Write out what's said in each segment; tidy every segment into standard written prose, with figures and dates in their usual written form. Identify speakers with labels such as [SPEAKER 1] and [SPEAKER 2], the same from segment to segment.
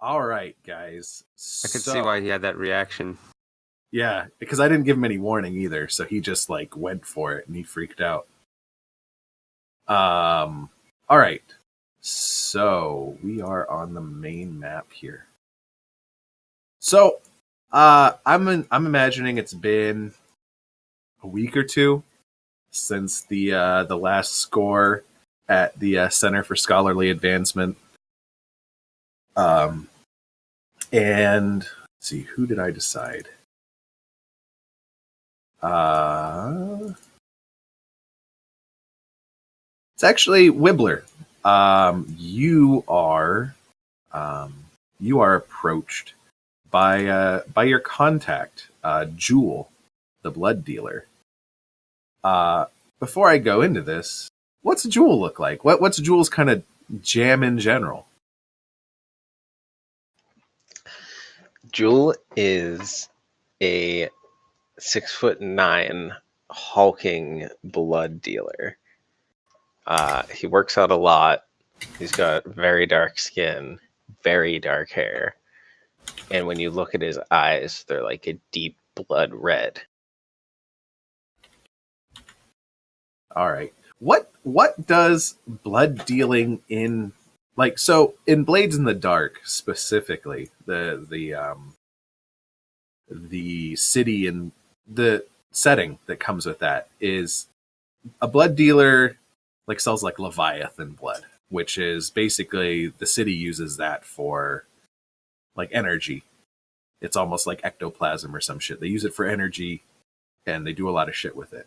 [SPEAKER 1] All right, guys.
[SPEAKER 2] I could see why he had that reaction.
[SPEAKER 1] Yeah, because I didn't give him any warning either, so he just like went for it and he freaked out. All right. So we are on the main map here. So, I'm imagining it's been a week or two since the last score at the Center for Scholarly Advancement. And let's see, who did I decide? It's actually Wibbler. You are approached by your contact, Jewel, the blood dealer. Before I go into this, what's Jewel look like? What's Jewel's kind of jam in general?
[SPEAKER 3] Jewel is a 6'9" hulking blood dealer. He works out a lot. He's got very dark skin, very dark hair, and when you look at his eyes, they're like a deep blood red.
[SPEAKER 1] All right. What does blood dealing in like so in Blades in the Dark specifically, the city and the setting that comes with that is a blood dealer like sells like Leviathan blood, which is basically the city uses that for like energy. It's almost like ectoplasm or some shit. They use it for energy and they do a lot of shit with it.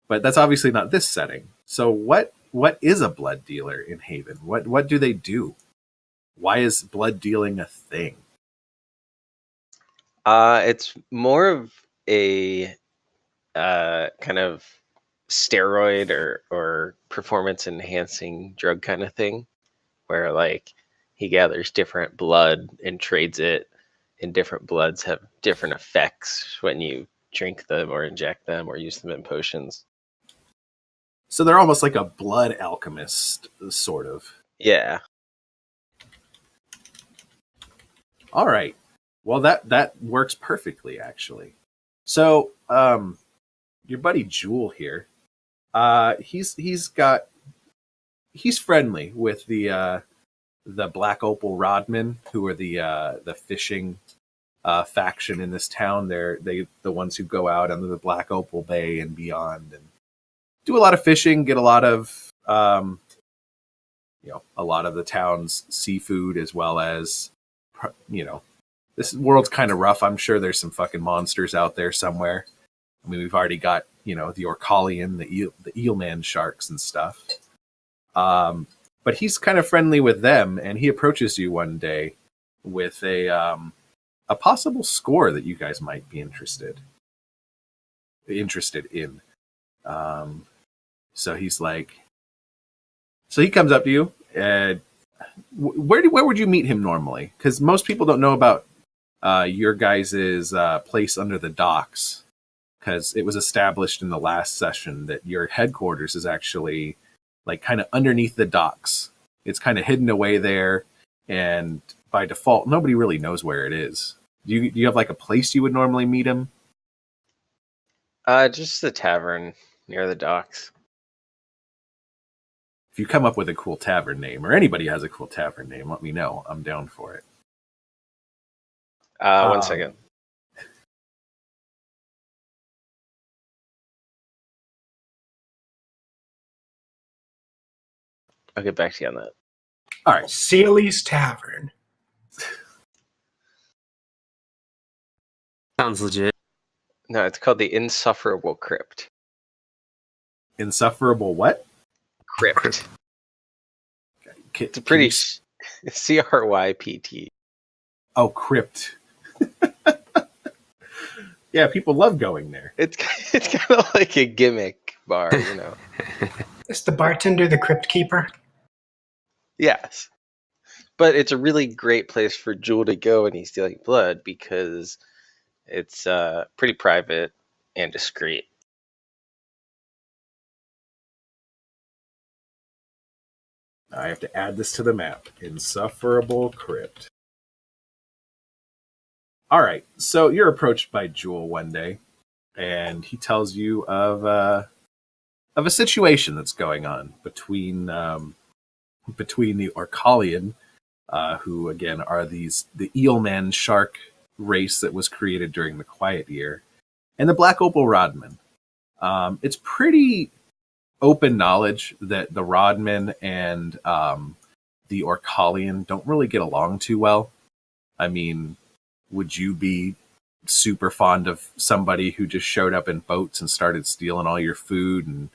[SPEAKER 1] But that's obviously not this setting. So what is a blood dealer in Haven? What do they do? Why is blood dealing a thing?
[SPEAKER 3] It's more of a kind of steroid or performance enhancing drug kind of thing, where like he gathers different blood and trades it, and different bloods have different effects when you drink them or inject them or use them in potions.
[SPEAKER 1] So they're almost like a blood alchemist, sort of.
[SPEAKER 3] Yeah.
[SPEAKER 1] All right. Well, that works perfectly, actually. So, your buddy Jewel here, he's friendly with the Black Opal Rodmen, who are the fishing faction in this town. They're the ones who go out under the Black Opal Bay and beyond, and do a lot of fishing. Get a lot of a lot of the town's seafood, as well as this world's kind of rough. I'm sure there's some fucking monsters out there somewhere. I mean, we've already got the Orcalian, the eelman sharks and stuff. But he's kind of friendly with them, and he approaches you one day with a possible score that you guys might be interested in. So he's like, so he comes up to you, and where would you meet him normally? Because most people don't know about your guys' place under the docks, because it was established in the last session that your headquarters is actually like kind of underneath the docks. It's kind of hidden away there, and by default, nobody really knows where it is. Do you have like a place you would normally meet him?
[SPEAKER 3] Just the tavern near the docks.
[SPEAKER 1] If you come up with a cool tavern name, or anybody has a cool tavern name, let me know. I'm down for it.
[SPEAKER 3] 1 second. I'll get back to you on that.
[SPEAKER 1] All right.
[SPEAKER 4] Sealy's Tavern.
[SPEAKER 2] Sounds legit.
[SPEAKER 3] No, it's called the Insufferable Crypt.
[SPEAKER 1] Insufferable what?
[SPEAKER 3] Crypt. It's a pretty CRYPT.
[SPEAKER 1] Oh, crypt. Yeah, people love going there.
[SPEAKER 3] It's kind of like a gimmick bar,
[SPEAKER 4] Is the bartender the crypt keeper?
[SPEAKER 3] Yes. But it's a really great place for Jewel to go when he's stealing blood, because it's pretty private and discreet.
[SPEAKER 1] I have to add this to the map. Insufferable Crypt. All right. So you're approached by Jewel one day, and he tells you of a situation that's going on between the Orcalian, who again are the eelman shark race that was created during the Quiet Year, and the Black Opal Rodman. It's pretty open knowledge that the Rodman and the Orcalian don't really get along too well. I mean, would you be super fond of somebody who just showed up in boats and started stealing all your food and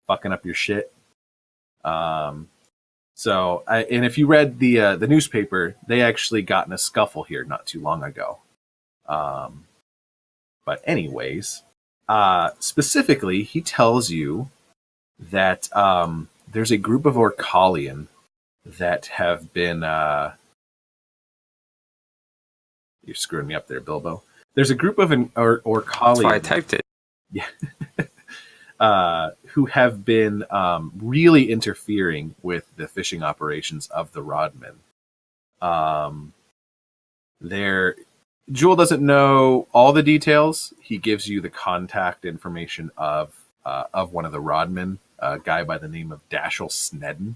[SPEAKER 1] fucking up your shit? And if you read the newspaper, they actually got in a scuffle here not too long ago. But anyways, specifically, he tells you that there's a group of Orcalian that have been. You're screwing me up there, Bilbo. There's a group of Orcalian.
[SPEAKER 2] That's why I typed it.
[SPEAKER 1] Yeah. Who have been really interfering with the fishing operations of the Rodman. Jewel doesn't know all the details. He gives you the contact information of one of the Rodmen, a guy by the name of Dashel Snedden.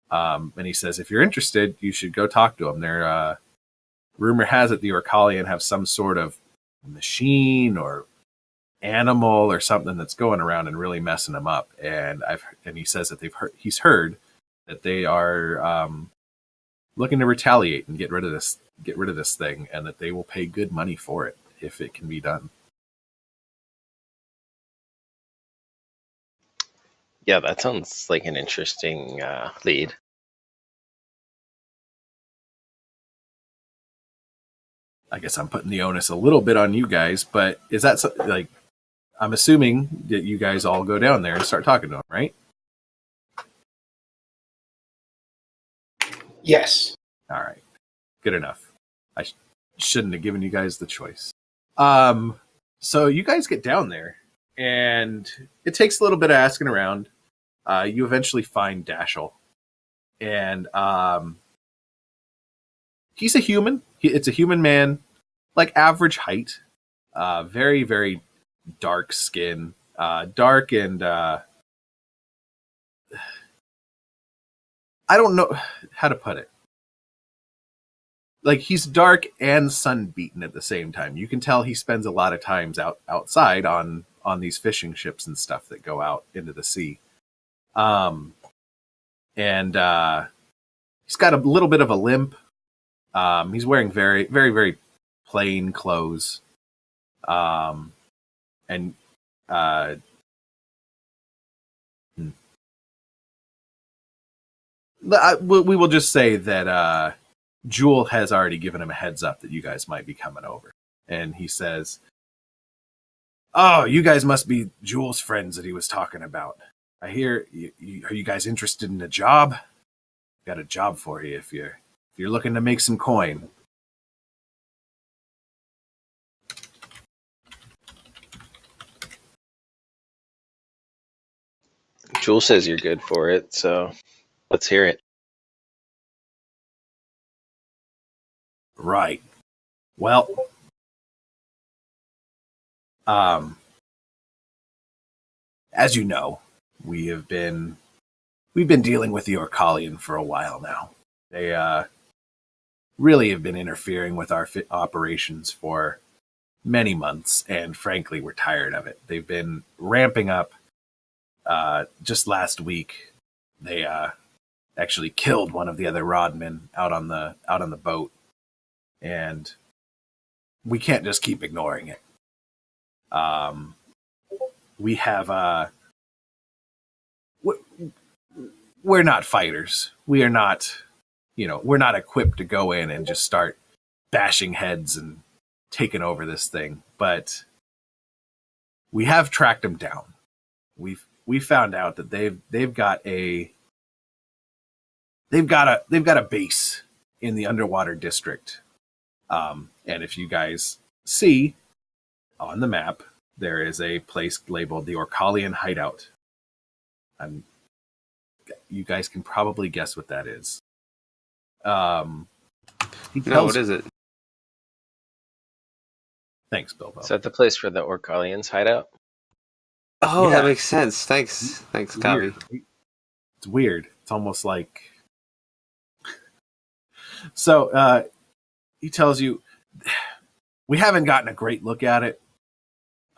[SPEAKER 1] And he says, if you're interested, you should go talk to him. Rumor has it the Orcalian have some sort of machine or animal or something that's going around and really messing him up. And he says that he's heard that they are looking to retaliate and get rid of this thing, and that they will pay good money for it if it can be done.
[SPEAKER 3] Yeah, that sounds like an interesting lead.
[SPEAKER 1] I guess I'm putting the onus a little bit on you guys, but is that like, I'm assuming that you guys all go down there and start talking to him, right?
[SPEAKER 4] Yes.
[SPEAKER 1] All right. Good enough. I shouldn't have given you guys the choice. So you guys get down there, and it takes a little bit of asking around. You eventually find Dashel, and he's a human. It's a human man, like average height, very, very dark skin, dark and I don't know how to put it. Like, he's dark and sun-beaten at the same time. You can tell he spends a lot of times outside on these fishing ships and stuff that go out into the sea. And he's got a little bit of a limp. He's wearing very, very, very plain clothes. We will just say that Jewel has already given him a heads up that you guys might be coming over. And he says, "Oh, you guys must be Jewel's friends that he was talking about. I hear are you guys interested in a job? Got a job for you if you're looking to make some coin."
[SPEAKER 3] Jewel says you're good for it, so let's hear it.
[SPEAKER 1] Right. Well, as you know, we've been dealing with the Orcalian for a while now. They really have been interfering with our operations for many months, and frankly, we're tired of it. They've been ramping up. Just last week, they actually killed one of the other Rodmen out on the boat, and we can't just keep ignoring it. We have we're not fighters. We are not, we're not equipped to go in and just start bashing heads and taking over this thing. But we have tracked them down. We found out that they've got a base in the underwater district. And if you guys see on the map, there is a place labeled the Orcalian Hideout. And you guys can probably guess what that is.
[SPEAKER 2] No, what is it?
[SPEAKER 1] Thanks, Bilbo.
[SPEAKER 3] Is that the place for the Orcalians hideout?
[SPEAKER 2] Oh,
[SPEAKER 1] Yeah.
[SPEAKER 2] that makes sense. Thanks, Kavi.
[SPEAKER 1] It's weird. It's almost like. So he tells you, we haven't gotten a great look at it,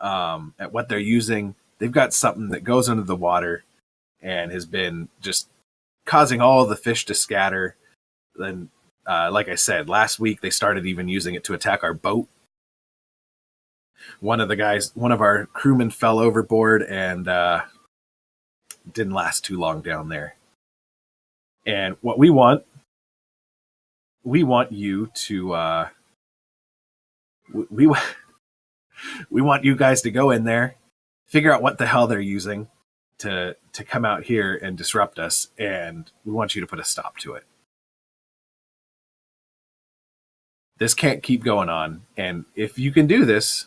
[SPEAKER 1] at what they're using. They've got something that goes under the water and has been just causing all the fish to scatter. Then, like I said, last week they started even using it to attack our boat. One of our crewmen fell overboard and didn't last too long down there. And what we want you to we want you guys to go in there, figure out what the hell they're using to come out here and disrupt us, and we want you to put a stop to it. This can't keep going on, and if you can do this,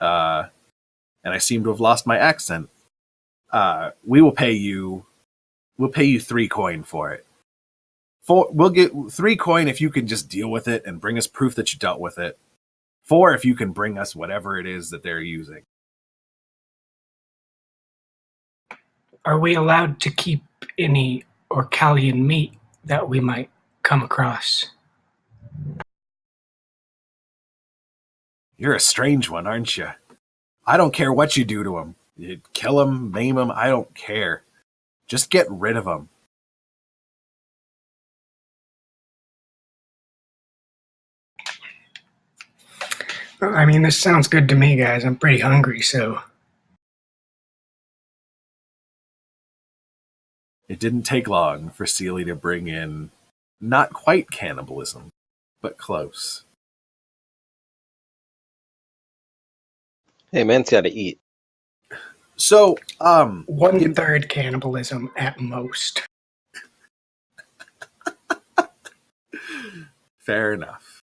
[SPEAKER 1] and I seem to have lost my accent, we'll pay you 3 coin for it. We'll get 3 coin if you can just deal with it and bring us proof that you dealt with it. 4 if you can bring us whatever it is that they're using.
[SPEAKER 4] Are we allowed to keep any Orcalian meat that we might come across?
[SPEAKER 1] You're a strange one, aren't you? I don't care what you do to them. You kill them, maim them, I don't care. Just get rid of them.
[SPEAKER 4] Well, I mean, this sounds good to me, guys. I'm pretty hungry, so...
[SPEAKER 1] It didn't take long for Sealy to bring in not quite cannibalism, but close.
[SPEAKER 3] Hey, man's got to eat.
[SPEAKER 1] So,
[SPEAKER 4] 1/3 cannibalism at most.
[SPEAKER 1] fair enough.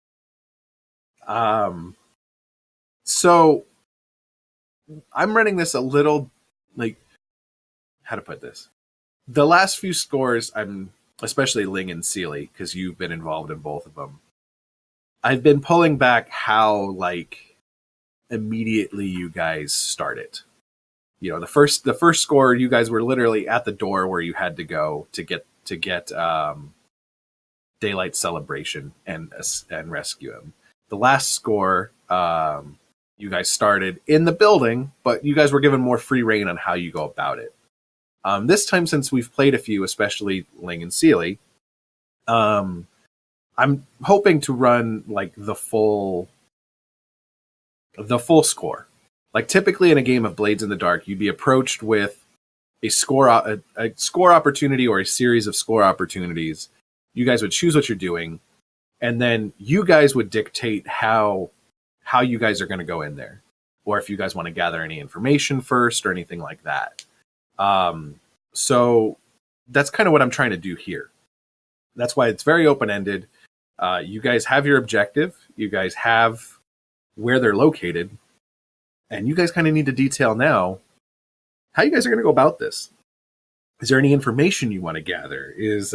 [SPEAKER 1] So I'm running this a little, like, how to put this? The last few scores, I'm especially Ling and Sealy, because you've been involved in both of them. I've been pulling back how, like, immediately you guys start it. You know, the first score, you guys were literally at the door where you had to go to get daylight celebration and rescue him. The last score, you guys started in the building, but you guys were given more free reign on how you go about it. This time, since we've played a few, especially Ling and Sealy, I'm hoping to run like the full score. Like typically in a game of Blades in the Dark, you'd be approached with a score opportunity or a series of score opportunities. You guys would choose what you're doing, and then you guys would dictate how you guys are going to go in there, or if you guys want to gather any information first or anything like that. So that's kind of what I'm trying to do here. That's why it's very open-ended. You guys have your objective. You guys have where they're located. And you guys kind of need to detail now how you guys are going to go about this. Is there any information you want to gather? Is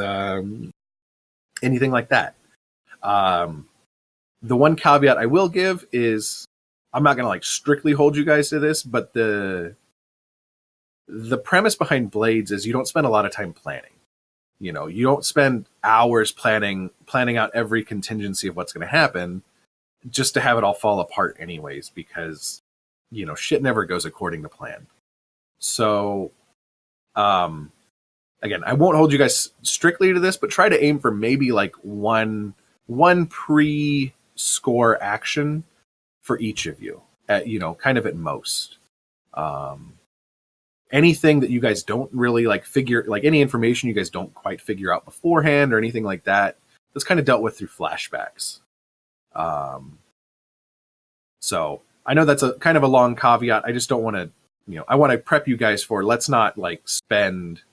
[SPEAKER 1] anything like that? The one caveat I will give is I'm not going to like strictly hold you guys to this, but the premise behind Blades is you don't spend a lot of time planning. You know, you don't spend hours planning out every contingency of what's going to happen just to have it all fall apart anyways, because, you know, shit never goes according to plan. So, again, I won't hold you guys strictly to this, but try to aim for maybe like one pre-score action for each of you, you know, kind of at most. Anything that you guys don't really like figure, like any information you guys don't quite figure out beforehand or anything like that, that's kind of dealt with through flashbacks. So I know that's a kind of a long caveat. I just don't want to, you know, I want to prep you guys for, let's not like spend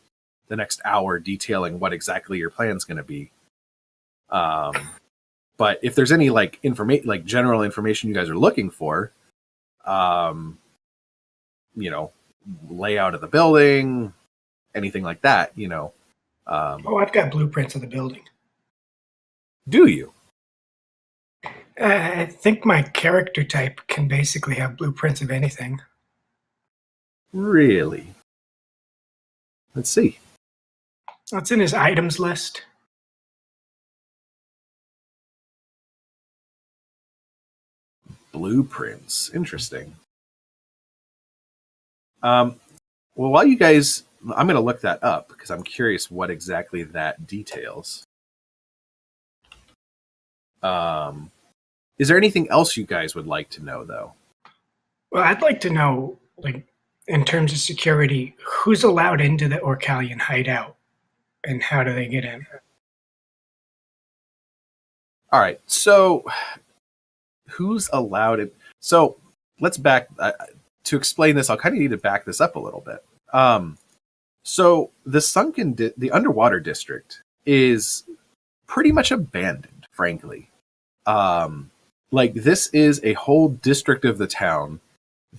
[SPEAKER 1] the next hour detailing what exactly your plan's going to be. But if there's any like like general information you guys are looking for, you know, layout of the building, anything like that, you know.
[SPEAKER 4] I've got blueprints of the building.
[SPEAKER 1] Do you?
[SPEAKER 4] I think my character type can basically have blueprints of anything.
[SPEAKER 1] Really? Let's see.
[SPEAKER 4] It's in his items list.
[SPEAKER 1] Blueprints. Interesting. Well, while you guys, I'm going to look that up because I'm curious what exactly that details. Is there anything else you guys would like to know, though?
[SPEAKER 4] Well, I'd like to know, like, in terms of security, who's allowed into the Orcalian hideout, and how do they get in?
[SPEAKER 1] All right. So, who's allowed it? So, let's back to explain this. I'll kind of need to back this up a little bit. So, the underwater district is pretty much abandoned, frankly. Like this is a whole district of the town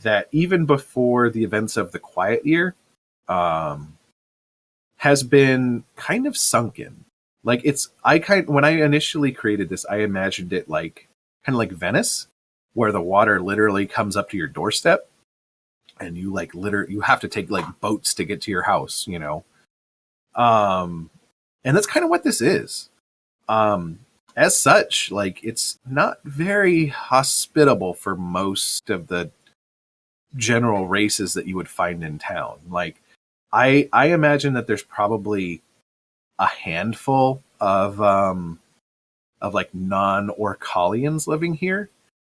[SPEAKER 1] that even before the events of the Quiet Year, has been kind of sunken. Like when I initially created this, I imagined it like kind of like Venice, where the water literally comes up to your doorstep, and you you have to take like boats to get to your house, you know. And that's kind of what this is. As such, like it's not very hospitable for most of the general races that you would find in town. Like I imagine that there's probably a handful of like non-Orcalians living here,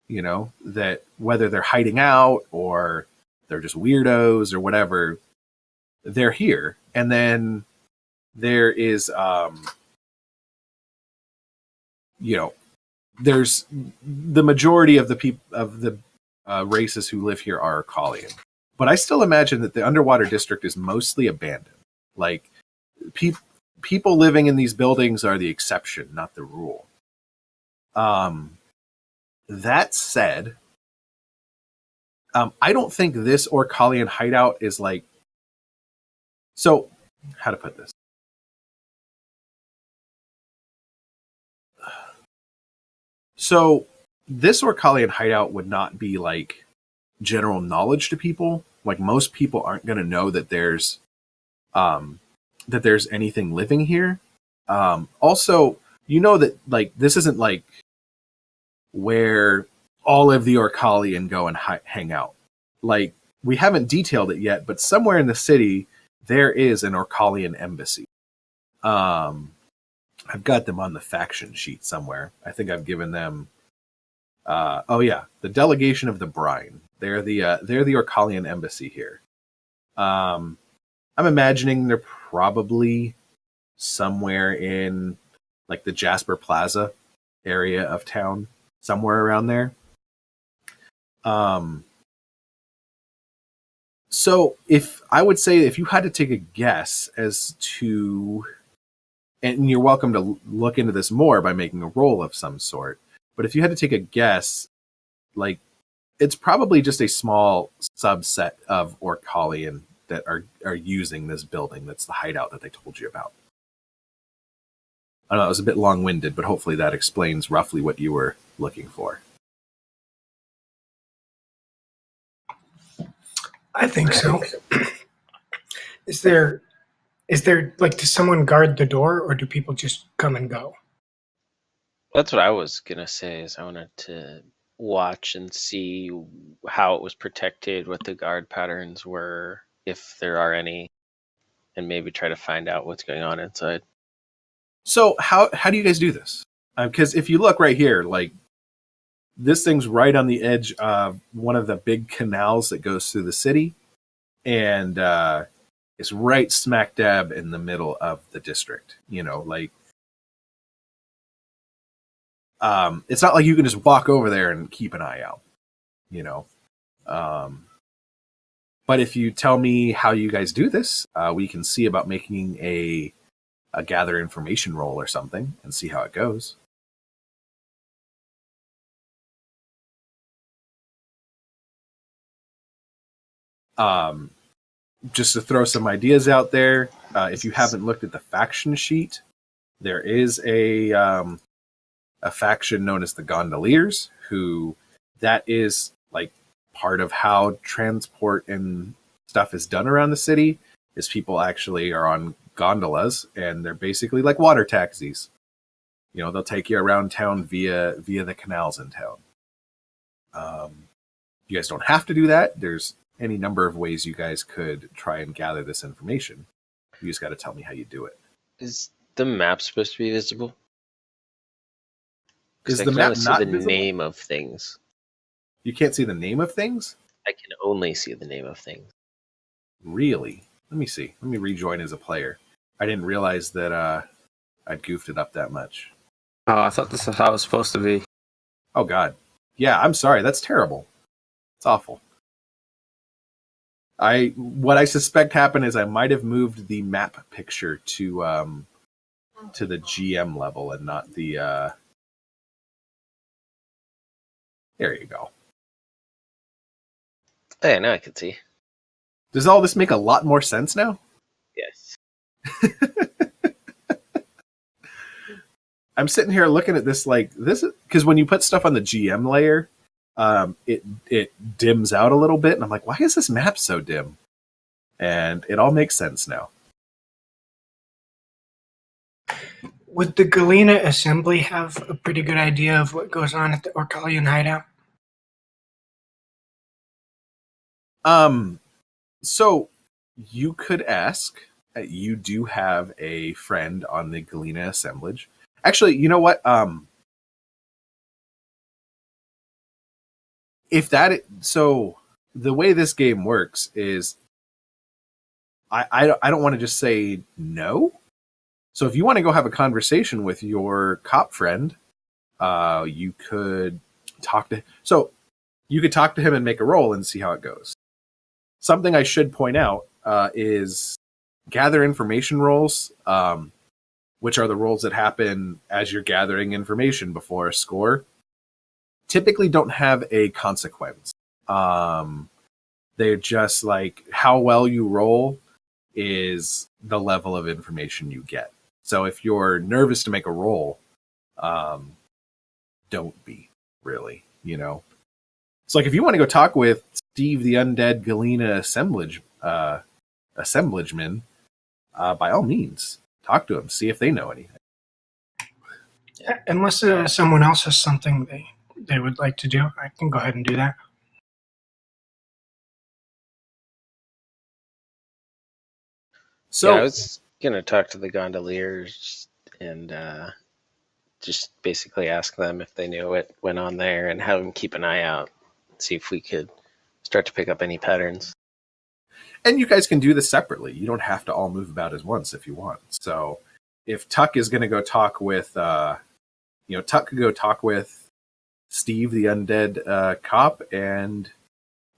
[SPEAKER 1] you know, that whether they're hiding out or they're just weirdos or whatever, they're here. And then there is you know, there's the majority of the people of the races who live here are Orcalian. But I still imagine that the underwater district is mostly abandoned. Like people living in these buildings are the exception, not the rule. That said, I don't think this Orcalian hideout is like. So, how to put this? So, this Orcalian hideout would not be like general knowledge to people. Like most people aren't going to know that there's anything living here. Also, you know that like this isn't like where all of the Orcalian go and hang out. Like we haven't detailed it yet, but somewhere in the city there is an Orcalian embassy. I've got them on the faction sheet somewhere. I think I've given them. Oh yeah, the delegation of the Brine. They're the Orcalian embassy here. I'm imagining they're probably somewhere in like the Jasper Plaza area of town, somewhere around there. So if I would say if you had to take a guess as to, and you're welcome to look into this more by making a roll of some sort, but if you had to take a guess, like it's probably just a small subset of Orcalian that are using this building. That's the hideout that they told you about. I don't know, it was a bit long-winded, but hopefully that explains roughly what you were looking for.
[SPEAKER 4] I think so. Is there like, does someone guard the door, or do people just come and go?
[SPEAKER 3] That's what I was gonna say. Is I wanted to watch and see how it was protected, what the guard patterns were, if there are any, and maybe try to find out what's going on inside.
[SPEAKER 1] So how do you guys do this? Because if you look right here, like this thing's right on the edge of one of the big canals that goes through the city, and it's right smack dab in the middle of the district. You know, like it's not like you can just walk over there and keep an eye out. You know, but if you tell me how you guys do this, we can see about making a gather information roll or something and see how it goes. Just to throw some ideas out there, if you haven't looked at the faction sheet, there is a a faction known as the Gondoliers, who that is like part of how transport and stuff is done around the city. Is people actually are on gondolas, and they're basically like water taxis. You know, they'll take you around town via the canals in town. You guys don't have to do that. There's any number of ways you guys could try and gather this information. You just got to tell me how you do it.
[SPEAKER 3] Is the map supposed to be visible?
[SPEAKER 1] Is
[SPEAKER 3] Because I
[SPEAKER 1] the
[SPEAKER 3] can
[SPEAKER 1] map
[SPEAKER 3] only see
[SPEAKER 1] not
[SPEAKER 3] the
[SPEAKER 1] visible?
[SPEAKER 3] name of things.
[SPEAKER 1] You can't see the name of things?
[SPEAKER 3] I can only see the name of things.
[SPEAKER 1] Really? Let me see. Let me rejoin as a player. I didn't realize that I'd goofed it up that much.
[SPEAKER 2] Oh, I thought this was how it was supposed to be.
[SPEAKER 1] Oh, God. Yeah, I'm sorry. That's terrible. It's awful. What I suspect happened is I might have moved the map picture to the GM level and not the there you go.
[SPEAKER 3] Oh, yeah, now I can see.
[SPEAKER 1] Does all this make a lot more sense now?
[SPEAKER 3] Yes.
[SPEAKER 1] I'm sitting here looking at this like this because when you put stuff on the GM layer, it dims out a little bit, and I'm like, why is this map so dim? And it all makes sense now.
[SPEAKER 4] Would the Galena Assembly have a pretty good idea of what goes on at the Orcalian hideout?
[SPEAKER 1] So you could ask. You do have a friend on the Galena assemblage. Actually, you know what? So the way this game works is, I don't want to just say no. So if you want to go have a conversation with your cop friend, you could talk to. So you could talk to him and make a roll and see how it goes. Something I should point out is gather information rolls, which are the rolls that happen as you're gathering information before a score, typically don't have a consequence. They're just like how well you roll is the level of information you get. So if you're nervous to make a roll, don't be, really, you know. It's like if you want to go talk with Steve the Undead Galena assemblageman, by all means, talk to him, see if they know anything.
[SPEAKER 4] Unless someone else has something they would like to do, I can go ahead and do that.
[SPEAKER 1] So
[SPEAKER 3] yeah, I was gonna talk to the gondoliers and just basically ask them if they knew what went on there and have them keep an eye out, see if we could start to pick up any patterns.
[SPEAKER 1] and you guys can do this separately. You don't have to all move about as once if you want. So if Tuck is going to go talk with, Tuck could go talk with Steve, the undead cop, and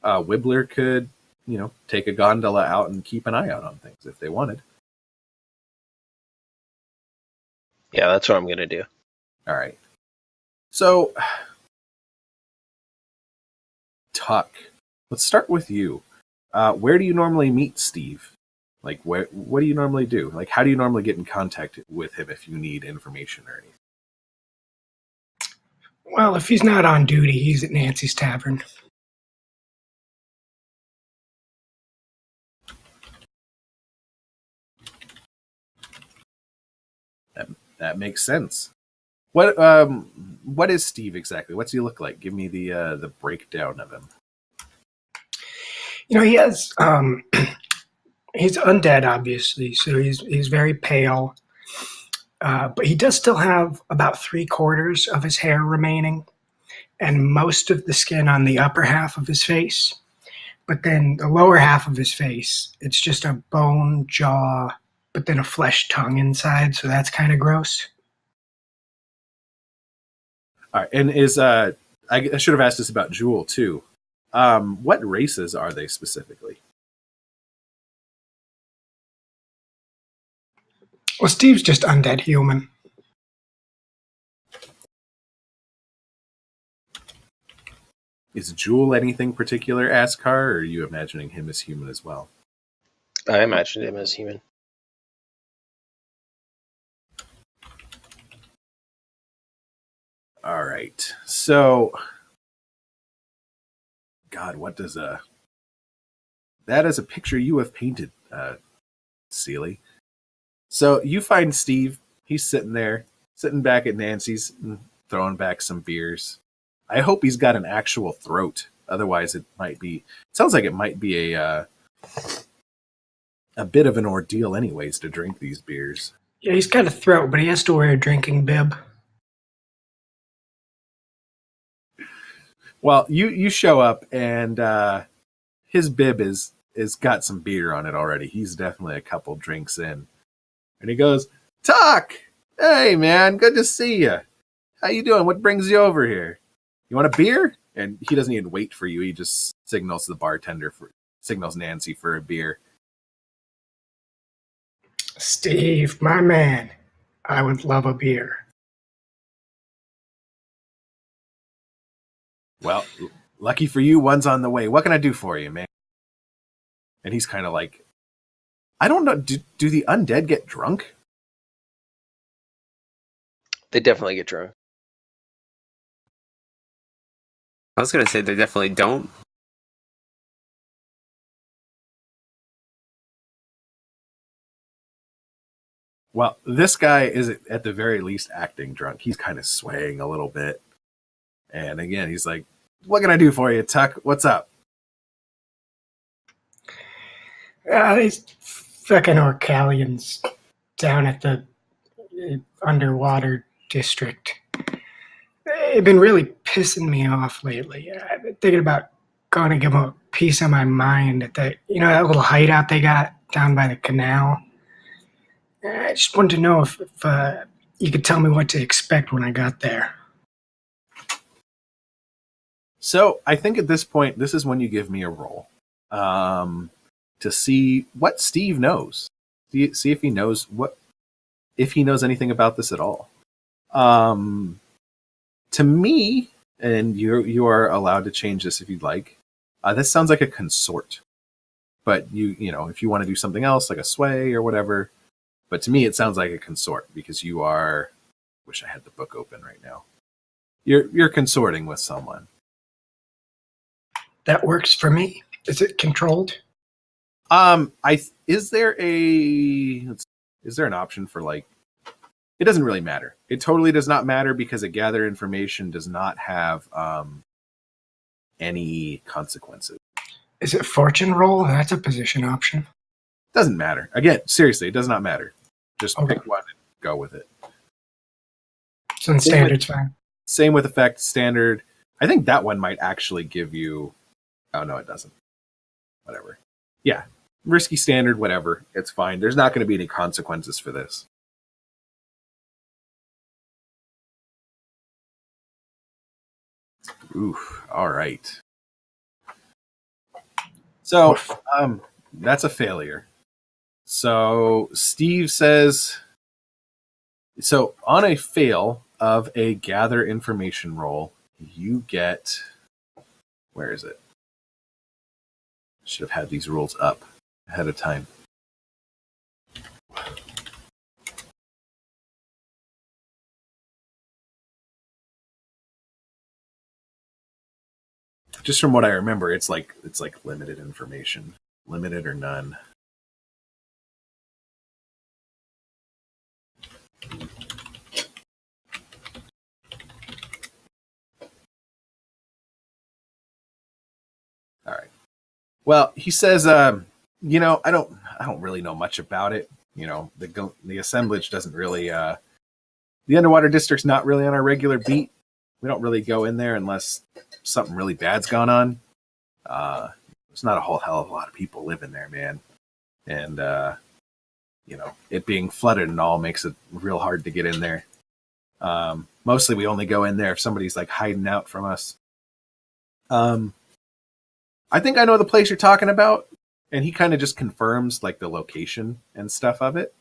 [SPEAKER 1] Wibbler could, take a gondola out and keep an eye out on things if they wanted.
[SPEAKER 3] Yeah, that's what I'm gonna do.
[SPEAKER 1] All right. So, Tuck, let's start with you. Where do you normally meet Steve? Like, what do you normally do? Like, how do you normally get in contact with him if you need information or anything?
[SPEAKER 4] Well, if he's not on duty, he's at Nancy's Tavern.
[SPEAKER 1] That makes sense. What is Steve exactly? What's he look like? Give me the breakdown of him.
[SPEAKER 4] He has he's undead, obviously, so he's very pale. But he does still have about 3/4 of his hair remaining, and most of the skin on the upper half of his face. But then the lower half of his face, it's just a bone jaw, but then a flesh tongue inside, so that's kind of gross.
[SPEAKER 1] All right, and I should have asked this about Jewel too. What races are they specifically?
[SPEAKER 4] Well, Steve's just undead human.
[SPEAKER 1] Is Jewel anything particular, Askar, or are you imagining him as human as well?
[SPEAKER 3] I imagined him as human.
[SPEAKER 1] All right. So, God, what does that is a picture you have painted, Seely. So you find Steve. He's sitting there, sitting back at Nancy's, and throwing back some beers. I hope he's got an actual throat. Otherwise, it might be. Sounds like it might be a bit of an ordeal, anyways, to drink these beers.
[SPEAKER 4] Yeah, he's got a throat, but he has to wear a drinking bib.
[SPEAKER 1] Well, you show up, and his bib is got some beer on it already. He's definitely a couple drinks in, and he goes, "Tuck, hey man, good to see you. How you doing? What brings you over here? You want a beer?" And he doesn't even wait for you. He just signals Nancy for a beer.
[SPEAKER 4] Steve, my man, I would love a beer.
[SPEAKER 1] Well, lucky for you, one's on the way. What can I do for you, man? And he's kind of like, I don't know. Do the undead get drunk?
[SPEAKER 3] They definitely get drunk.
[SPEAKER 2] I was gonna say they definitely don't.
[SPEAKER 1] Well, this guy is at the very least acting drunk. He's kind of swaying a little bit. And again, he's like, what can I do for you, Tuck? What's up?
[SPEAKER 4] These fucking Orcalians down at the underwater district. They've been really pissing me off lately. I've been thinking about going to give them a piece of my mind at that little hideout they got down by the canal. I just wanted to know if you could tell me what to expect when I got there.
[SPEAKER 1] So I think at this point, this is when you give me a roll to see what Steve knows. See if he knows anything about this at all. To me, and you are allowed to change this if you'd like. This sounds like a consort, but if you want to do something else like a sway or whatever. But to me, it sounds like a consort because you are. Wish I had the book open right now. You're consorting with someone.
[SPEAKER 4] That works for me. Is it controlled?
[SPEAKER 1] Is there an option for like? It doesn't really matter. It totally does not matter because a gather information does not have any consequences.
[SPEAKER 4] Is it fortune roll? That's a position option.
[SPEAKER 1] Doesn't matter. Again, seriously, it does not matter. Just
[SPEAKER 4] Okay.
[SPEAKER 1] pick one and go with it.
[SPEAKER 4] So in standard's fine.
[SPEAKER 1] Same with effect standard. I think that one might actually give you. Oh no, it doesn't. Whatever. Yeah, risky standard, whatever. It's fine. There's not going to be any consequences for this. Oof. All right. So, that's a failure. So Steve says, so on a fail of a gather information roll, you get, where is it? Should have had these rules up ahead of time. Just from what I remember, it's like limited information, limited or none. All right. Well, he says, I don't really know much about it. The assemblage doesn't really. The underwater district's not really on our regular beat. We don't really go in there unless something really bad's gone on. There's not a whole hell of a lot of people living there, man. And, it being flooded and all makes it real hard to get in there. Mostly we only go in there if somebody's like hiding out from us. I think I know the place you're talking about. And he kind of just confirms like the location and stuff of it.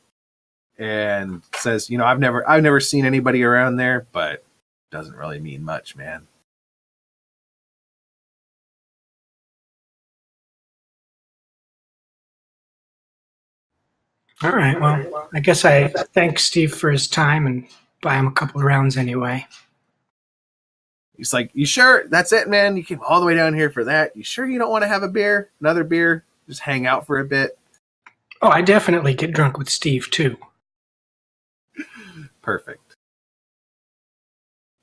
[SPEAKER 1] And says, I've never seen anybody around there, but doesn't really mean much, man.
[SPEAKER 4] All right. Well, I guess I thank Steve for his time and buy him a couple of rounds anyway.
[SPEAKER 1] He's like, "You sure that's it, man? You came all the way down here for that? You sure you don't want to have a beer? Another beer? Just hang out for a bit?"
[SPEAKER 4] Oh, I definitely get drunk with Steve too.
[SPEAKER 1] Perfect.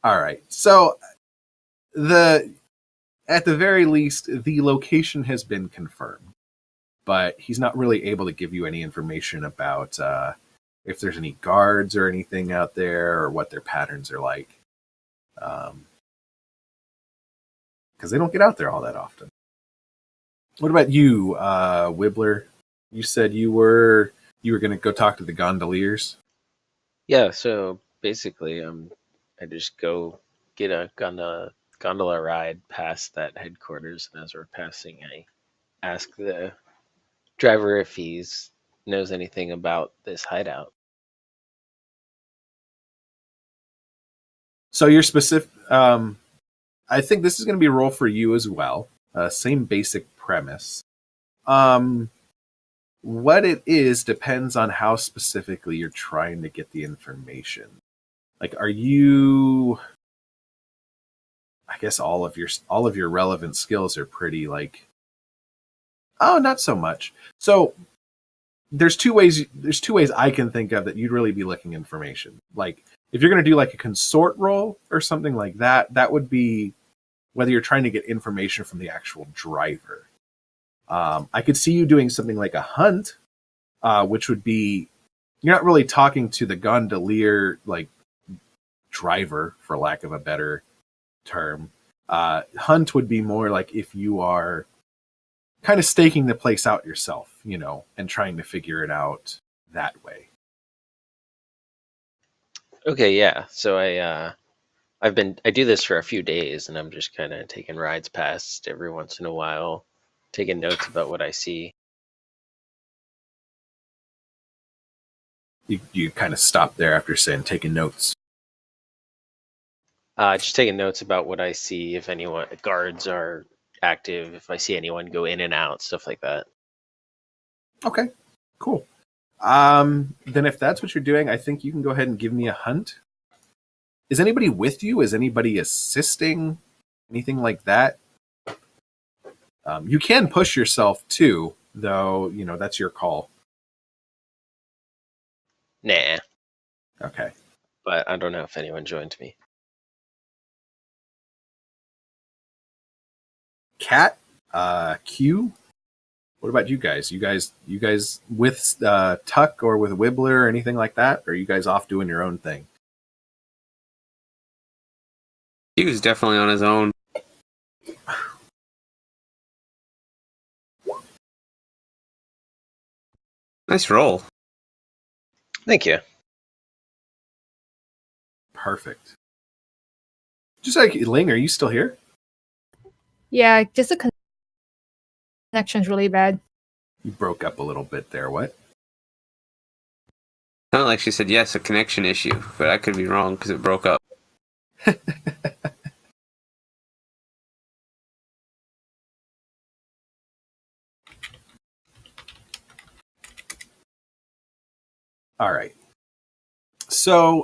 [SPEAKER 1] All right. So at the very least, the location has been confirmed, but he's not really able to give you any information about if there's any guards or anything out there or what their patterns are like. Because they don't get out there all that often. What about you, Wibbler? You said you were going to go talk to the gondoliers.
[SPEAKER 3] Yeah, so basically, I just go get a gondola ride past that headquarters, and as we're passing, I ask the driver if he's knows anything about this hideout.
[SPEAKER 1] So you're specific. I think this is going to be a role for you as well. Same basic premise. What it is depends on how specifically you're trying to get the information. Like, are you? I guess all of your relevant skills are pretty like. Oh, not so much. So there's two ways I can think of that you'd really be looking information. Like, if you're going to do like a consort role or something like that, that would be whether you're trying to get information from the actual driver. I could see you doing something like a hunt, which would be you're not really talking to the gondolier like driver, for lack of a better term. Hunt would be more like if you are kind of staking the place out yourself, and trying to figure it out that way.
[SPEAKER 3] Okay, yeah. So I do this for a few days, and I'm just kind of taking rides past every once in a while, taking notes about what I see.
[SPEAKER 1] You kind of stop there after saying taking notes.
[SPEAKER 3] Just taking notes about what I see, if anyone guards are active, if I see anyone go in and out, stuff like that.
[SPEAKER 1] Okay, cool. Then if that's what you're doing, I think you can go ahead and give me a hunt. Is anybody with you? Is anybody assisting? Anything like that? You can push yourself too, though, that's your call.
[SPEAKER 3] Nah,
[SPEAKER 1] Okay.
[SPEAKER 3] but I don't know if anyone joined me.
[SPEAKER 1] Cat, Q. What about you guys? You guys with Tuck or with Wibbler or anything like that? Or are you guys off doing your own thing?
[SPEAKER 2] He was definitely on his own. Nice roll.
[SPEAKER 3] Thank you.
[SPEAKER 1] Perfect. Just like Ling, are you still here?
[SPEAKER 5] Yeah, just the connection's really bad.
[SPEAKER 1] You broke up a little bit there. What?
[SPEAKER 2] Not like she said yes, a connection issue, but I could be wrong because it broke up.
[SPEAKER 1] All right. So,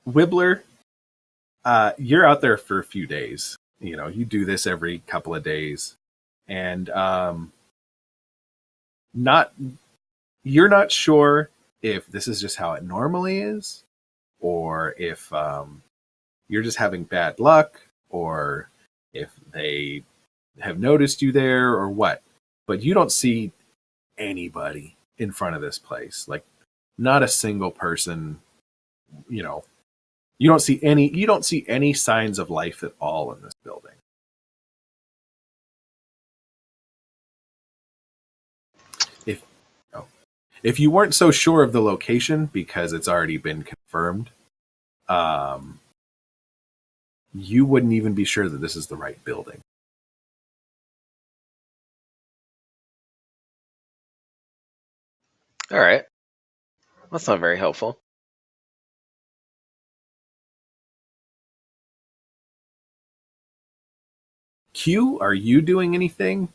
[SPEAKER 1] Wibbler, you're out there for a few days. You do this every couple of days, and you're not sure if this is just how it normally is, or if you're just having bad luck, or if they have noticed you there, or what. But you don't see anybody in front of this place, like not a single person. You don't see any signs of life at all in this building. If you weren't so sure of the location because it's already been confirmed, you wouldn't even be sure that this is the right building.
[SPEAKER 3] All right. That's not very helpful.
[SPEAKER 1] Q, are you doing anything?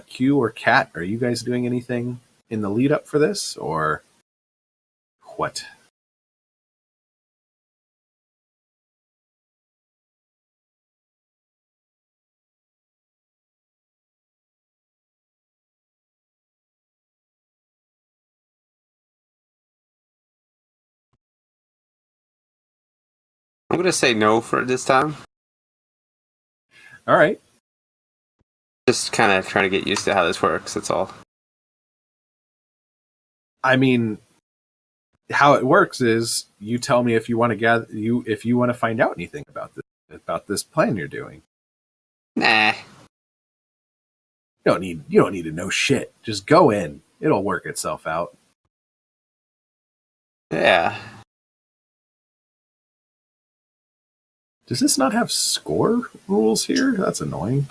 [SPEAKER 1] Q or Cat, are you guys doing anything in the lead up for this, or what?
[SPEAKER 2] I'm gonna say no for this time.
[SPEAKER 1] All right.
[SPEAKER 2] Just kind of trying to get used to how this works. That's all.
[SPEAKER 1] I mean, how it works is you tell me if you want to if you want to find out anything about this plan you're doing.
[SPEAKER 2] Nah.
[SPEAKER 1] You don't need to know shit. Just go in. It'll work itself out.
[SPEAKER 2] Yeah.
[SPEAKER 1] Does this not have score rules here? That's annoying.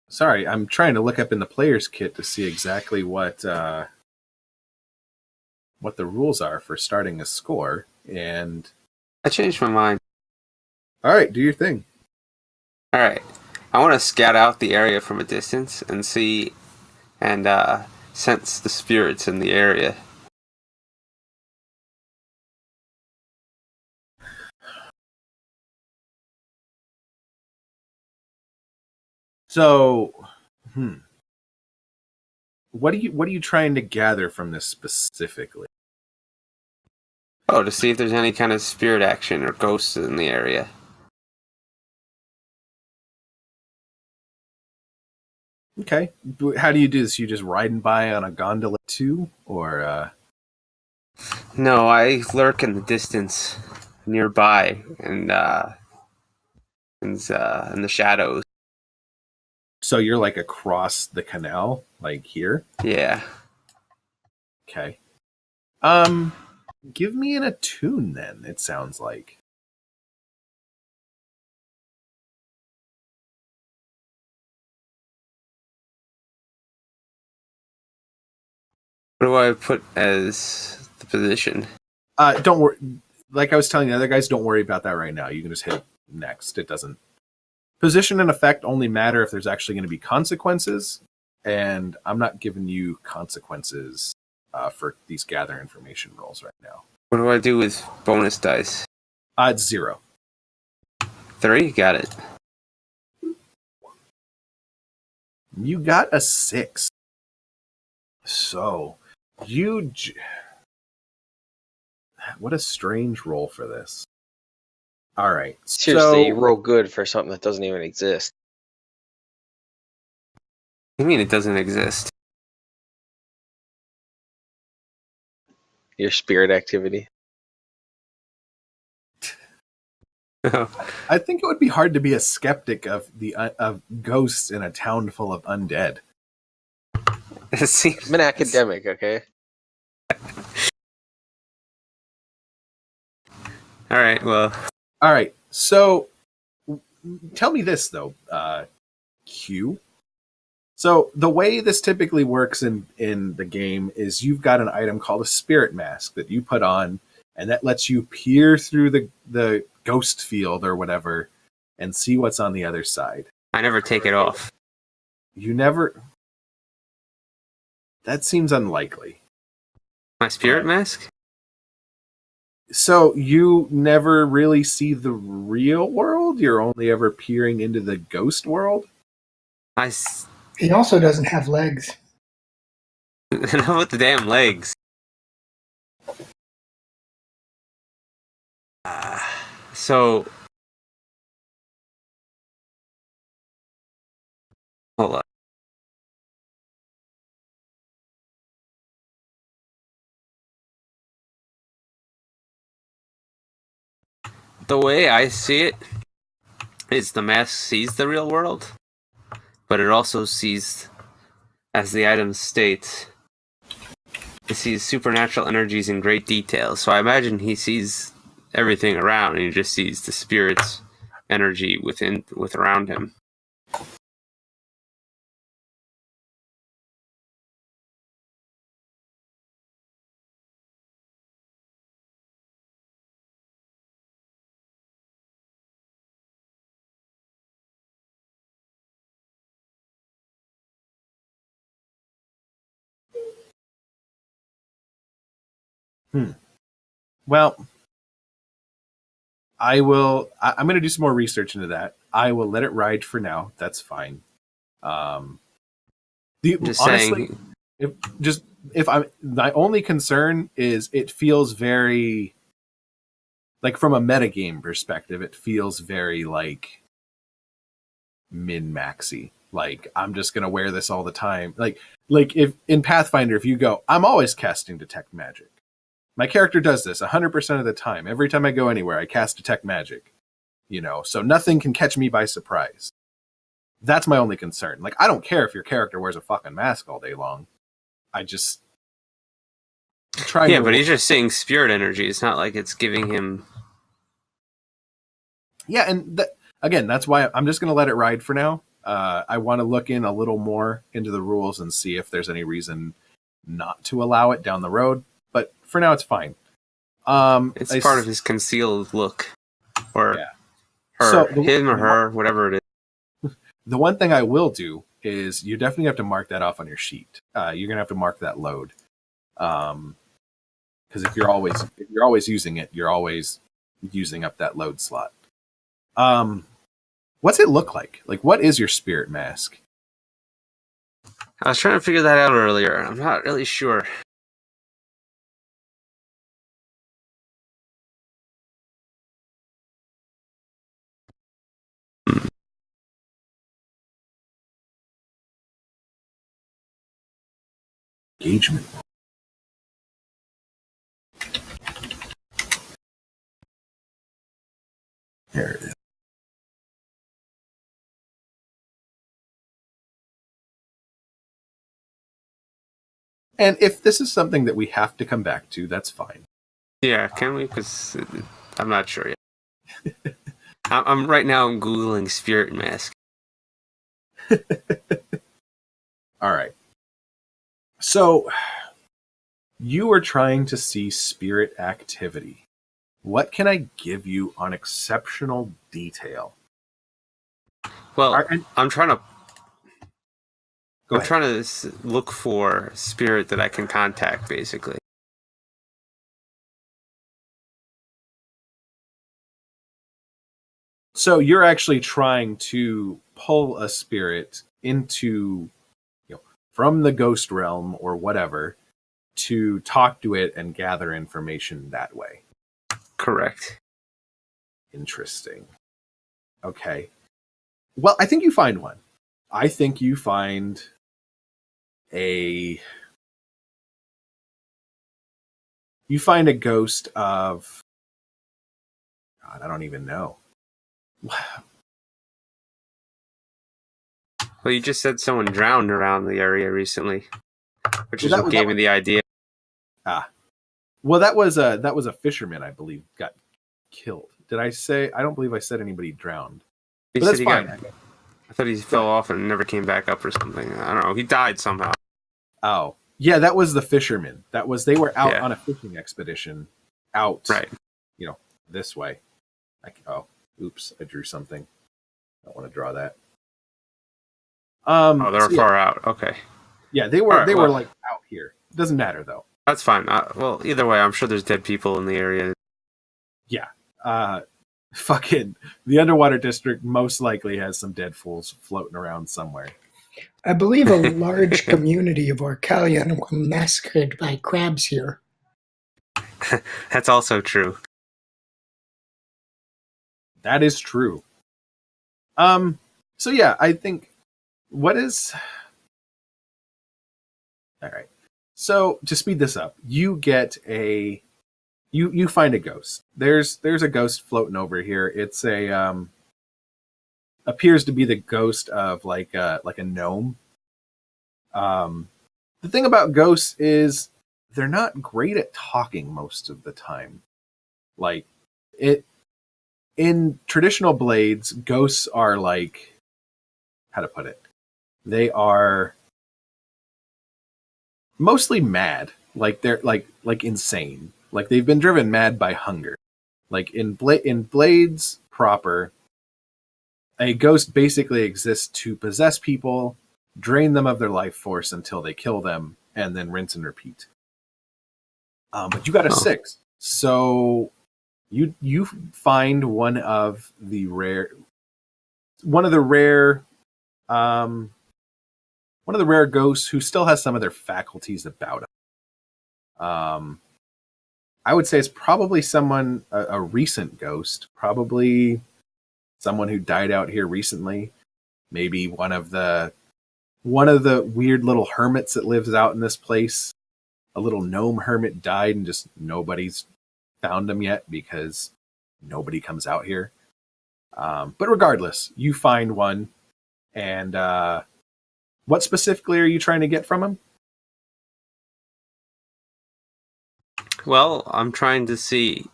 [SPEAKER 1] Sorry, I'm trying to look up in the player's kit to see exactly what the rules are for starting a score. And
[SPEAKER 2] I changed my mind.
[SPEAKER 1] all right, do your thing.
[SPEAKER 2] All right. I want to scout out the area from a distance and see and sense the spirits in the area.
[SPEAKER 1] So, what are you trying to gather from this specifically?
[SPEAKER 2] Oh, to see if there's any kind of spirit action or ghosts in the area.
[SPEAKER 1] Okay. How do you do this? You just riding by on a gondola too, or
[SPEAKER 2] No, I lurk in the distance nearby and in the shadows.
[SPEAKER 1] so you're like across the canal, like here?
[SPEAKER 2] Yeah.
[SPEAKER 1] Okay. Give me an attune then. It sounds like.
[SPEAKER 2] What do I put as the position?
[SPEAKER 1] Don't worry. Like I was telling the other guys, don't worry about that right now. You can just hit next. It doesn't. Position and effect only matter if there's actually going to be consequences, and I'm not giving you consequences for these gather information rolls right now.
[SPEAKER 2] What do I do with bonus dice?
[SPEAKER 1] It's 0.
[SPEAKER 2] 3? Got it.
[SPEAKER 1] You got a 6. So, what a strange roll for this. All right.
[SPEAKER 3] Seriously, you roll good for something that doesn't even exist.
[SPEAKER 2] You mean it doesn't exist?
[SPEAKER 3] Your spirit activity.
[SPEAKER 1] I think it would be hard to be a skeptic of of ghosts in a town full of undead.
[SPEAKER 3] I'm an academic, okay?
[SPEAKER 2] All right, well.
[SPEAKER 1] All right. So, tell me this though, Q. So the way this typically works in the game is you've got an item called a spirit mask that you put on, and that lets you peer through the ghost field or whatever and see what's on the other side.
[SPEAKER 2] I never take it off.
[SPEAKER 1] You never. That seems unlikely.
[SPEAKER 2] My spirit mask?
[SPEAKER 1] So you never really see the real world? You're only ever peering into the ghost world?
[SPEAKER 4] He also doesn't have legs.
[SPEAKER 2] Not with the damn legs. So, hold on. The way I see it is the mask sees the real world, but it also sees, as the item states, it sees supernatural energies in great detail. So I imagine he sees everything around, and he just sees the spirit's energy with around him.
[SPEAKER 1] Well, I'm going to do some more research into that. I will let it ride for now. That's fine.
[SPEAKER 2] Just
[SPEAKER 1] Honestly,
[SPEAKER 2] saying.
[SPEAKER 1] if I'm my only concern is it feels very like from a metagame perspective, it feels very like min-maxy. Like I'm just gonna wear this all the time. Like if in Pathfinder, if you go, I'm always casting Detect Magic. My character does this 100% of the time. Every time I go anywhere, I cast Detect Magic. So nothing can catch me by surprise. That's my only concern. Like I don't care if your character wears a fucking mask all day long. I just try.
[SPEAKER 2] Yeah, but he's just saying spirit energy. It's not like it's giving him.
[SPEAKER 1] Yeah, and again, that's why I'm just going to let it ride for now. I want to look in a little more into the rules and see if there's any reason not to allow it down the road. But for now, it's fine.
[SPEAKER 2] It's part of his concealed look, or
[SPEAKER 1] Yeah.
[SPEAKER 2] her,
[SPEAKER 1] So
[SPEAKER 2] him or her, whatever it is.
[SPEAKER 1] The one thing I will do is you definitely have to mark that off on your sheet. You're gonna have to mark that load, because if you're always using it, you're always using up that load slot. What's it look like? Like, what is your spirit mask?
[SPEAKER 2] I was trying to figure that out earlier. I'm not really sure.
[SPEAKER 1] Engagement. There it is. And if this is something that we have to come back to, that's fine.
[SPEAKER 2] Yeah, can we? Because I'm not sure yet. I'm right now. I'm googling spirit mask.
[SPEAKER 1] All right. So you are trying to see spirit activity. What can I give you on exceptional detail?
[SPEAKER 2] Well, I'm trying to.
[SPEAKER 1] Go
[SPEAKER 2] I'm
[SPEAKER 1] ahead.
[SPEAKER 2] trying to look for spirit that I can contact, basically.
[SPEAKER 1] So you're actually trying to pull a spirit into, from the ghost realm or whatever, to talk to it and gather information that way.
[SPEAKER 2] Correct.
[SPEAKER 1] Interesting. Okay. Well, I think you find one. I think you find a ghost of God, I don't even know.
[SPEAKER 2] Well, you just said someone drowned around the area recently, which
[SPEAKER 1] Well,
[SPEAKER 2] is what gave me the idea.
[SPEAKER 1] Well, that was a fisherman, I believe, got killed. Did I say? I don't believe I said anybody drowned.
[SPEAKER 2] He
[SPEAKER 1] But
[SPEAKER 2] said
[SPEAKER 1] that's
[SPEAKER 2] he
[SPEAKER 1] fine.
[SPEAKER 2] I thought he fell off and never came back up or something. I don't know. He died somehow.
[SPEAKER 1] Oh, yeah, that was the fisherman. They were out
[SPEAKER 2] Yeah.
[SPEAKER 1] on a fishing expedition, out,
[SPEAKER 2] Right.
[SPEAKER 1] this way. Oops, I drew something. I don't want to draw that.
[SPEAKER 2] Oh, they're
[SPEAKER 1] so
[SPEAKER 2] far out. Okay.
[SPEAKER 1] Yeah, they were.
[SPEAKER 2] All right,
[SPEAKER 1] they
[SPEAKER 2] well,
[SPEAKER 1] were like out here. It doesn't matter though.
[SPEAKER 2] That's fine. Well, either way, I'm sure there's dead people in the area.
[SPEAKER 1] Yeah. Fucking the underwater district most likely has some dead fools floating around somewhere.
[SPEAKER 4] I believe a large community of Orcalian were massacred by crabs here.
[SPEAKER 2] That's also true.
[SPEAKER 1] That is true. So yeah, I think what is all right. So to speed this up, you get you find a ghost. There's a ghost floating over here. It's a appears to be the ghost of like a gnome. The thing about ghosts is they're not great at talking most of the time. Like it in traditional blades, ghosts are like, how to put it? They are mostly mad. Like they're like insane. Like they've been driven mad by hunger. Like in blades proper, a ghost basically exists to possess people, drain them of their life force until they kill them, and then rinse and repeat. But you got a 6, so You find one of the rare um one of the rare ghosts who still has some of their faculties about him. I would say it's probably a recent ghost, probably someone who died out here recently. Maybe one of the weird little hermits that lives out in this place. A little gnome hermit died, and just nobody's found him yet because nobody comes out here. But regardless, you find one, and what specifically are you trying to get from him?
[SPEAKER 2] Well, I'm trying to see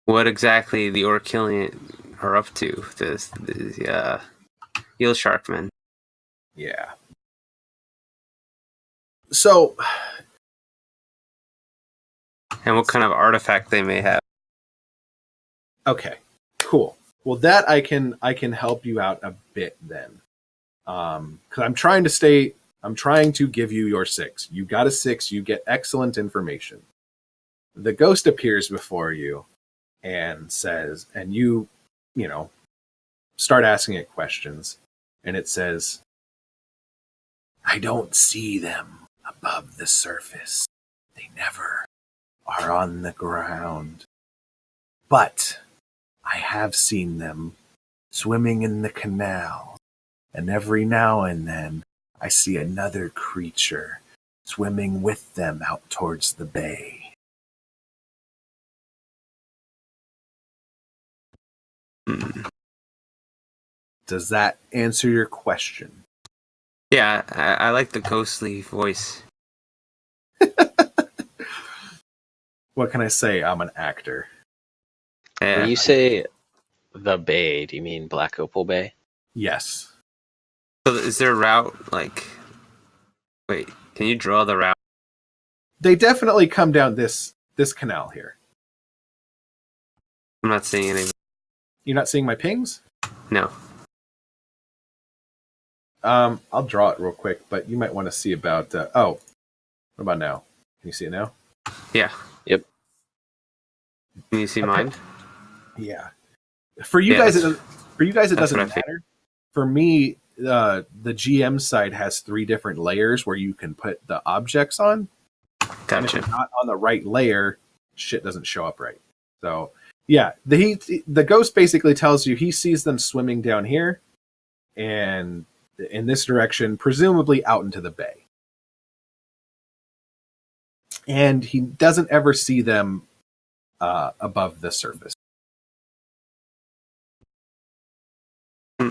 [SPEAKER 2] what exactly the Orkillian are up to. The eel sharkmen.
[SPEAKER 1] Yeah. So,
[SPEAKER 2] And what kind of artifact they may have.
[SPEAKER 1] okay, cool. Well, that I can help you out a bit then, because I'm trying to give you your 6. You got a 6. You get excellent information. The ghost appears before you and says, and you start asking it questions, and it says, "I don't see them above the surface. They never are on the ground. But I have seen them swimming in the canal, and every now and then I see another creature swimming with them out towards the bay."
[SPEAKER 2] Hmm.
[SPEAKER 1] Does that answer your question?
[SPEAKER 2] Yeah, I like the ghostly voice.
[SPEAKER 1] What can I say? I'm an actor.
[SPEAKER 2] Yeah.
[SPEAKER 3] When you say the bay, do you mean Black Opal Bay?
[SPEAKER 1] Yes.
[SPEAKER 2] So is there a route, like... Wait, can you draw the route?
[SPEAKER 1] They definitely come down this canal here.
[SPEAKER 2] I'm not seeing any.
[SPEAKER 1] You're not seeing my pings?
[SPEAKER 2] No.
[SPEAKER 1] I'll draw it real quick, but you might want to see about... what about now? Can you see it now?
[SPEAKER 2] Yeah.
[SPEAKER 3] Yep.
[SPEAKER 2] Can you see
[SPEAKER 1] Okay.
[SPEAKER 2] mine?
[SPEAKER 1] Yeah. For you
[SPEAKER 2] Yeah,
[SPEAKER 1] guys,
[SPEAKER 2] that's-
[SPEAKER 1] it
[SPEAKER 2] that's
[SPEAKER 1] doesn't
[SPEAKER 2] what I feel.
[SPEAKER 1] matter. For me, the GM side has 3 different layers where you can put the objects on. And if
[SPEAKER 2] Gotcha.
[SPEAKER 1] it's not on the right layer, shit doesn't show up right. So, yeah, the ghost basically tells you he sees them swimming down here and in this direction, presumably out into the bay. And he doesn't ever see them above the surface.
[SPEAKER 2] Hmm.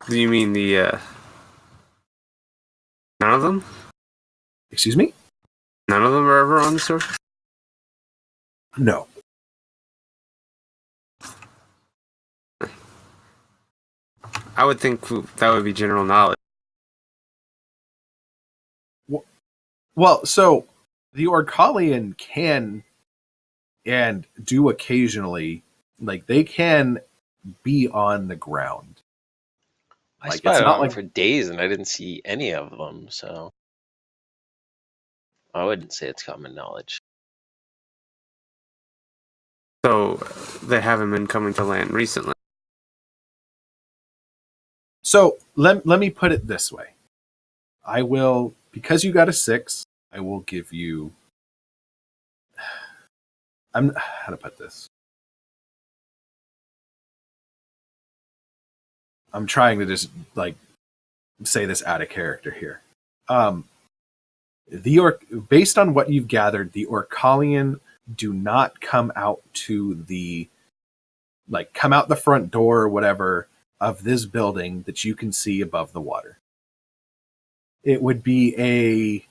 [SPEAKER 2] Do you mean the, none of them?
[SPEAKER 1] Excuse me?
[SPEAKER 2] None of them are ever on the surface?
[SPEAKER 1] No.
[SPEAKER 2] I would think that would be general knowledge.
[SPEAKER 1] Well, so the Orcalian can and do occasionally, like they can be on the ground.
[SPEAKER 3] I
[SPEAKER 1] Like,
[SPEAKER 3] spied
[SPEAKER 1] it's not
[SPEAKER 3] on
[SPEAKER 1] like-
[SPEAKER 3] for days and I didn't see any of them, so I wouldn't say it's common knowledge.
[SPEAKER 2] So they haven't been coming to land recently.
[SPEAKER 1] So let me put it this way. I will, because you got a 6, I will give you. How to put this? I'm trying to just like say this out of character here. Based on what you've gathered, the Orcalian do not come out come out the front door or whatever of this building that you can see above the water. It would be a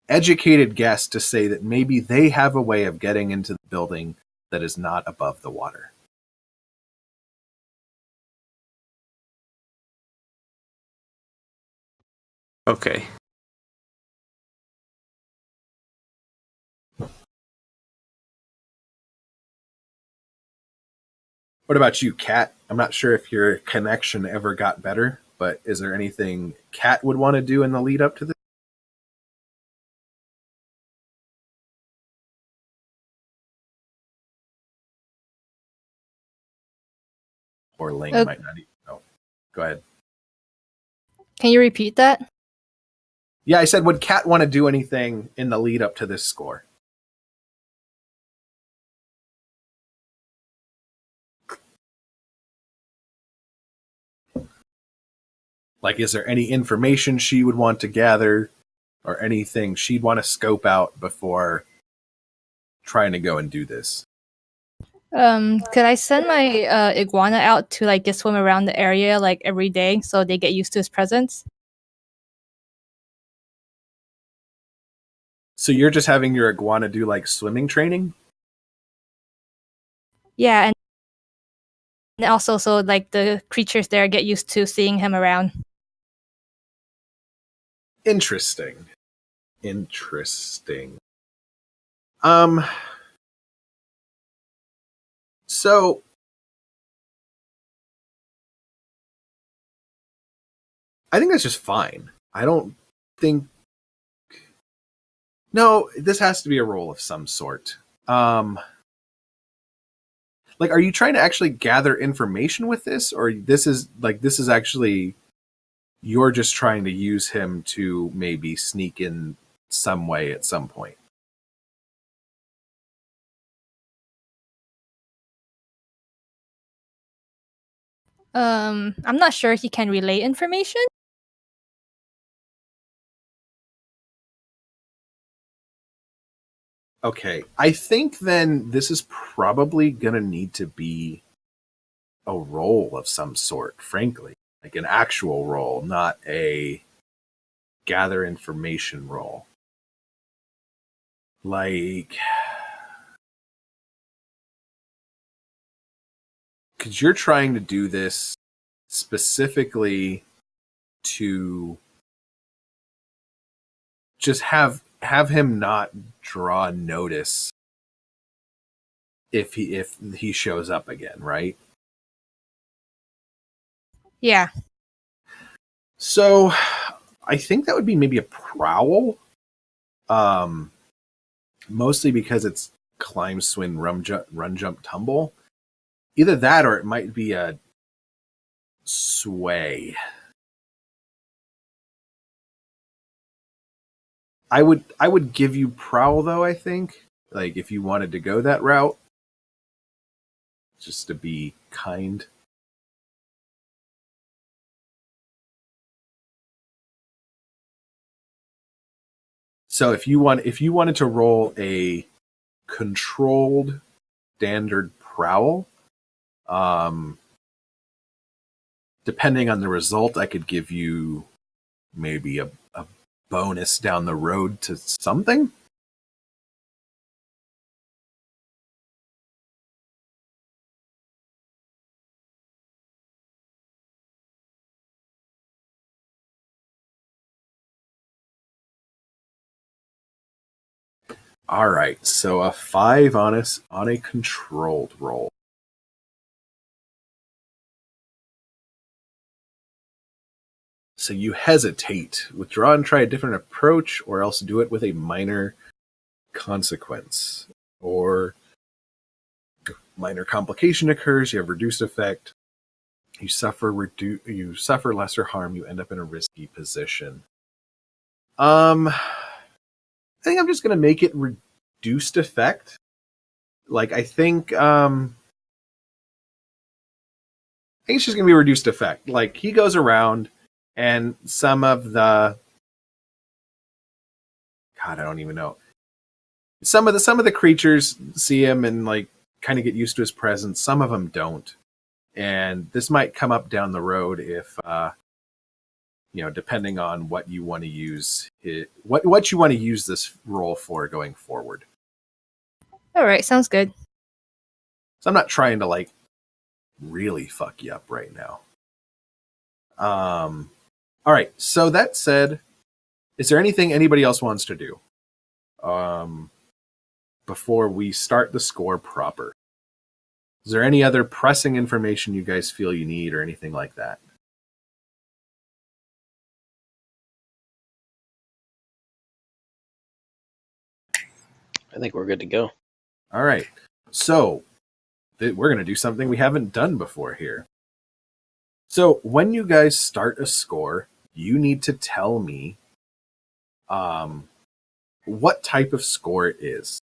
[SPEAKER 1] educated guess to say that maybe they have a way of getting into the building that is not above the water.
[SPEAKER 2] Okay.
[SPEAKER 1] What about you, Kat? I'm not sure if your connection ever got better, but is there anything Kat would want to do in the lead up to this? Or Ling
[SPEAKER 5] Okay.
[SPEAKER 1] might not even know. Go ahead.
[SPEAKER 5] Can you repeat that?
[SPEAKER 1] Yeah, I said, would Kat want to do anything in the lead up to this score? Like, is there any information she would want to gather or anything she'd want to scope out before trying to go and do this?
[SPEAKER 5] Could I send my iguana out to like just swim around the area like every day so they get used to his presence?
[SPEAKER 1] So you're just having your iguana do like swimming training?
[SPEAKER 5] Yeah, and also so like the creatures there get used to seeing him around.
[SPEAKER 1] Interesting. Interesting. So I think that's just fine. I don't think. No, this has to be a role of some sort. Like, are you trying to actually gather information with this, or this is actually you're just trying to use him to maybe sneak in some way at some point?
[SPEAKER 5] I'm not sure he can relay information.
[SPEAKER 1] Okay, I think then this is probably gonna need to be a role of some sort, frankly. Like an actual role, not a gather information role. Like, because you're trying to do this specifically to just have him not draw notice if he shows up again, right?
[SPEAKER 5] Yeah.
[SPEAKER 1] So I think that would be maybe a prowl. Mostly because it's climb, swim, run, jump, tumble. Either that or it might be a sway. I would give you prowl though, I think. Like if you wanted to go that route. Just to be kind. So if you wanted to roll a controlled standard prowl, depending on the result, I could give you maybe a bonus down the road to something. All right, so a 5 on a controlled roll. So you hesitate, withdraw and try a different approach, or else do it with a minor consequence. Or minor complication occurs, you have reduced effect, you suffer lesser harm, you end up in a risky position. I think I'm just gonna make it reduced effect. Like I think it's just gonna be reduced effect. Like he goes around and some of the God, I don't even know. Some of the creatures see him and like kind of get used to his presence. Some of them don't. And this might come up down the road if depending on what you want to use what you want to use this role for going forward.
[SPEAKER 5] All right, sounds good.
[SPEAKER 1] So I'm not trying to like really fuck you up right now. All right. So that said, is there anything anybody else wants to do before we start the score proper? Is there any other pressing information you guys feel you need or anything like that?
[SPEAKER 3] I think we're good to go.
[SPEAKER 1] All right. So we're going to do something we haven't done before here. So when you guys start a score, you need to tell me what type of score it is.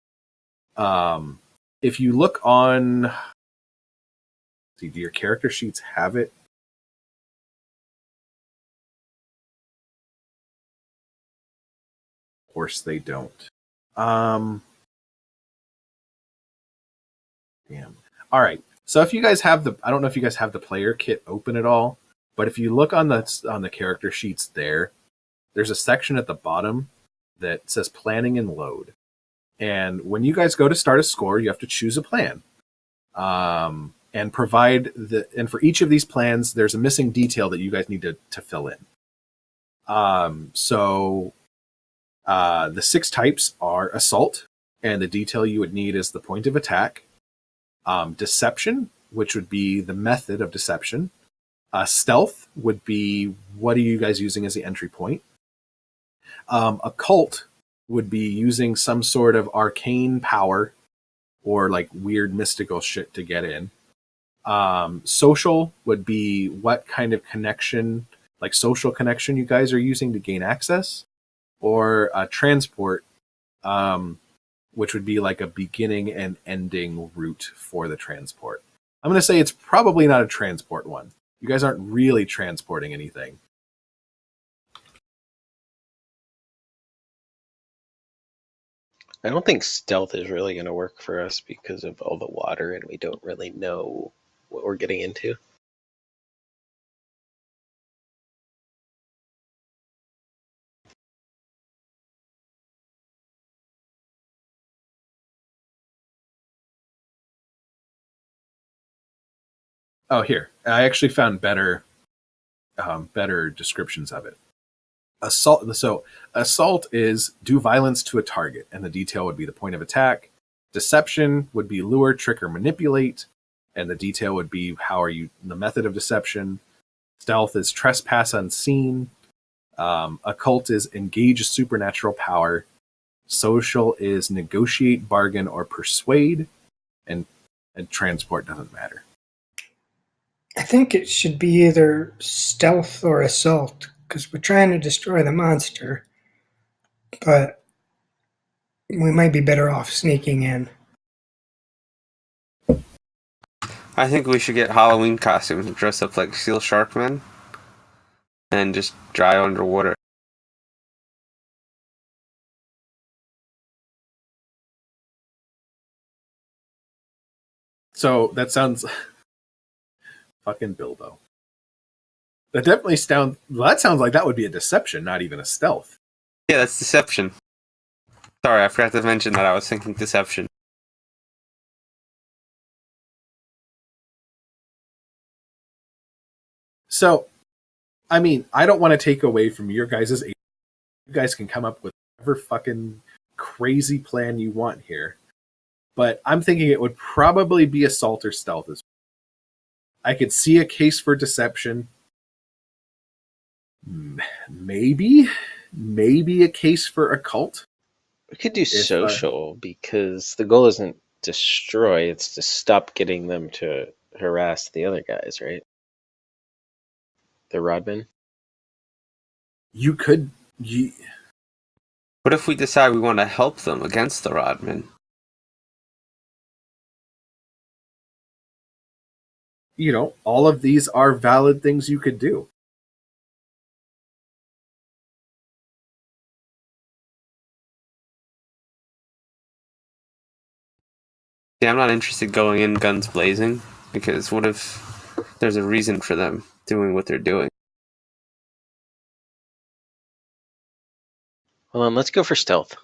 [SPEAKER 1] If you look on, see, do your character sheets have it? Of course they don't. Damn. All right. So if you guys have I don't know if you guys have the player kit open at all, but if you look on the character sheets there's a section at the bottom that says planning and load. And when you guys go to start a score, you have to choose a plan. And and for each of these plans, there's a missing detail that you guys need to fill in. The 6 types are assault, and the detail you would need is the point of attack. Deception, which would be the method of deception. Stealth would be what are you guys using as the entry point. Occult would be using some sort of arcane power or like weird mystical shit to get in. Social would be what kind of connection, like social connection, you guys are using to gain access. Or transport, which would be like a beginning and ending route for the transport. I'm going to say it's probably not a transport one. You guys aren't really transporting anything.
[SPEAKER 3] I don't think stealth is really going to work for us because of all the water and we don't really know what we're getting into.
[SPEAKER 1] Oh, here. I actually found better descriptions of it. Assault. So assault is do violence to a target, and the detail would be the point of attack. Deception would be lure, trick, or manipulate, and the detail would be the method of deception. Stealth is trespass unseen. Occult is engage a supernatural power. Social is negotiate, bargain, or persuade, and transport doesn't matter.
[SPEAKER 4] I think it should be either stealth or assault, because we're trying to destroy the monster, but we might be better off sneaking in.
[SPEAKER 2] I think we should get Halloween costumes and dress up like seal sharkmen and just drive underwater.
[SPEAKER 1] So that sounds fucking Bilbo. That definitely sounds. Well, that sounds like that would be a deception, not even a stealth.
[SPEAKER 2] Yeah, that's deception. Sorry, I forgot to mention that I was thinking deception.
[SPEAKER 1] So, I mean, I don't want to take away from your guys' age. You guys can come up with whatever fucking crazy plan you want here. But I'm thinking it would probably be assault or stealth as well. I could see a case for deception. Maybe a case for occult.
[SPEAKER 3] We could do social because the goal isn't destroy, it's to stop getting them to harass the other guys, right? The Rodman.
[SPEAKER 1] You could.
[SPEAKER 2] What if we decide we want to help them against the Rodman?
[SPEAKER 1] All of these are valid things you could do.
[SPEAKER 2] Yeah, I'm not interested going in guns blazing, because what if there's a reason for them doing what they're doing?
[SPEAKER 3] Hold on, let's go for stealth.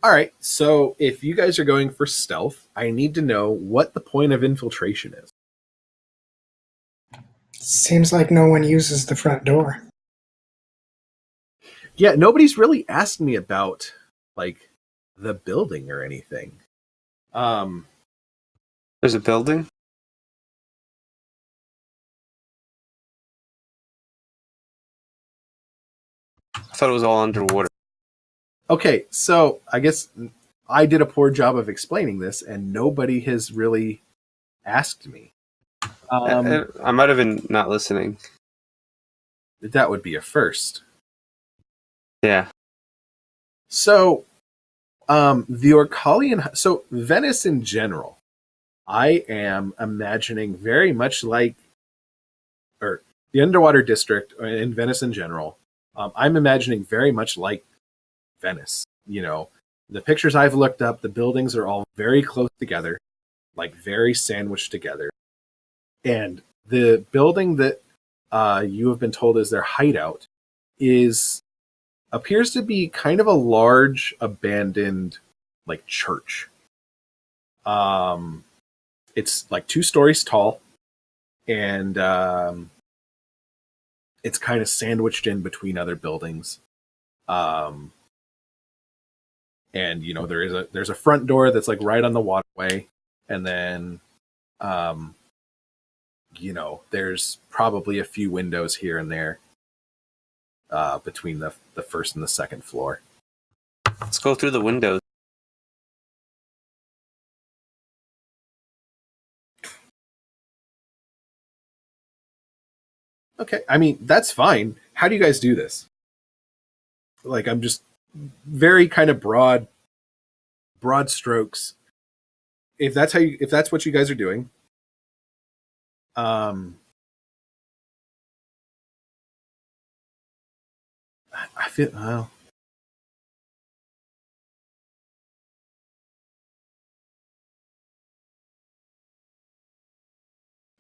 [SPEAKER 1] All right, so if you guys are going for stealth, I need to know what the point of infiltration is.
[SPEAKER 4] Seems like no one uses the front door.
[SPEAKER 1] Yeah, nobody's really asked me about like the building or anything.
[SPEAKER 2] There's a building? I thought it was all underwater.
[SPEAKER 1] Okay, so I guess I did a poor job of explaining this, and nobody has really asked me.
[SPEAKER 2] I might have been not listening.
[SPEAKER 1] That would be a first.
[SPEAKER 2] Yeah.
[SPEAKER 1] So, the Orcalian, so Venice in general, I am imagining very much like, or the underwater district in Venice in general. I'm imagining very much like Venice. You know, the pictures I've looked up, the buildings are all very close together, like very sandwiched together. And the building that you have been told is their hideout appears to be kind of a large abandoned like church. It's like 2 stories tall, and it's kind of sandwiched in between other buildings. And you know there's a front door that's like right on the waterway, and then you know there's probably a few windows here and there between the first and the second floor.
[SPEAKER 2] Let's go through the windows.
[SPEAKER 1] Okay, I mean that's fine. How do you guys do this? Like I'm just very kind of broad strokes. If that's what you guys are doing, I feel well.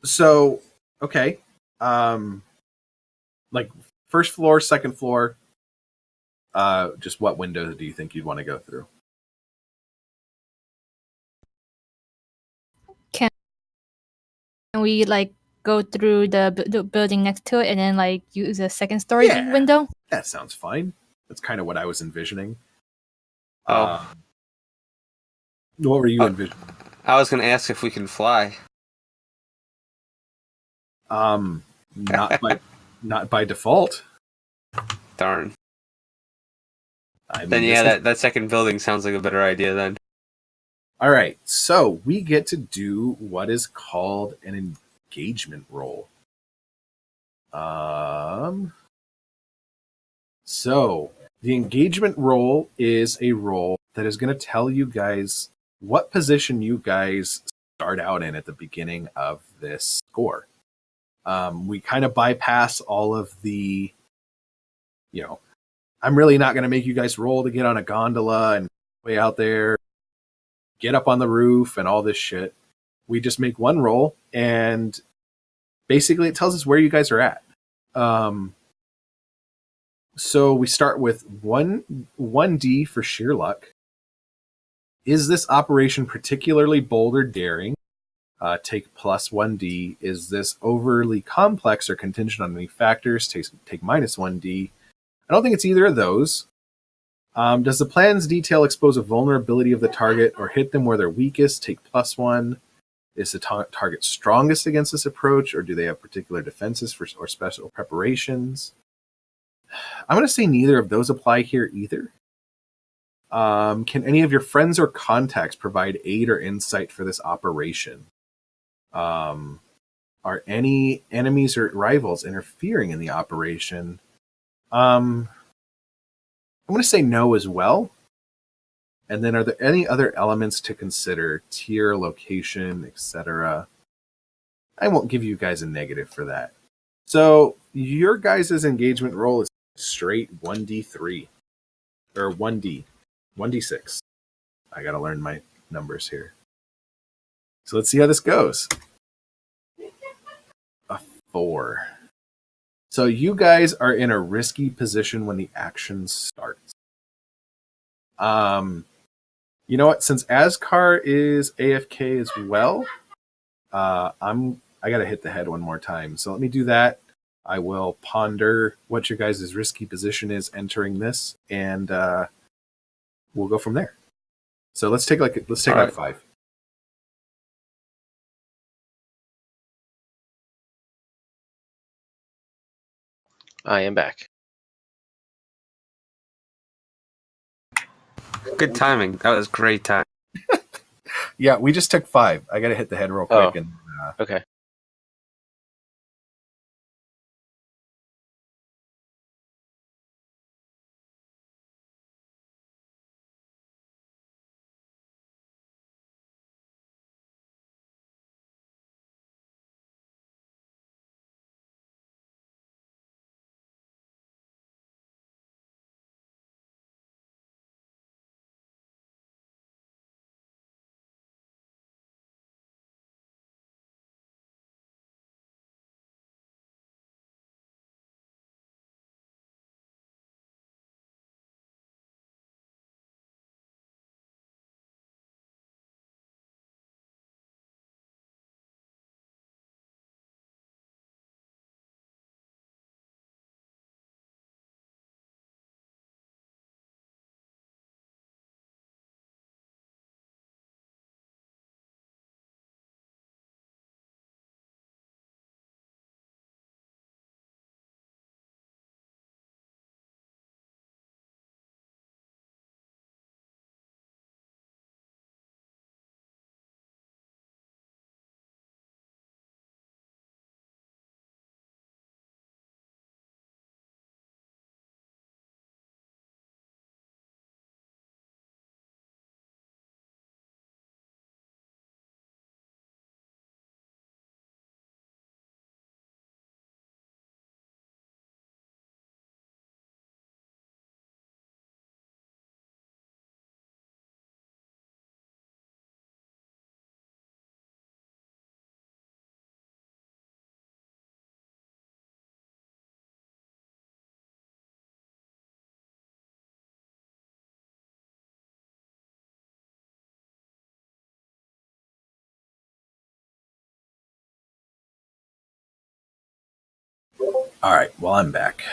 [SPEAKER 1] So okay, like first floor, second floor. Just what window do you think you'd want to go through?
[SPEAKER 5] Can we like go through the building next to it and then like use a second story
[SPEAKER 1] Yeah.
[SPEAKER 5] window?
[SPEAKER 1] That sounds fine. That's kind of what I was envisioning.
[SPEAKER 2] Oh.
[SPEAKER 1] What were you envisioning?
[SPEAKER 2] I was going to ask if we can fly.
[SPEAKER 1] Not by default.
[SPEAKER 2] Darn.
[SPEAKER 1] I mean,
[SPEAKER 2] Then yeah, that second building sounds like a better idea then.
[SPEAKER 1] All right, so we get to do what is called an engagement roll. So the engagement roll is a roll that is going to tell you guys what position you guys start out in at the beginning of this score. We kind of bypass all of the, you know, I'm really not going to make you guys roll to get on a gondola and way out there, get up on the roof and all this shit. We just make one roll, and basically it tells us where you guys are at. So we start with 1D for sheer luck. Is this operation particularly bold or daring? Take plus 1D. Is this overly complex or contingent on many factors? Take minus 1D. I don't think it's either of those. Does the plan's detail expose a vulnerability of the target or hit them where they're weakest? Take plus 1. Is the target strongest against this approach, or do they have particular defenses or special preparations? I'm going to say neither of those apply here either. Can any of your friends or contacts provide aid or insight for this operation? Are any enemies or rivals interfering in the operation? I'm going to say no as well. And then are there any other elements to consider? Tier, location, etc. I won't give you guys a negative for that. So your guys' engagement roll is straight 1d3. Or 1d. 1d6. I gotta learn my numbers here. So let's see how this goes. A 4. So you guys are in a risky position when the action starts. You know what? Since Askar is AFK as well, I gotta hit the head one more time. So let me do that. I will ponder what your guys' risky position is entering this, and we'll go from there. So let's take like 5.
[SPEAKER 3] I am back.
[SPEAKER 2] Good timing. That was great time.
[SPEAKER 1] Yeah, we just took 5. I gotta hit the head real quick.
[SPEAKER 3] Oh.
[SPEAKER 1] And
[SPEAKER 3] Okay.
[SPEAKER 1] all right, well, I'm back.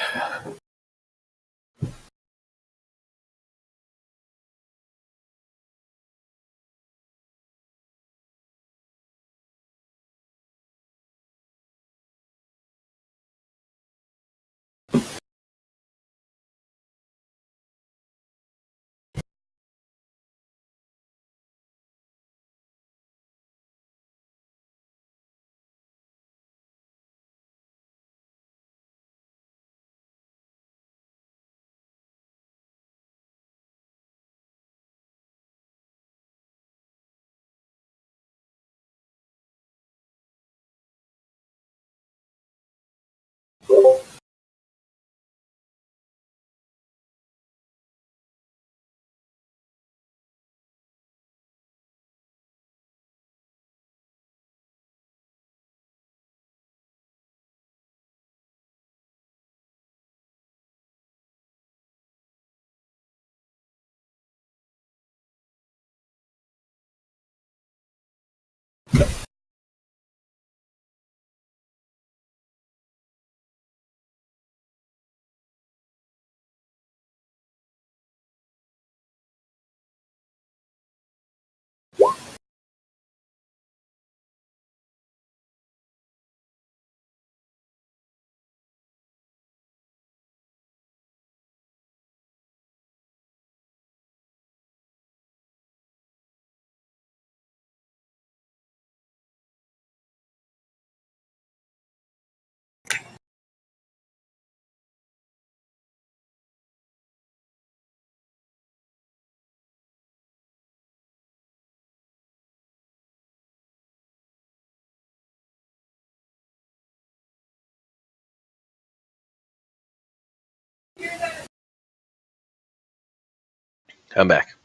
[SPEAKER 3] I'm back.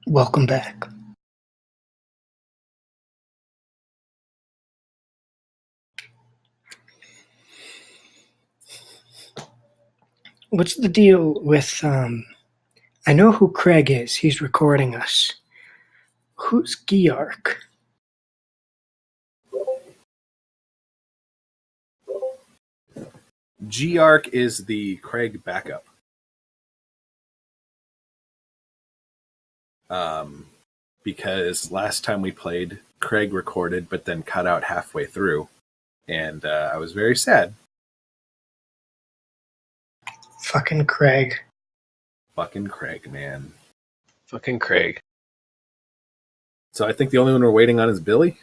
[SPEAKER 4] Welcome back. What's the deal with I know who Craig is. He's recording us. Who's Geark?
[SPEAKER 1] Geark is the Craig backup. Because last time we played, Craig recorded, but then cut out halfway through, and I was very sad.
[SPEAKER 4] Fucking Craig.
[SPEAKER 1] Fucking Craig, man.
[SPEAKER 3] Fucking Craig.
[SPEAKER 1] So I think the only one we're waiting on is Billy.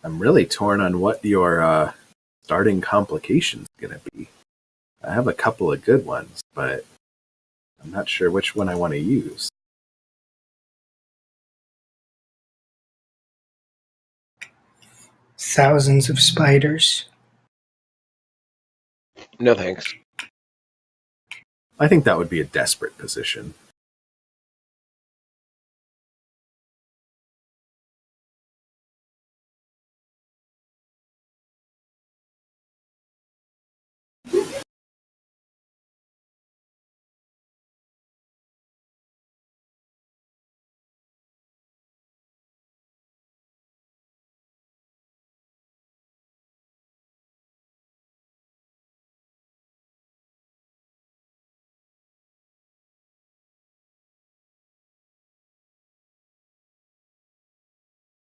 [SPEAKER 1] I'm really torn on what your starting complication's gonna be. I have a couple of good ones, but I'm not sure which one I want to use.
[SPEAKER 4] Thousands of spiders.
[SPEAKER 3] No thanks.
[SPEAKER 1] I think that would be a desperate position.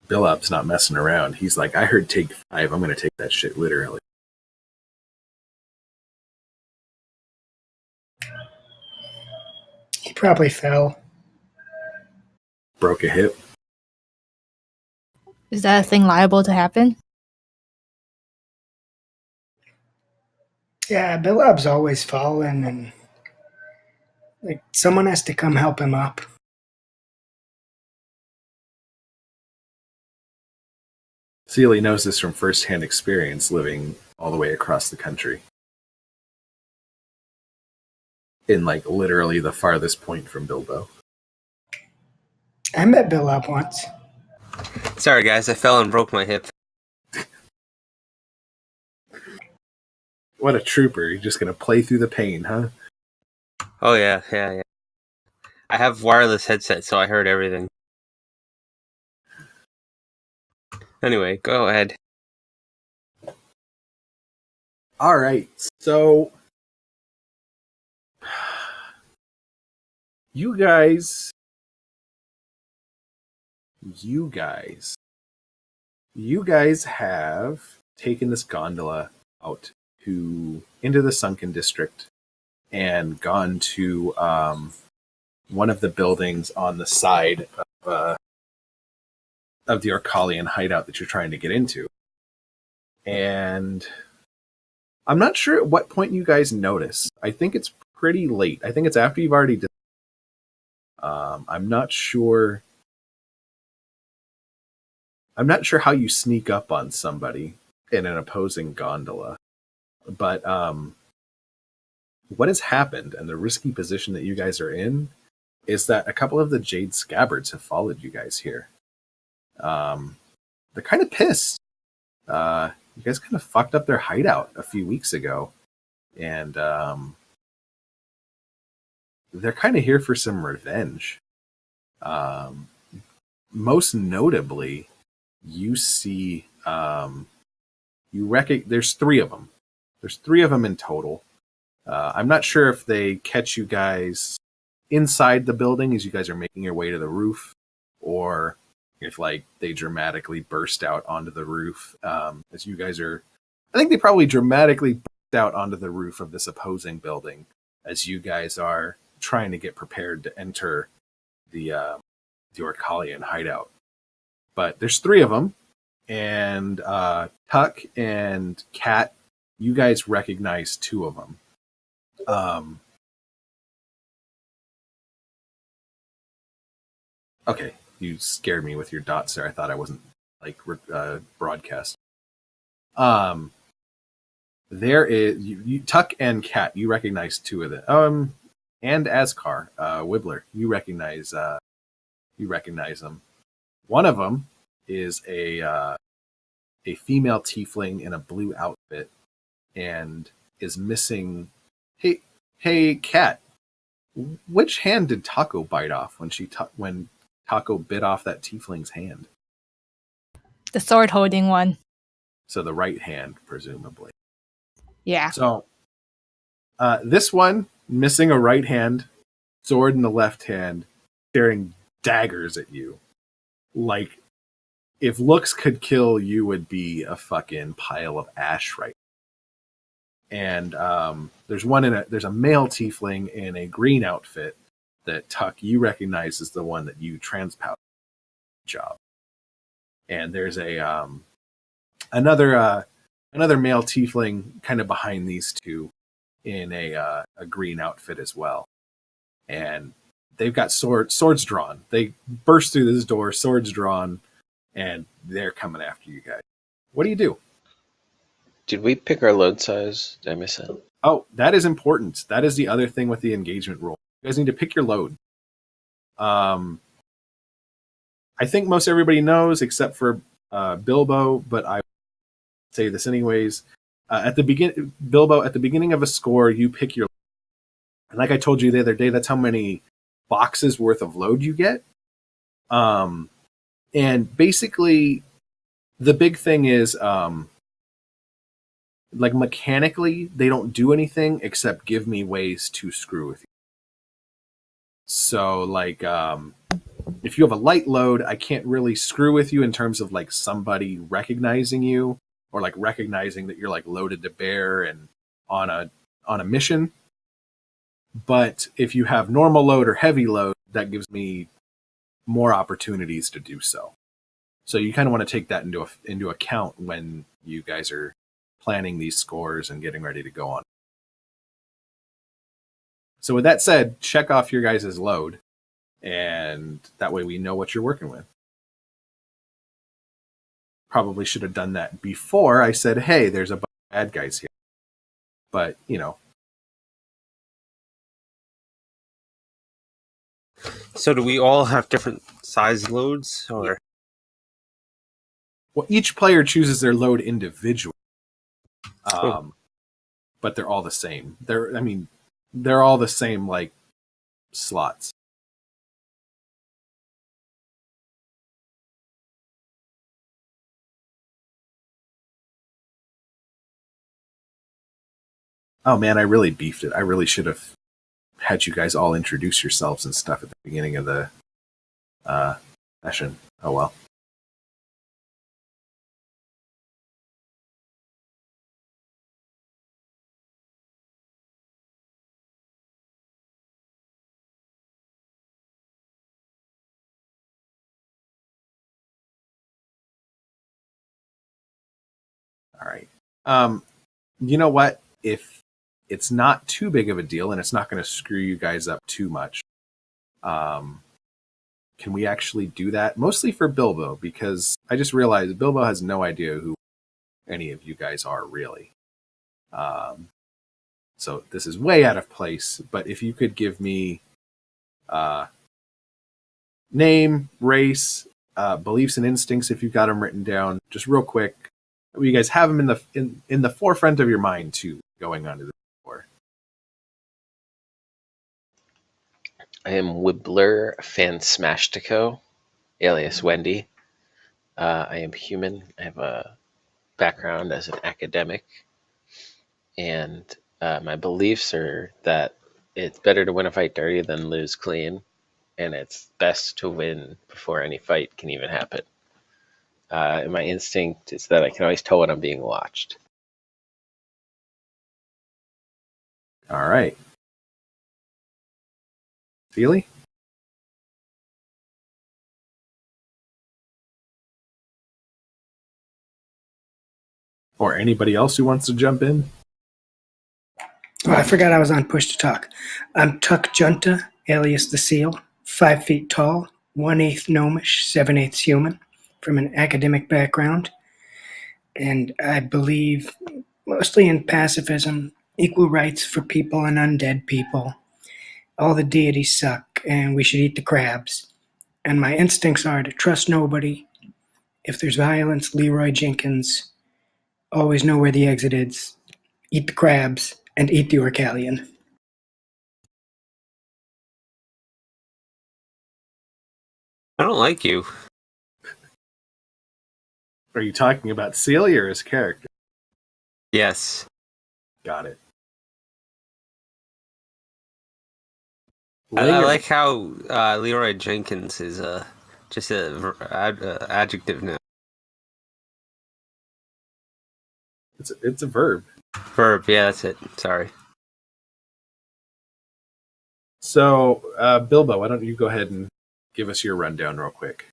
[SPEAKER 1] Billup's not messing around. He's like, I heard take 5. I'm going to take that shit literally.
[SPEAKER 4] He probably fell.
[SPEAKER 1] Broke a hip.
[SPEAKER 5] Is that a thing liable to happen?
[SPEAKER 4] Yeah, Billups always falling, and like someone has to come help him up.
[SPEAKER 1] Sealy knows this from firsthand experience living all the way across the country. In like literally the farthest point from Bilbo.
[SPEAKER 4] I met Billup once.
[SPEAKER 2] Sorry, guys, I fell and broke my hip.
[SPEAKER 1] What a trooper. You're just going to play through the pain, huh?
[SPEAKER 2] Oh, yeah. I have wireless headset, so I heard everything. Anyway, go ahead.
[SPEAKER 1] All right. So you guys have taken this gondola out into the sunken district and gone to one of the buildings on the side of the Orcalian hideout that you're trying to get into. And I'm not sure at what point you guys notice. I think it's pretty late. I think it's after you've already done. I'm not sure. I'm not sure how you sneak up on somebody in an opposing gondola, but what has happened and the risky position that you guys are in is that a couple of the Jade Scabbards have followed you guys here. They're kind of pissed. You guys kind of fucked up their hideout a few weeks ago, and they're kind of here for some revenge. Most notably, you see, there's 3 of them. There's 3 of them in total. I'm not sure if they catch you guys inside the building as you guys are making your way to the roof, or if like they dramatically burst out onto the roof as you guys are. I think they probably dramatically burst out onto the roof of this opposing building as you guys are trying to get prepared to enter the your Kalian hideout. But there's 3 of them, and Tuck and Kat, you guys recognize 2 of them. Okay, you scared me with your dots there. I thought I wasn't like broadcast. There is you Tuck and Kat. You recognize 2 of them. And Askar, Wibbler. You recognize them. One of them is a female tiefling in a blue outfit and is missing. Hey, Kat. Which hand did Taco bite off when Taco bit off that tiefling's hand?
[SPEAKER 5] The sword holding one.
[SPEAKER 1] So the right hand, presumably.
[SPEAKER 5] Yeah.
[SPEAKER 1] So this one missing a right hand, sword in the left hand, staring daggers at you. Like, if looks could kill, you would be a fucking pile of ash right now. And there's a male tiefling in a green outfit that Tuck you recognize as the one that you transpowder job. And there's another male tiefling kind of behind these 2 in a green outfit as well. And they've got swords drawn. They burst through this door, swords drawn, and they're coming after you guys. What do you do?
[SPEAKER 3] Did we pick our load size? Did I miss it?
[SPEAKER 1] Oh, that is important. That is the other thing with the engagement rule. You guys need to pick your load. I think most everybody knows except for Bilbo, but I say this anyways. Bilbo, at the beginning of a score, you pick your. And like I told you the other day, that's how many boxes worth of load you get. And basically, the big thing is, like mechanically, they don't do anything except give me ways to screw with you. So, like, if you have a light load, I can't really screw with you in terms of like somebody recognizing you or like recognizing that you're like loaded to bear and on a mission. But if you have normal load or heavy load, that gives me more opportunities to do so. So you kind of want to take that into account when you guys are planning these scores and getting ready to go on. So with that said, check off your guys' load, and that way we know what you're working with. Probably should have done that before I said, hey, there's a bunch of bad guys here. But, you know.
[SPEAKER 2] So do we all have different size loads, or?
[SPEAKER 1] Well, each player chooses their load individually. But they're all the same. They're all the same, like, slots. Oh man, I really beefed it. I really should have had you guys all introduce yourselves and stuff at the beginning of the session. Oh well. All right. You know what? If it's not too big of a deal and it's not going to screw you guys up too much, can we actually do that? Mostly for Bilbo, because I just realized Bilbo has no idea who any of you guys are really. So this is way out of place, but if you could give me name, race, beliefs and instincts, if you've got them written down, just real quick. You guys have them in the forefront of your mind too, going on to the floor.
[SPEAKER 3] I am Wibbler Fansmashtico, alias Wendy. I am human. I have a background as an academic, and my beliefs are that it's better to win a fight dirty than lose clean, and it's best to win before any fight can even happen. And my instinct is that I can always tell when I'm being watched.
[SPEAKER 1] All right. Feely? Or anybody else who wants to jump in?
[SPEAKER 4] Oh, I forgot I was on push to talk. I'm Tuck Junta, alias the Seal, 5 feet tall, 1/8 gnomish, 7/8 human, from an academic background, and I believe mostly in pacifism, equal rights for people and undead people. All the deities suck, and we should eat the crabs. And my instincts are to trust nobody. If there's violence, Leroy Jenkins. Always know where the exit is. Eat the crabs, and eat the Orcalion.
[SPEAKER 2] I don't like you.
[SPEAKER 1] Are you talking about Celia or his character?
[SPEAKER 2] Yes.
[SPEAKER 1] Got it.
[SPEAKER 2] I like how Leroy Jenkins is just a adjective now.
[SPEAKER 1] It's a verb.
[SPEAKER 2] Verb, yeah, that's it. Sorry.
[SPEAKER 1] So, Bilbo, why don't you go ahead and give us your rundown real quick?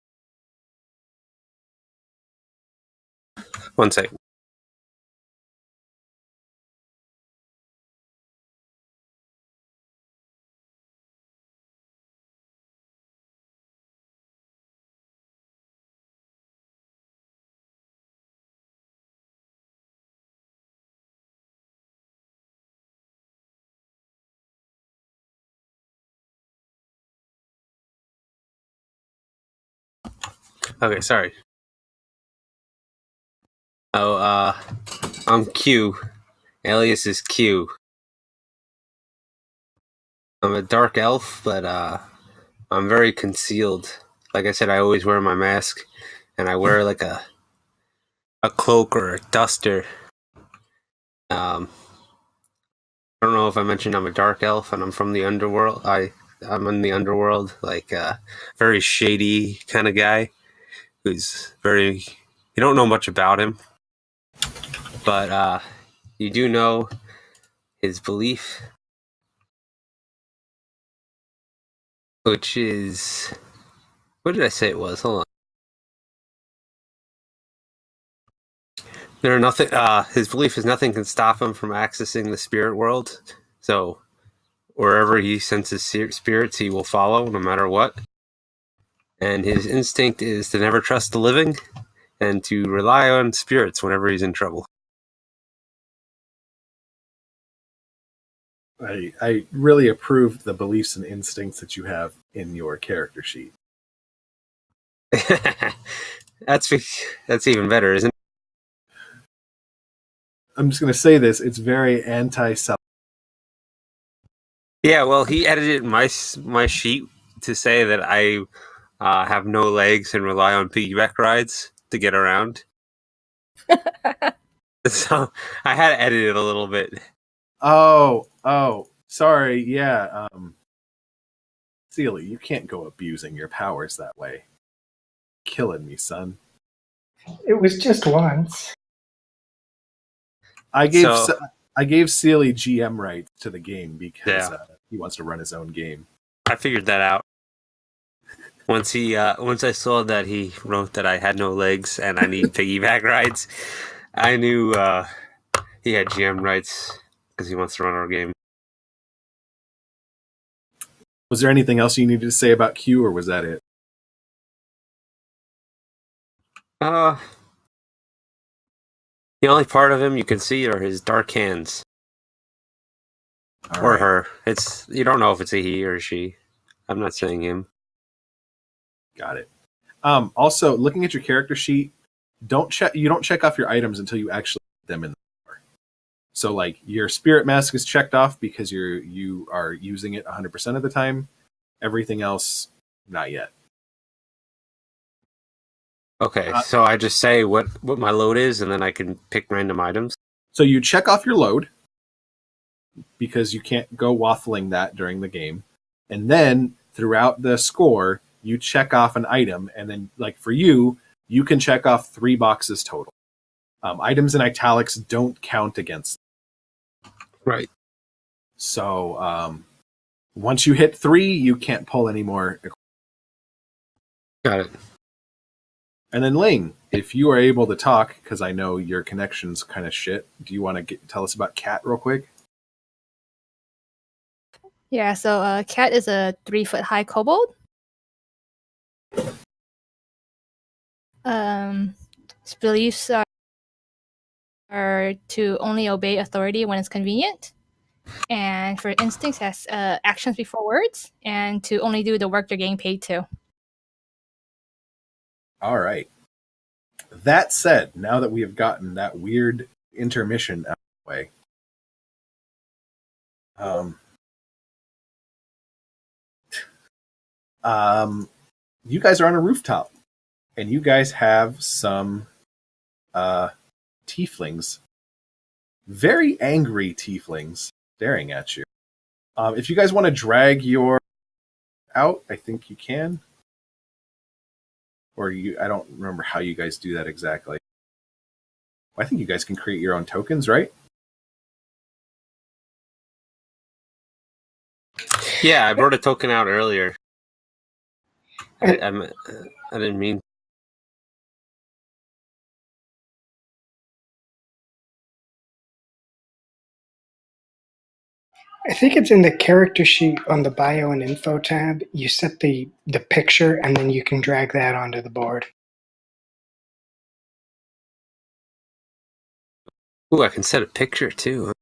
[SPEAKER 2] 1 second. Okay, sorry. Oh, I'm Q. Alias is Q. I'm a dark elf, but I'm very concealed. Like I said, I always wear my mask, and I wear like a cloak or a duster. I don't know if I mentioned I'm a dark elf, and I'm from the underworld. I'm in the underworld, like very shady kind of guy who's very. You don't know much about him, but you do know his belief, which is, what did I say it was? Hold on. There are nothing. His belief is nothing can stop him from accessing the spirit world. So wherever he senses spirits, he will follow, no matter what. And his instinct is to never trust the living, and to rely on spirits whenever he's in trouble.
[SPEAKER 1] I really approve the beliefs and instincts that you have in your character sheet.
[SPEAKER 2] That's even better, isn't it?
[SPEAKER 1] I'm just going to say this: it's very anti-self.
[SPEAKER 2] Yeah, well, he edited my sheet to say that I have no legs and rely on piggyback rides to get around. So I had to edit it a little bit.
[SPEAKER 1] Oh, sorry. Yeah, Sealy, you can't go abusing your powers that way. Killing me, son.
[SPEAKER 4] It was just once.
[SPEAKER 1] I gave Sealy GM rights to the game because
[SPEAKER 2] Yeah.
[SPEAKER 1] he wants to run his own game.
[SPEAKER 2] I figured that out. Once I saw that he wrote that I had no legs and I need piggyback rides, I knew he had GM rights because he wants to run our game.
[SPEAKER 1] Was there anything else you needed to say about Q, or was that it?
[SPEAKER 2] The only part of him you can see are his dark hands.
[SPEAKER 1] All
[SPEAKER 2] Or
[SPEAKER 1] right.
[SPEAKER 2] her. You don't know if it's a he or a she. I'm not saying him.
[SPEAKER 1] Got it. Also, looking at your character sheet, you don't check off your items until you actually put them in the store. So, like, your spirit mask is checked off because you are using it 100% of the time. Everything else, not yet.
[SPEAKER 2] Okay, so I just say what my load is, and then I can pick random items.
[SPEAKER 1] So you check off your load because you can't go waffling that during the game, and then throughout the score, you check off an item, and then, like, for you can check off 3 boxes total. Items in italics don't count against them.
[SPEAKER 2] Right.
[SPEAKER 1] So once you hit 3, you can't pull any more.
[SPEAKER 2] Got it.
[SPEAKER 1] And then Ling, if you are able to talk, because I know your connection's kind of shit, do you want to tell us about Cat real quick?
[SPEAKER 5] Yeah, so Cat is a 3-foot high kobold. His beliefs are to only obey authority when it's convenient, and for instincts has actions before words, and to only do the work they're getting paid to.
[SPEAKER 1] All right. That said, now that we have gotten that weird intermission out of the way, you guys are on a rooftop, and you guys have some tieflings, very angry tieflings, staring at you. If you guys want to drag your out, I think you can. Or I don't remember how you guys do that exactly. I think you guys can create your own tokens, right?
[SPEAKER 2] Yeah, I brought a token out earlier. I didn't mean.
[SPEAKER 4] I think it's in the character sheet on the bio and info tab. You set the picture, and then you can drag that onto the board.
[SPEAKER 2] Ooh, I can set a picture too.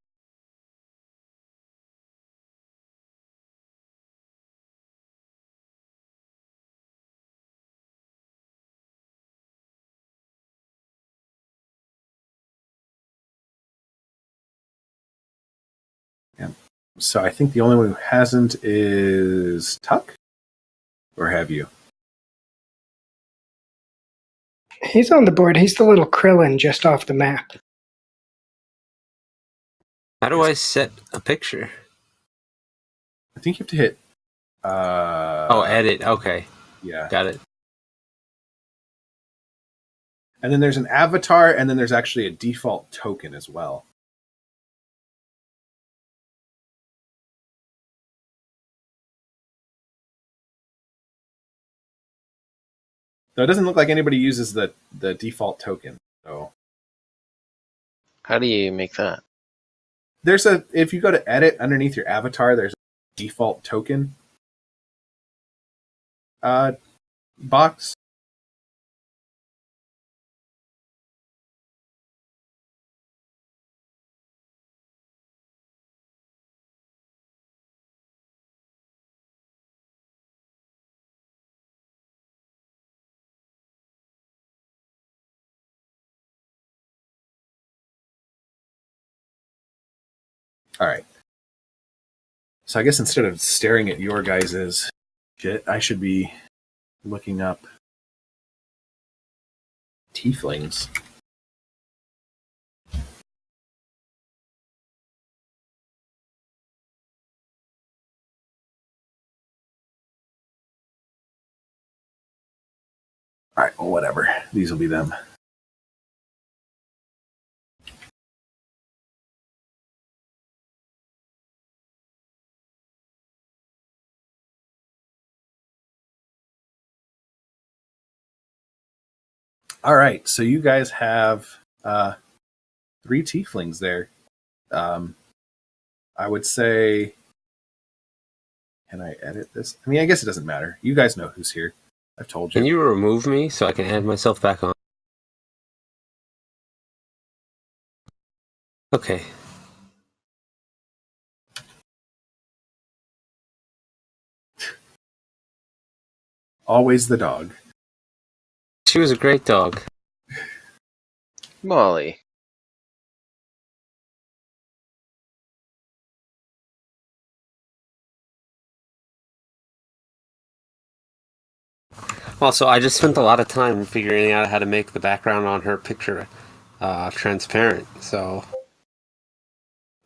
[SPEAKER 1] Yeah. So I think the only one who hasn't is Tuck. Or have you?
[SPEAKER 4] He's on the board. He's the little Krillin just off the map.
[SPEAKER 2] How do I set a picture?
[SPEAKER 1] I think you have to hit.
[SPEAKER 2] Edit. Okay,
[SPEAKER 1] Yeah.
[SPEAKER 2] got it.
[SPEAKER 1] And then there's an avatar, and then there's actually a default token as well. So it doesn't look like anybody uses the default token. So
[SPEAKER 3] How do you make that?
[SPEAKER 1] if you go to edit underneath your avatar, there's a default token box. All right. So I guess instead of staring at your guys' shit, I should be looking up tieflings. All right, well, whatever. These will be them. All right, so you guys have 3 tieflings there. I would say, can I edit this? I mean, I guess it doesn't matter. You guys know who's here. I've told you.
[SPEAKER 2] Can you remove me so I can add myself back on? Okay.
[SPEAKER 1] Always the dog.
[SPEAKER 2] She was a great dog.
[SPEAKER 3] Molly.
[SPEAKER 2] Also, I just spent a lot of time figuring out how to make the background on her picture transparent. So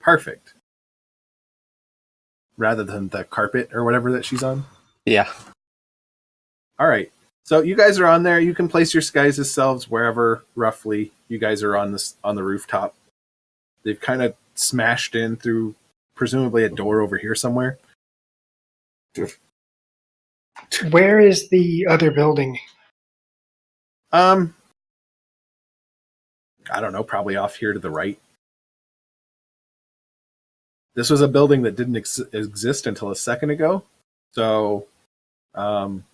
[SPEAKER 1] Perfect. Rather than the carpet or whatever that she's on.
[SPEAKER 2] yeah.
[SPEAKER 1] All right. So you guys are on there. You can place your guys' selves wherever roughly you guys are on the rooftop. They've kind of smashed in through presumably a door over here somewhere.
[SPEAKER 4] Where is the other building?
[SPEAKER 1] I don't know, probably off here to the right. This was a building that didn't exist until a second ago. So, probably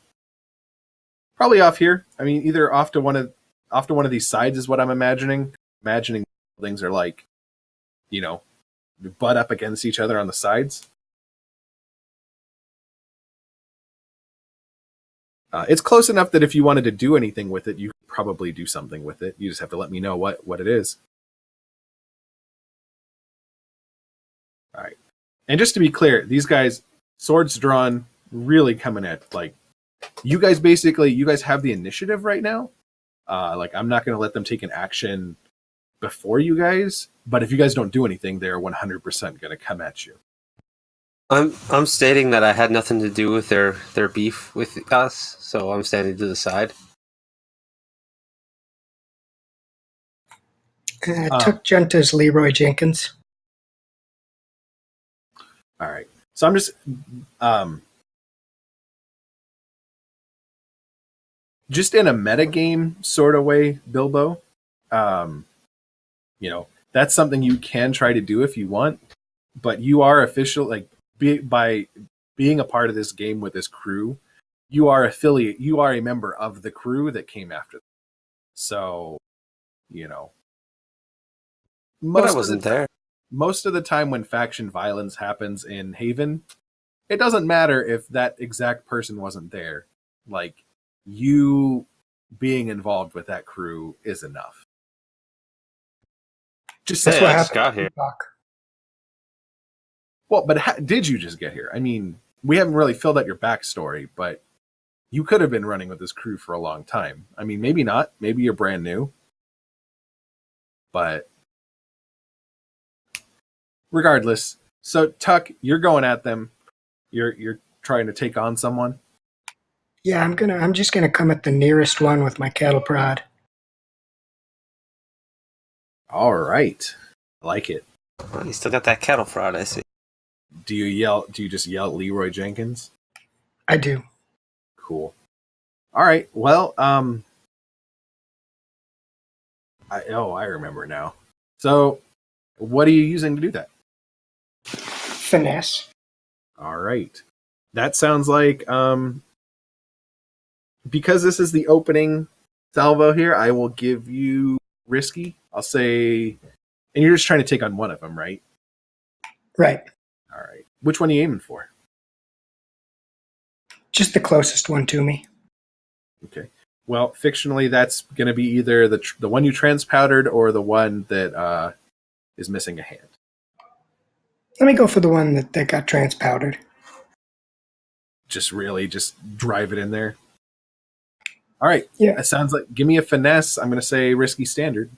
[SPEAKER 1] off here. I mean, either off to one of these sides is what I'm imagining. Imagining buildings are like, butt up against each other on the sides. It's close enough that if you wanted to do anything with it, you could probably do something with it. You just have to let me know what it is. All right. And just to be clear, these guys, swords drawn, really coming at, like, you guys have the initiative right now. I'm not going to let them take an action before you guys, but if you guys don't do anything, they're 100% going to come at you.
[SPEAKER 2] I'm stating that I had nothing to do with their beef with us, so I'm standing to the side.
[SPEAKER 4] Took Genta's Leroy Jenkins.
[SPEAKER 1] All right. So I'm just in a metagame sort of way, Bilbo. That's something you can try to do if you want, but you are official, by being a part of this game with this crew, you are a member of the crew that came after them. So,
[SPEAKER 2] But I wasn't there.
[SPEAKER 1] Most of the time when faction violence happens in Haven, it doesn't matter if that exact person wasn't there. Like, you being involved with that crew is enough.
[SPEAKER 4] That's
[SPEAKER 2] Hey,
[SPEAKER 4] what
[SPEAKER 2] I just
[SPEAKER 4] happened.
[SPEAKER 2] got here.
[SPEAKER 1] Well, but did you just get here? I mean, we haven't really filled out your backstory, but you could have been running with this crew for a long time. I mean, maybe not. Maybe you're brand new. But regardless, so Tuck, you're going at them. You're trying to take on someone.
[SPEAKER 4] Yeah, I'm just gonna come at the nearest one with my cattle prod.
[SPEAKER 1] All right, I like it.
[SPEAKER 2] Oh, you still got that cattle fraud, I see.
[SPEAKER 1] Do you just yell Leroy Jenkins?
[SPEAKER 4] I do.
[SPEAKER 1] Cool. All right. Well, I remember now. So, what are you using to do that?
[SPEAKER 4] Finesse.
[SPEAKER 1] All right. That sounds like because this is the opening salvo here, I will give you risky. I'll say, and you're just trying to take on one of them, right?
[SPEAKER 4] Right.
[SPEAKER 1] All right. Which one are you aiming for?
[SPEAKER 4] Just the closest one to me.
[SPEAKER 1] Okay. Well, fictionally, that's going to be either the one you transpowdered or the one that is missing a hand.
[SPEAKER 4] Let me go for the one that got transpowdered.
[SPEAKER 1] Just drive it in there. All right.
[SPEAKER 4] Yeah.
[SPEAKER 1] That sounds like, give me a finesse. I'm going to say risky standard.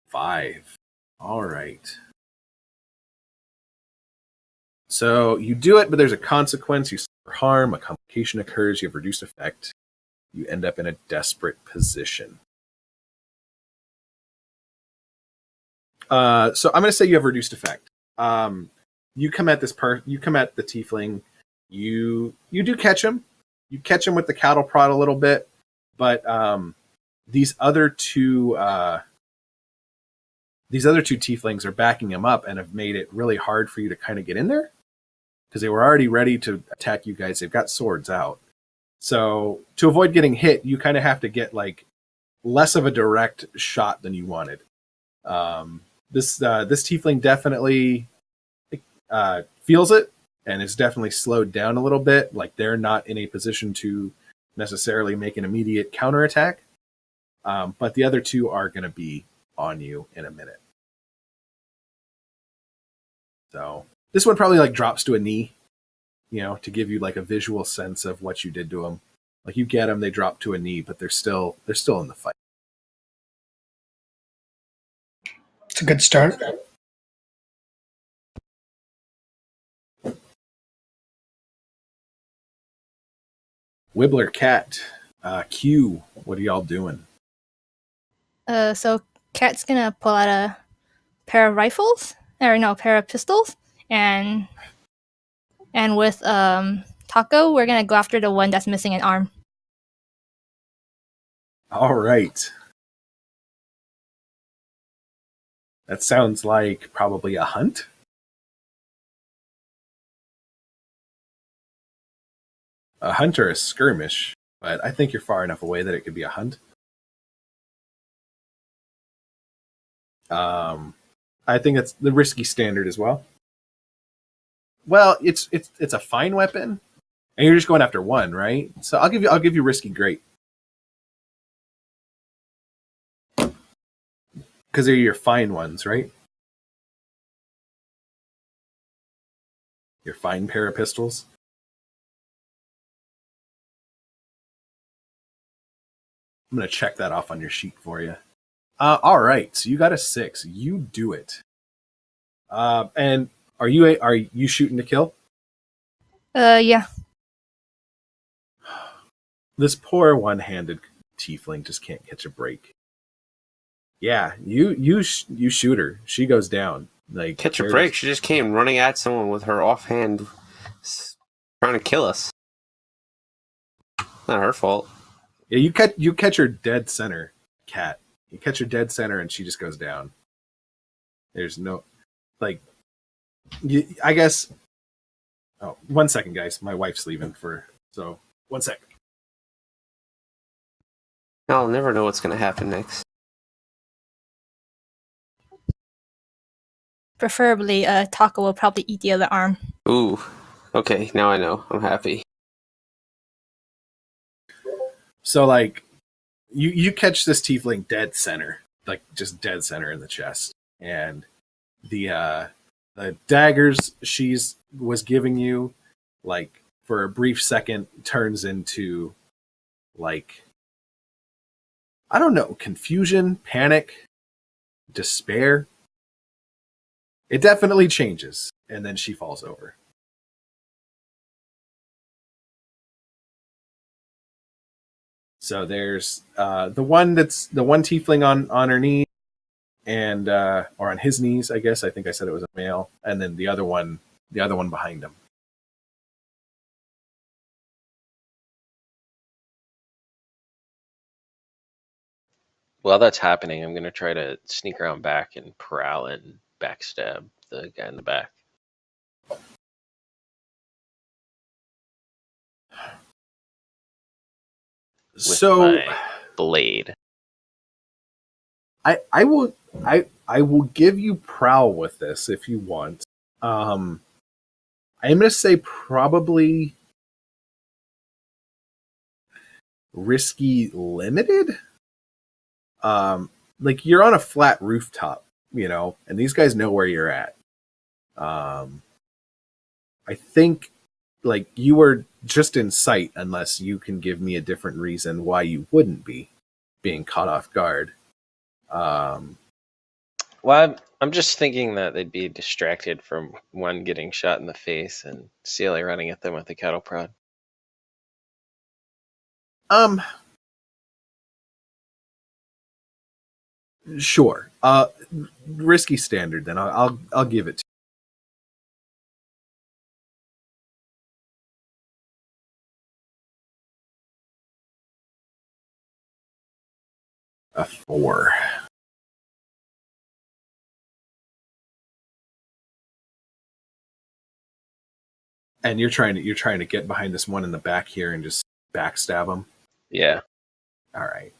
[SPEAKER 1] 5. All right. So you do it, but there's a consequence. You suffer harm, a complication occurs, you have reduced effect. You end up in a desperate position. So I'm going to say you have reduced effect. You come at you come at the tiefling. You do catch him. You catch him with the cattle prod a little bit, but these other two tieflings are backing him up and have made it really hard for you to kind of get in there because they were already ready to attack you guys. They've got swords out. So to avoid getting hit, you kind of have to get like less of a direct shot than you wanted. This tiefling definitely feels it and is definitely slowed down a little bit. Like they're not in a position to necessarily make an immediate counterattack. But the other two are going to be on you in a minute. So this one probably like drops to a knee, to give you like a visual sense of what you did to them. Like you get them, they drop to a knee, but they're still in the fight.
[SPEAKER 4] It's a good start.
[SPEAKER 1] Wibbler Cat, Q, what are y'all doing?
[SPEAKER 5] So Cat's gonna pull out a pair of pistols, and And with Taco, we're gonna go after the one that's missing an arm.
[SPEAKER 1] All right. That sounds like probably a hunt. A hunt or a skirmish, but I think you're far enough away that it could be a hunt. I think that's the risky standard as well. Well, it's a fine weapon, and you're just going after one, right? So I'll give you risky great because they're your fine ones, right? Your fine pair of pistols. I'm gonna check that off on your sheet for you. All right, so you got a 6. You do it. And are you shooting to kill?
[SPEAKER 5] Yeah.
[SPEAKER 1] This poor one-handed tiefling just can't catch a break. Yeah, you shoot her. She goes down. Like
[SPEAKER 2] Catch a break. She just came running at someone with her offhand, trying to kill us. Not her fault.
[SPEAKER 1] Yeah, you catch her dead center, cat. You catch her dead center, and she just goes down. There's no, like, I guess. Oh, 1 second, guys. My wife's leaving so 1 second.
[SPEAKER 2] I'll never know what's going to happen next.
[SPEAKER 5] Preferably, Taco will probably eat the other arm.
[SPEAKER 2] Ooh. Okay, now I know. I'm happy.
[SPEAKER 1] So, like, you catch this tiefling dead center, like just dead center in the chest, and the daggers was giving you, like, for a brief second, turns into, like, I don't know, confusion, panic, despair. It definitely changes, and then she falls over. So there's the one tiefling on her knee, and or on his knees, I guess. I think I said it was a male, and then the other one behind him.
[SPEAKER 3] While that's happening, I'm going to try to sneak around back and prowl and backstab the guy in the back. With
[SPEAKER 1] So
[SPEAKER 3] my blade.
[SPEAKER 1] I will give you prowl with this if you want. I'm gonna say probably risky limited. Like, you're on a flat rooftop, and these guys know where you're at. I think, like, you are just in sight unless you can give me a different reason why you wouldn't be being caught off guard.
[SPEAKER 3] Well, I'm just thinking that they'd be distracted from one getting shot in the face and Celia running at them with a cattle prod.
[SPEAKER 1] Sure. Risky standard. Then I'll give it to a 4. And you're trying to get behind this one in the back here and just backstab him.
[SPEAKER 3] Yeah.
[SPEAKER 1] All right.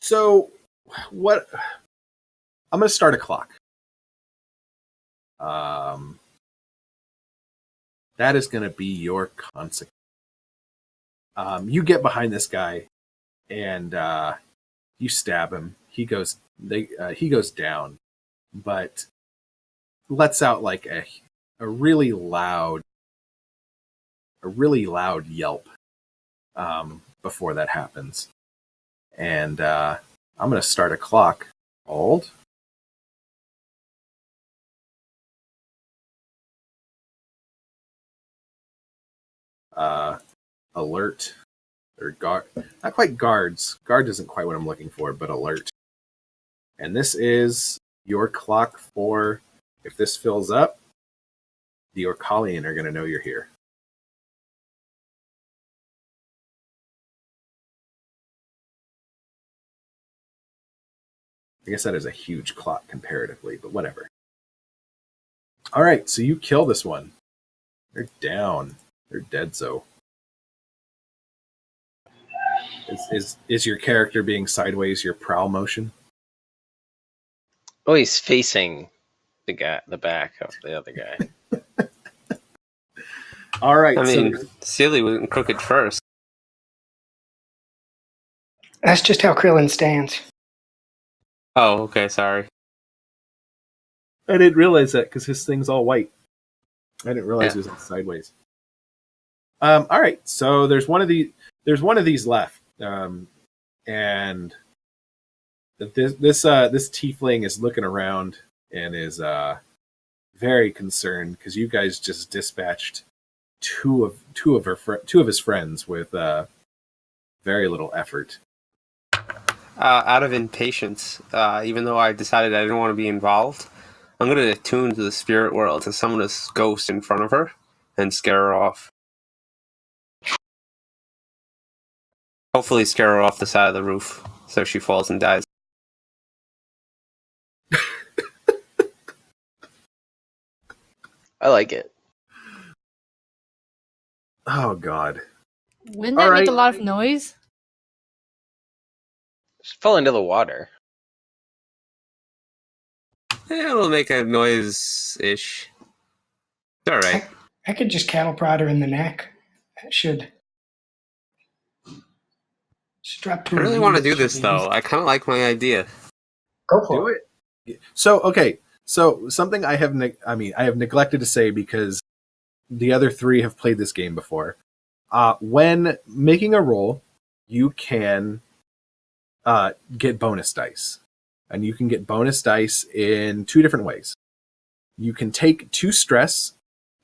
[SPEAKER 1] So what? I'm gonna start a clock. That is gonna be your consequence. You get behind this guy, and you stab him. He goes down, but lets out like a really loud yelp before that happens. And I'm going to start a clock. Hold. Alert. Or guard. Not quite guards. Guard isn't quite what I'm looking for, but alert. And this is your clock for If this fills up, the Orcalian are going to know you're here. I guess that is a huge clock comparatively, but whatever. All right, so you kill this one. They're down. They're dead. So, is your character being sideways your prowl motion?
[SPEAKER 3] Oh, he's facing the back of the other guy.
[SPEAKER 1] All right.
[SPEAKER 2] I mean,
[SPEAKER 1] so
[SPEAKER 2] Sealy went crooked first.
[SPEAKER 4] That's just how Krillin stands.
[SPEAKER 2] Oh, okay, sorry.
[SPEAKER 1] I didn't realize that because his thing's all white. I didn't realize
[SPEAKER 2] Yeah.
[SPEAKER 1] it was sideways. All right. So there's one of these left, and this tiefling is looking around and is very concerned because you guys just dispatched two of his friends with very little effort.
[SPEAKER 2] Out of impatience, even though I decided I didn't want to be involved, I'm going to attune to the spirit world to summon a ghost in front of her and scare her off. Hopefully scare her off the side of the roof so she falls and dies.
[SPEAKER 3] I like it.
[SPEAKER 1] Oh God!
[SPEAKER 5] Wouldn't
[SPEAKER 1] All
[SPEAKER 5] that make
[SPEAKER 1] right.
[SPEAKER 5] a lot of noise?
[SPEAKER 3] Just fall into the water.
[SPEAKER 2] It'll make a noise-ish. It's alright.
[SPEAKER 4] I could just cattle prod her in the neck. That should drop to
[SPEAKER 2] I
[SPEAKER 4] her
[SPEAKER 2] really want to
[SPEAKER 4] knees.
[SPEAKER 2] do this,
[SPEAKER 4] Should be
[SPEAKER 2] though.
[SPEAKER 4] easy.
[SPEAKER 2] I kind of like my idea.
[SPEAKER 4] Go for
[SPEAKER 1] Do it. So okay. So something I have neglected to say because the other three have played this game before. When making a roll, you can get bonus dice, and you can get bonus dice in two different ways. You can take 2 stress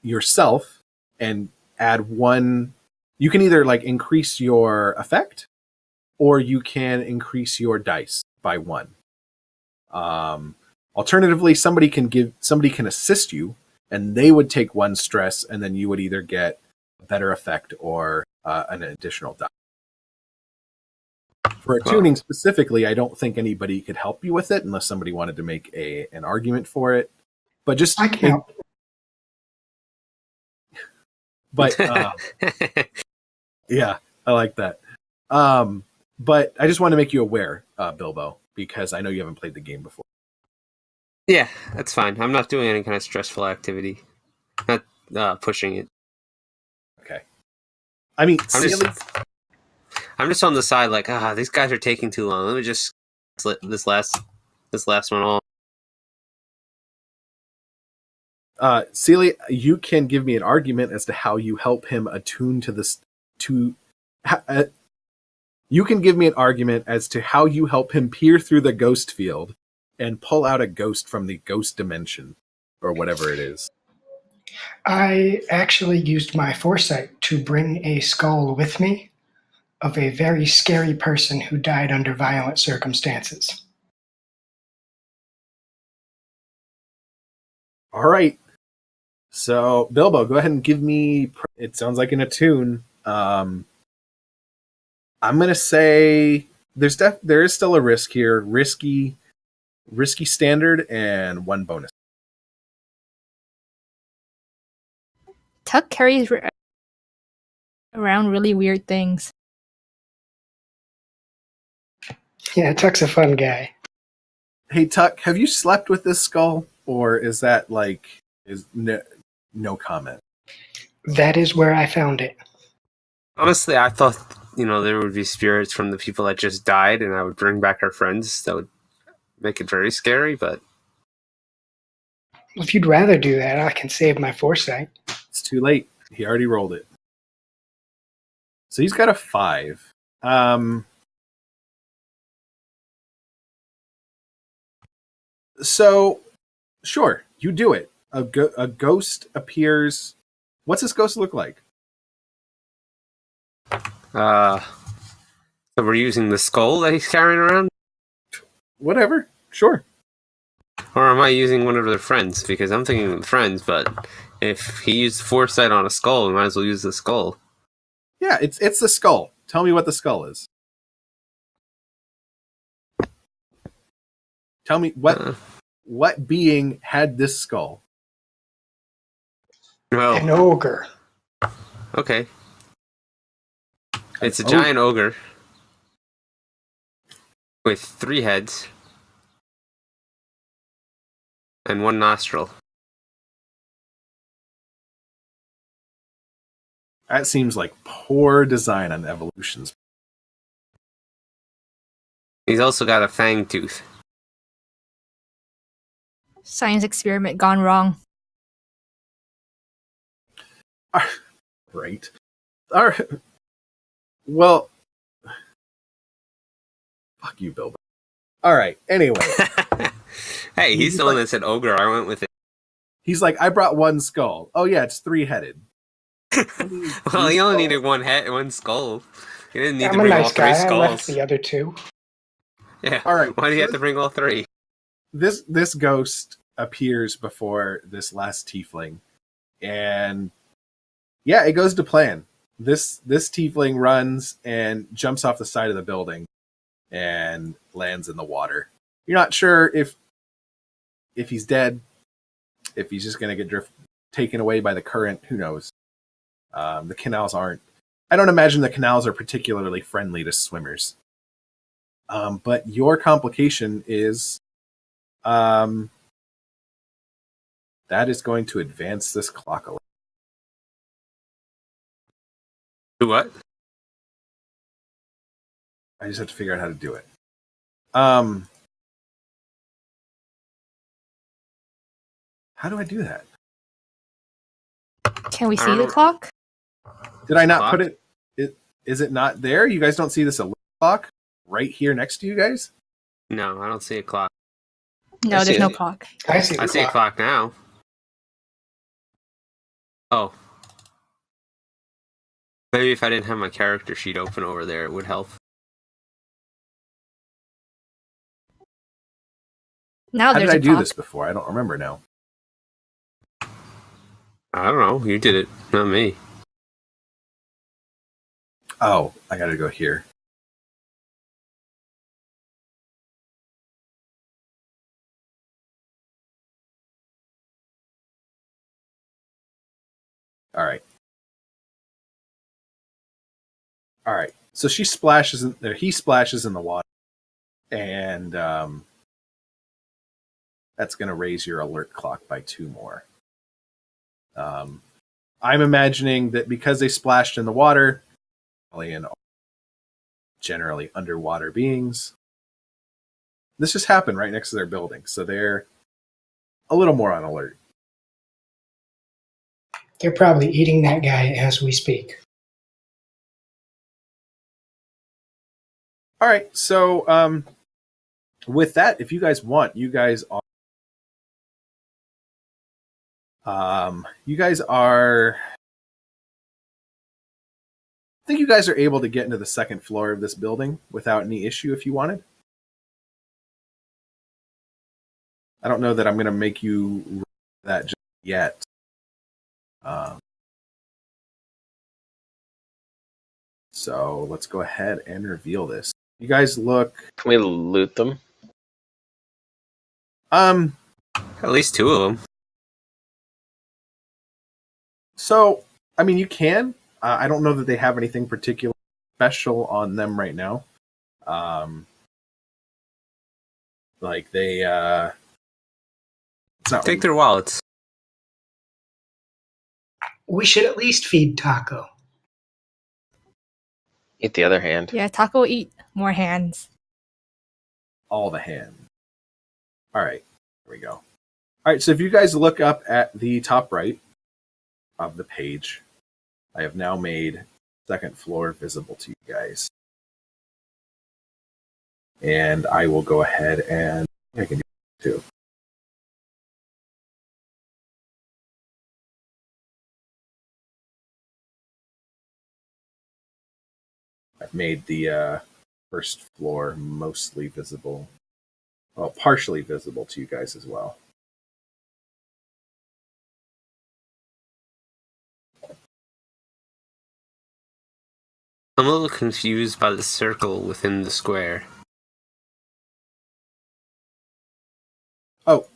[SPEAKER 1] yourself and add 1. You can either like increase your effect, or you can increase your dice by 1. Alternatively, somebody can assist you, and they would take 1 stress, and then you would either get a better effect or an additional die. For attuning specifically, I don't think anybody could help you with it unless somebody wanted to make an argument for it. But just
[SPEAKER 4] I can help.
[SPEAKER 1] But yeah, I like that. But I just want to make you aware, Bilbo, because I know you haven't played the game before.
[SPEAKER 2] Yeah, that's fine. I'm not doing any kind of stressful activity. Not pushing it.
[SPEAKER 1] Okay. I mean,
[SPEAKER 2] I'm just on the side like, these guys are taking too long. Let me just slit this last one off.
[SPEAKER 1] Celia, you can give me an argument as to how you help him attune to this. You can give me an argument as to how you help him peer through the ghost field and pull out a ghost from the ghost dimension, or whatever it is.
[SPEAKER 4] I actually used my foresight to bring a skull with me of a very scary person who died under violent circumstances.
[SPEAKER 1] All right. So, Bilbo, go ahead and give me. It sounds like an attune. I'm going to say there is still a risk here. Risky standard and 1 bonus.
[SPEAKER 5] Tuck carries around really weird things.
[SPEAKER 4] Yeah, Tuck's a fun guy.
[SPEAKER 1] Hey, Tuck, have you slept with this skull, or is that no comment?
[SPEAKER 4] That is where I found it.
[SPEAKER 2] Honestly, I thought there would be spirits from the people that just died, and I would bring back our friends. That would make it very scary. But
[SPEAKER 4] If you'd rather do that, I can save my foresight.
[SPEAKER 1] It's too late. He already rolled it. So he's got a 5. So, sure, you do it. A ghost appears. What's this ghost look like?
[SPEAKER 2] so we're using the skull that he's carrying around.
[SPEAKER 1] Whatever. Sure.
[SPEAKER 2] Or am I using one of their friends? Because I'm thinking friends, but if he used foresight on a skull, we might as well use the skull.
[SPEAKER 1] Yeah, it's the skull. Tell me what the skull is. Tell me what being had this skull?
[SPEAKER 4] An
[SPEAKER 2] Oh,
[SPEAKER 4] ogre.
[SPEAKER 2] okay. It's a
[SPEAKER 1] ogre.
[SPEAKER 2] giant ogre with 3 heads and 1 nostril.
[SPEAKER 1] That seems like poor design on Evolution's.
[SPEAKER 2] He's also got a fang tooth.
[SPEAKER 5] Science experiment gone wrong.
[SPEAKER 1] Right. All right. Well, fuck you, Bilbo. All right. Anyway,
[SPEAKER 2] Hey, he's the one that said ogre. I went with it.
[SPEAKER 1] he's like, I brought 1 skull. Oh yeah, it's 3-headed.
[SPEAKER 2] Well, he only needed 1 head, 1 skull. He didn't need
[SPEAKER 4] I'm
[SPEAKER 2] to
[SPEAKER 4] a
[SPEAKER 2] bring all
[SPEAKER 4] nice
[SPEAKER 2] 3
[SPEAKER 4] guy. I
[SPEAKER 2] skulls.
[SPEAKER 4] left the other 2.
[SPEAKER 2] Yeah.
[SPEAKER 1] All right.
[SPEAKER 2] Why do you have to bring all 3?
[SPEAKER 1] This ghost appears before this last tiefling, and yeah, it goes to plan. This tiefling runs and jumps off the side of the building and lands in the water. You're not sure if he's dead, if he's just going to get taken away by the current. Who knows? The canals aren't. I don't imagine the canals are particularly friendly to swimmers. But your complication is, that is going to advance this clock a little.
[SPEAKER 2] Do what?
[SPEAKER 1] I just have to figure out how to do it. How do I do that?
[SPEAKER 5] Can we
[SPEAKER 2] I
[SPEAKER 5] see
[SPEAKER 2] don't
[SPEAKER 5] the
[SPEAKER 2] know.
[SPEAKER 5] clock?
[SPEAKER 1] Did I not
[SPEAKER 2] Clock?
[SPEAKER 1] put it? Is it not there? You guys don't see this alert clock right here next to you guys?
[SPEAKER 2] No, I don't see a clock.
[SPEAKER 5] No,
[SPEAKER 3] I
[SPEAKER 5] there's
[SPEAKER 3] see
[SPEAKER 5] no
[SPEAKER 3] it.
[SPEAKER 5] clock.
[SPEAKER 4] I see the
[SPEAKER 2] I see a clock now. Oh. Maybe if I didn't have my character sheet open over there, it would help.
[SPEAKER 5] Now
[SPEAKER 1] How
[SPEAKER 5] there's
[SPEAKER 1] did I
[SPEAKER 5] a
[SPEAKER 1] do
[SPEAKER 5] clock.
[SPEAKER 1] this before? I don't remember now.
[SPEAKER 2] I don't know. You did it, not me.
[SPEAKER 1] Oh, I got to go here. All right. All right. So she splashes in there. He splashes in the water, and that's going to raise your alert clock by 2 more. I'm imagining that because they splashed in the water, and generally underwater beings, this just happened right next to their building, so they're a little more on alert.
[SPEAKER 4] They're probably eating that guy as we speak.
[SPEAKER 1] All right, so with that, if you guys want, you guys are. I think you guys are able to get into the 2nd floor of this building without any issue if you wanted. I don't know that I'm going to make you roll that just yet. So let's go ahead and reveal this. You guys look.
[SPEAKER 3] Can we loot them?
[SPEAKER 2] At least 2 of them.
[SPEAKER 1] So I mean, you can. I don't know that they have anything particular special on them right now. Like they. It's not
[SPEAKER 2] Take their wallets.
[SPEAKER 4] We should at least feed Taco.
[SPEAKER 3] Eat the other hand.
[SPEAKER 5] Yeah, Taco will eat more hands.
[SPEAKER 1] all the hand. All right, here we go. All right, so if you guys look up at the top right of the page, I have now made 2nd floor visible to you guys. And I will go ahead and I can do it too. I've made the 1st floor mostly visible. well, partially visible to you guys as well.
[SPEAKER 2] I'm a little confused by the circle within the square.
[SPEAKER 1] Oh,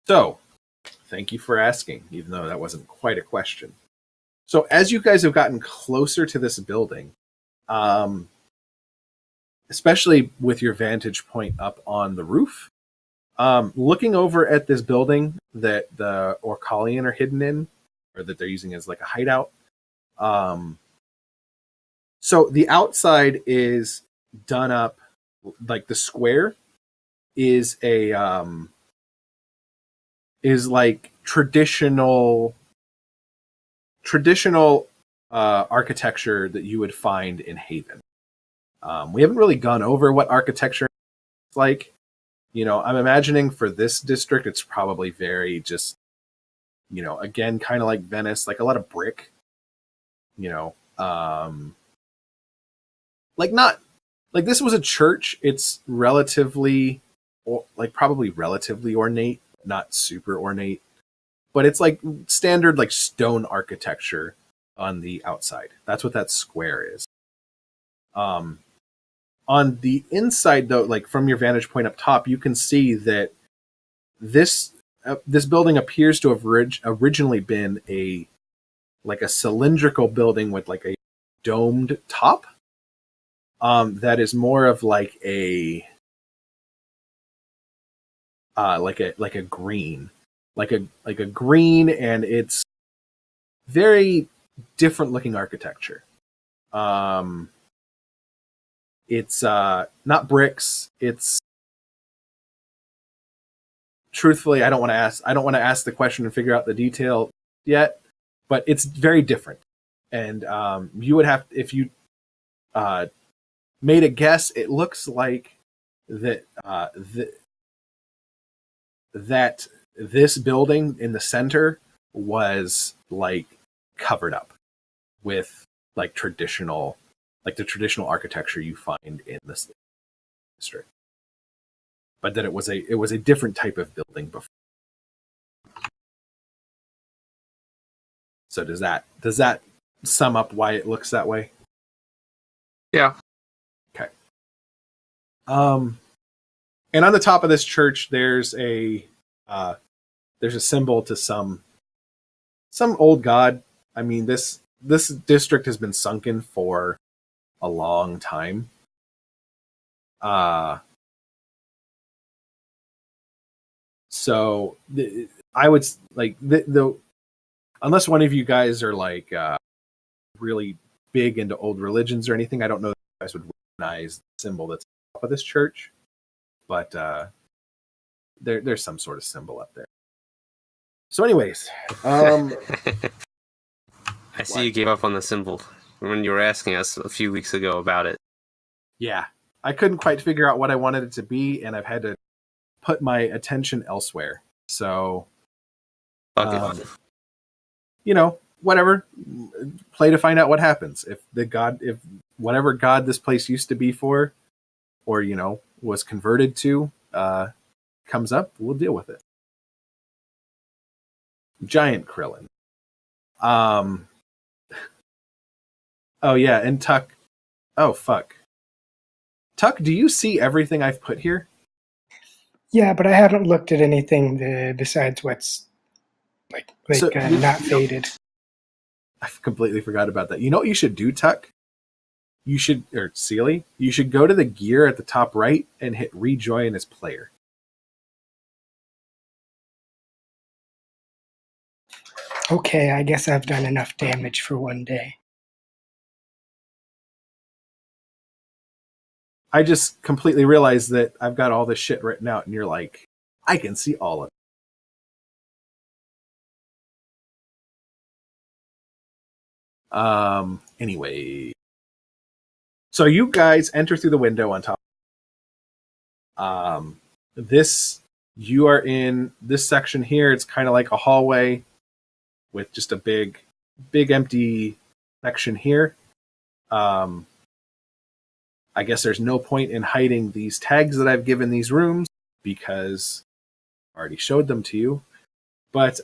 [SPEAKER 1] so thank you for asking, even though that wasn't quite a question. So as you guys have gotten closer to this building, especially with your vantage point up on the roof, looking over at this building that the Orcalian are hidden in, or that they're using as like a hideout. So the outside is done up, like the square is is like traditional architecture that you would find in Haven. We haven't really gone over what architecture is like. You know, I'm imagining for this district, it's probably very just, you know, again, kind of like Venice, like a lot of brick, you know, like not like this was a church. It's relatively, like probably relatively ornate, not super ornate, but it's like standard like stone architecture on the outside. That's what that square is. On the inside, though, like from your vantage point up top, you can see that this building appears to have originally been a cylindrical building with like a domed top. That is more of like a green, like a green, and it's very different looking architecture. It's not bricks. It's truthfully, I don't want to ask the question and figure out the detail yet, but it's very different. And you would have, if you made a guess, it looks like that that this building in the center was like covered up with like the traditional architecture you find in this district, but that it was a different type of building before. So does that sum up why it looks that way?
[SPEAKER 2] Yeah.
[SPEAKER 1] Okay. And on the top of this church, there's a symbol to some old god. I mean, this district has been sunken for a long time. So I would like the unless one of you guys are like really big into old religions or anything, I don't know if you guys would recognize the symbol that's on top of this church, but there's some sort of symbol up there. So, anyways,
[SPEAKER 2] I see
[SPEAKER 1] What?
[SPEAKER 2] you gave up on the symbol when you were asking us a few weeks ago about it.
[SPEAKER 1] yeah, I couldn't quite figure out what I wanted it to be, and I've had to put my attention elsewhere. So,
[SPEAKER 2] Fuck it.
[SPEAKER 1] you know, whatever. Play to find out what happens. If whatever god this place used to be for, or you know, was converted to, comes up, we'll deal with it. Giant Krillin. Oh yeah, and Tuck. Oh fuck. Tuck, do you see everything I've put here?
[SPEAKER 4] Yeah, but I haven't looked at anything besides what's
[SPEAKER 1] So
[SPEAKER 4] not faded.
[SPEAKER 1] I completely forgot about that. You know what you should do, Tuck? You should, or Sealy, you should go to the gear at the top right and hit rejoin as player.
[SPEAKER 4] Okay, I guess I've done enough damage for one day.
[SPEAKER 1] I just completely realized that I've got all this shit written out, and you're like, I can see all of it. Anyway. So you guys enter through the window on top. You are in this section here. It's kind of like a hallway with just a big empty section here. I guess there's no point in hiding these tags that I've given these rooms. because I already showed them to you. But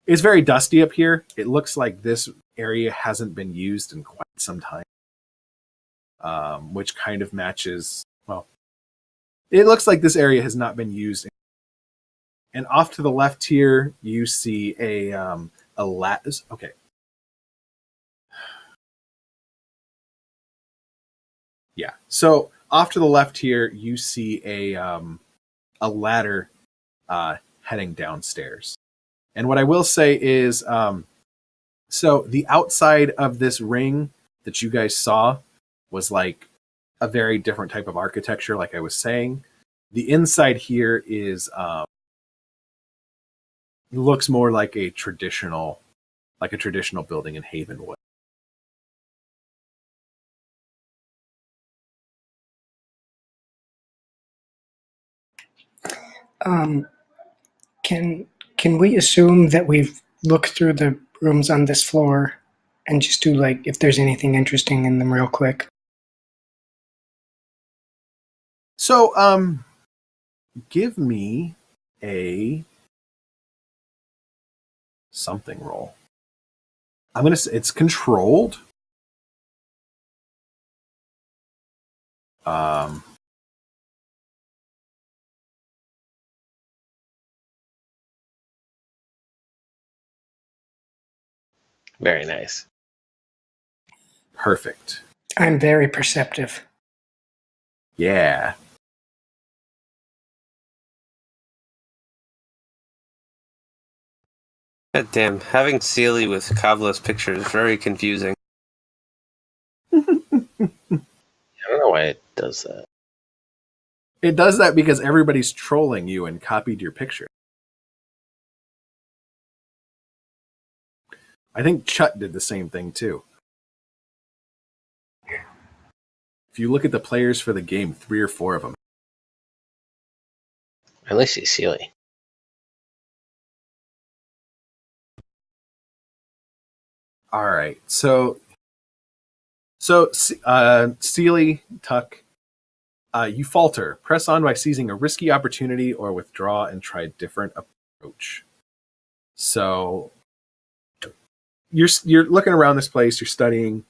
[SPEAKER 1] it's very dusty up here. It looks like this area hasn't been used in quite some time, which kind of matches. Well, it looks like this area has not been used. And off to the left here, you see a lattice. Okay. Yeah. So off to the left here, you see a ladder heading downstairs. And what I will say is, so the outside of this ring that you guys saw was like a very different type of architecture, like I was saying. The inside here is looks more like a traditional building in Havenwood.
[SPEAKER 4] Can we assume that we've looked through the rooms on this floor and just do like if there's anything interesting in them real quick?
[SPEAKER 1] So, give me a something roll. I'm gonna say it's controlled. Um,
[SPEAKER 3] Very nice.
[SPEAKER 1] Perfect.
[SPEAKER 4] I'm very perceptive.
[SPEAKER 1] Yeah.
[SPEAKER 2] God damn, having Sealy with Kavla's picture is very confusing.
[SPEAKER 3] I don't know why it does that.
[SPEAKER 1] It does that because everybody's trolling you and copied your picture. I think Chut did the same thing too. If you look at the players for the game, 3 or 4 of them.
[SPEAKER 3] At least he's Sealy.
[SPEAKER 1] All right. So Sealy, Tuck, you falter. Press on by seizing a risky opportunity or withdraw and try a different approach. So you're looking around this place, you're studying.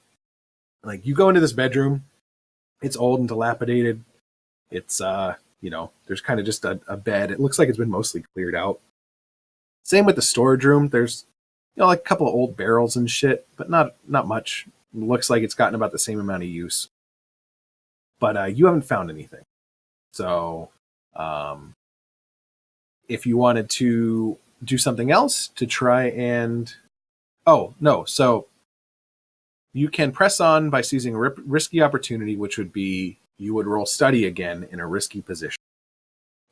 [SPEAKER 1] Like you go into this bedroom, it's old and dilapidated. It's there's kind of just a bed. It looks like it's been mostly cleared out. Same with the storage room. There's like a couple of old barrels and shit, but not much. It looks like it's gotten about the same amount of use. But you haven't found anything. So if you wanted to do something else to try and so you can press on by seizing a risky opportunity, which would be you would roll study again in a risky position.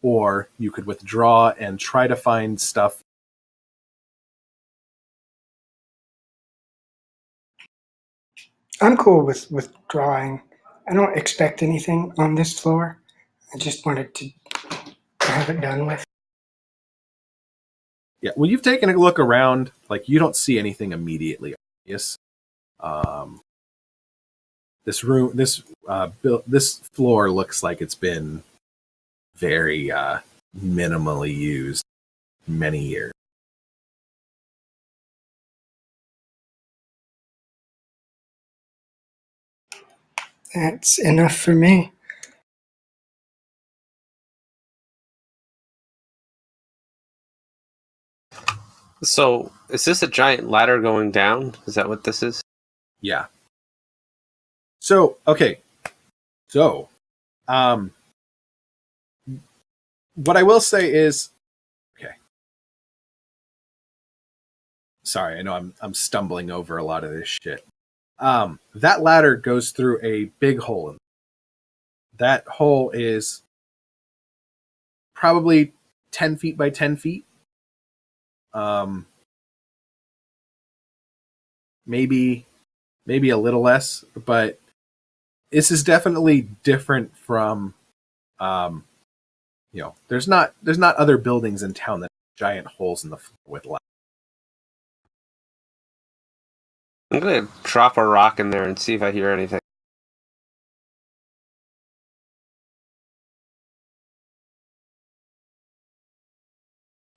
[SPEAKER 1] Or you could withdraw and try to find stuff.
[SPEAKER 4] I'm cool with withdrawing. I don't expect anything on this floor. I just wanted to have it done with.
[SPEAKER 1] Yeah, when you've taken a look around, like you don't see anything immediately obvious. This room, this floor looks like it's been very minimally used many years.
[SPEAKER 4] That's enough for me.
[SPEAKER 2] So, is this a giant ladder going down? Is that what this is?
[SPEAKER 1] Yeah. So, okay. So, what I will say is, okay. Sorry, I know I'm stumbling over a lot of this shit. That ladder goes through a big hole. That hole is probably 10 feet by 10 feet. Maybe a little less, but this is definitely different from there's not other buildings in town that have giant holes in the floor with light.
[SPEAKER 2] I'm gonna drop a rock in there and see if I hear anything.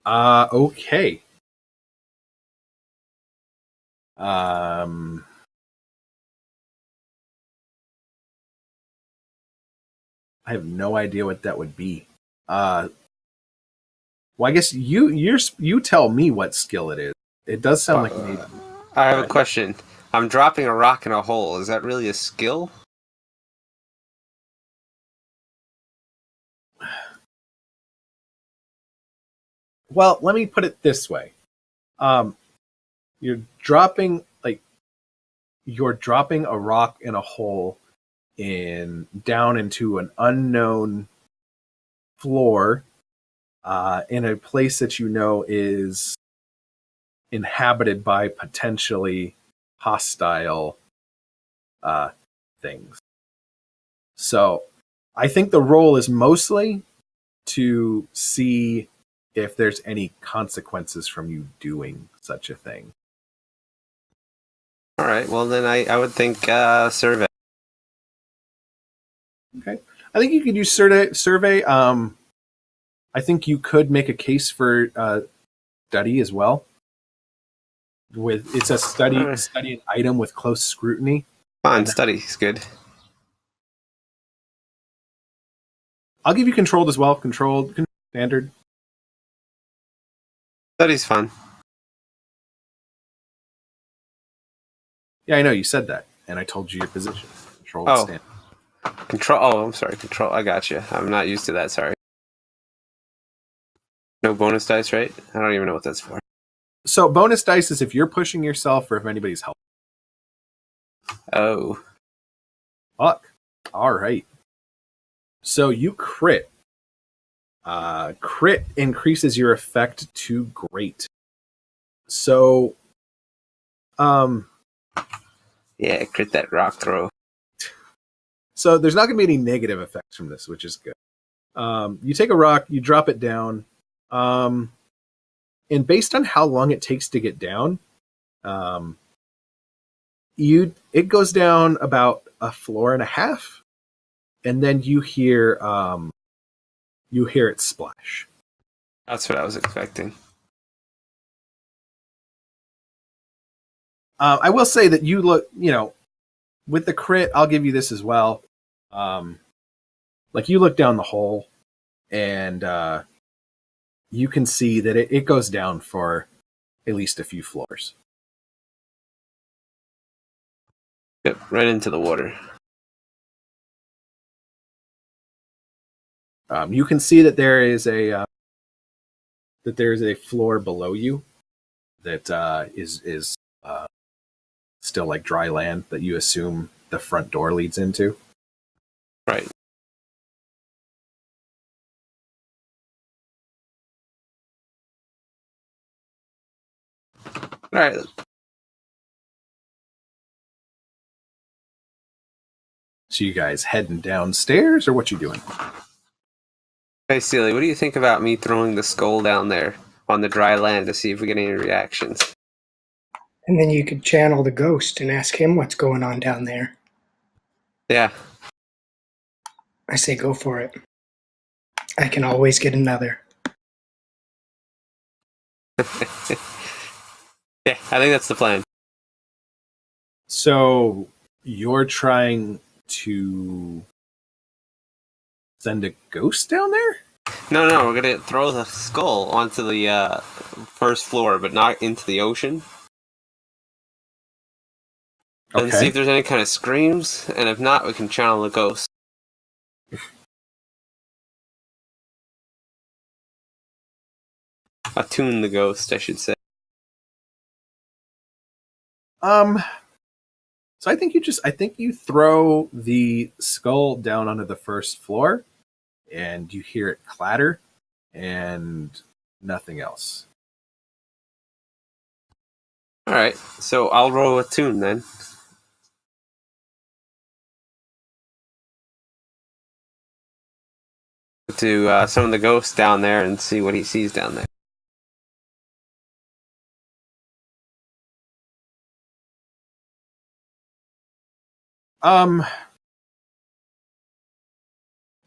[SPEAKER 1] Okay. Um, I have no idea what that would be. Well, I guess you tell me what skill it is. It does sound like maybe.
[SPEAKER 2] I have a question. I'm dropping a rock in a hole. Is that really a skill?
[SPEAKER 1] Well, let me put it this way. Um, you're dropping you're dropping a rock in a hole down into an unknown floor in a place that you know is inhabited by potentially hostile things. So I think the role is mostly to see if there's any consequences from you doing such a thing.
[SPEAKER 2] All right. Well, then I would think survey.
[SPEAKER 1] Okay. I think you could use survey. I think you could make a case for study as well. It's a study an item with close scrutiny.
[SPEAKER 2] Fine, study is good.
[SPEAKER 1] I'll give you controlled as well. Controlled, standard.
[SPEAKER 2] Study's fun.
[SPEAKER 1] Yeah, I know you said that, and I told you your position. Controlled, standard.
[SPEAKER 2] Control. Oh, I'm sorry. Control. I got you. I'm not used to that. Sorry. No bonus dice, right? I don't even know what that's for.
[SPEAKER 1] So bonus dice is if you're pushing yourself or if anybody's helping.
[SPEAKER 2] Oh.
[SPEAKER 1] Fuck. All right. So you crit. Crit increases your effect to great. So,
[SPEAKER 2] yeah, crit that rock throw.
[SPEAKER 1] So there's not going to be any negative effects from this, which is good. You take a rock, you drop it down, and based on how long it takes to get down, it goes down about a floor and a half, and then you hear it splash.
[SPEAKER 2] That's what I was expecting.
[SPEAKER 1] I will say that you look, with the crit, I'll give you this as well. Like you look down the hole, and you can see that it goes down for at least a few floors.
[SPEAKER 2] Yep, right into the water.
[SPEAKER 1] You can see that there is a floor below you that is still like dry land that you assume the front door leads into.
[SPEAKER 2] Right. All right.
[SPEAKER 1] So you guys heading downstairs, or what you doing?
[SPEAKER 2] Hey, Steely, what do you think about me throwing the skull down there on the dry land to see if we get any reactions?
[SPEAKER 4] And then you could channel the ghost and ask him what's going on down there.
[SPEAKER 2] Yeah.
[SPEAKER 4] I say go for it. I can always get another.
[SPEAKER 2] Yeah, I think that's the plan.
[SPEAKER 1] So you're trying to send a ghost down there?
[SPEAKER 2] No, we're gonna throw the skull onto the first floor, but not into the ocean. And see if there's any kind of screams, and if not, we can channel the ghost. Attune the ghost, I should say.
[SPEAKER 1] So I think you throw the skull down onto the first floor, and you hear it clatter, and nothing else.
[SPEAKER 2] All right, so I'll roll attune then. To summon the ghost down there and see what he sees down there.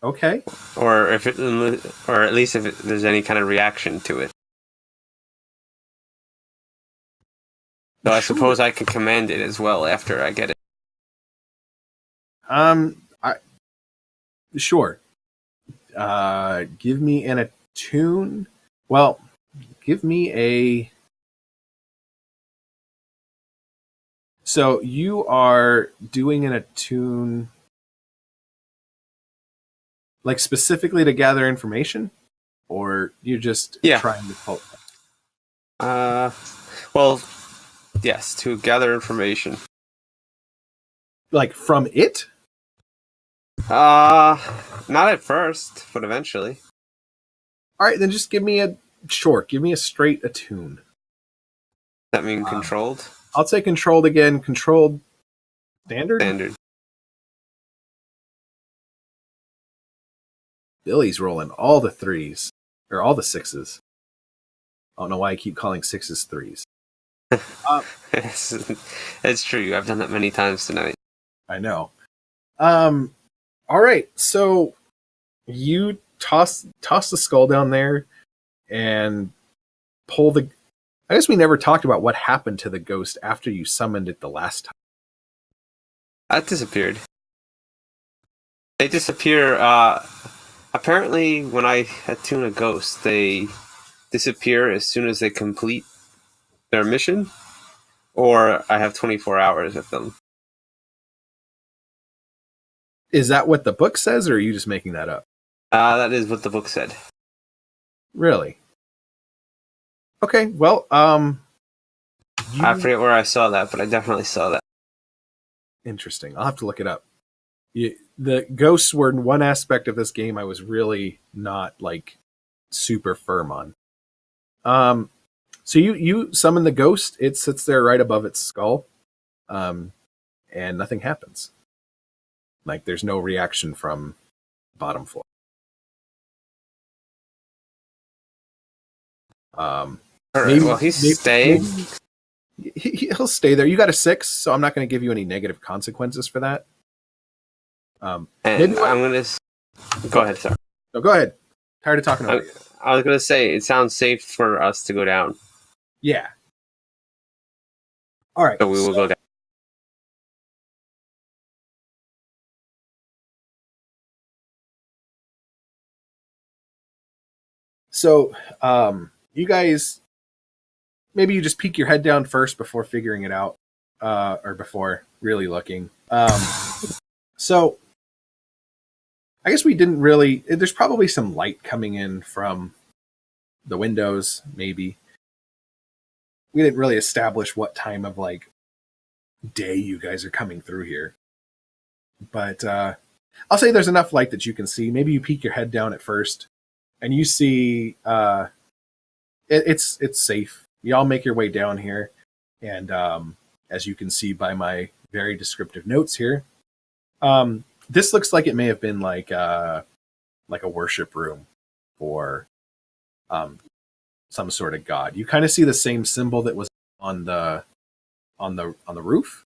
[SPEAKER 1] Okay.
[SPEAKER 2] Or at least if there's any kind of reaction to it. So I suppose I can command it as well after I get it.
[SPEAKER 1] Sure. Give me an attune. Well, give me a. So you are doing an attune, like specifically to gather information, or you're just
[SPEAKER 2] Yeah.
[SPEAKER 1] trying to pull.
[SPEAKER 2] Well, yes, to gather information.
[SPEAKER 1] Like from it?
[SPEAKER 2] Not at first, but eventually.
[SPEAKER 1] All right, then just give me a straight attune.
[SPEAKER 2] That mean controlled?
[SPEAKER 1] I'll take controlled again. Controlled standard.
[SPEAKER 2] Standard.
[SPEAKER 1] Billy's rolling all the threes or all the sixes. I don't know why I keep calling sixes threes.
[SPEAKER 2] It's true. I've done that many times tonight.
[SPEAKER 1] I know. All right, so you toss the skull down there and pull the. I guess we never talked about what happened to the ghost after you summoned it the last time.
[SPEAKER 2] That disappeared. They disappear. Apparently, when I attune a ghost, they disappear as soon as they complete their mission, or I have 24 hours with them.
[SPEAKER 1] Is that what the book says, or are you just making that up?
[SPEAKER 2] That is what the book said.
[SPEAKER 1] Really? Okay, well,
[SPEAKER 2] I forget where I saw that, but I definitely saw that.
[SPEAKER 1] Interesting. I'll have to look it up. The ghosts were one aspect of this game I was really not like super firm on. So you summon the ghost. It sits there right above its skull, and nothing happens. Like there's no reaction from bottom floor.
[SPEAKER 2] All right. Well, he's staying.
[SPEAKER 1] He'll stay there. You got a 6, so I'm not going to give you any negative consequences for that.
[SPEAKER 2] And I'm gonna go ahead. Sorry.
[SPEAKER 1] No, go ahead. Tired of talking about it.
[SPEAKER 2] I was gonna say it sounds safe for us to go down.
[SPEAKER 1] Yeah. All right.
[SPEAKER 2] So we will go down.
[SPEAKER 1] So, you guys, maybe you just peek your head down first before figuring it out, or before really looking. So, I guess we didn't really. There's probably some light coming in from the windows. Maybe we didn't really establish what time of like day you guys are coming through here, but I'll say there's enough light that you can see. Maybe you peek your head down at first, and you see it's safe. You all make your way down here, and as you can see by my very descriptive notes here, this looks like it may have been like a worship room for some sort of god. You kind of see the same symbol that was on the roof,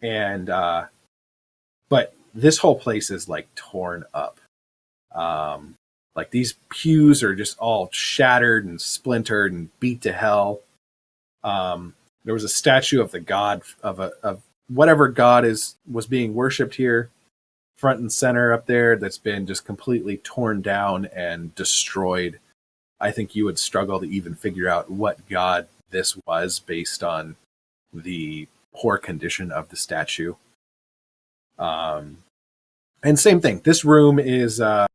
[SPEAKER 1] and but this whole place is like torn up. Like these pews are just all shattered and splintered and beat to hell. There was a statue of the god of whatever god was being worshipped here, front and center up there, that's been just completely torn down and destroyed. I think you would struggle to even figure out what god this was based on the poor condition of the statue. And same thing. This room is like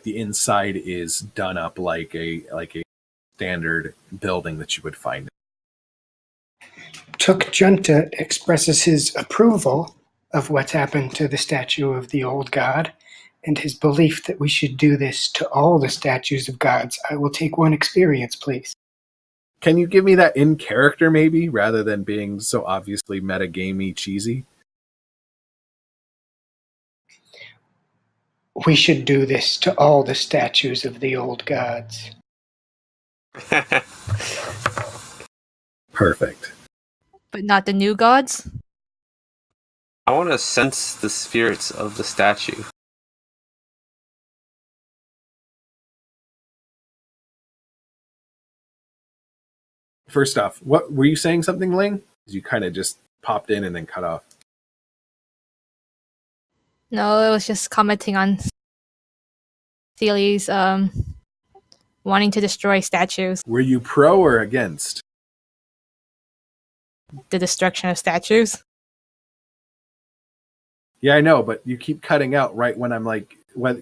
[SPEAKER 1] the inside is done up like a standard building that you would find.
[SPEAKER 4] Took Junta expresses his approval of what's happened to the statue of the old god and his belief that we should do this to all the statues of gods. I will take one experience, please.
[SPEAKER 1] Can you give me that in character, maybe, rather than being so obviously metagamey cheesy?
[SPEAKER 4] We should do this to all the statues of the old gods.
[SPEAKER 1] Perfect.
[SPEAKER 5] But not the new gods?
[SPEAKER 2] I want to sense the spirits of the statue.
[SPEAKER 1] first off, what were you saying something, Ling? You kind of just popped in and then cut off.
[SPEAKER 5] No, it was just commenting on Thiele's wanting to destroy statues.
[SPEAKER 1] Were you pro or against?
[SPEAKER 5] The destruction of statues.
[SPEAKER 1] Yeah, I know, but you keep cutting out right when I'm like,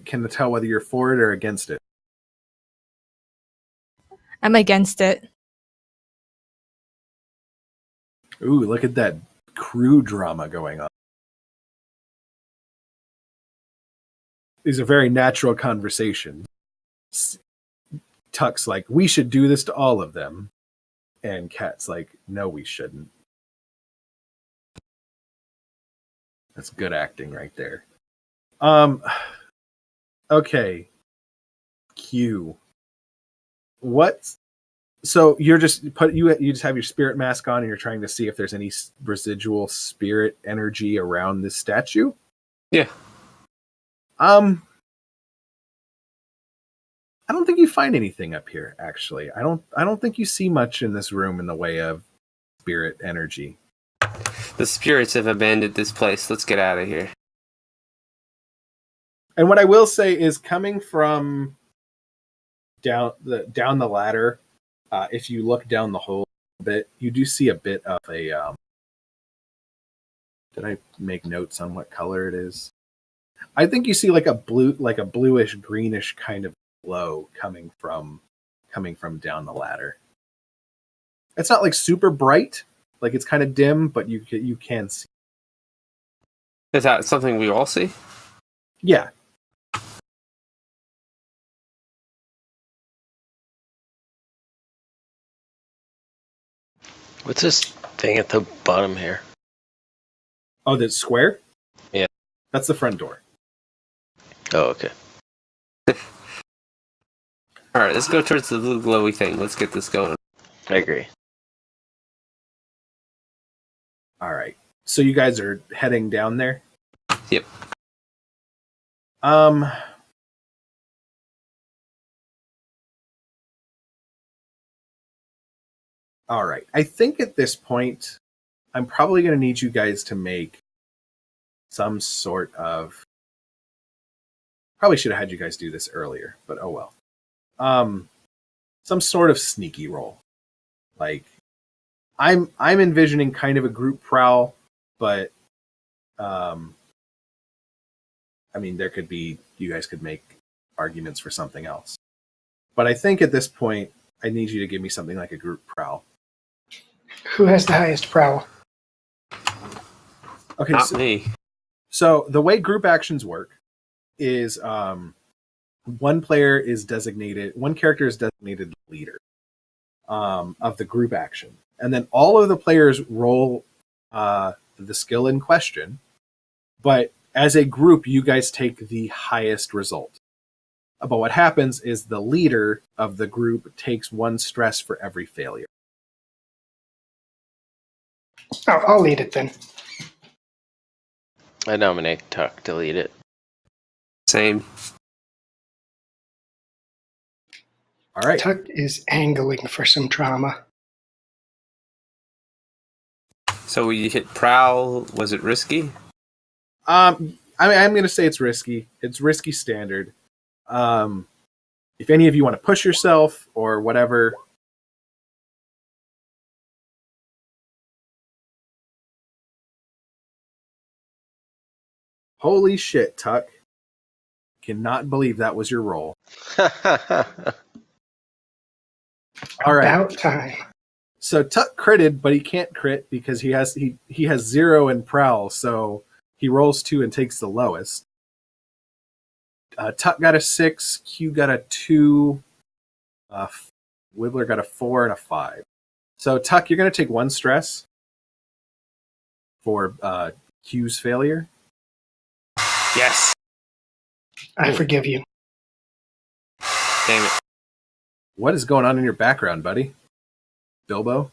[SPEAKER 1] can I tell whether you're for it or against it?
[SPEAKER 5] I'm against it.
[SPEAKER 1] Ooh, look at that crew drama going on. These are very natural conversations. Tuck's like, we should do this to all of them. And Kat's like, no, we shouldn't. That's good acting right there. Okay. Q. What? So you're just you just have your spirit mask on and you're trying to see if there's any residual spirit energy around this statue?
[SPEAKER 2] Yeah.
[SPEAKER 1] I don't think you find anything up here, actually. I don't think you see much in this room in the way of spirit energy.
[SPEAKER 2] The spirits have abandoned this place. Let's get out of here.
[SPEAKER 1] And what I will say is, coming from down the ladder, if you look down the hole a bit, you do see a bit of a. Did I make notes on what color it is? I think you see like a bluish greenish kind of glow coming from down the ladder. It's not like super bright, like it's kind of dim, but you can see.
[SPEAKER 2] Is that something we all see?
[SPEAKER 1] Yeah.
[SPEAKER 3] What's this thing at the bottom here?
[SPEAKER 1] Oh, the square?
[SPEAKER 3] Yeah.
[SPEAKER 1] That's the front door.
[SPEAKER 3] Oh, okay.
[SPEAKER 2] Alright, let's go towards the little glowy thing. Let's get this going.
[SPEAKER 3] I agree.
[SPEAKER 1] All right. So you guys are heading down there?
[SPEAKER 2] Yep.
[SPEAKER 1] All right. I think at this point, I'm probably going to need you guys to make some sort of. Probably should have had you guys do this earlier, but oh well. Some sort of sneaky roll. Like, I'm envisioning kind of a group prowl, but I mean, there could be, you guys could make arguments for something else. But I think at this point, I need you to give me something like a group prowl.
[SPEAKER 4] Who has the highest prowl?
[SPEAKER 1] Okay,
[SPEAKER 2] Not me.
[SPEAKER 1] so the way group actions work is one character is designated leader of the group action. And then all of the players roll the skill in question, but as a group, you guys take the highest result. But what happens is the leader of the group takes 1 stress for every failure.
[SPEAKER 4] Oh, I'll lead it then.
[SPEAKER 3] I nominate Tuck to lead it.
[SPEAKER 2] Same.
[SPEAKER 1] All right.
[SPEAKER 4] Tuck is angling for some trauma.
[SPEAKER 2] So we hit prowl. Was it risky?
[SPEAKER 1] I'm going to say it's risky. It's risky standard. If any of you want to push yourself or whatever. Holy shit, Tuck. Cannot believe that was your roll. All right.
[SPEAKER 4] About time.
[SPEAKER 1] So Tuck critted, but he can't crit because he has 0 in prowl, so he rolls 2 and takes the lowest. Tuck got a 6, Q got a 2, Wibbler got a 4 and a 5. So Tuck, you're going to take 1 stress for Q's failure.
[SPEAKER 2] Yes.
[SPEAKER 4] I forgive you.
[SPEAKER 2] Damn it.
[SPEAKER 1] What is going on in your background, buddy? Bilbo?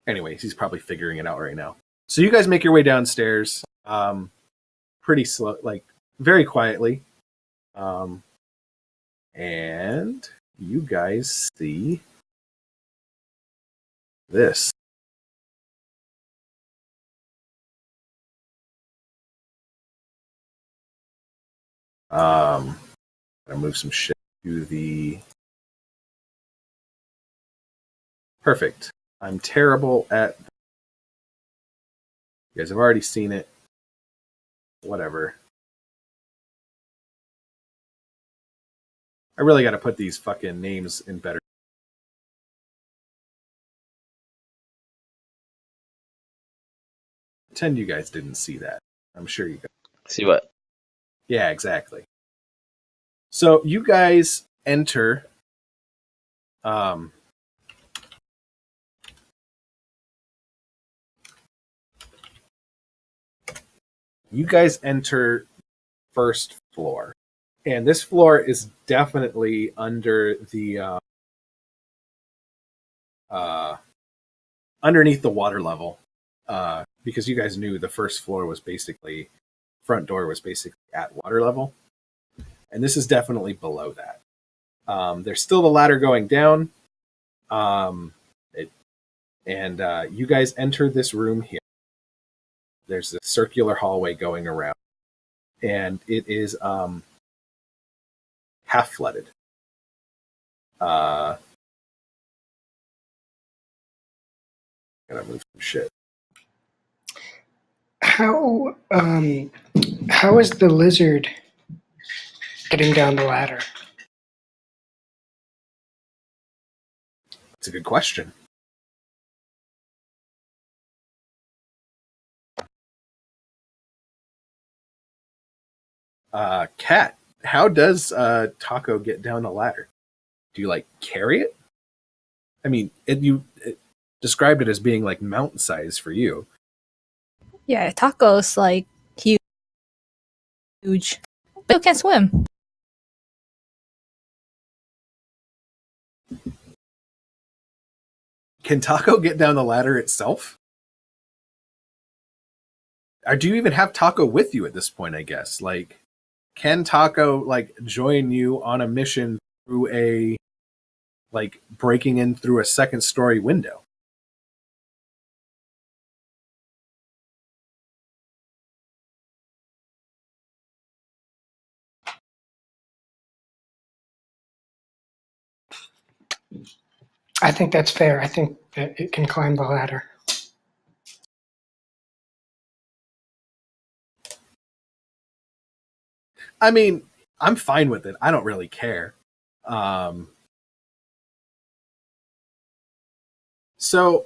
[SPEAKER 1] Anyways, he's probably figuring it out right now. So you guys make your way downstairs, pretty slow, like very quietly. And you guys see this. I'm gonna move some shit to the perfect. I'm terrible at. You guys have already seen it. Whatever. I really got to put these fucking names in better. Pretend you guys didn't see that. I'm sure you guys.
[SPEAKER 3] See what?
[SPEAKER 1] Yeah, exactly. So you guys enter. You guys enter first floor, and this floor is definitely under the underneath the water level, because you guys knew the first floor was basically front door was basically at water level, and this is definitely below that. There's still the ladder going down, you guys enter this room here. There's a circular hallway going around, and it is half flooded. Gotta move some shit.
[SPEAKER 4] How is the lizard getting down the ladder?
[SPEAKER 1] That's a good question. Kat, how does Taco get down the ladder? Do you like carry it? I mean, you described it as being like mountain size for you.
[SPEAKER 5] Yeah, Taco's like huge, but you can swim.
[SPEAKER 1] Can Taco get down the ladder itself? Or do you even have Taco with you at this point, I guess? Like, can Taco like join you on a mission through a like breaking in through a second story window?
[SPEAKER 4] I think that's fair. I think that it can climb the ladder.
[SPEAKER 1] I mean, I'm fine with it. I don't really care. So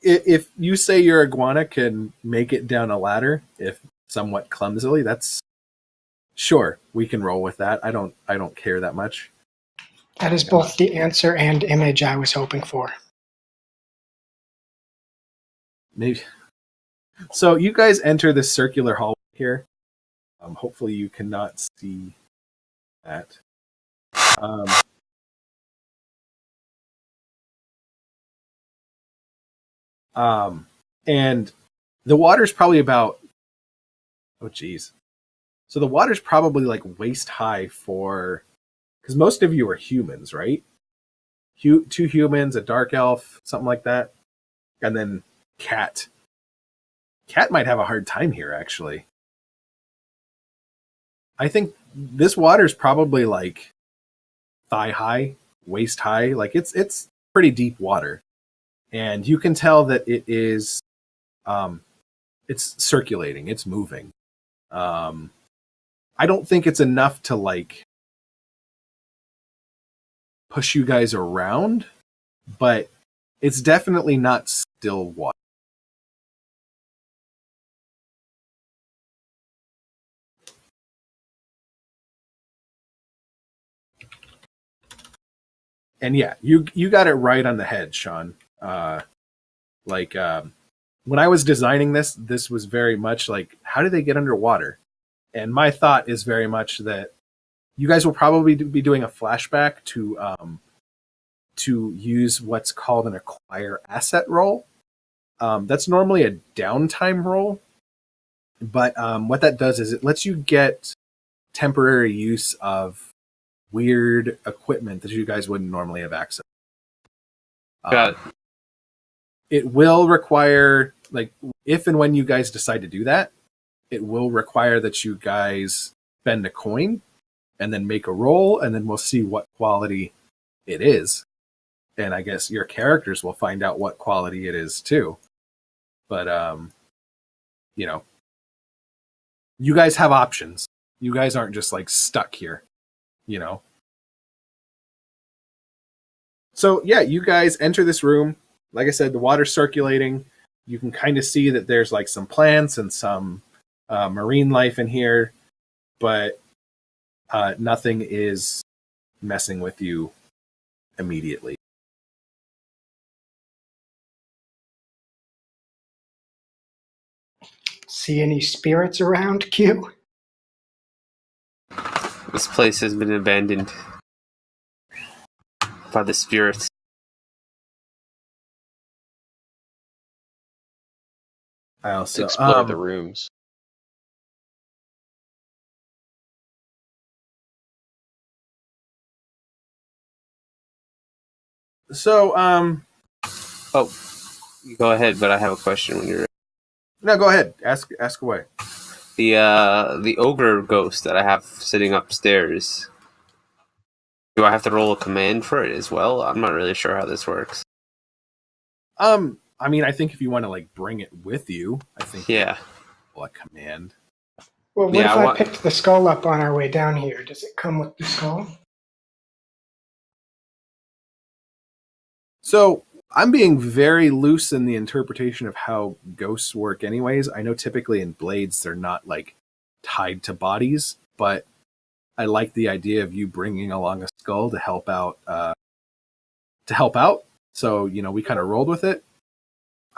[SPEAKER 1] if you say your iguana can make it down a ladder, if somewhat clumsily, that's sure, we can roll with that. I don't care that much.
[SPEAKER 4] That is both the answer and image I was hoping for.
[SPEAKER 1] Maybe. So you guys enter this circular hallway here. Hopefully you cannot see that. And the water's probably about, oh geez. So the water's probably like waist high for, because most of you are humans, right? Two humans, a dark elf, something like that, and then Cat. Cat might have a hard time here, actually. I think this water's probably like thigh high, waist high. Like it's pretty deep water, and you can tell that it is, it's circulating, it's moving. I don't think it's enough to like push you guys around, but it's definitely not still water. And yeah, you got it right on the head, Sean. When I was designing this was very much like, how do they get underwater? And my thought is very much that you guys will probably be doing a flashback to use what's called an acquire asset roll. That's normally a downtime roll, but what that does is it lets you get temporary use of weird equipment that you guys wouldn't normally have access to.
[SPEAKER 2] Got it.
[SPEAKER 1] It will require, like, if and when you guys decide to do that, it will require that you guys spend a coin and then make a roll, and then we'll see what quality it is. And I guess your characters will find out what quality it is too. But you know, you guys have options. You guys aren't just like stuck here, you know. So yeah, you guys enter this room. Like I said, the water's circulating. You can kind of see that there's like some plants and some marine life in here, but nothing is messing with you immediately.
[SPEAKER 4] See any spirits around, Q?
[SPEAKER 2] This place has been abandoned by the spirits.
[SPEAKER 1] I also
[SPEAKER 3] Explore the rooms.
[SPEAKER 1] So
[SPEAKER 2] Oh, you go ahead, but I have a question when you're ready.
[SPEAKER 1] no, go ahead. Ask away.
[SPEAKER 2] The ogre ghost that I have sitting upstairs. Do I have to roll a command for it as well? I'm not really sure how this works.
[SPEAKER 1] I mean, I think if you want to like bring it with you, I think
[SPEAKER 2] Yeah.
[SPEAKER 1] a command.
[SPEAKER 4] Well, what
[SPEAKER 2] Yeah,
[SPEAKER 4] if I
[SPEAKER 2] what-
[SPEAKER 4] picked the skull up on our way down here? Does it come with the skull?
[SPEAKER 1] So I'm being very loose in the interpretation of how ghosts work anyways. I know typically in Blades they're not like tied to bodies, but I like the idea of you bringing along a skull to help out. So, you know, we kind of rolled with it.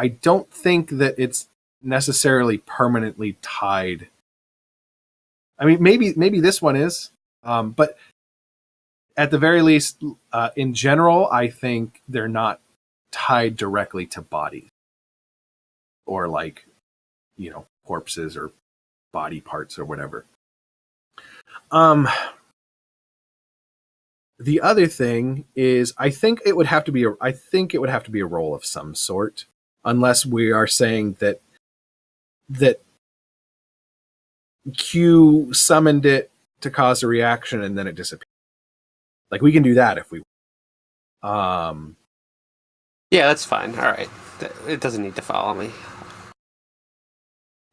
[SPEAKER 1] I don't think that it's necessarily permanently tied. I mean, maybe this one is, but at the very least, in general, I think they're not tied directly to bodies or like, you know, corpses or body parts or whatever. The other thing is, I think it would have to be a roll of some sort, unless we are saying that Q summoned it to cause a reaction and then it disappeared. Like we can do that if we.
[SPEAKER 2] Yeah, that's fine. All right. It doesn't need to follow me.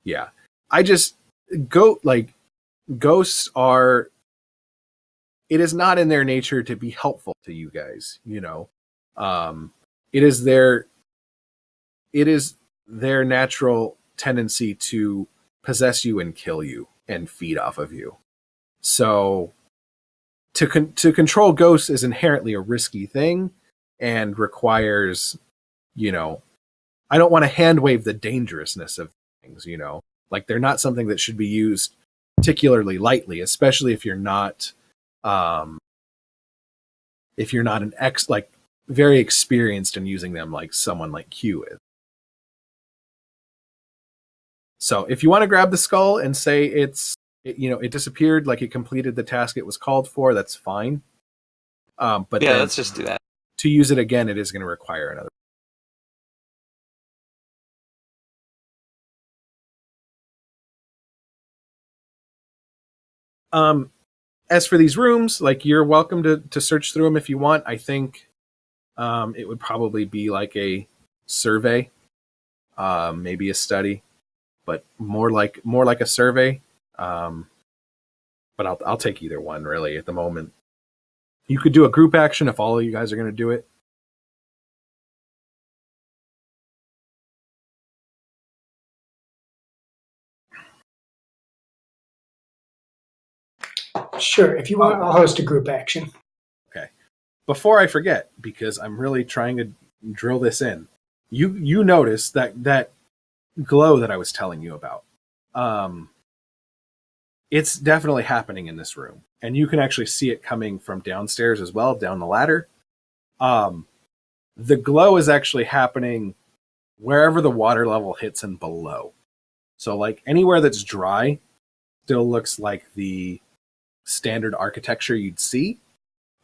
[SPEAKER 1] Yeah, I just ghosts are. It is not in their nature to be helpful to you guys. You know, it is their natural tendency to possess you and kill you and feed off of you. So to control ghosts is inherently a risky thing and requires, you know, I don't want to hand wave the dangerousness of things, you know, like they're not something that should be used particularly lightly, especially if you're not an like very experienced in using them like someone like Q is. So if you want to grab the skull and say it disappeared, like it completed the task it was called for, that's fine. But
[SPEAKER 2] Yeah,
[SPEAKER 1] then
[SPEAKER 2] let's just do that.
[SPEAKER 1] to use it again, it is going to require another. As for these rooms, like you're welcome to search through them if you want. I think it would probably be like a survey, maybe a study, but more like a survey. But I'll take either one really at the moment. You could do a group action if all of you guys are going to do it.
[SPEAKER 4] Sure. If you want, I'll host a group action.
[SPEAKER 1] Okay. Before I forget, because I'm really trying to drill this in, you notice that glow that I was telling you about. It's definitely happening in this room, and you can actually see it coming from downstairs as well, down the ladder. The glow is actually happening wherever the water level hits and below. So like anywhere that's dry still looks like the standard architecture you'd see.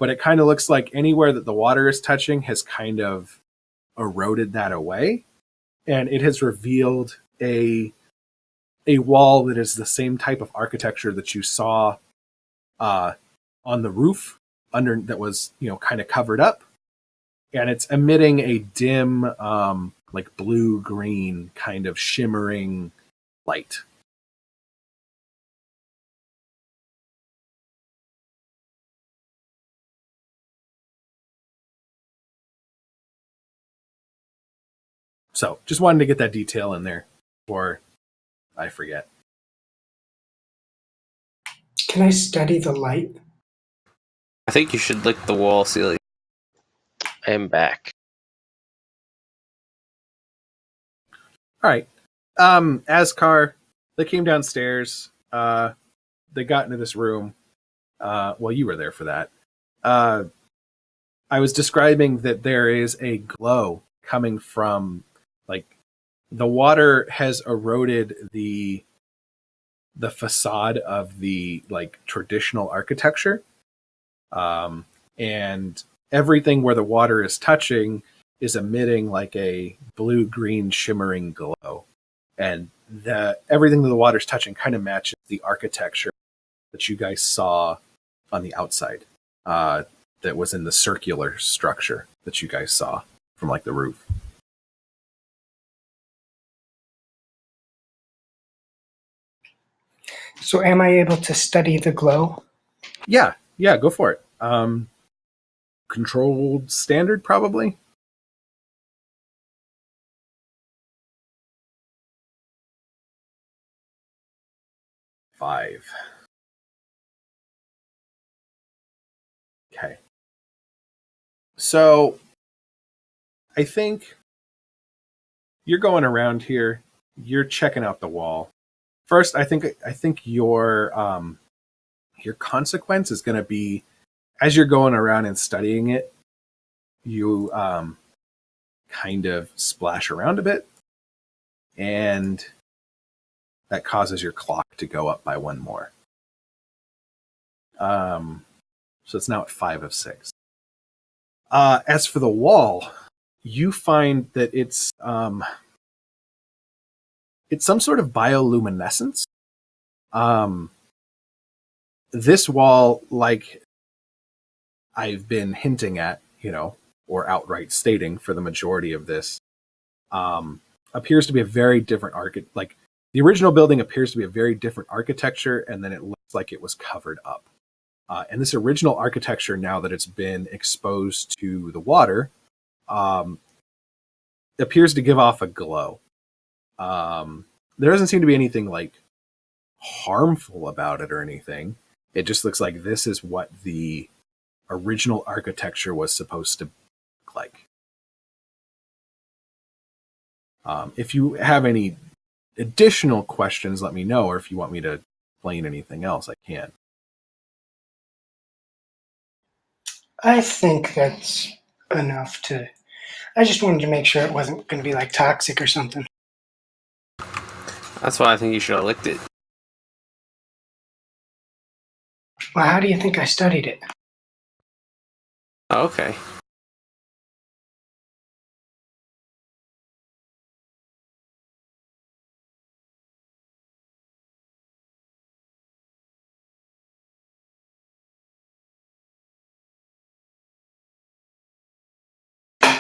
[SPEAKER 1] but it kind of looks like anywhere that the water is touching has kind of eroded that away, and it has revealed a wall that is the same type of architecture that you saw on the roof under that was kind of covered up, and it's emitting a dim like blue green kind of shimmering light. So just wanted to get that detail in there before I forget.
[SPEAKER 4] Can I study the light?
[SPEAKER 2] I think you should lick the wall ceiling.
[SPEAKER 3] I am back.
[SPEAKER 1] All right. Ascar, they came downstairs. They got into this room. Well, you were there for that. I was describing that there is a glow coming from, like, the water has eroded the facade of the like traditional architecture, and everything where the water is touching is emitting like a blue green shimmering glow, and everything that the water's touching kind of matches the architecture that you guys saw on the outside, that was in the circular structure that you guys saw from like the roof.
[SPEAKER 4] So am I able to study the glow?
[SPEAKER 1] Yeah, go for it. Controlled standard, probably. Five. Okay. So I think you're going around here. You're checking out the wall. First, I think your consequence is going to be, as you're going around and studying it, you kind of splash around a bit, and that causes your clock to go up by one more. So it's now at 5 of 6. As for the wall, you find that it's some sort of bioluminescence. This wall, like I've been hinting at, or outright stating for the majority of this, appears to be a very different like the original building appears to be a very different architecture, and then it looks like it was covered up. And this original architecture, now that it's been exposed to the water, appears to give off a glow. There doesn't seem to be anything like harmful about it or anything. It just looks like this is what the original architecture was supposed to look like. If you have any additional questions, let me know, or if you want me to explain anything else, I can.
[SPEAKER 4] I think that's enough to... I just wanted to make sure it wasn't going to be like toxic or something.
[SPEAKER 2] That's why I think you should have licked it.
[SPEAKER 4] Well, how do you think I studied it?
[SPEAKER 2] Oh, okay.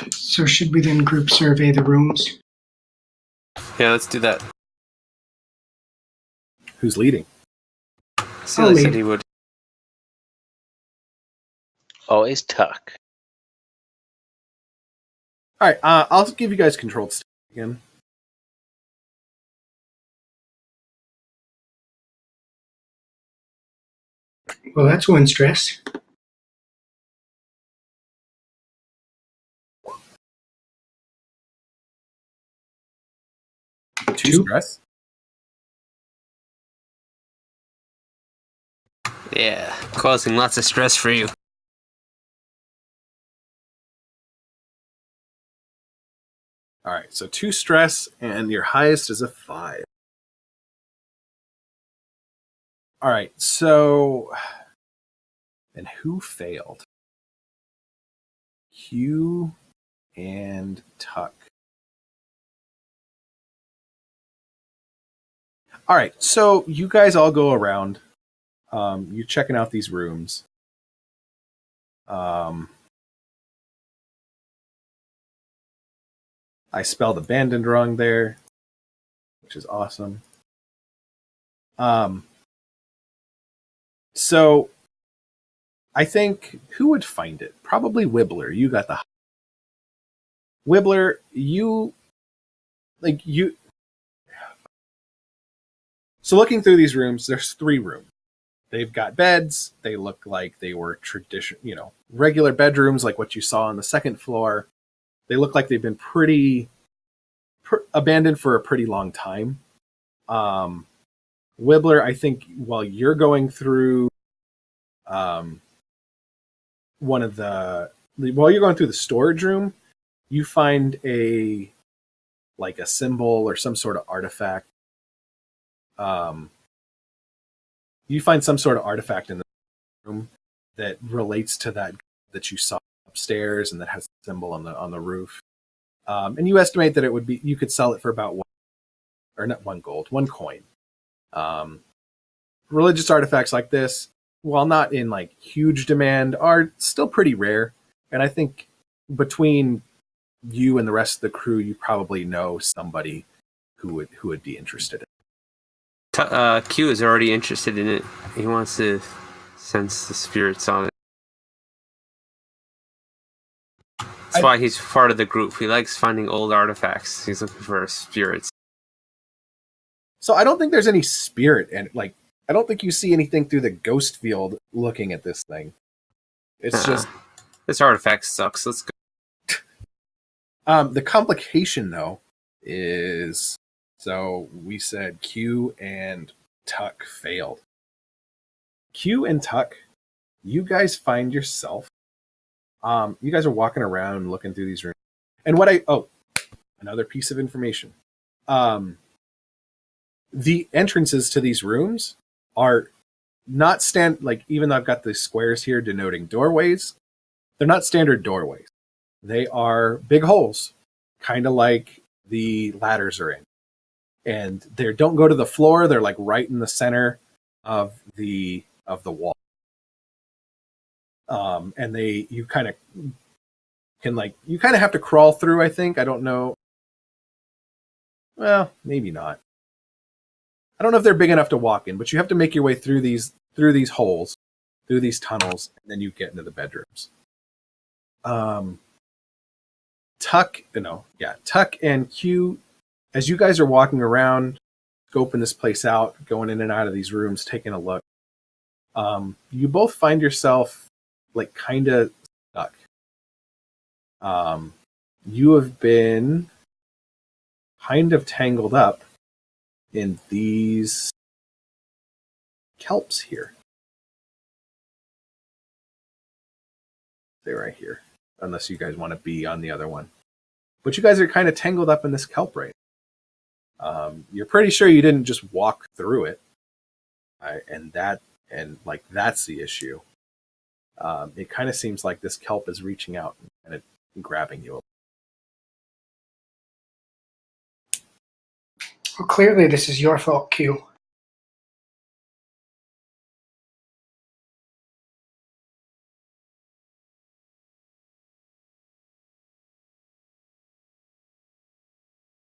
[SPEAKER 4] So should we then group survey the rooms?
[SPEAKER 2] Yeah, let's do that.
[SPEAKER 1] Who's leading?
[SPEAKER 2] Celia said he would.
[SPEAKER 3] Always Tuck.
[SPEAKER 1] All right, I'll give you guys controlled state again.
[SPEAKER 4] Well, that's one stress.
[SPEAKER 1] Two stress.
[SPEAKER 2] Yeah, causing lots of stress for you.
[SPEAKER 1] All right, so 2 stress, and your highest is a 5. All right, so... And who failed? Q and Tuck. All right, so you guys all go around. You're checking out these rooms. I spelled abandoned wrong there, which is awesome. So I think who would find it? Probably Wibbler. You got the Wibbler. You. So looking through these rooms, there's 3 rooms. They've got beds. They look like they were regular bedrooms, like what you saw on the second floor. They look like they've been pretty abandoned for a pretty long time. Wibbler, I think, while you're going through while you're going through the storage room, you find a symbol or some sort of artifact. You find some sort of artifact in the room that relates to that you saw upstairs and that has a symbol on the roof. And you estimate that you could sell it for about one coin. Religious artifacts like this, while not in huge demand, are still pretty rare. And I think between you and the rest of the crew, you probably know somebody who would be interested in it.
[SPEAKER 2] Q is already interested in it. He wants to sense the spirits on it. That's why he's part of the group. He likes finding old artifacts. He's looking for spirits.
[SPEAKER 1] So I don't think there's any spirit, and I don't think you see anything through the ghost field looking at this thing. It's just
[SPEAKER 2] this artifact sucks. Let's go.
[SPEAKER 1] The complication though is, so we said Q and Tuck failed. Q and Tuck, you guys find yourself. You guys are walking around looking through these rooms, and another piece of information. The entrances to these rooms are not even though I've got the squares here denoting doorways, they're not standard doorways. They are big holes, kind of like the ladders are in. And they don't go to the floor, they're right in the center of the wall. And you kind of have to crawl through, I think. I don't know. Well, maybe not. I don't know if they're big enough to walk in, but you have to make your way through these holes, through these tunnels, and then you get into the bedrooms. Tuck and Q, as you guys are walking around, scoping this place out, going in and out of these rooms, taking a look, you both find yourself kind of stuck. You have been kind of tangled up in these kelps here. They're right here, unless you guys want to be on the other one. But you guys are kind of tangled up in this kelp right now. You're pretty sure you didn't just walk through it, and that's the issue. It kind of seems like this kelp is reaching out and grabbing you.
[SPEAKER 4] Well, clearly this is your fault, Q.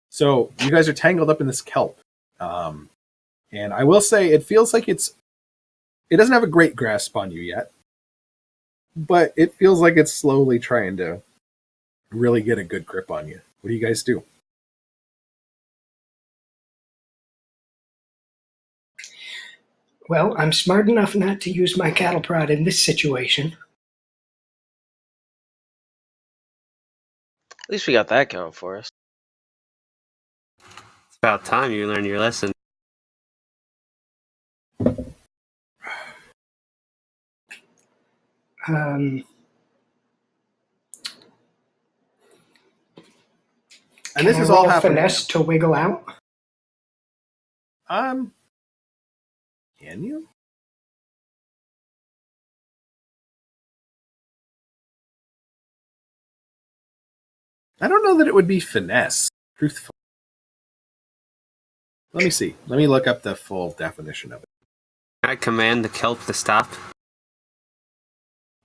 [SPEAKER 1] So you guys are tangled up in this kelp. And I will say it feels like it doesn't have a great grasp on you yet, but it feels like it's slowly trying to really get a good grip on you. What do you guys do?
[SPEAKER 4] Well, I'm smart enough not to use my cattle prod in this situation.
[SPEAKER 3] At least we got that going for us.
[SPEAKER 2] It's about time you learn your lesson.
[SPEAKER 1] And this is all happening.
[SPEAKER 4] Finesse to wiggle out.
[SPEAKER 1] Can you? I don't know that it would be finesse, truthfully. Let me see. Let me look up the full definition of it.
[SPEAKER 2] I command the kelp to stop.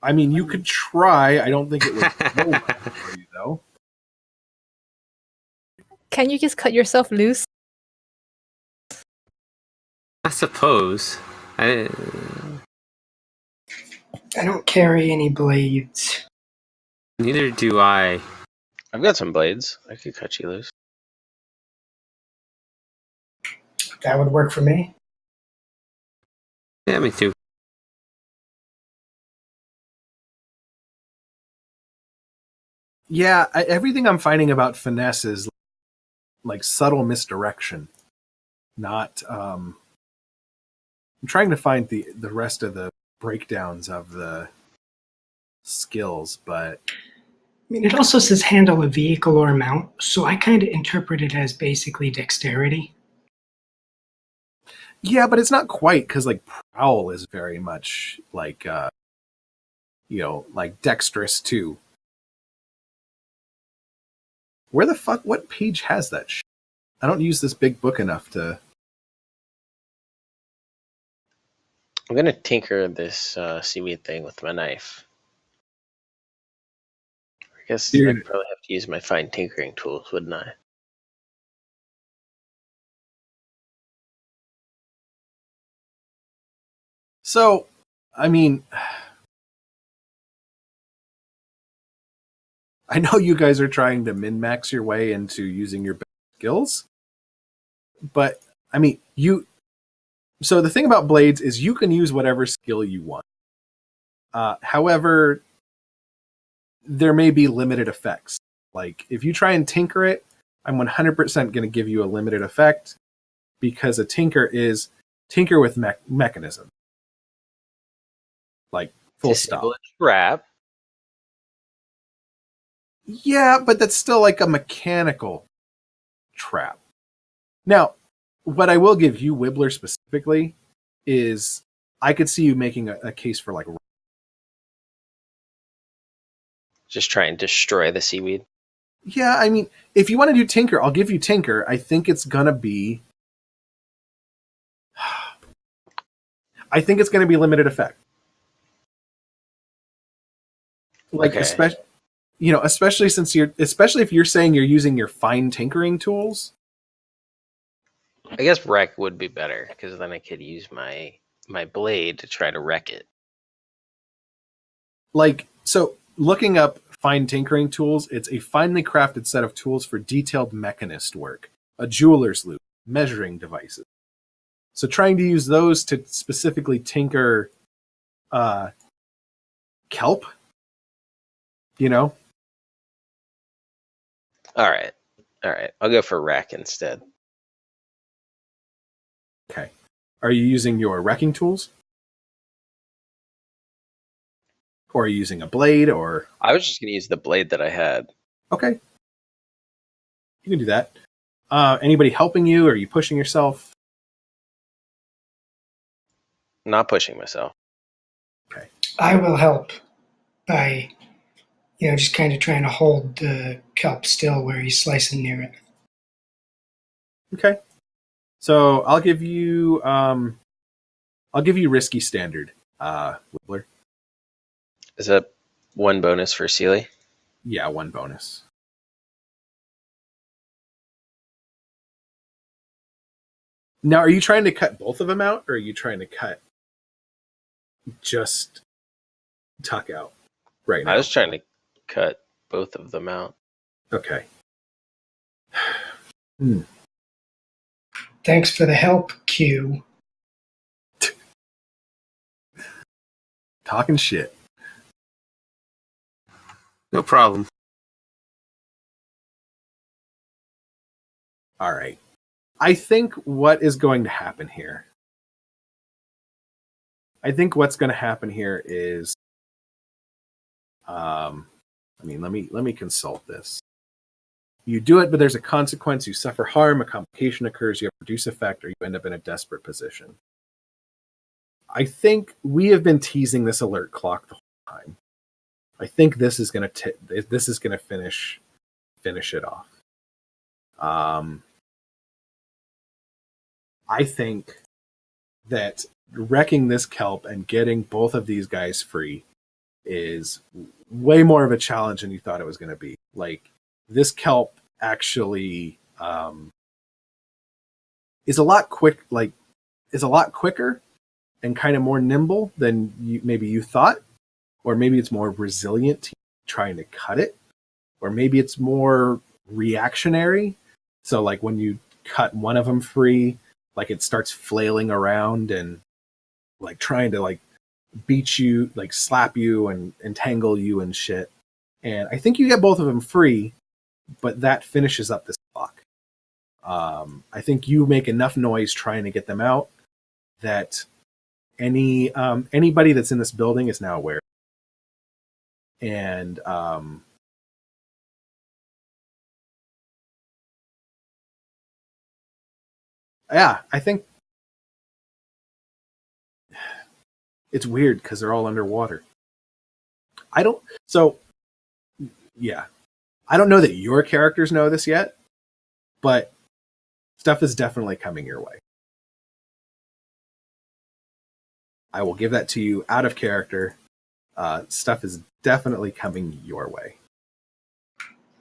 [SPEAKER 1] I mean, you could try. I don't think it would go well for you, though.
[SPEAKER 5] Can you just cut yourself loose?
[SPEAKER 2] I suppose.
[SPEAKER 4] I don't carry any blades.
[SPEAKER 2] Neither do I.
[SPEAKER 3] I've got some blades. I could cut you loose.
[SPEAKER 4] That would work for me.
[SPEAKER 2] Yeah, me too.
[SPEAKER 1] Yeah, everything I'm finding about finesse is like subtle misdirection. Not. I'm trying to find the rest of the breakdowns of the skills, but
[SPEAKER 4] I mean, it also says handle a vehicle or mount, so I kind of interpret it as basically dexterity.
[SPEAKER 1] yeah, but it's not quite because like prowl is very much like like dexterous too. Where the fuck? What page has that shit? I don't use this big book enough to.
[SPEAKER 3] I'm gonna tinker this seaweed thing with my knife. I guess
[SPEAKER 1] Dude.
[SPEAKER 3] I'd probably have to use my fine tinkering tools, wouldn't I?
[SPEAKER 1] So, I mean, I know you guys are trying to min-max your way into using your best skills, but I mean, so the thing about blades is you can use whatever skill you want. However, there may be limited effects. Like if you try and tinker it, I'm 100% going to give you a limited effect because a tinker is tinker with mechanism. Like full
[SPEAKER 3] Disable
[SPEAKER 1] stop.
[SPEAKER 3] a trap.
[SPEAKER 1] Yeah, but that's still like a mechanical trap. Now, what I will give you, Wibbler specifically, is I could see you making a case for like.
[SPEAKER 3] Just try and destroy the seaweed.
[SPEAKER 1] Yeah, I mean, if you want to do Tinker, I'll give you Tinker. I think it's gonna be. I think it's gonna be limited effect. Like,
[SPEAKER 3] Okay.
[SPEAKER 1] especially if you're saying you're using your fine tinkering tools.
[SPEAKER 3] I guess wreck would be better because then I could use my blade to try to wreck it.
[SPEAKER 1] Like, so looking up fine tinkering tools, it's a finely crafted set of tools for detailed mechanist work, a jeweler's loop, measuring devices. So trying to use those to specifically tinker kelp,
[SPEAKER 3] All right. I'll go for wreck instead.
[SPEAKER 1] Okay. Are you using your wrecking tools? Or are you using a blade or
[SPEAKER 3] I was just gonna use the blade that I had.
[SPEAKER 1] okay. You can do that. Anybody helping you? Or are you pushing yourself?
[SPEAKER 3] Not pushing myself.
[SPEAKER 4] I will help by, just kind of trying to hold the kelp still where he's slicing near it.
[SPEAKER 1] Okay. So I'll give you risky standard, Wibbler.
[SPEAKER 3] Is that one bonus for Sealy?
[SPEAKER 1] Yeah, 1 bonus. Now, are you trying to cut both of them out, or are you trying to cut just tuck out right now?
[SPEAKER 3] I was trying to cut both of them out.
[SPEAKER 1] Okay.
[SPEAKER 4] Thanks for the help, Q.
[SPEAKER 1] Talking shit.
[SPEAKER 2] No problem.
[SPEAKER 1] All right. I think what is going to happen here. I think what's going to happen here is, let me consult this. You do it, but there's a consequence. You suffer harm, a complication occurs, you have a reduced effect, or you end up in a desperate position. I think we have been teasing this alert clock the whole time. I think this is going to finish finish it off. I think that wrecking this kelp and getting both of these guys free is way more of a challenge than you thought it was going to be. Like, this kelp actually is a lot quicker and kind of more nimble than maybe you thought, or maybe it's more resilient to trying to cut it, or maybe it's more reactionary. So like when you cut one of them free, like it starts flailing around and like trying to like beat you, like slap you and entangle you and shit. And I think you get both of them free, but that finishes up this clock. I think you make enough noise trying to get them out that anybody that's in this building is now aware. And yeah, I think it's weird because they're all underwater. I don't know that your characters know this yet, but stuff is definitely coming your way. I will give that to you out of character. Stuff is definitely coming your way.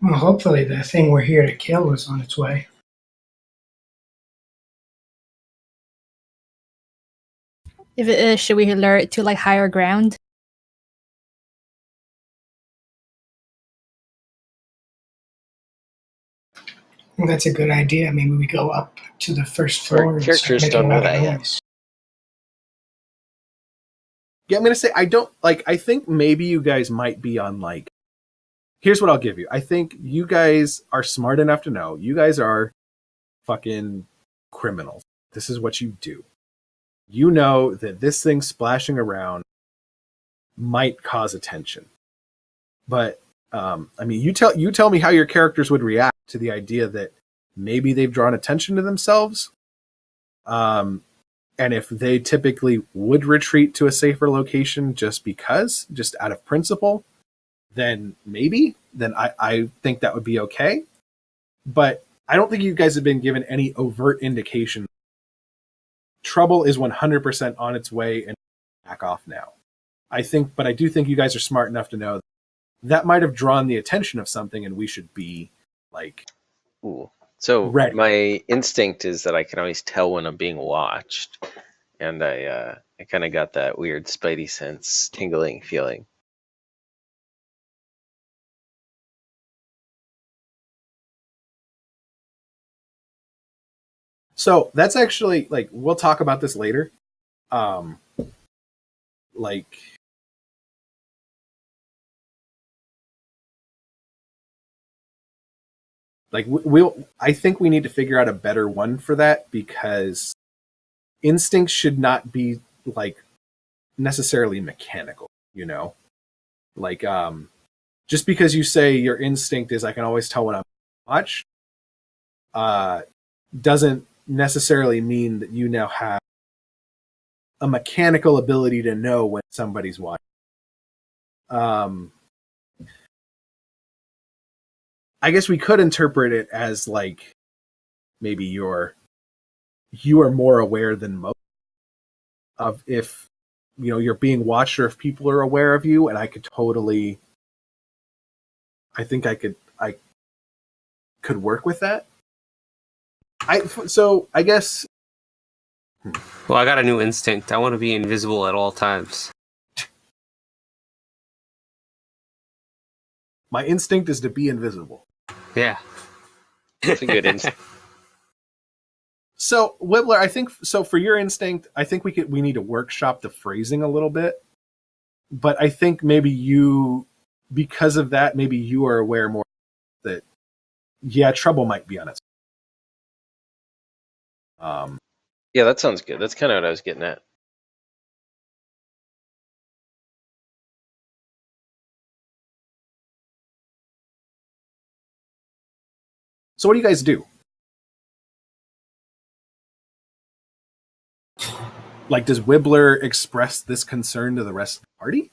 [SPEAKER 4] Well, hopefully the thing we're here to kill is on its way.
[SPEAKER 5] If it is, should we lure it to like higher ground?
[SPEAKER 4] I think that's a good idea. Maybe we go up to the first floor and start
[SPEAKER 3] Characters
[SPEAKER 4] making
[SPEAKER 3] don't know
[SPEAKER 4] another
[SPEAKER 3] that yet.
[SPEAKER 4] noise.
[SPEAKER 1] Yeah, I'm gonna say I think maybe you guys might be on like. Here's what I'll give you. I think you guys are smart enough to know you guys are fucking criminals. This is what you do. You know that this thing splashing around might cause attention. But I mean, you tell me how your characters would react to the idea that maybe they've drawn attention to themselves. And if they typically would retreat to a safer location just out of principle, then I think that would be okay. But I don't think you guys have been given any overt indication. Trouble is 100% on its way and back off now. I do think you guys are smart enough to know that might have drawn the attention of something and we should be like,
[SPEAKER 3] Ooh. So
[SPEAKER 1] ready.
[SPEAKER 3] My instinct is that I can always tell when I'm being watched, and I kind of got that weird spidey sense tingling feeling.
[SPEAKER 1] So that's actually like, we'll talk about this later. Like, I think we need to figure out a better one for that, because instincts should not be like necessarily mechanical, you know? Like, just because you say your instinct is I can always tell when I'm watched, doesn't necessarily mean that you now have a mechanical ability to know when somebody's watching. I guess we could interpret it as like maybe you are more aware than most of if you're being watched or if people are aware of you, and I think I could work with that. I guess.
[SPEAKER 2] Well, I got a new instinct. I want to be invisible at all times.
[SPEAKER 1] My instinct is to be invisible.
[SPEAKER 2] Yeah.
[SPEAKER 3] It's a good instinct.
[SPEAKER 1] So, Wibbler, I think so. For your instinct, I think we need to workshop the phrasing a little bit. But I think maybe because of that, maybe you are aware more that trouble might be on its.
[SPEAKER 3] Yeah, that sounds good. That's kind of what I was getting at.
[SPEAKER 1] So what do you guys do? Like, does Wibbler express this concern to the rest of the party?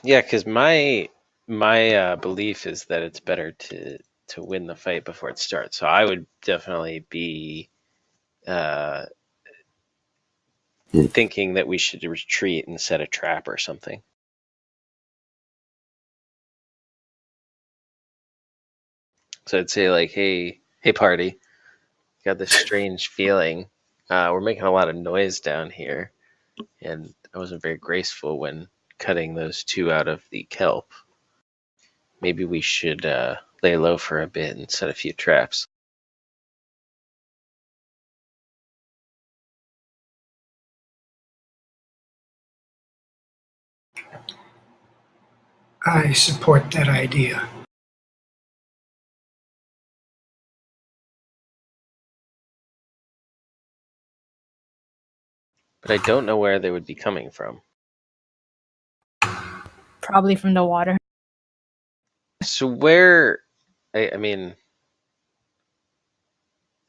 [SPEAKER 3] Yeah, because my my belief is that it's better to win the fight before it starts. So I would definitely be thinking that we should retreat and set a trap or something. So I'd say like, hey party, got this strange feeling. We're making a lot of noise down here, and I wasn't very graceful when cutting those two out of the kelp. Maybe we should lay low for a bit and set a few traps.
[SPEAKER 4] I support that idea.
[SPEAKER 3] But I don't know where they would be coming from.
[SPEAKER 5] Probably from the water.
[SPEAKER 3] So where, I mean,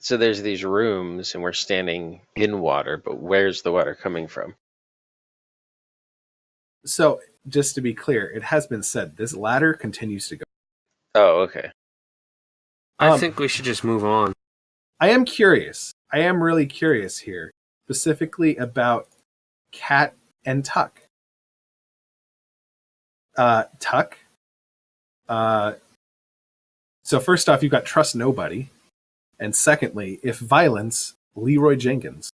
[SPEAKER 3] so there's these rooms and we're standing in water, but where's the water coming from?
[SPEAKER 1] So, just to be clear, it has been said this ladder continues to go.
[SPEAKER 3] Oh, okay.
[SPEAKER 2] I think we should just move on.
[SPEAKER 1] I am curious. I am really curious here, specifically about Cat and Tuck. Tuck. So first off, you've got trust nobody, and secondly, if violence, Leroy Jenkins,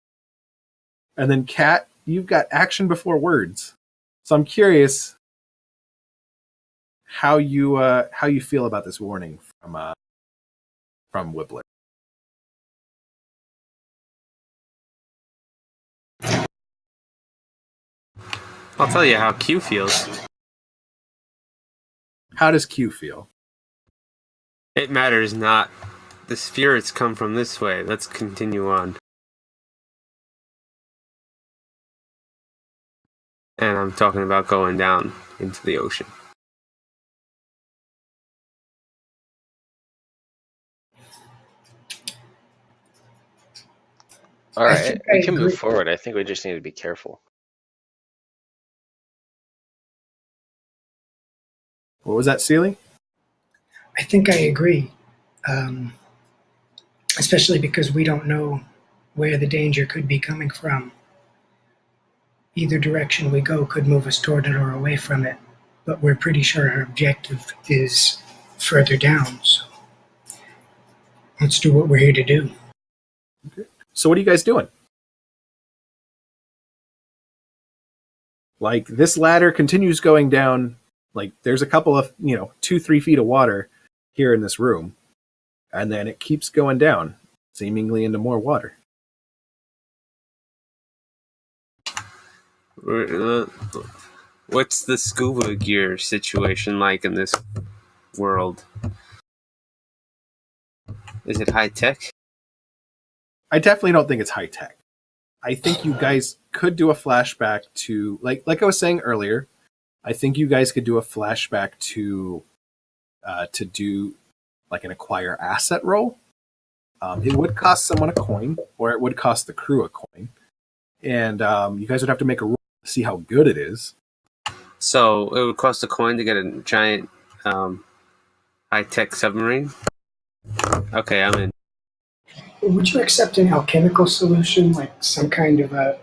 [SPEAKER 1] and then Cat, you've got action before words. So I'm curious how you feel about this warning from Whibbler.
[SPEAKER 2] I'll tell you how Q feels.
[SPEAKER 1] How does Q feel?
[SPEAKER 2] It matters not. The spirits come from this way. Let's continue on. And I'm talking about going down into the ocean.
[SPEAKER 3] All
[SPEAKER 4] I
[SPEAKER 3] right,
[SPEAKER 4] think
[SPEAKER 3] we
[SPEAKER 4] I
[SPEAKER 3] can
[SPEAKER 4] agree.
[SPEAKER 3] move forward. I think we just need to be careful.
[SPEAKER 1] What was that, Sealy?
[SPEAKER 4] I think I agree, especially because we don't know where the danger could be coming from. Either direction we go could move us toward it or away from it, but we're pretty sure our objective is further down, so let's do what we're here to do.
[SPEAKER 1] So what are you guys doing? Like, this ladder continues going down. Like, there's a couple of 2-3 feet of water here in this room, and then it keeps going down, seemingly into more water.
[SPEAKER 2] What's the scuba gear situation like in this world? Is it high tech?
[SPEAKER 1] I definitely don't think it's high tech. I think you guys could do a flashback to like I was saying earlier. I think you guys could do a flashback to do like an acquire asset roll. It would cost someone a coin, or it would cost the crew a coin, and you guys would have to make a roll to see how good it is.
[SPEAKER 2] So it would cost a coin to get a giant high-tech submarine? Okay, I'm in.
[SPEAKER 4] Would you accept an alchemical solution, like some kind of a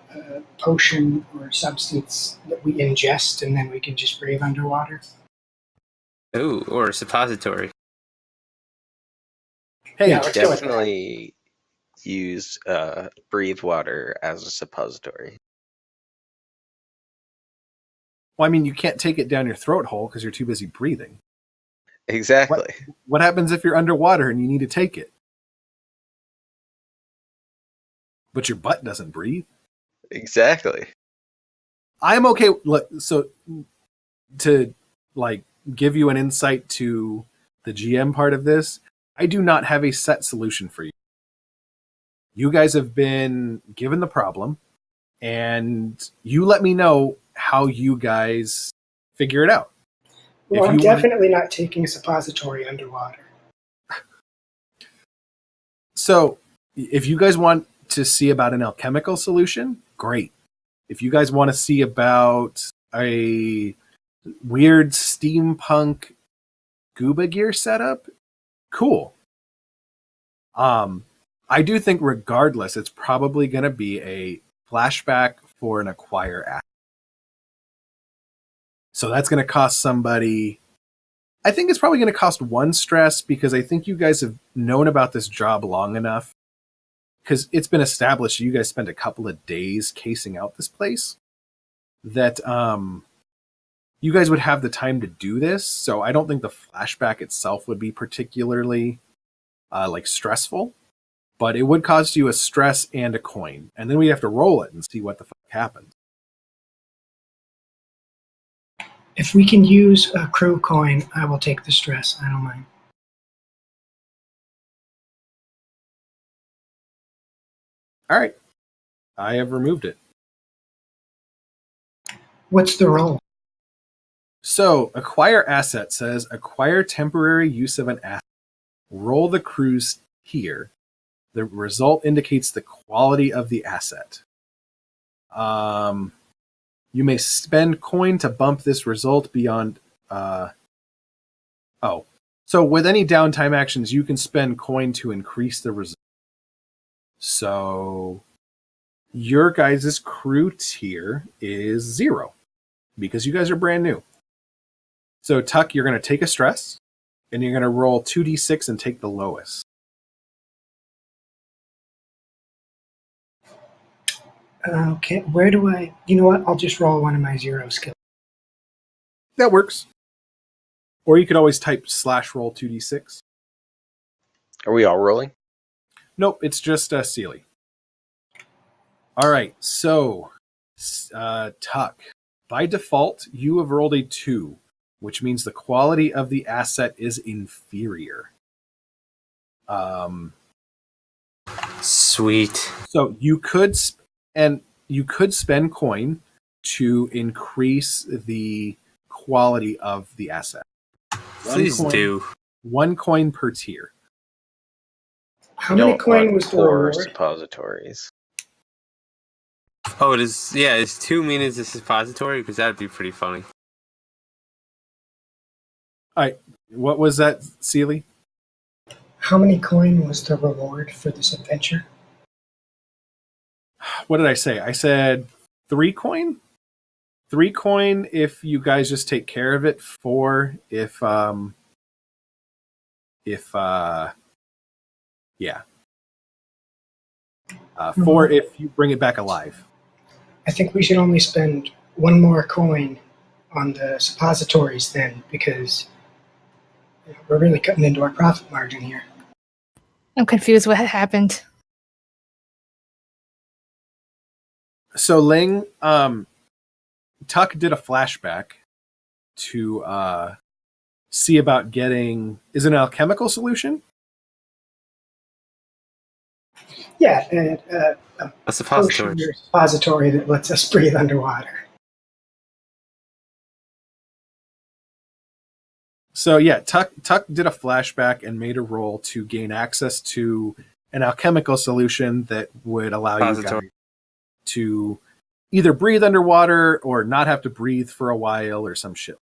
[SPEAKER 4] potion or substance that we ingest and then we can just breathe underwater?
[SPEAKER 2] Ooh, or a suppository.
[SPEAKER 1] Hey,
[SPEAKER 4] Yeah, let's go with that.
[SPEAKER 3] Definitely use breathe water as a suppository.
[SPEAKER 1] well, I mean, you can't take it down your throat hole because you're too busy breathing.
[SPEAKER 3] Exactly.
[SPEAKER 1] What happens if you're underwater and you need to take it? But your butt doesn't breathe.
[SPEAKER 3] Exactly.
[SPEAKER 1] I'm okay. Look, so to like give you an insight to the GM part of this, I do not have a set solution for you. You guys have been given the problem, and you let me know how you guys figure it out.
[SPEAKER 4] Well,
[SPEAKER 1] If
[SPEAKER 4] I'm
[SPEAKER 1] you want-
[SPEAKER 4] definitely not taking a suppository underwater.
[SPEAKER 1] So, if you guys want to see about an alchemical solution, great. If you guys want to see about a weird steampunk scuba gear setup. Cool. I do think regardless, it's probably going to be a flashback for an acquire asset. So that's going to cost somebody. I think it's probably going to cost 1 stress because I think you guys have known about this job long enough because it's been established you guys spent a couple of days casing out this place that you guys would have the time to do this. So I don't think the flashback itself would be particularly like stressful, but it would cost you a stress and a coin. And then we have to roll it and see what the fuck happens.
[SPEAKER 4] If we can use a crew coin, I will take the stress. I don't mind.
[SPEAKER 1] All right. I have removed it.
[SPEAKER 4] What's the roll?
[SPEAKER 1] So, acquire asset says acquire temporary use of an asset. Roll the crew's tier. The result indicates the quality of the asset. You may spend coin to bump this result beyond. So with any downtime actions, you can spend coin to increase the result. So your guys' crew tier is 0 because you guys are brand new. So Tuck, you're going to take a stress and you're going to roll 2d6 and take the lowest.
[SPEAKER 4] Okay, where do I... You know what? I'll just roll one of my 0 skills.
[SPEAKER 1] That works. Or you could always type /roll 2d6.
[SPEAKER 3] Are we all rolling?
[SPEAKER 1] Nope, it's just Sealy. All right, so Tuck, by default, you have rolled a 2, which means the quality of the asset is inferior.
[SPEAKER 2] Sweet.
[SPEAKER 1] So you could spend coin to increase the quality of the asset.
[SPEAKER 2] Please do.
[SPEAKER 1] 1 coin per tier.
[SPEAKER 4] How many coin was the
[SPEAKER 3] poor
[SPEAKER 4] reward?
[SPEAKER 3] suppositories?
[SPEAKER 2] Oh, it is. Yeah, is 2 means a suppository? Because that'd be pretty funny.
[SPEAKER 1] All right, what was that, Sealy?
[SPEAKER 4] How many coin was the reward for this adventure?
[SPEAKER 1] What did I say? I said 3 coin? 3 coin if you guys just take care of it. 4 if yeah. 4 if you bring it back alive.
[SPEAKER 4] I think we should only spend 1 more coin on the suppositories then, because we're really cutting into our profit margin here.
[SPEAKER 5] I'm confused what happened.
[SPEAKER 1] So Ling, Tuck did a flashback to see about getting... Is it an alchemical solution?
[SPEAKER 4] Yeah,
[SPEAKER 2] A suppository.
[SPEAKER 4] potion or suppository that lets us breathe underwater.
[SPEAKER 1] So yeah, Tuck did a flashback and made a roll to gain access to an alchemical solution that would allow you guys to either breathe underwater or not have to breathe for a while or some shit.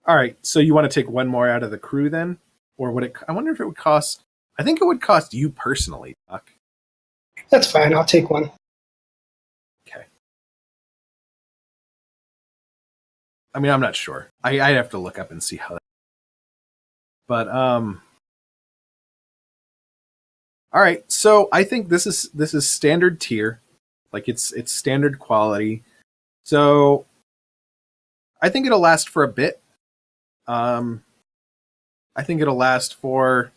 [SPEAKER 1] All right, so you want to take 1 more out of the crew then? Or would it... I wonder if it would cost... I think it would cost you personally, Tuck.
[SPEAKER 4] That's fine, I'll take 1.
[SPEAKER 1] Okay. I mean, I'm not sure. I'd have to look up and see how that... But, all right, so I think this is standard tier. Like, it's standard quality. So, I think it'll last for a bit. I think it'll last for,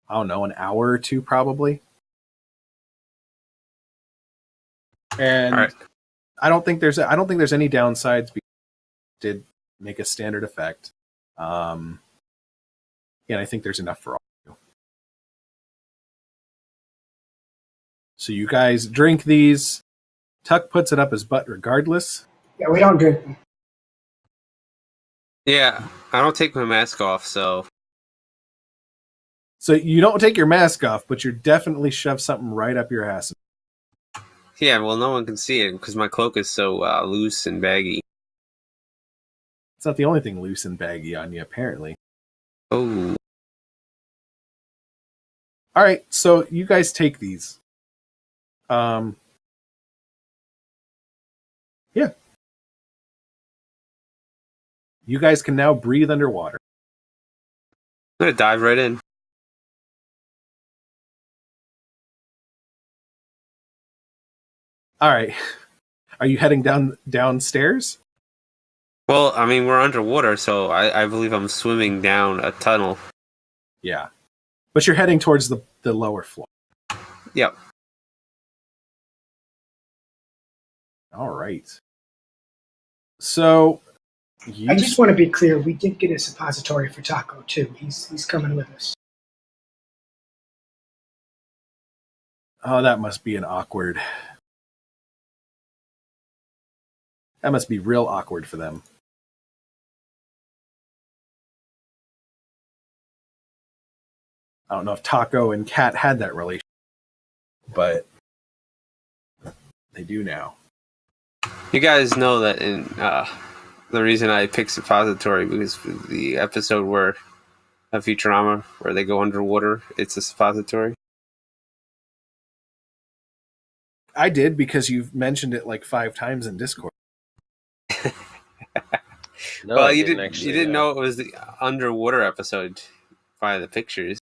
[SPEAKER 1] I don't know, an hour or 2 probably. And
[SPEAKER 2] All right.
[SPEAKER 1] I don't think there's any downsides because it did make a standard effect. And I think there's enough for all of you. So you guys drink these. Tuck puts it up his butt regardless.
[SPEAKER 4] Yeah, we don't drink them.
[SPEAKER 2] Yeah, I don't take my mask off, so
[SPEAKER 1] So you don't take your mask off, but you're definitely shove something right up your ass.
[SPEAKER 2] Yeah, well, no one can see it because my cloak is so loose and baggy.
[SPEAKER 1] It's not the only thing loose and baggy on you, apparently.
[SPEAKER 2] Oh.
[SPEAKER 1] All right, so you guys take these. Yeah. You guys can now breathe underwater.
[SPEAKER 2] I'm going to dive right in.
[SPEAKER 1] All right. Are you heading downstairs?
[SPEAKER 2] Well, I mean, we're underwater, so I believe I'm swimming down a tunnel.
[SPEAKER 1] Yeah. But you're heading towards the lower floor.
[SPEAKER 2] Yep.
[SPEAKER 1] All right. So
[SPEAKER 4] I just want to be clear. We did get a suppository for Taco too. He's coming with us.
[SPEAKER 1] Oh, that must be awkward. That must be real awkward for them. I don't know if Taco and Kat had that relationship, but they do now.
[SPEAKER 2] You guys know that in the reason I picked suppository because the episode where of Futurama where they go underwater, it's a suppository.
[SPEAKER 1] I did because you've mentioned it like 5 times in Discord.
[SPEAKER 3] No,
[SPEAKER 2] Well,
[SPEAKER 3] I
[SPEAKER 2] you
[SPEAKER 3] didn't
[SPEAKER 2] didn't.
[SPEAKER 3] actually
[SPEAKER 2] You didn't know it was the underwater episode by the pictures.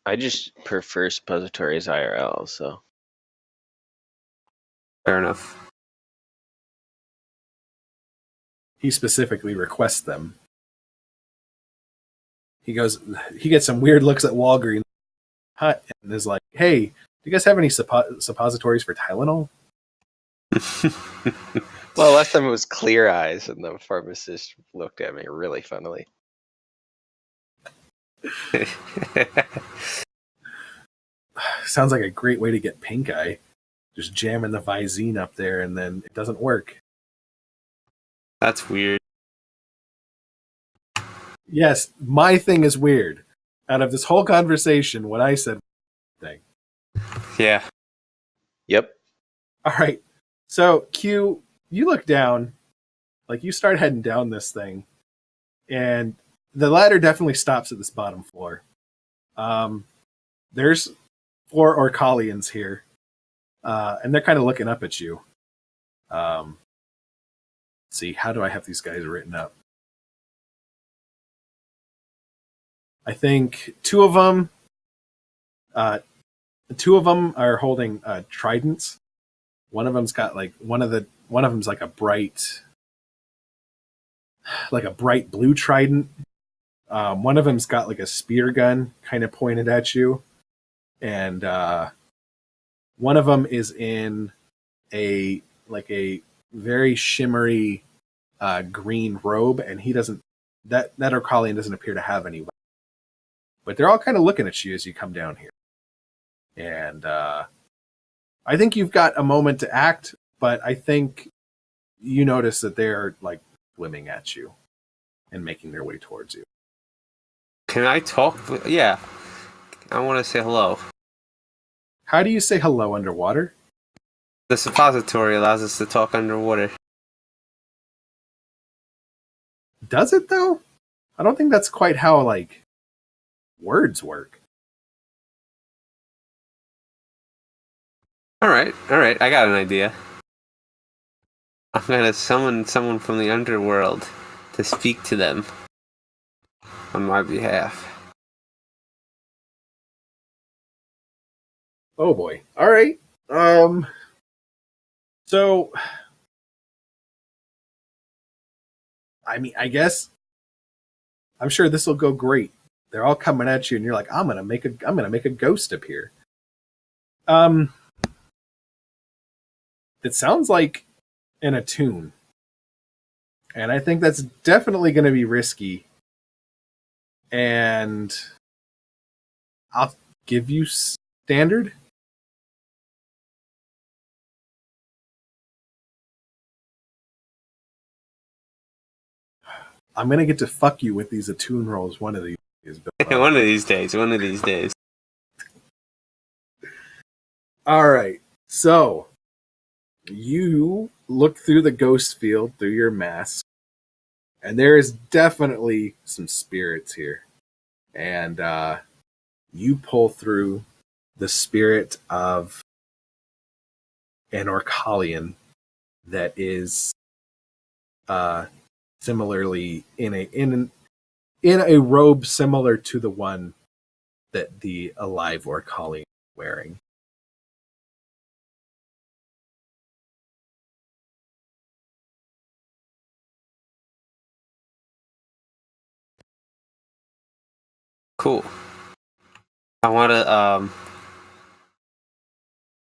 [SPEAKER 3] I just prefer suppositories IRL, so.
[SPEAKER 2] Fair enough.
[SPEAKER 1] He specifically requests them. He gets some weird looks at Walgreens and is like, "Hey, do you guys have any suppositories for Tylenol?"
[SPEAKER 3] Well, last time it was Clear Eyes, and the pharmacist looked at me really funnily.
[SPEAKER 1] Sounds like a great way to get pink eye. Just jamming the Visine up there and then it doesn't work.
[SPEAKER 2] That's weird.
[SPEAKER 1] Yes, my thing is weird. Out of this whole conversation, what I said thing.
[SPEAKER 2] Yeah.
[SPEAKER 3] Yep.
[SPEAKER 1] All right. So, Q, you look down, like you start heading down this thing, and the ladder definitely stops at this bottom floor. There's 4 Orcalians here, and they're kind of looking up at you. Let's see, how do I have these guys written up? I think 2 of them are holding tridents. One of them's got like one of them's like a bright blue trident. One of them's got like a spear gun kind of pointed at you, and one of them is in a very shimmery green robe, and he doesn't that Orcalian doesn't appear to have any weapons. But they're all kind of looking at you as you come down here. And I think you've got a moment to act, but I think you notice that they're like swimming at you and making their way towards you.
[SPEAKER 2] Can I talk? Yeah. I want to say hello.
[SPEAKER 1] How do you say hello underwater?
[SPEAKER 2] The suppository allows us to talk underwater.
[SPEAKER 1] Does it though? I don't think that's quite how like words work.
[SPEAKER 2] All right. I got an idea. I'm gonna summon someone from the underworld to speak to them on my behalf.
[SPEAKER 1] Oh boy. All right. So I mean, I guess I'm sure this will go great. They're all coming at you and you're like, I'm going to make a ghost appear. It sounds like an attune. And I think that's definitely going to be risky. And I'll give you standard. I'm going to get to fuck you with these attune rolls one of these Is Bill
[SPEAKER 2] One of these days. One of these days.
[SPEAKER 1] All right. So you look through the ghost field through your mask, and there is definitely some spirits here. And you pull through the spirit of an Orcalian that is similarly in a robe similar to the one that the alive Orcalian is wearing.
[SPEAKER 2] Cool. I want to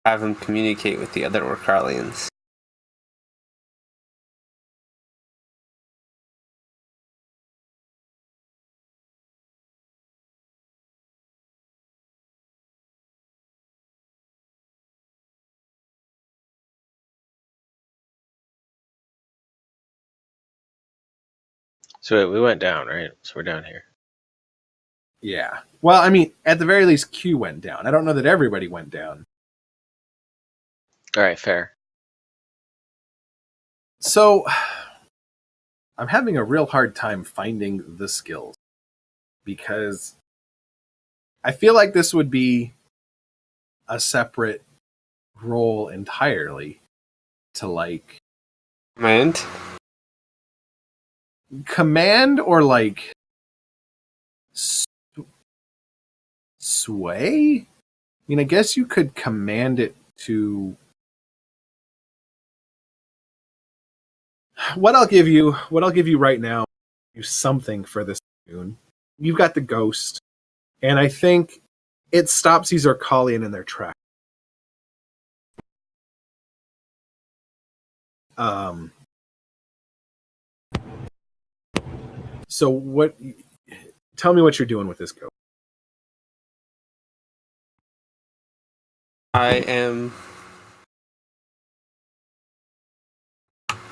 [SPEAKER 2] have him communicate with the other Orcalians.
[SPEAKER 3] So we went down, right? So we're down here.
[SPEAKER 1] Yeah. Well, I mean, at the very least, Q went down. I don't know that everybody went down.
[SPEAKER 3] All right, fair.
[SPEAKER 1] So, I'm having a real hard time finding the skills because I feel like this would be a separate role entirely to like command or like sway. I mean, I guess you could command it to. What I'll give you right now, do something for this tune. You've got the ghost, and I think it stops these Orcalian in their track. So what? Tell me what you're doing with this ghost.
[SPEAKER 2] I am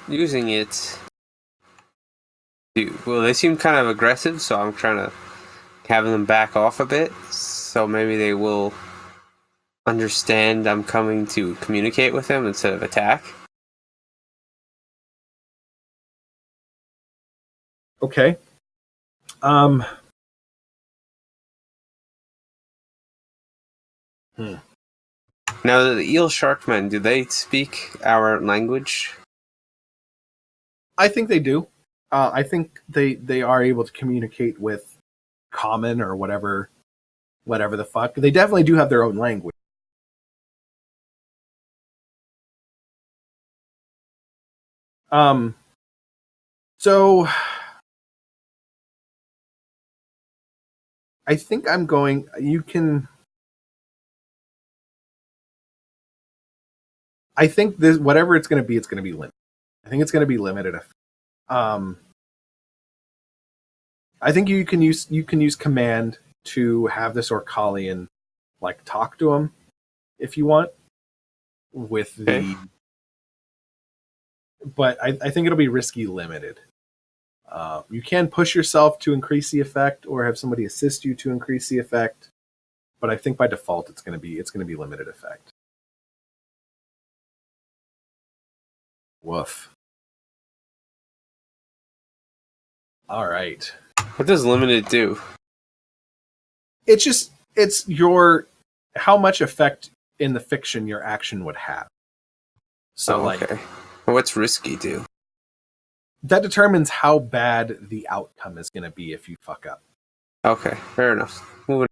[SPEAKER 2] using it to. Well, they seem kind of aggressive, so I'm trying to have them back off a bit. So maybe they will understand I'm coming to communicate with them instead of attack.
[SPEAKER 1] Okay.
[SPEAKER 2] Now, the eel sharkmen, do they speak our language?
[SPEAKER 1] I think they do. I think they are able to communicate with common or whatever the fuck. They definitely do have their own language. So I think I'm going. You can. I think this whatever it's going to be limited. I think it's going to be limited. I think you can use command to have this Orcalian like talk to him if you want with the.
[SPEAKER 2] Okay.
[SPEAKER 1] But I think it'll be risky limited. You can push yourself to increase the effect, or have somebody assist you to increase the effect. But I think by default it's going to be limited effect. Woof. All right.
[SPEAKER 2] What does limited do?
[SPEAKER 1] It's your how much effect in the fiction your action would have. So
[SPEAKER 2] okay. What's risky do?
[SPEAKER 1] That determines how bad the outcome is going to be if you fuck up.
[SPEAKER 2] Okay, fair enough. Moving.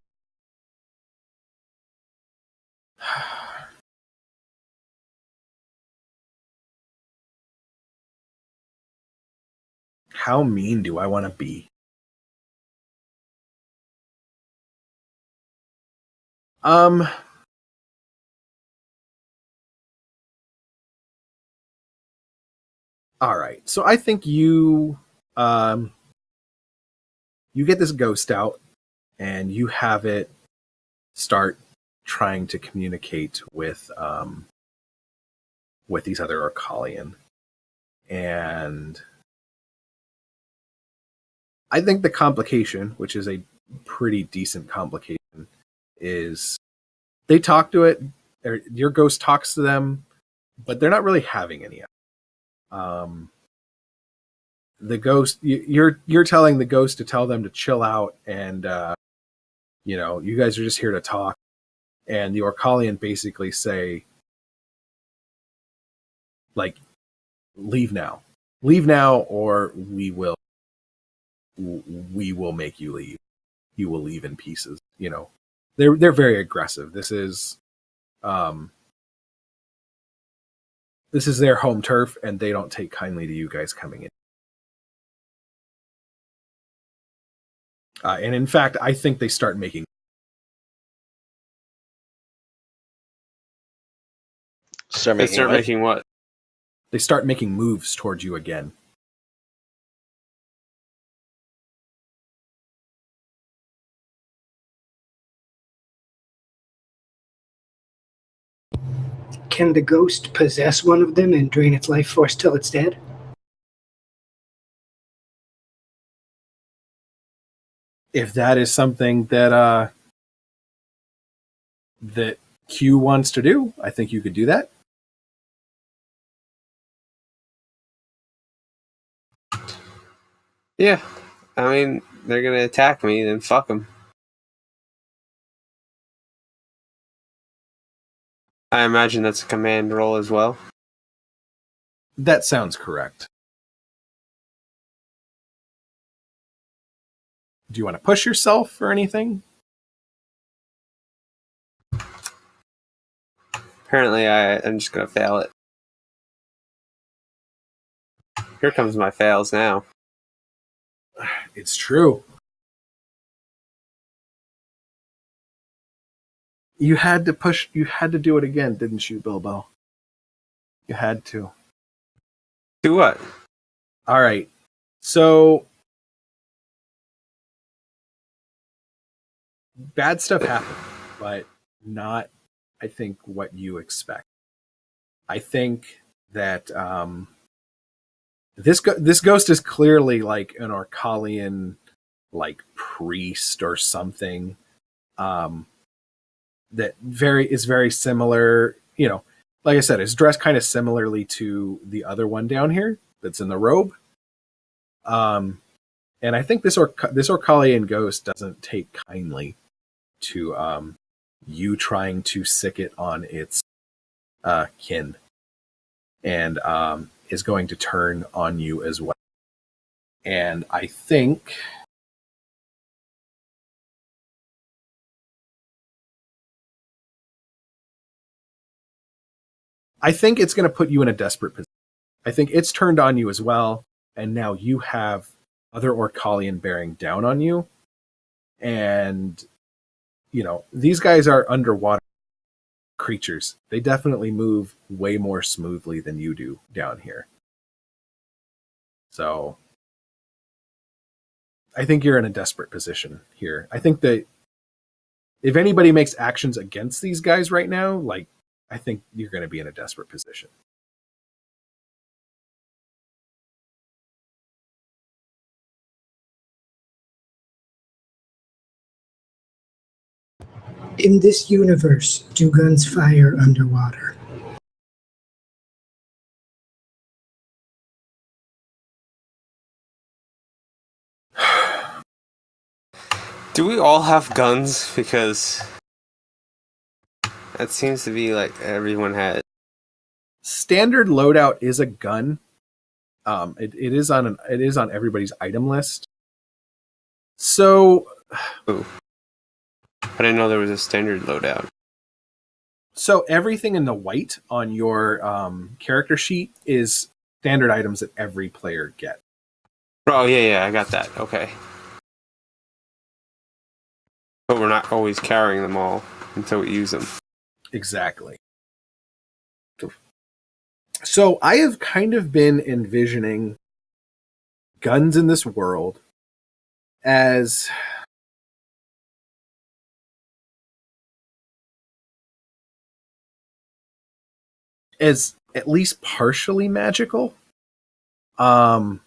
[SPEAKER 1] How mean do I want to be? All right. So I think you get this ghost out and you have it start trying to communicate with these other Orcalian. And I think the complication, which is a pretty decent complication is they talk to it, or your ghost talks to them, but they're not really having any of it. The ghost, you're telling the ghost to tell them to chill out, and you guys are just here to talk. And the Orcalian basically say, like, leave now, or we will make you leave. You will leave in pieces. They're very aggressive. This is their home turf, and they don't take kindly to you guys coming in. And in fact, I think they start making.
[SPEAKER 2] They start making what?
[SPEAKER 1] They start making moves towards you again.
[SPEAKER 4] Can the ghost possess one of them and drain its life force till it's dead?
[SPEAKER 1] If that is something that that Q wants to do, I think you could do that.
[SPEAKER 2] Yeah, I mean, they're gonna attack me, then fuck them. I imagine that's a command roll as well.
[SPEAKER 1] That sounds correct. Do you want to push yourself or anything?
[SPEAKER 2] Apparently, I'm just gonna fail it. Here comes my fails now.
[SPEAKER 1] It's true. You had to push. You had to do it again, didn't you, Bilbo? You had to.
[SPEAKER 2] Do what?
[SPEAKER 1] All right. So bad stuff happened, but not, I think, what you expect. I think that this ghost is clearly like an Orcalian, like priest or something. That is very similar. Like I said, is dressed kind of similarly to the other one down here that's in the robe. And I think this Orcalian ghost doesn't take kindly to you trying to sick it on its kin, and is going to turn on you as well. And I think it's going to put you in a desperate position. I think it's turned on you as well, and now you have other Orcalian bearing down on you. And, these guys are underwater creatures. They definitely move way more smoothly than you do down here. So I think you're in a desperate position here. I think that if anybody makes actions against these guys right now, I think you're going to be in a desperate position.
[SPEAKER 4] In this universe, do guns fire underwater?
[SPEAKER 2] Do we all have guns? Because that seems to be like everyone has.
[SPEAKER 1] Standard loadout is a gun. It is on everybody's item list. So,
[SPEAKER 2] Ooh. I didn't know there was a standard loadout.
[SPEAKER 1] So everything in the white on your character sheet is standard items that every player gets.
[SPEAKER 2] Oh yeah, I got that. Okay. But we're not always carrying them all until we use them.
[SPEAKER 1] Exactly. So I have kind of been envisioning guns in this world as at least partially magical. Because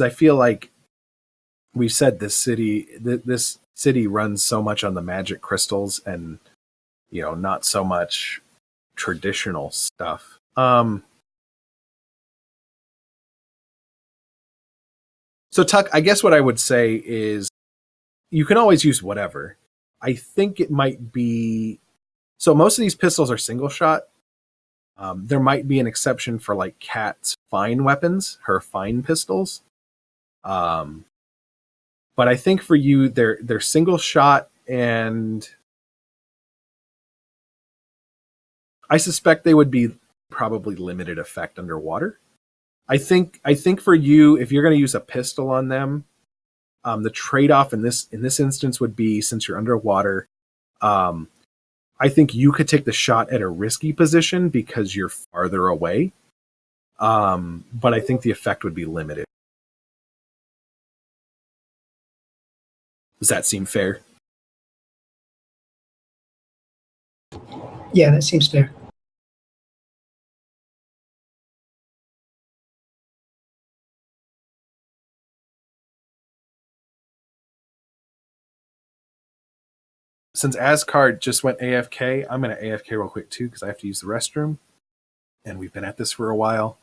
[SPEAKER 1] I feel like we said this city runs so much on the magic crystals and not so much traditional stuff. So Tuck, I guess what I would say is you can always use whatever. I think it might be so most of these pistols are single shot. There might be an exception for like Kat's fine weapons, her fine pistols. But I think for you, they're single shot, and I suspect they would be probably limited effect underwater. I think for you, if you're going to use a pistol on them, the trade off in this instance would be, since you're underwater, I think you could take the shot at a risky position because you're farther away. But I think the effect would be limited. Does that seem fair?
[SPEAKER 4] Yeah, that seems fair.
[SPEAKER 1] Since Ascard just went AFK, I'm going to AFK real quick too because I have to use the restroom. And we've been at this for a while.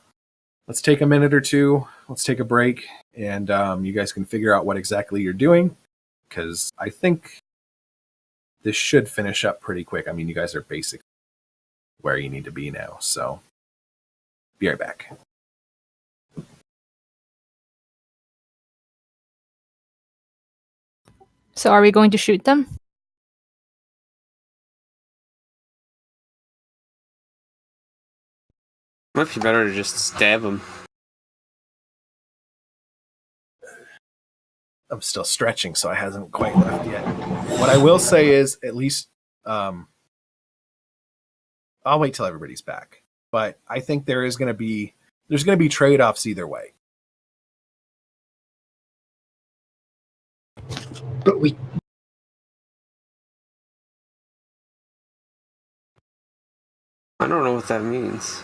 [SPEAKER 1] Let's take a minute or two. Let's take a break. And you guys can figure out what exactly you're doing. Because I think this should finish up pretty quick. I mean, you guys are basically where you need to be now. So, be right back.
[SPEAKER 5] So are we going to shoot them?
[SPEAKER 2] Might be better to just stab them.
[SPEAKER 1] I'm still stretching, so I hasn't quite left yet. What I will say is, at least, I'll wait till everybody's back. But I think there's going to be trade-offs either way.
[SPEAKER 4] But we
[SPEAKER 2] I don't know what that means.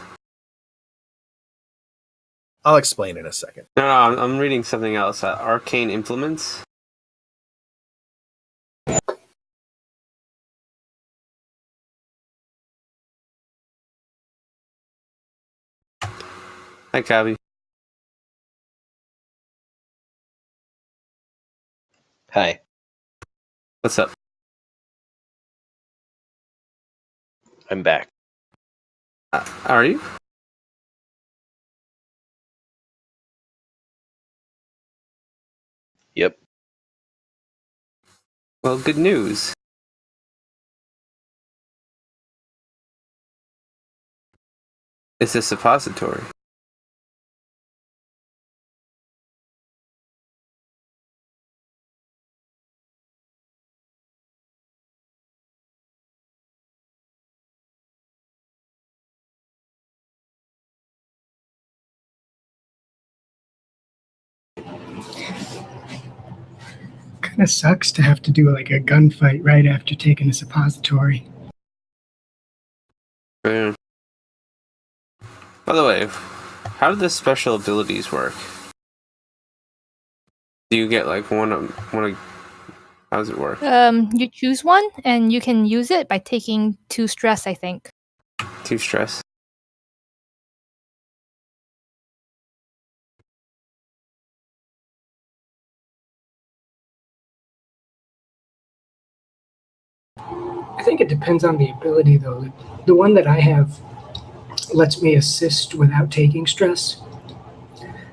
[SPEAKER 1] I'll explain in a second.
[SPEAKER 2] No, I'm reading something else. Arcane implements. Hi, Cabby.
[SPEAKER 3] Hi.
[SPEAKER 2] What's up?
[SPEAKER 3] I'm back.
[SPEAKER 2] Are you?
[SPEAKER 3] Yep.
[SPEAKER 2] Well, good news. It's a suppository.
[SPEAKER 4] kind of sucks to have to do like a gunfight right after taking a suppository.
[SPEAKER 2] Yeah. By the way, how do the special abilities work? Do you get like one of how does it work?
[SPEAKER 5] You choose one, and you can use it by taking 2 stress, I think.
[SPEAKER 2] 2 stress.
[SPEAKER 4] I think it depends on the ability, though. The one that I have lets me assist without taking stress,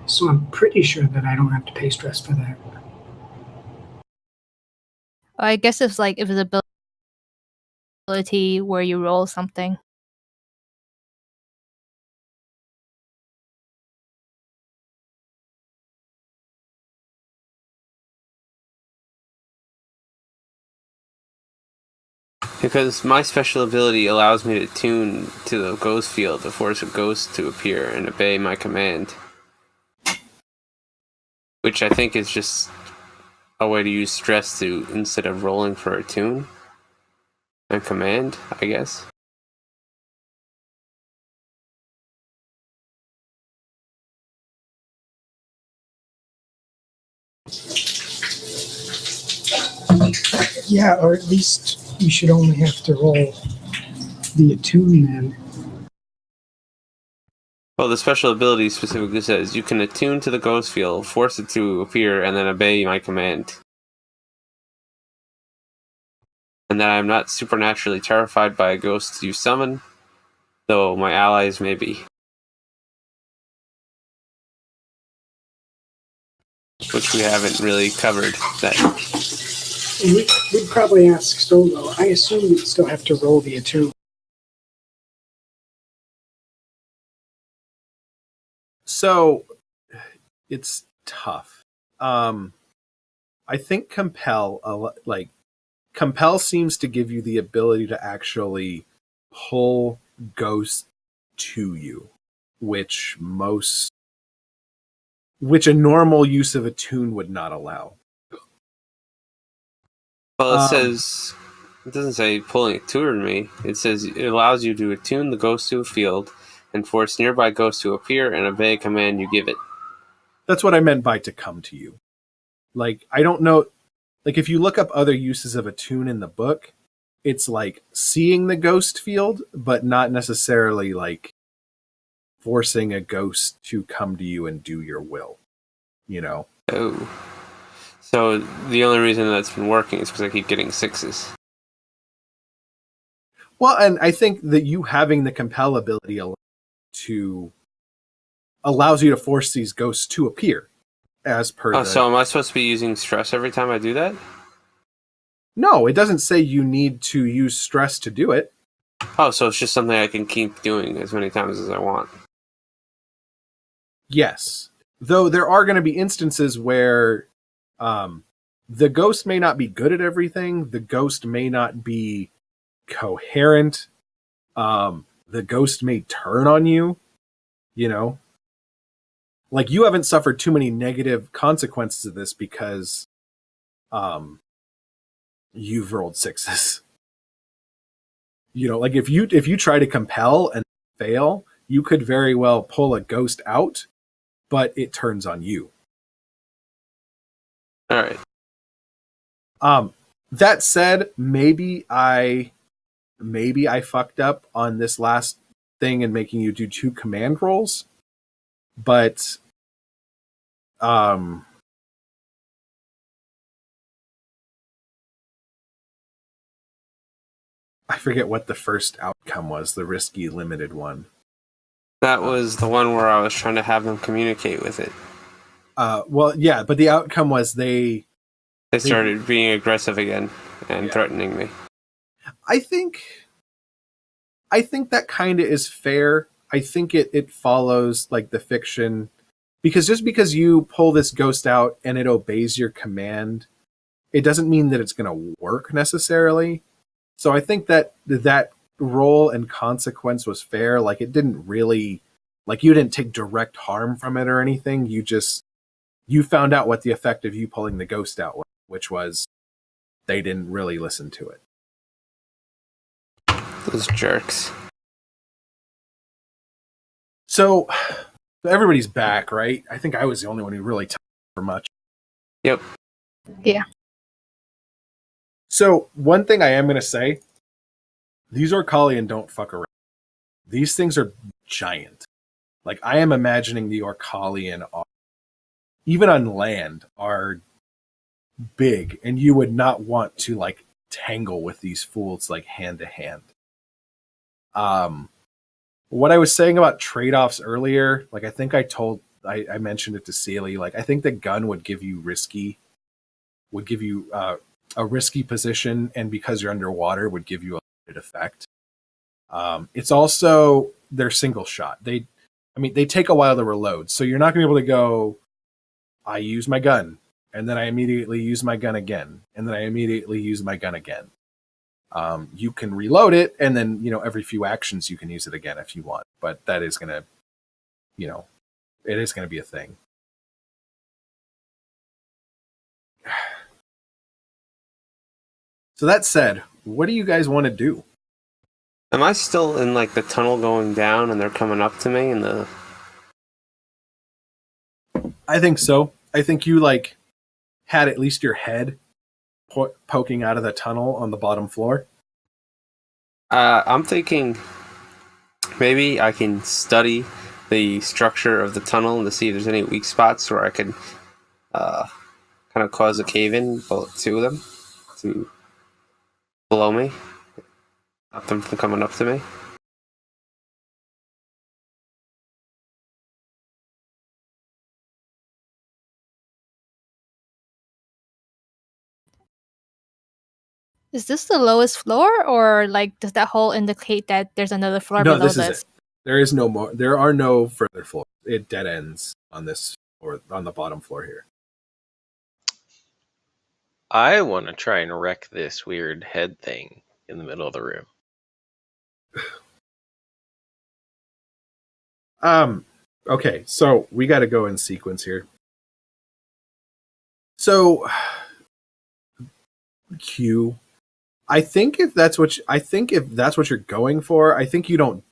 [SPEAKER 4] so I'm pretty sure that I don't have to pay stress for that.
[SPEAKER 5] I guess it's like if it's a ability where you roll something.
[SPEAKER 2] Because my special ability allows me to tune to the ghost field to force a ghost to appear and obey my command. Which I think is just a way to use stress to, instead of rolling for a tune and command, I guess.
[SPEAKER 4] Yeah, or at least you should only have to roll the attune then.
[SPEAKER 2] Well, the special ability specifically says you can attune to the ghost field, force it to appear, and then obey my command. And that I am not supernaturally terrified by a ghost you summon, though my allies may be. Which we haven't really covered. That
[SPEAKER 4] We'd probably ask Solo. I assume you'd still have to roll the attune.
[SPEAKER 1] So it's tough. I think compel seems to give you the ability to actually pull ghosts to you, which a normal use of attune would not allow.
[SPEAKER 2] Well, it says, it doesn't say pulling it toward me. It says it allows you to attune the ghost to a field and force nearby ghosts to appear and obey a command you give it.
[SPEAKER 1] That's what I meant by to come to you. Like, I don't know. Like, if you look up other uses of attune in the book, it's like seeing the ghost field, but not necessarily like forcing a ghost to come to you and do your will. You know?
[SPEAKER 2] Oh. So the only reason that's been working is because I keep getting 6s.
[SPEAKER 1] Well, and I think that you having the compel ability allows you to force these ghosts to appear, as per.
[SPEAKER 2] So am I supposed to be using stress every time I do that?
[SPEAKER 1] No, it doesn't say you need to use stress to do it.
[SPEAKER 2] Oh, so it's just something I can keep doing as many times as I want.
[SPEAKER 1] Yes, though there are going to be instances where the ghost may not be good at everything. The ghost may not be coherent. The ghost may turn on you. You know, like you haven't suffered too many negative consequences of this because you've rolled 6s. You know, like if you try to compel and fail, you could very well pull a ghost out, but it turns on you.
[SPEAKER 2] All right.
[SPEAKER 1] That said, maybe I fucked up on this last thing and making you do 2 command rolls, but I forget what the first outcome was, the risky limited one.
[SPEAKER 2] That was the one where I was trying to have them communicate with it.
[SPEAKER 1] Well, yeah, but the outcome was they
[SPEAKER 2] started being aggressive again and threatening me.
[SPEAKER 1] I think that kind of is fair. I think it follows like the fiction, because just because you pull this ghost out and it obeys your command, it doesn't mean that it's going to work necessarily. So I think that role and consequence was fair. Like it didn't really, like you didn't take direct harm from it or anything. You found out what the effect of you pulling the ghost out was, which was they didn't really listen to it.
[SPEAKER 2] Those jerks.
[SPEAKER 1] So everybody's back, right? I think I was the only one who really talked for much.
[SPEAKER 2] Yep.
[SPEAKER 5] Yeah.
[SPEAKER 1] So one thing I am going to say, these Orcalian don't fuck around. These things are giant. Like I am imagining the Orcalian are, even on land, are big, and you would not want to like tangle with these fools like hand to hand. What I was saying about trade-offs earlier, like I think I mentioned it to Sealy, like I think the gun would give you a risky position, and because you're underwater would give you a limited effect. It's also they're single shot. They take a while to reload, so you're not gonna be able to go, I use my gun, and then I immediately use my gun again, and then I immediately use my gun again. You can reload it, and then every few actions you can use it again if you want. But that is gonna, it is gonna be a thing. So that said, what do you guys want to do?
[SPEAKER 2] Am I still in like the tunnel going down, and they're coming up to me? And
[SPEAKER 1] I think so. I think you had at least your head poking out of the tunnel on the bottom floor?
[SPEAKER 2] I'm thinking maybe I can study the structure of the tunnel to see if there's any weak spots where I can kind of cause a cave-in to them to below me, stop them from coming up to me.
[SPEAKER 5] Is this the lowest floor, or like does that hole indicate that there's another floor
[SPEAKER 1] No,
[SPEAKER 5] below
[SPEAKER 1] this is it. There is no more. There are no further floors. It dead ends on this or on the bottom floor here.
[SPEAKER 3] I want to try and wreck this weird head thing in the middle of the room.
[SPEAKER 1] Okay, so we got to go in sequence here. So Q, if that's what you're going for, I think you don't.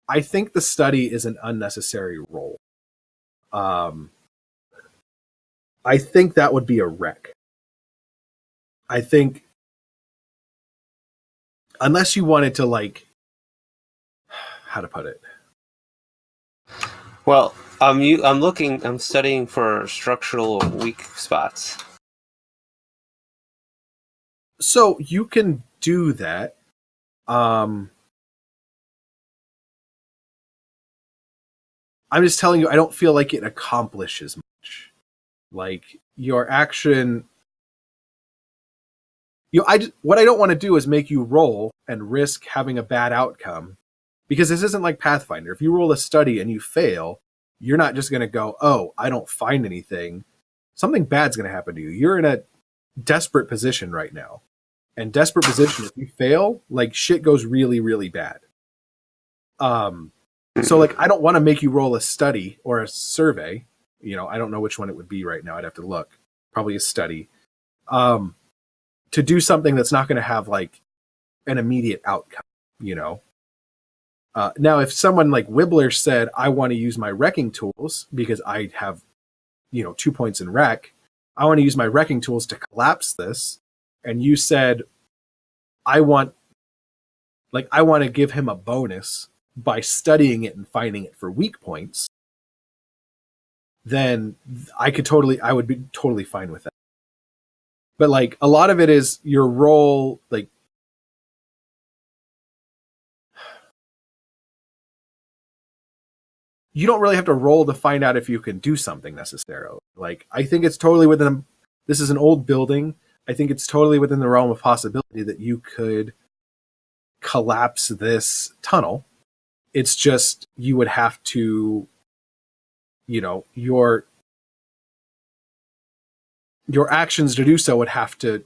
[SPEAKER 1] I think the study is an unnecessary role. I think that would be a wreck. I think unless you wanted to, like, how to put it.
[SPEAKER 2] Well, I'm studying for structural weak spots.
[SPEAKER 1] So you can do that. I'm just telling you, I don't feel like it accomplishes much. Like your action, what I don't want to do is make you roll and risk having a bad outcome, because this isn't like Pathfinder. If you roll a study and you fail, you're not just going to go, "Oh, I don't find anything." Something bad's going to happen to you. You're in a desperate position right now, and desperate position. If you fail, like shit goes really, really bad. So like I don't want to make you roll a study or a survey. I don't know which one it would be right now. I'd have to look. Probably a study. To do something that's not going to have like an immediate outcome. Now, if someone like Wibbler said, "I want to use my wrecking tools because I have, 2 points in wreck. I want to use my wrecking tools to collapse this," and you said, "I want to give him a bonus by studying it and finding it for weak points," then I would be totally fine with that. But like a lot of it is your role, like you don't really have to roll to find out if you can do something necessarily. Like I think it's totally within. This is an old building. I think it's totally within the realm of possibility that you could collapse this tunnel. It's just you would have to, your actions to do so would have to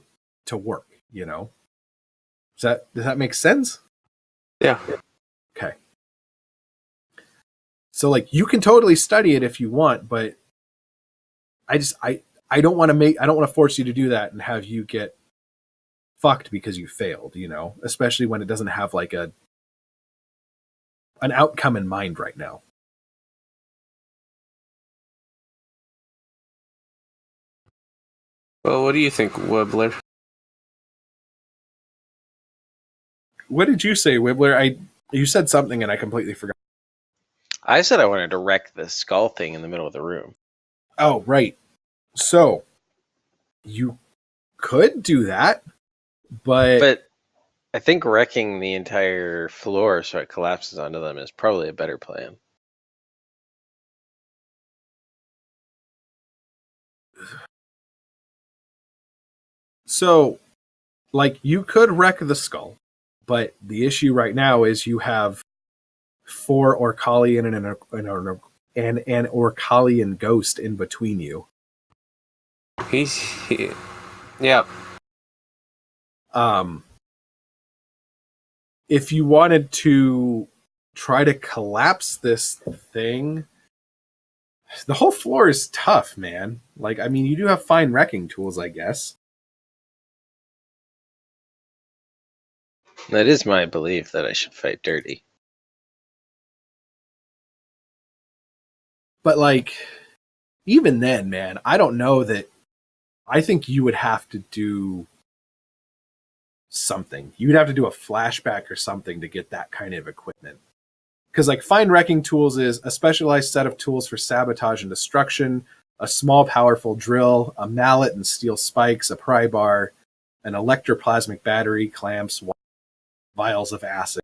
[SPEAKER 1] work. Does that make sense?
[SPEAKER 2] Yeah.
[SPEAKER 1] Okay. So like you can totally study it if you want, but I don't want to force you to do that and have you get fucked because you failed, especially when it doesn't have like an outcome in mind right now.
[SPEAKER 2] Well, what do you think, Wibbler?
[SPEAKER 1] What did you say, Wibbler? You said something and I completely forgot.
[SPEAKER 3] I said I wanted to wreck the skull thing in the middle of the room.
[SPEAKER 1] Oh, right. So you could do that, but
[SPEAKER 3] I think wrecking the entire floor so it collapses onto them is probably a better plan.
[SPEAKER 1] So, like, you could wreck the skull, but the issue right now is you have 4 Orcalian and an Orcalian ghost in between you.
[SPEAKER 2] Yeah.
[SPEAKER 1] If you wanted to try to collapse this thing, the whole floor is tough, man. Like, I mean, you do have fine wrecking tools, I guess.
[SPEAKER 3] That is my belief that I should fight dirty.
[SPEAKER 1] But like, even then, man, I don't know that I think you would have to do something. You'd have to do a flashback or something to get that kind of equipment. Because like fine wrecking tools is a specialized set of tools for sabotage and destruction, a small powerful drill, a mallet and steel spikes, a pry bar, an electroplasmic battery, clamps, vials of acid,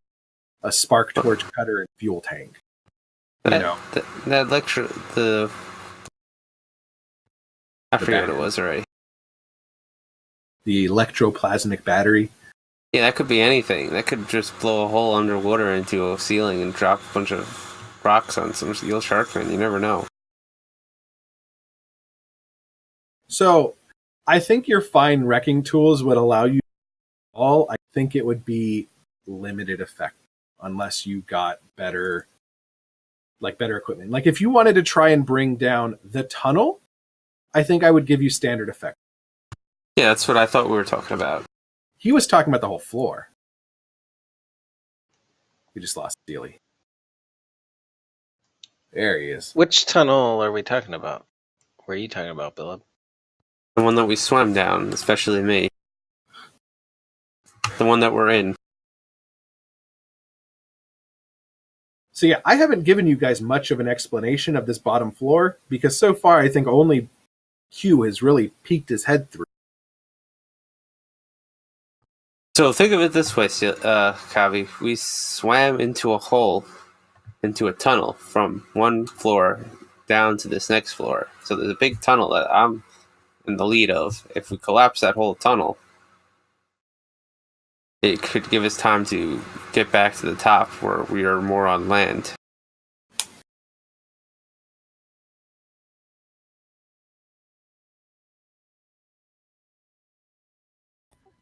[SPEAKER 1] a spark torch cutter, and fuel tank.
[SPEAKER 2] That lecture, I forget what it was already.
[SPEAKER 1] The electroplasmic battery.
[SPEAKER 2] Yeah, that could be anything. That could just blow a hole underwater into a ceiling and drop a bunch of rocks on some eel sharkmen. You never know.
[SPEAKER 1] So, I think your fine wrecking tools would allow you all. I think it would be limited effect unless you got better equipment. Like if you wanted to try and bring down the tunnel, I think I would give you standard effect.
[SPEAKER 2] Yeah, that's what I thought we were talking about.
[SPEAKER 1] He was talking about the whole floor. We just lost Steely. There he is.
[SPEAKER 3] Which tunnel are we talking about? What are you talking about, Billup?
[SPEAKER 2] The one that we swam down, especially me. The one that we're in.
[SPEAKER 1] So yeah, I haven't given you guys much of an explanation of this bottom floor because so far I think only Q has really peeked his head through.
[SPEAKER 2] So think of it this way, Kavi. We swam into a hole, into a tunnel from one floor down to this next floor. So there's a big tunnel that I'm in the lead of. If we collapse that whole tunnel, it could give us time to get back to the top where we are more on land.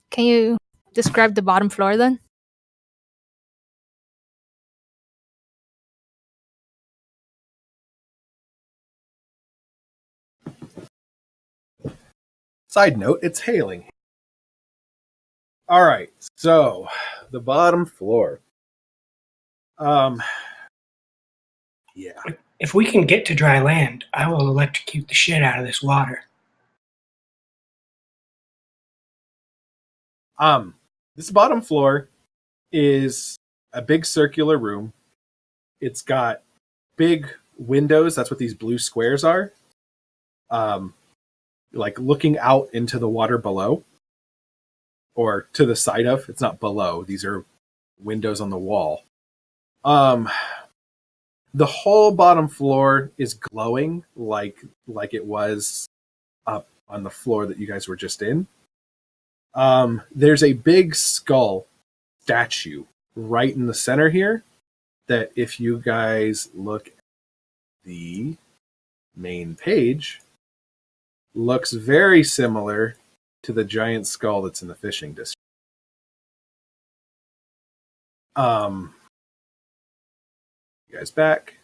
[SPEAKER 5] Can you describe the bottom floor then?
[SPEAKER 1] Side note, it's hailing. All right, so the bottom floor. Yeah.
[SPEAKER 4] If we can get to dry land, I will electrocute the shit out of this water.
[SPEAKER 1] This bottom floor is a big circular room. It's got big windows. That's what these blue squares are. Like looking out into the water below or to the side of. It's not below. These are windows on the wall. The whole bottom floor is glowing like it was up on the floor that you guys were just in. There's a big skull statue right in the center here that if you guys look at the main page, looks very similar to the giant skull that's in the fishing district. You guys back?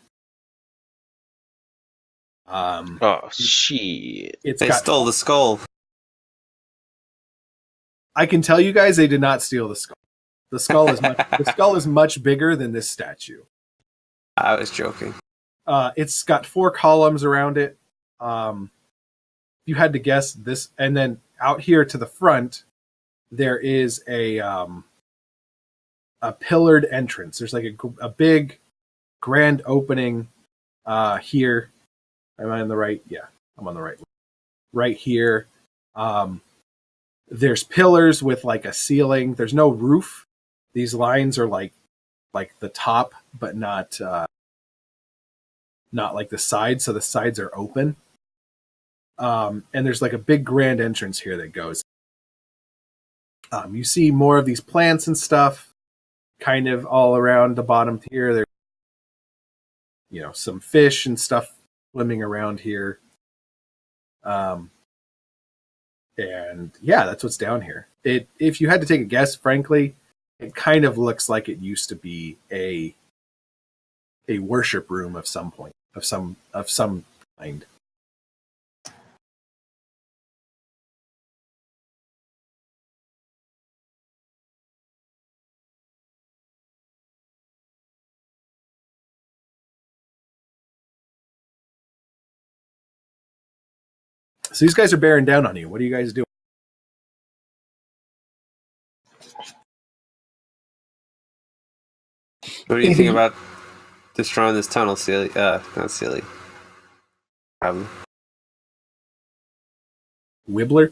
[SPEAKER 3] Oh shit!
[SPEAKER 2] They stole the skull.
[SPEAKER 1] I can tell you guys they did not steal the skull. The skull is much bigger than this statue.
[SPEAKER 2] I was joking.
[SPEAKER 1] It's got 4 columns around it. You had to guess this, and then out here to the front, there is a pillared entrance. There's like a big grand opening here. Am I on the right? Yeah, I'm on the right. Right here. There's pillars with like a ceiling. There's no roof. These lines are like the top, but not like the sides. So the sides are open. And there's like a big grand entrance here that goes. You see more of these plants and stuff kind of all around the bottom here. There's, some fish and stuff swimming around here. And yeah, that's what's down here. If you had to take a guess, frankly, it kind of looks like it used to be a worship room of some point, of some kind. So these guys are bearing down on you. What are you guys doing?
[SPEAKER 2] What do you think
[SPEAKER 4] Maybe-
[SPEAKER 2] about destroying this tunnel, Silly? Not Silly.
[SPEAKER 1] Wibbler?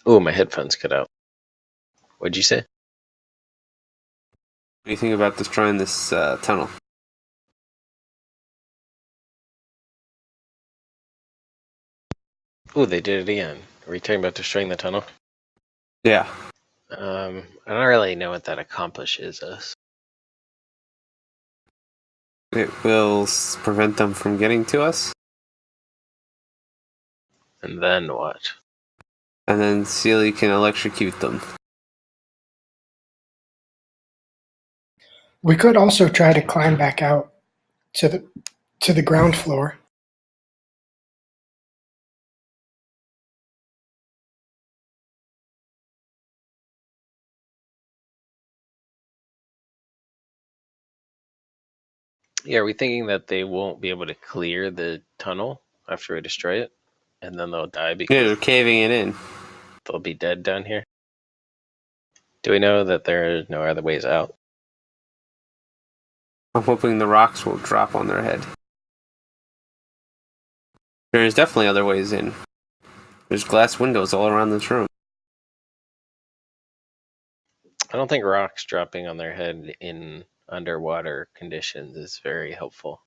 [SPEAKER 3] Ooh, my headphones cut out. What'd you say?
[SPEAKER 2] What do you think about destroying this tunnel?
[SPEAKER 3] Ooh, they did it again. Are we talking about destroying the tunnel?
[SPEAKER 2] Yeah.
[SPEAKER 3] I don't really know what that accomplishes us.
[SPEAKER 2] It will prevent them from getting to us.
[SPEAKER 3] And then what?
[SPEAKER 2] And then Sealy can electrocute them.
[SPEAKER 4] We could also try to climb back out to the ground floor.
[SPEAKER 3] Yeah, are we thinking that they won't be able to clear the tunnel after we destroy it? And then they'll die
[SPEAKER 2] Yeah,
[SPEAKER 3] because
[SPEAKER 2] they're caving it in.
[SPEAKER 3] they'll be dead down here? Do we know that there are no other ways out?
[SPEAKER 2] I'm hoping the rocks will drop on their head. There's definitely other ways in. There's glass windows all around this room.
[SPEAKER 3] I don't think rocks dropping on their head in underwater conditions is very helpful.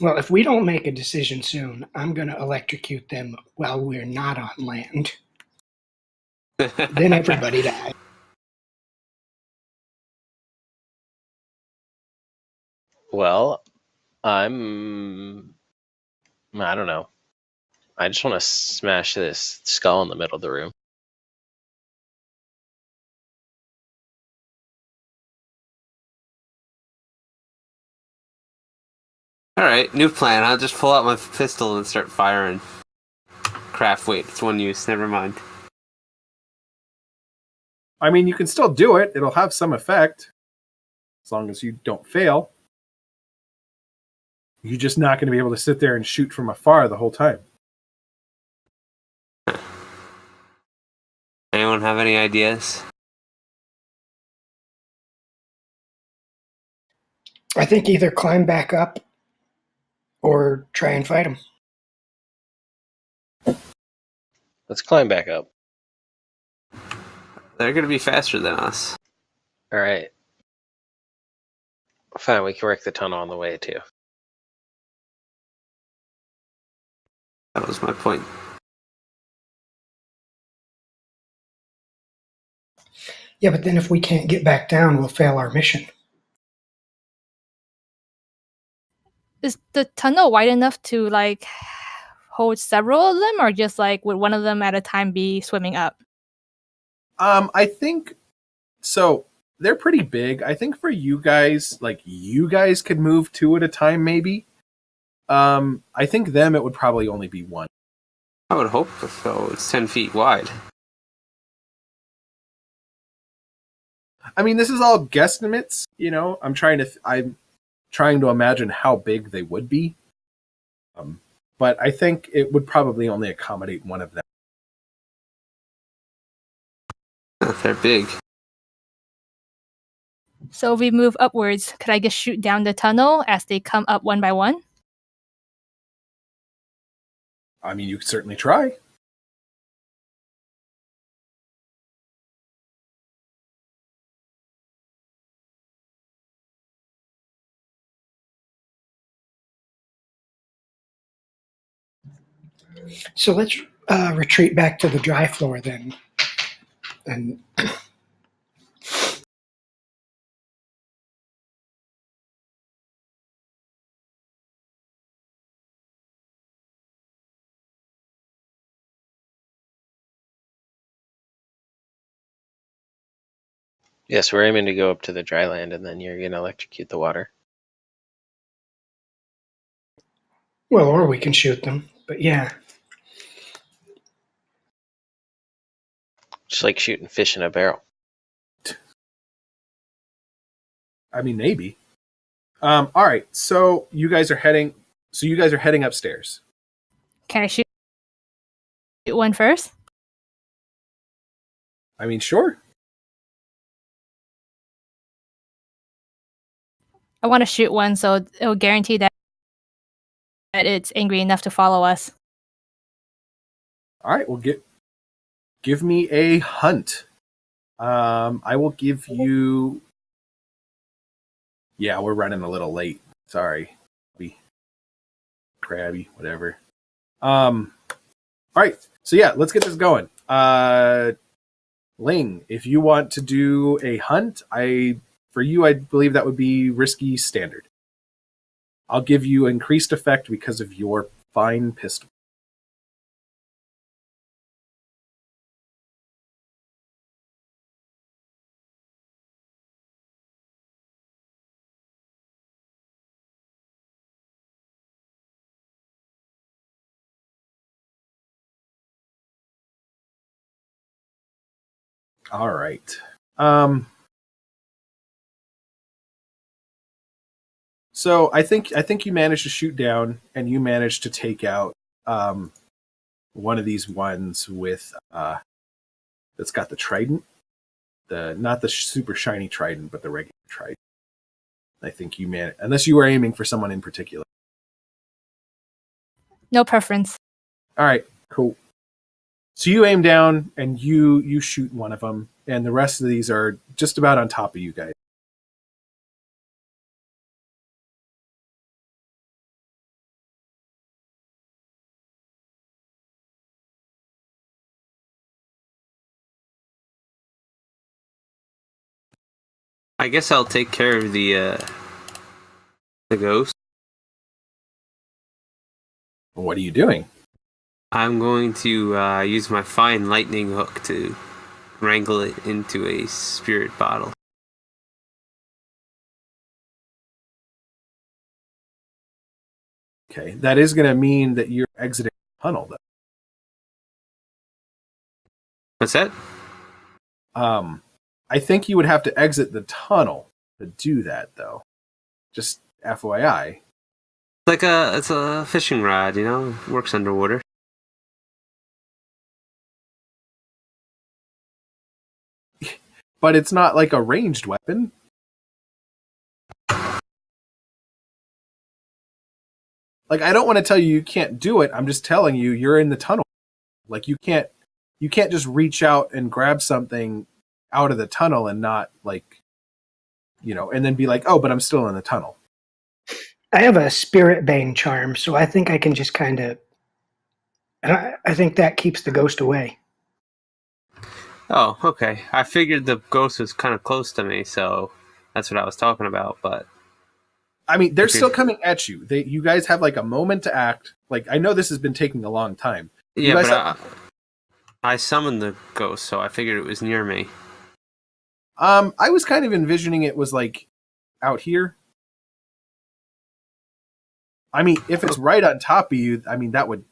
[SPEAKER 4] Well, if we don't make a decision soon, I'm going to electrocute them while we're not on land. Then everybody dies.
[SPEAKER 3] Well, I don't know. I just want to smash this skull in the middle of the room.
[SPEAKER 2] Alright, new plan. I'll just pull out my pistol and start firing. Craft, wait, it's one use. Never mind.
[SPEAKER 1] I mean, you can still do it. It'll have some effect. As long as you don't fail. You're just not going to be able to sit there and shoot from afar the whole time.
[SPEAKER 2] Anyone have any ideas?
[SPEAKER 4] I think either climb back up or try and fight them.
[SPEAKER 3] Let's climb back up.
[SPEAKER 2] They're gonna be faster than us.
[SPEAKER 3] All right. Fine, we can wreck the tunnel on the way too.
[SPEAKER 2] That was my point.
[SPEAKER 4] Yeah, but then if we can't get back down, we'll fail our mission.
[SPEAKER 5] Is the tunnel wide enough to like hold several of them, or just like would one of them at a time be swimming up?
[SPEAKER 1] I think so. They're pretty big. I think for you guys, like you guys could move two at a time, maybe. I think them it would probably only be one.
[SPEAKER 2] I would hope so. It's 10 feet wide.
[SPEAKER 1] I mean, this is all guesstimates. You know, I'm trying to imagine how big they would be. But I think it would probably only accommodate one of them.
[SPEAKER 2] They're big.
[SPEAKER 5] So if we move upwards, could I just shoot down the tunnel as they come up one by one?
[SPEAKER 1] I mean, you could certainly try.
[SPEAKER 4] So let's retreat back to the dry floor then. And
[SPEAKER 3] Yes, we're aiming to go up to the dry land, and then you're gonna electrocute the water.
[SPEAKER 4] Well, or we can shoot them. But yeah.
[SPEAKER 3] Just like shooting fish in a barrel.
[SPEAKER 1] I mean, maybe. All right. So you guys are heading. So you guys are heading upstairs.
[SPEAKER 5] Can I shoot one first?
[SPEAKER 1] I mean, sure.
[SPEAKER 5] I want to shoot one so it'll guarantee that it's angry enough to follow us.
[SPEAKER 1] All right. Well, give me a hunt. I will give you. Yeah, we're running a little late. Sorry. Be crabby, whatever. All right. So yeah, let's get this going. Ling, if you want to do a hunt, for you, I believe that would be risky standard. I'll give you increased effect because of your fine pistol. All right. So I think you managed to shoot down, and you managed to take out one of these ones with that's got the trident, not the super shiny trident, but the regular trident. I think you managed, unless you were aiming for someone in particular.
[SPEAKER 5] No preference.
[SPEAKER 1] All right, cool. So you aim down and you shoot one of them, and the rest of these are just about on top of you guys.
[SPEAKER 2] I guess I'll take care of the ghost.
[SPEAKER 1] What are you doing?
[SPEAKER 2] I'm going to use my fine lightning hook to wrangle it into a spirit bottle.
[SPEAKER 1] Okay, that is going to mean that you're exiting the tunnel, though.
[SPEAKER 2] What's that?
[SPEAKER 1] I think you would have to exit the tunnel to do that, though. Just FYI.
[SPEAKER 2] It's a fishing rod, works underwater.
[SPEAKER 1] But it's not like a ranged weapon. Like, I don't want to tell you can't do it. I'm just telling you you're in the tunnel. Like, you can't just reach out and grab something out of the tunnel and not and then be like, oh, but I'm still in the tunnel.
[SPEAKER 4] I have a spirit bane charm, so I think I can just kind of. I think that keeps the ghost away.
[SPEAKER 2] Oh, okay. I figured the ghost was kind of close to me, so that's what I was talking about. But
[SPEAKER 1] I mean, they're still coming at you. You guys have like a moment to act. Like, I know this has been taking a long time.
[SPEAKER 2] Yeah, but I summoned the ghost, so I figured it was near me.
[SPEAKER 1] I was kind of envisioning it was like out here. I mean, if it's right on top of you, I mean, that would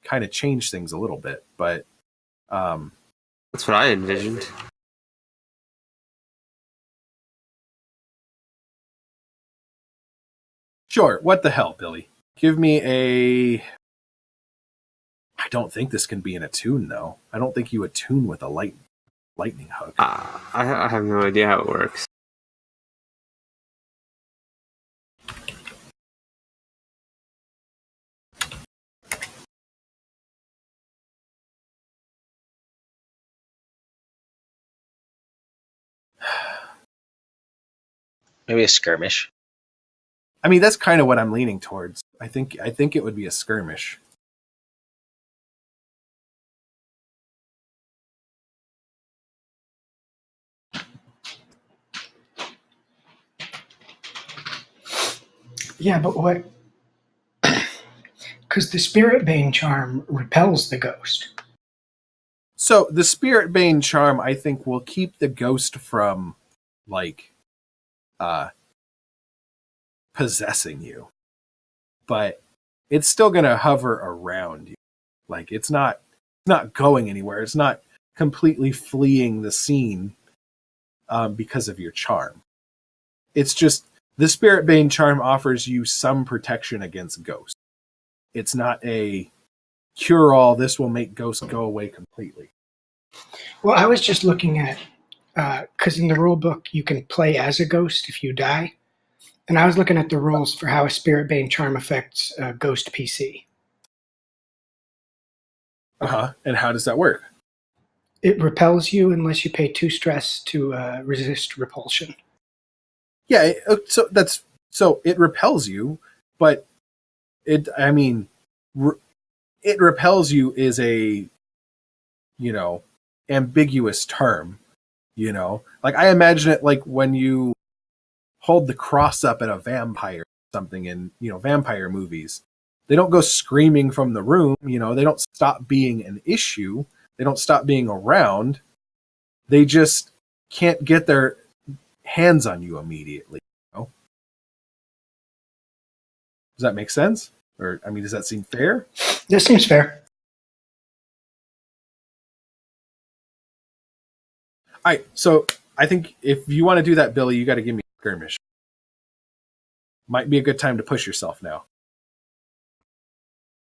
[SPEAKER 1] kind of change things a little bit, but
[SPEAKER 2] that's what I envisioned.
[SPEAKER 1] Sure, what the hell, Billy? Give me a... I don't think this can be an attune, though. I don't think you attune with a lightning hook.
[SPEAKER 2] I have no idea how it works.
[SPEAKER 3] Maybe a skirmish.
[SPEAKER 1] I mean, that's kind of what I'm leaning towards. I think it would be a skirmish.
[SPEAKER 4] Yeah, but what? Because the spirit bane charm repels the ghost.
[SPEAKER 1] So the spirit bane charm, I think, will keep the ghost from like possessing you, but it's still going to hover around you. Like it's not going anywhere. It's not completely fleeing the scene because of your charm. It's just the Spirit Bane charm offers you some protection against ghosts. It's not a cure-all. This will make ghosts go away completely.
[SPEAKER 4] Well, I was just looking at, because in the rule book you can play as a ghost if you die. And I was looking at the rules for how a Spirit Bane charm affects Ghost PC.
[SPEAKER 1] And how does that work?
[SPEAKER 4] It repels you unless you pay 2 stress to resist repulsion.
[SPEAKER 1] Yeah, so it repels you, but it repels you is a, ambiguous term, Like I imagine it like when you hold the cross up at a vampire or something in, vampire movies. They don't go screaming from the room, they don't stop being an issue. They don't stop being around. They just can't get their hands on you immediately. Does that make sense? Or, does that seem fair?
[SPEAKER 4] This seems fair.
[SPEAKER 1] All right, so I think if you want to do that, Billy, you got to give me a skirmish. Might be a good time to push yourself now.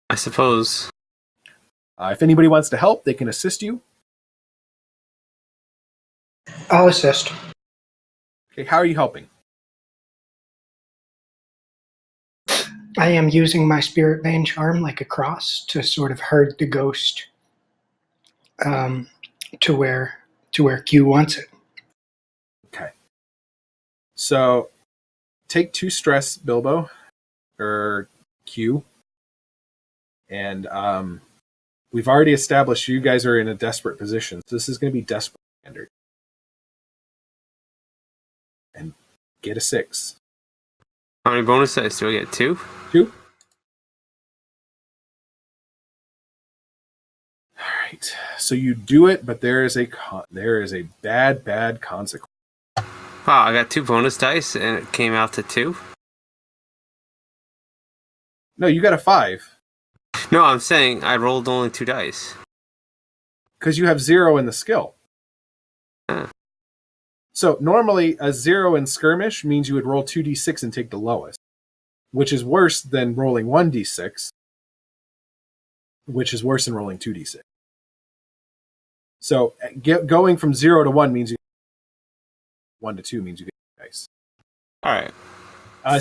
[SPEAKER 2] I suppose.
[SPEAKER 1] If anybody wants to help, they can assist you.
[SPEAKER 4] I'll assist.
[SPEAKER 1] Okay, how are you helping?
[SPEAKER 4] I am using my Spirit Bane charm like a cross to sort of herd the ghost to where Q wants it.
[SPEAKER 1] Okay. So take 2 stress, Bilbo, or Q. And we've already established you guys are in a desperate position. So this is going to be desperate standard. And get a 6.
[SPEAKER 2] How many bonus dice do I get? 2?
[SPEAKER 1] 2. All right. So you do it, but there is a bad consequence.
[SPEAKER 2] Wow, I got 2 bonus dice and it came out to 2?
[SPEAKER 1] No, you got a 5.
[SPEAKER 2] No, I'm saying I rolled only 2 dice.
[SPEAKER 1] Because you have 0 in the skill.
[SPEAKER 2] Huh.
[SPEAKER 1] So normally a 0 in skirmish means you would roll 2d6 and take the lowest, which is worse than rolling 1d6, which is worse than rolling 2d6. So going from 0 to 1 means you 1 to 2 means you get dice.
[SPEAKER 2] All right.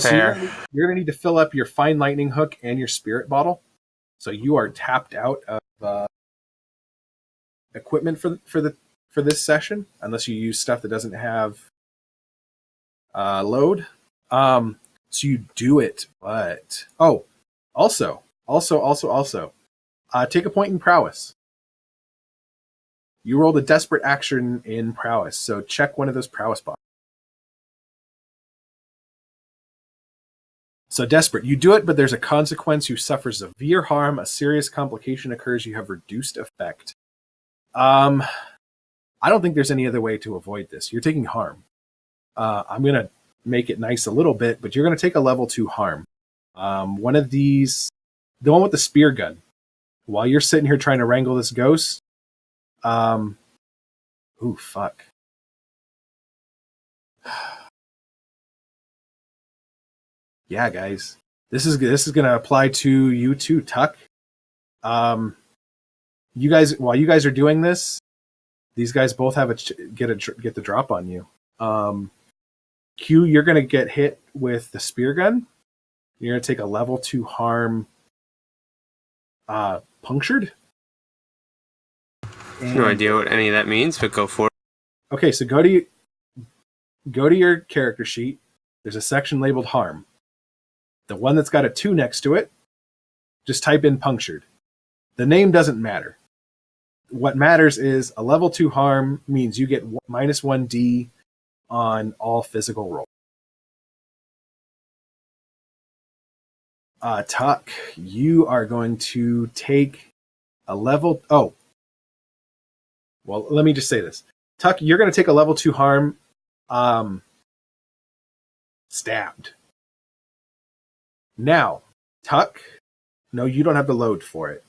[SPEAKER 1] So
[SPEAKER 2] Fair.
[SPEAKER 1] you're gonna need to fill up your fine lightning hook and your spirit bottle. So you are tapped out of equipment for this session, unless you use stuff that doesn't have load. So you do it, but also, take a point in prowess. You rolled a desperate action in prowess, so check one of those prowess boxes. So desperate, you do it, but there's a consequence. You suffer severe harm. A serious complication occurs. You have reduced effect. I don't think there's any other way to avoid this. You're taking harm. I'm gonna make it nice a little bit, but you're gonna take a level 2 harm. One of these, the one with the spear gun. While you're sitting here trying to wrangle this ghost, ooh, fuck. Yeah, guys, this is going to apply to you too, Tuck. You guys, while you guys are doing this, these guys both have get the drop on you. Q, you're going to get hit with the spear gun. You're going to take a level 2 harm. Punctured.
[SPEAKER 2] No idea what any of that means, but go for it.
[SPEAKER 1] Okay, so go to your character sheet. There's a section labeled harm. The one that's got a 2 next to it, just type in punctured. The name doesn't matter. What matters is a level 2 harm means you get minus 1d on all physical rolls. Tuck, you are going to take a level... Oh. Well, let me just say this. Tuck, you're going to take a level 2 harm Stabbed. Now, Tuck, no, you don't have to load for it.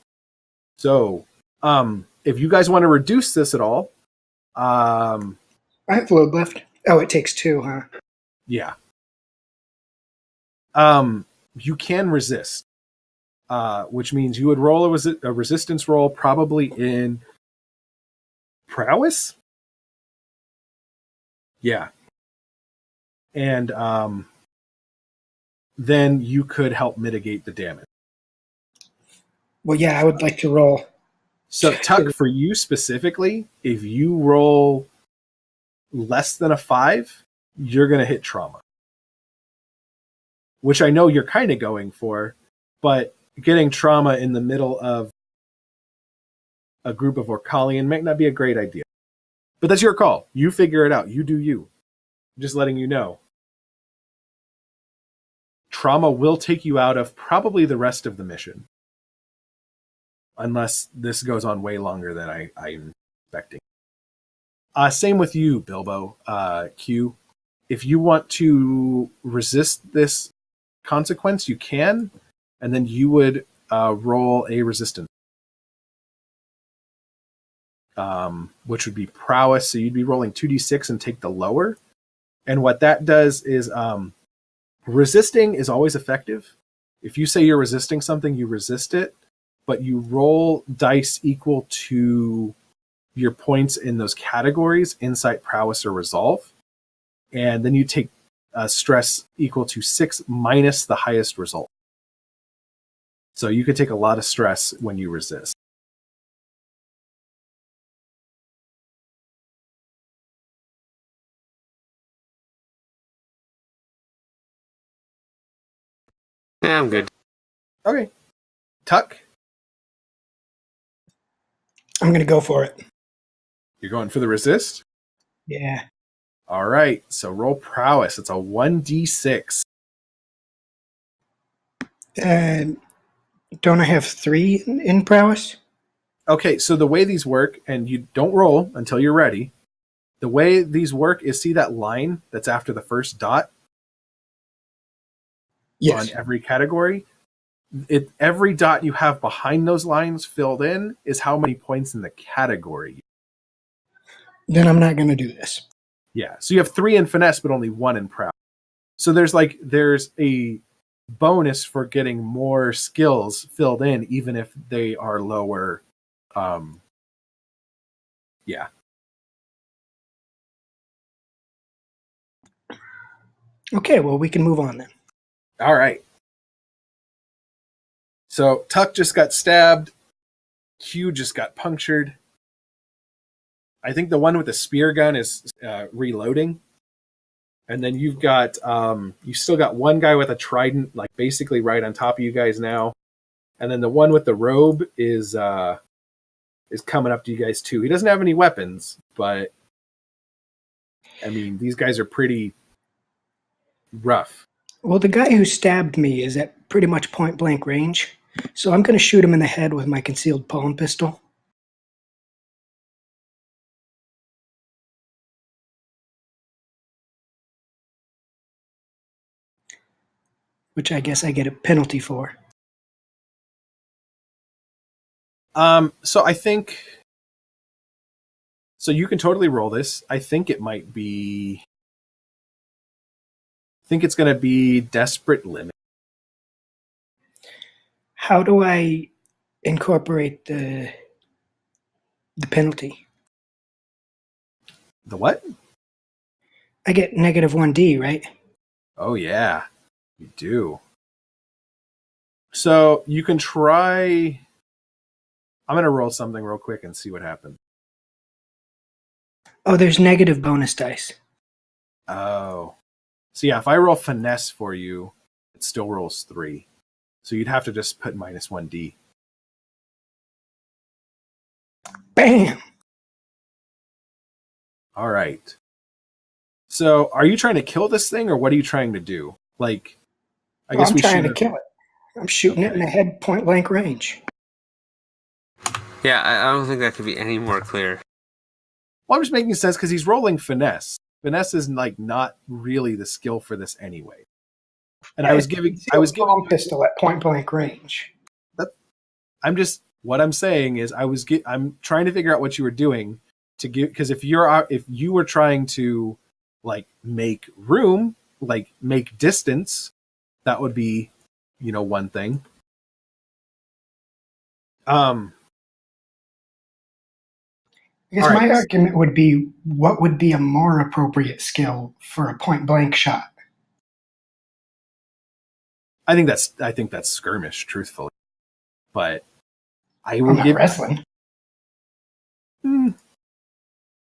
[SPEAKER 1] So, if you guys want to reduce this at all,
[SPEAKER 4] I have load left. Oh, it takes 2, huh?
[SPEAKER 1] yeah. You can resist, which means you would roll a resistance roll probably in prowess. Yeah. And then you could help mitigate the damage.
[SPEAKER 4] Well, yeah, I would like to roll.
[SPEAKER 1] So, Tuck, for you specifically, if you roll less than a 5, you're going to hit trauma. Which I know you're kind of going for, but getting trauma in the middle of a group of Orcalian might not be a great idea. But that's your call. You figure it out. You do you. I'm just letting you know. Trauma will take you out of probably the rest of the mission. Unless this goes on way longer than I'm expecting. Same with you, Bilbo. Q. If you want to resist this consequence, you can. And then you would roll a resistance. Which would be prowess. So you'd be rolling 2d6 and take the lower. And what that does is resisting is always effective. If you say you're resisting something, you resist it, but you roll dice equal to your points in those categories: insight, prowess, or resolve. And then you take stress equal to 6 minus the highest result. So you could take a lot of stress when you resist.
[SPEAKER 2] Yeah, I'm good.
[SPEAKER 1] Okay. Tuck,
[SPEAKER 4] I'm going to go for it.
[SPEAKER 1] you're going for the resist?
[SPEAKER 4] Yeah.
[SPEAKER 1] All right. So roll prowess. It's a 1d6.
[SPEAKER 4] Don't I have 3 in prowess?
[SPEAKER 1] Okay, so the way these work, and you don't roll until you're ready. The way these work is, see that line that's after the first dot
[SPEAKER 4] Yes.
[SPEAKER 1] on every category? Every dot you have behind those lines filled in is how many points in the category.
[SPEAKER 4] Then I'm not going to do this.
[SPEAKER 1] Yeah, so you have 3 in finesse, but only 1 in proud. So there's a bonus for getting more skills filled in, even if they are lower. Yeah.
[SPEAKER 4] Okay, well, we can move on then.
[SPEAKER 1] All right. So Tuck just got stabbed. Q just got punctured. I think the one with the spear gun is reloading. And then you've got, you still got one guy with a trident, like basically right on top of you guys now. And then the one with the robe is coming up to you guys too. He doesn't have any weapons, but I mean, these guys are pretty rough.
[SPEAKER 4] Well, the guy who stabbed me is at pretty much point blank range, so I'm going to shoot him in the head with my concealed palm pistol. Which I guess I get a penalty for.
[SPEAKER 1] So I think, so you can totally roll this. I think it might be, I think it's going to be desperate limit.
[SPEAKER 4] How do I incorporate the penalty?
[SPEAKER 1] The what?
[SPEAKER 4] I get negative 1d, right?
[SPEAKER 1] Oh yeah, you do. So you can try. I'm going to roll something real quick and see what happens.
[SPEAKER 4] Oh, there's negative bonus dice.
[SPEAKER 1] Oh. So yeah, if I roll finesse for you, it still rolls 3. So you'd have to just put minus 1d.
[SPEAKER 4] Bam!
[SPEAKER 1] All right. So are you trying to kill this thing, or what are you trying to do? Like, I guess
[SPEAKER 4] I'm
[SPEAKER 1] we
[SPEAKER 4] trying
[SPEAKER 1] should
[SPEAKER 4] to kill it. I'm shooting it in the head point blank range.
[SPEAKER 2] Yeah, I don't think that could be any more clear.
[SPEAKER 1] Well, I'm just making sense because he's rolling finesse. finesse is like not really the skill for this anyway. And
[SPEAKER 4] Yeah,
[SPEAKER 1] I was giving
[SPEAKER 4] palm pistol at point blank range.
[SPEAKER 1] what I'm saying is I'm trying to figure out what you were doing to give, because if you were trying to like make room, like make distance, that would be, one thing.
[SPEAKER 4] I guess
[SPEAKER 1] All right.
[SPEAKER 4] my argument would be, what would be a more appropriate skill for a point blank shot?
[SPEAKER 1] I think that's skirmish, truthfully. But I
[SPEAKER 4] I'm
[SPEAKER 1] will
[SPEAKER 4] not
[SPEAKER 1] give
[SPEAKER 4] wrestling.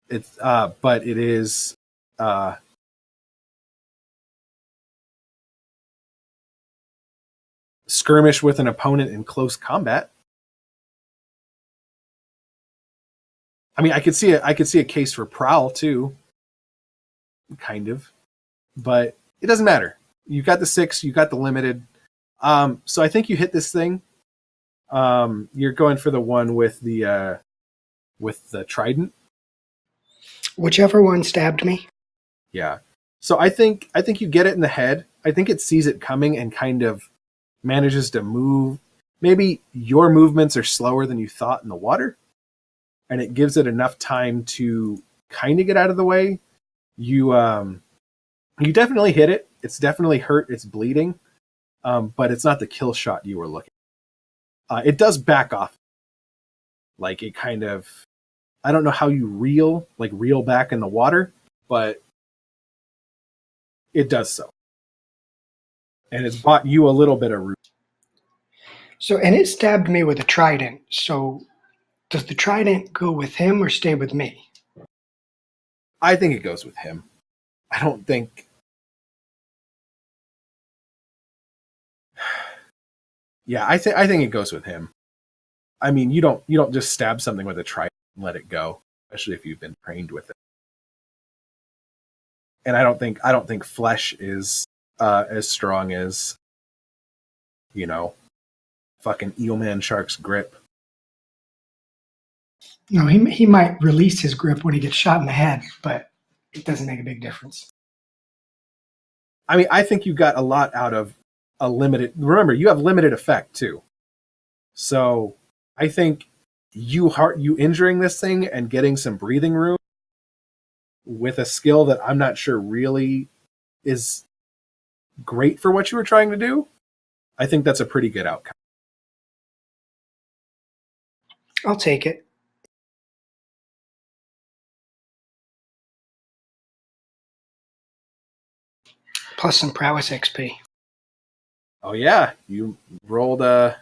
[SPEAKER 1] it's but it is skirmish with an opponent in close combat. I mean, I could see a case for prowl too, kind of, but it doesn't matter. You got the 6, you got the limited. So I think you hit this thing. You're going for the one with the trident.
[SPEAKER 4] Whichever one stabbed me.
[SPEAKER 1] Yeah. So I think you get it in the head. I think it sees it coming and kind of manages to move. Maybe your movements are slower than you thought in the water, and it gives it enough time to kind of get out of the way. You definitely hit it. It's definitely hurt. It's bleeding, but it's not the kill shot you were looking. It does back off. Like it kind of, I don't know how you reel back in the water, but it does so. And it's bought you a little bit of room.
[SPEAKER 4] So, and it stabbed me with a trident. So, does the trident go with him or stay with me?
[SPEAKER 1] I think it goes with him. I don't think. Yeah, I think it goes with him. I mean, you don't just stab something with a trident and let it go, especially if you've been trained with it. And I don't think flesh is as strong as, fucking Eelman Shark's grip.
[SPEAKER 4] No, he might release his grip when he gets shot in the head, but it doesn't make a big difference.
[SPEAKER 1] I mean, I think you got a lot out of a limited. Remember, you have limited effect too. So I think you injuring this thing and getting some breathing room with a skill that I'm not sure really is great for what you were trying to do. I think that's a pretty good outcome.
[SPEAKER 4] I'll take it. Plus some prowess XP.
[SPEAKER 1] Oh yeah, you rolled a.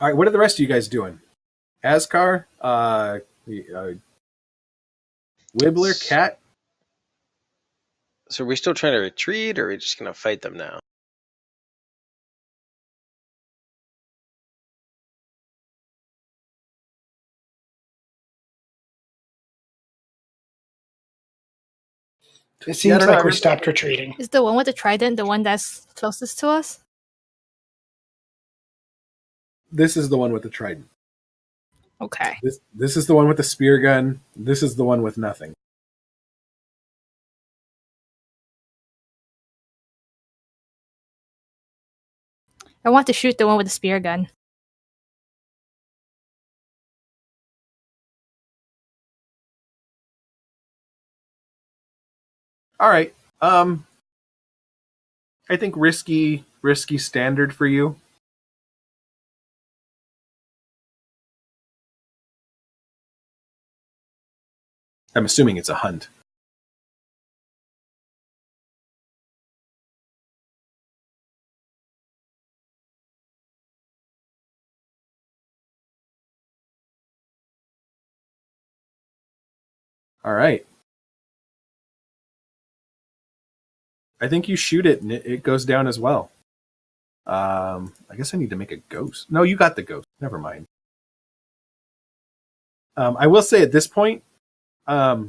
[SPEAKER 1] All right, what are the rest of you guys doing? Ascar, Wibbler, Cat.
[SPEAKER 3] So are we still trying to retreat, or are we just going to fight them now?
[SPEAKER 4] It seems
[SPEAKER 1] I don't know,
[SPEAKER 4] like we stopped retreating.
[SPEAKER 5] Is the one with the trident the one that's closest to us?
[SPEAKER 1] This is the one with the trident.
[SPEAKER 5] Okay.
[SPEAKER 1] This is the one with the spear gun. This is the one with nothing.
[SPEAKER 5] I want to shoot the one with the spear gun.
[SPEAKER 1] All right. I think risky standard for you. I'm assuming it's a hunt. All right. I think you shoot it and it goes down as well. I guess I need to make a ghost. No, you got the ghost. Never mind. I will say at this point, a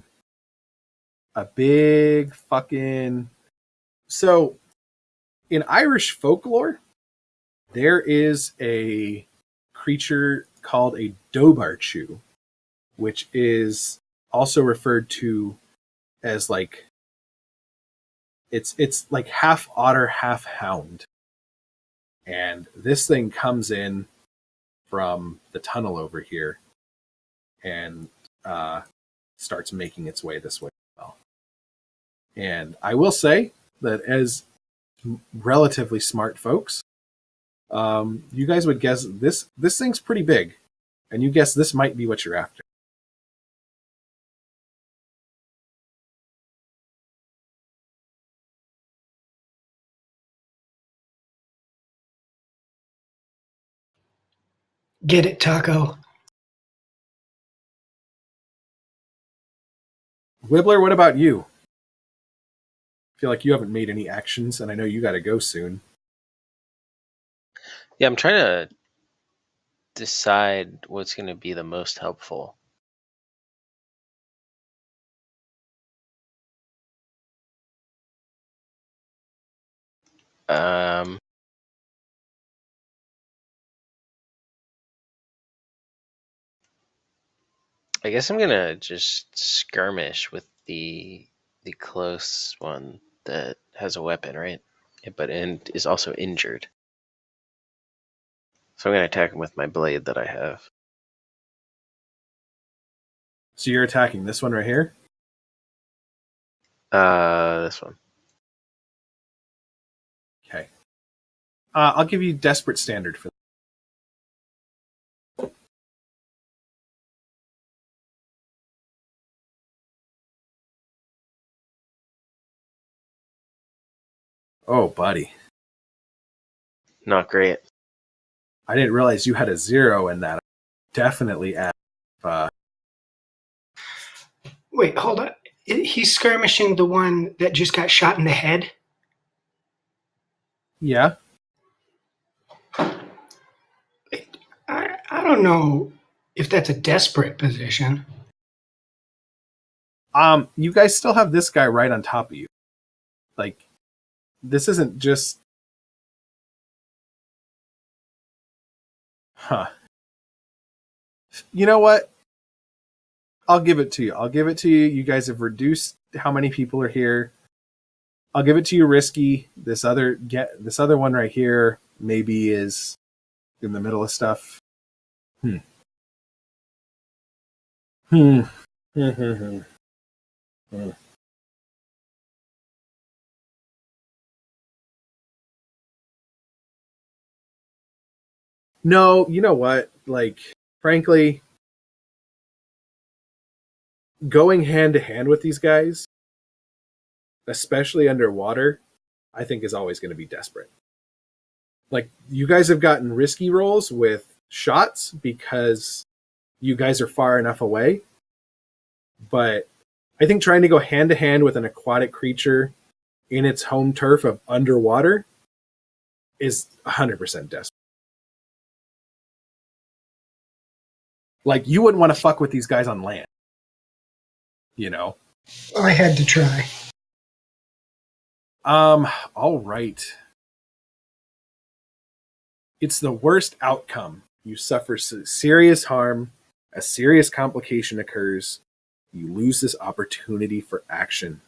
[SPEAKER 1] big fucking. So, in Irish folklore, there is a creature called a Dobarchu, which is also referred to as like it's like half otter, half hound. And this thing comes in from the tunnel over here and starts making its way this way as well. And I will say that as relatively smart folks, you guys would guess this thing's pretty big, and you guess this might be what you're after.
[SPEAKER 4] Get it, Taco.
[SPEAKER 1] Wibbler, what about you? I feel like you haven't made any actions, and I know you got to go soon.
[SPEAKER 3] Yeah, I'm trying to decide what's going to be the most helpful. Um, I guess I'm gonna just skirmish with the close one that has a weapon, right? But and is also injured. So I'm gonna attack him with my blade that I have.
[SPEAKER 1] So you're attacking this one right here?
[SPEAKER 3] This one.
[SPEAKER 1] Okay. I'll give you Desperate Standard for that. Oh, buddy.
[SPEAKER 3] Not great.
[SPEAKER 1] I didn't realize you had a 0 in that. Definitely add.
[SPEAKER 4] Wait, hold on. He's skirmishing the one that just got shot in the head?
[SPEAKER 1] Yeah.
[SPEAKER 4] I don't know if that's a desperate position.
[SPEAKER 1] You guys still have this guy right on top of you. Like, this isn't just... Huh. You know what? I'll give it to you. I'll give it to you. You guys have reduced how many people are here. I'll give it to you, Risky. This other one right here maybe is in the middle of stuff. No, you know what? Like, frankly, going hand to hand with these guys, especially underwater, I think is always going to be desperate. Like, you guys have gotten risky rolls with shots because you guys are far enough away. But I think trying to go hand to hand with an aquatic creature in its home turf of underwater is 100% desperate. Like, you wouldn't want to fuck with these guys on land. You know?
[SPEAKER 4] I had to try.
[SPEAKER 1] All right. It's the worst outcome. You suffer serious harm, a serious complication occurs, you lose this opportunity for action.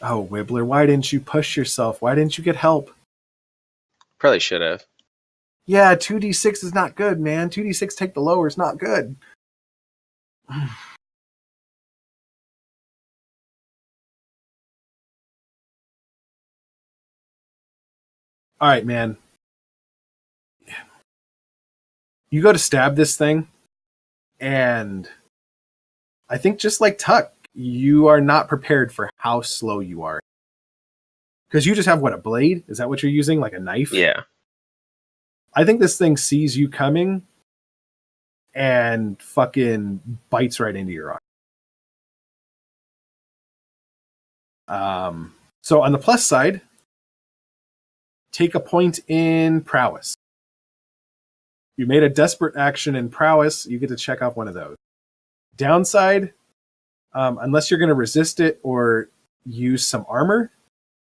[SPEAKER 1] Oh, Wibbler, why didn't you push yourself? Why didn't you get help?
[SPEAKER 3] Probably should have.
[SPEAKER 1] Yeah, 2d6 is not good, man. 2d6 take the lower is not good. All right, man. You go to stab this thing, and I think just like Tuck, you are not prepared for how slow you are. Because you just have, what, a blade? Is that what you're using? Like a knife?
[SPEAKER 3] Yeah.
[SPEAKER 1] I think this thing sees you coming and fucking bites right into your arm. So on the plus side, take a point in prowess. You made a desperate action in prowess, you get to check off one of those. Downside, unless you're going to resist it or use some armor,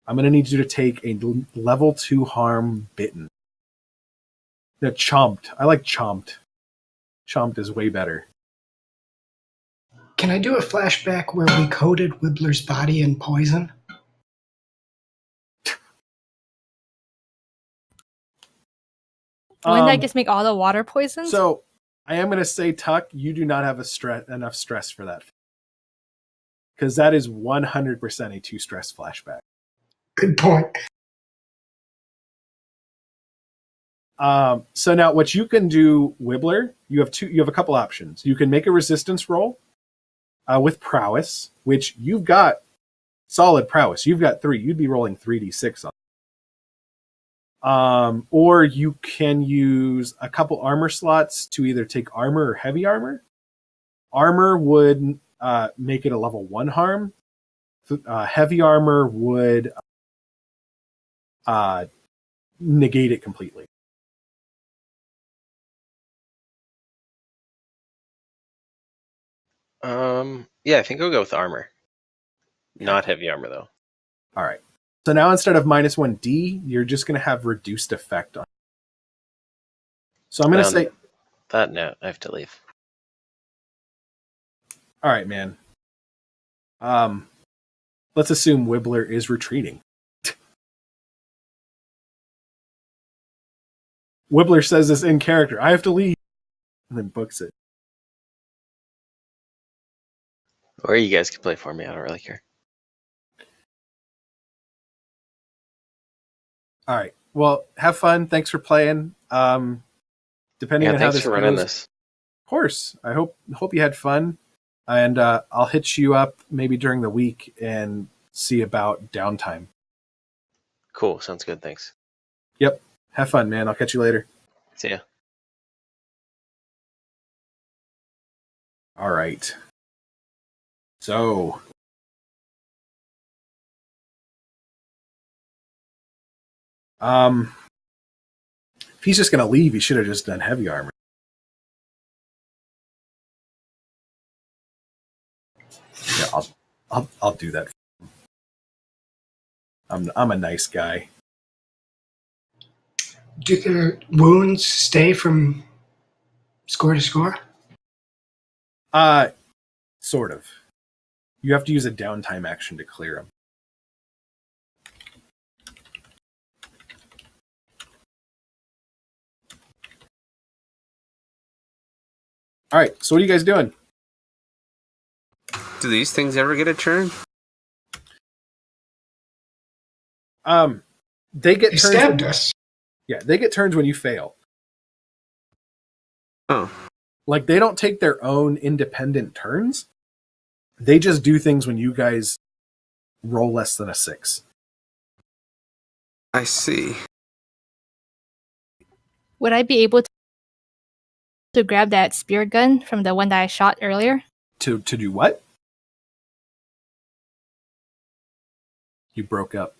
[SPEAKER 1] I'm going to need you to take a level 2 harm bitten. No, chomped. I like chomped. Chomped is way better.
[SPEAKER 4] Can I do a flashback where we coated Wibbler's body in poison?
[SPEAKER 5] Wouldn't that just make all the water poisoned?
[SPEAKER 1] So I am going to say, Tuck, you do not have enough stress for that. Because that is 100% a 2-stress flashback.
[SPEAKER 4] Good point.
[SPEAKER 1] So now what you can do, Wibbler, you have a couple options. You can make a resistance roll with prowess, which you've got solid prowess. You've got 3. You'd be rolling 3d6 on. Or you can use a couple armor slots to either take armor or heavy armor. Armor would make it a level 1 harm. Heavy armor would negate it completely.
[SPEAKER 3] Yeah, I think I'll go with armor. Not heavy armor though.
[SPEAKER 1] All right. So now instead of -1d, you're just going to have reduced effect on. So I'm going to say
[SPEAKER 3] that note, I have to leave.
[SPEAKER 1] All right, man. Let's assume Wibbler is retreating. Wibbler says this in character. I have to leave, and then books it.
[SPEAKER 3] Or you guys can play for me. I don't really care.
[SPEAKER 1] All right. Well, have fun. Thanks for playing. Depending on how
[SPEAKER 3] Thanks
[SPEAKER 1] this
[SPEAKER 3] for running
[SPEAKER 1] goes,
[SPEAKER 3] this.
[SPEAKER 1] of course. I hope you had fun, and I'll hit you up maybe during the week and see about downtime.
[SPEAKER 3] Cool. Sounds good. Thanks.
[SPEAKER 1] Yep. Have fun, man. I'll catch you later.
[SPEAKER 3] See ya.
[SPEAKER 1] All right. So, if he's just gonna leave, he should have just done heavy armor. Yeah, I'll do that. I'm a nice guy.
[SPEAKER 4] Do the wounds stay from score to score?
[SPEAKER 1] Sort of. You have to use a downtime action to clear them. All right. So what are you guys doing?
[SPEAKER 2] Do these things ever get a turn?
[SPEAKER 1] They get
[SPEAKER 4] They
[SPEAKER 1] turns.
[SPEAKER 4] stabbed us.
[SPEAKER 1] Yeah, they get turns when you fail.
[SPEAKER 2] Oh.
[SPEAKER 1] Like, they don't take their own independent turns. They just do things when you guys roll less than a 6.
[SPEAKER 2] I see.
[SPEAKER 5] Would I be able to grab that spear gun from the one that I shot earlier?
[SPEAKER 1] To do what? You broke up.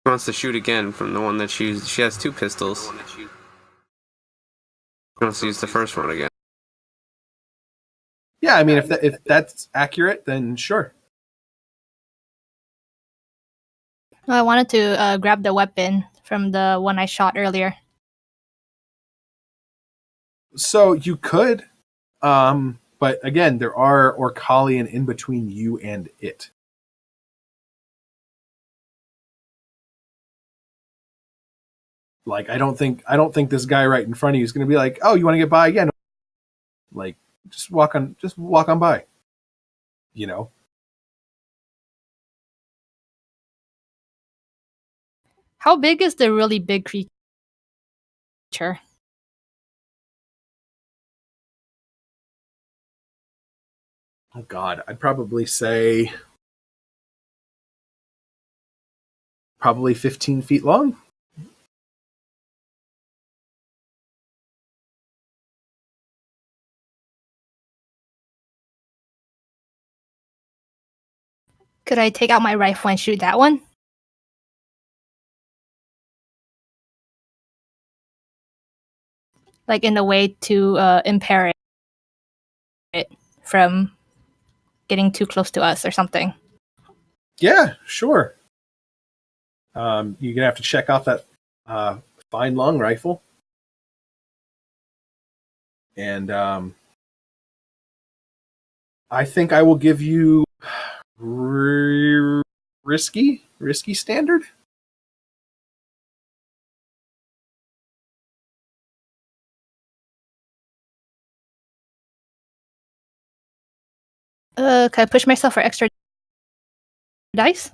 [SPEAKER 2] She wants to shoot again from the one that she used. She has 2 pistols. She wants to use the first one again.
[SPEAKER 1] Yeah, I mean, if that's accurate, then sure.
[SPEAKER 5] I wanted to grab the weapon from the one I shot earlier.
[SPEAKER 1] So you could, but again, there are Orcalian in between you and it. Like, I don't think this guy right in front of you is going to be like, "Oh, you want to get by again?" Like, just walk on by. You know.
[SPEAKER 5] How big is the really big creature?
[SPEAKER 1] Oh God, I'd probably say probably 15 feet long.
[SPEAKER 5] Could I take out my rifle and shoot that one? Like, in a way to impair it from getting too close to us or something.
[SPEAKER 1] Yeah, sure. You're gonna have to check off that fine long rifle. And I think I will give you risky standard.
[SPEAKER 5] Can I push myself for extra dice?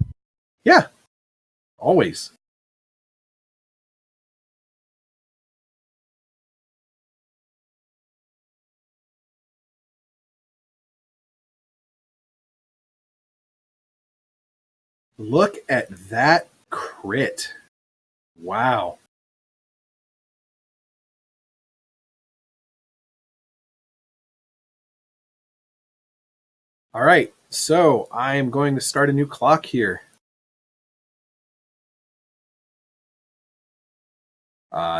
[SPEAKER 1] Yeah, always. Look at that crit. Wow. All right, so I am going to start a new clock here.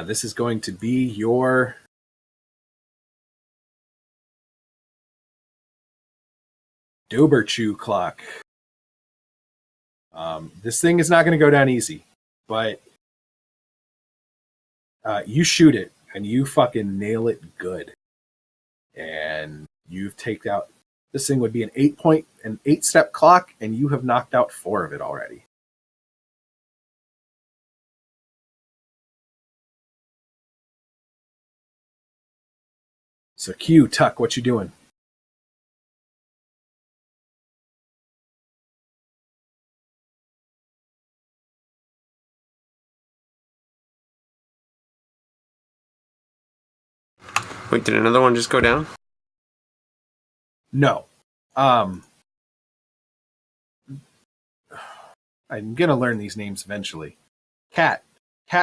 [SPEAKER 1] This is going to be your Doberchew clock. This thing is not going to go down easy, but you shoot it and you fucking nail it good. And you've taken out, this thing would be an 8-step clock, and you have knocked out 4 of it already. So Q, Tuck, what you doing?
[SPEAKER 2] Wait, did another one just go down?
[SPEAKER 1] No. I'm gonna learn these names eventually. Cat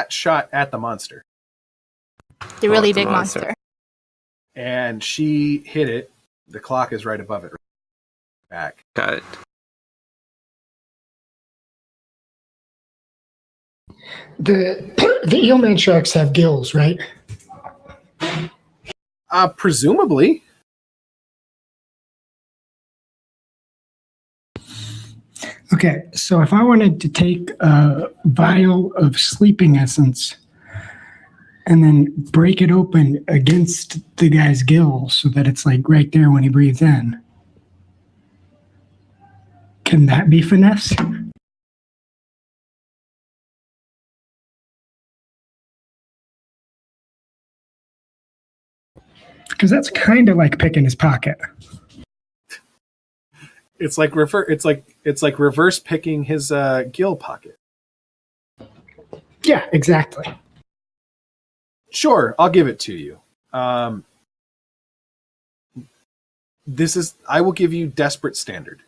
[SPEAKER 1] shot at the monster.
[SPEAKER 5] The really
[SPEAKER 2] it's a
[SPEAKER 5] big
[SPEAKER 2] monster.
[SPEAKER 5] monster.
[SPEAKER 1] And she hit it. The clock is right above it. Back.
[SPEAKER 2] Got it.
[SPEAKER 4] The eelman sharks have gills, right?
[SPEAKER 1] Presumably.
[SPEAKER 4] Okay, so if I wanted to take a vial of sleeping essence and then break it open against the guy's gill so that it's like right there when he breathes in, can that be finesse? Because that's kind of like picking his pocket.
[SPEAKER 1] It's like reverse picking his gill pocket.
[SPEAKER 4] Yeah, exactly.
[SPEAKER 1] Sure, I'll give it to you. I will give you desperate standard.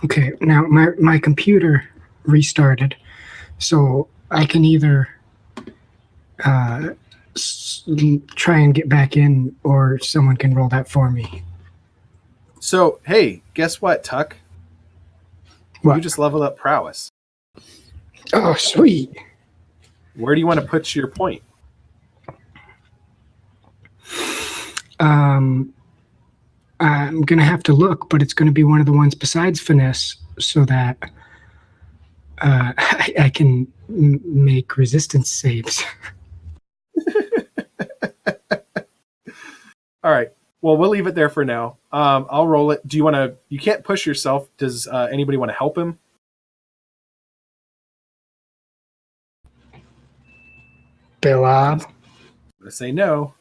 [SPEAKER 4] Okay, now my computer restarted, so I can either try and get back in, or someone can roll that for me.
[SPEAKER 1] So, hey, guess what, Tuck?
[SPEAKER 4] What?
[SPEAKER 1] You just leveled up prowess.
[SPEAKER 4] Oh, sweet.
[SPEAKER 1] Where do you want to put your point?
[SPEAKER 4] I'm gonna have to look, but it's gonna be one of the ones besides finesse, so that I can make resistance saves.
[SPEAKER 1] All right. Well, we'll leave it there for now. I'll roll it. Do you want to? You can't push yourself. Does anybody want to help him?
[SPEAKER 4] Bilab.
[SPEAKER 1] I'm gonna say no.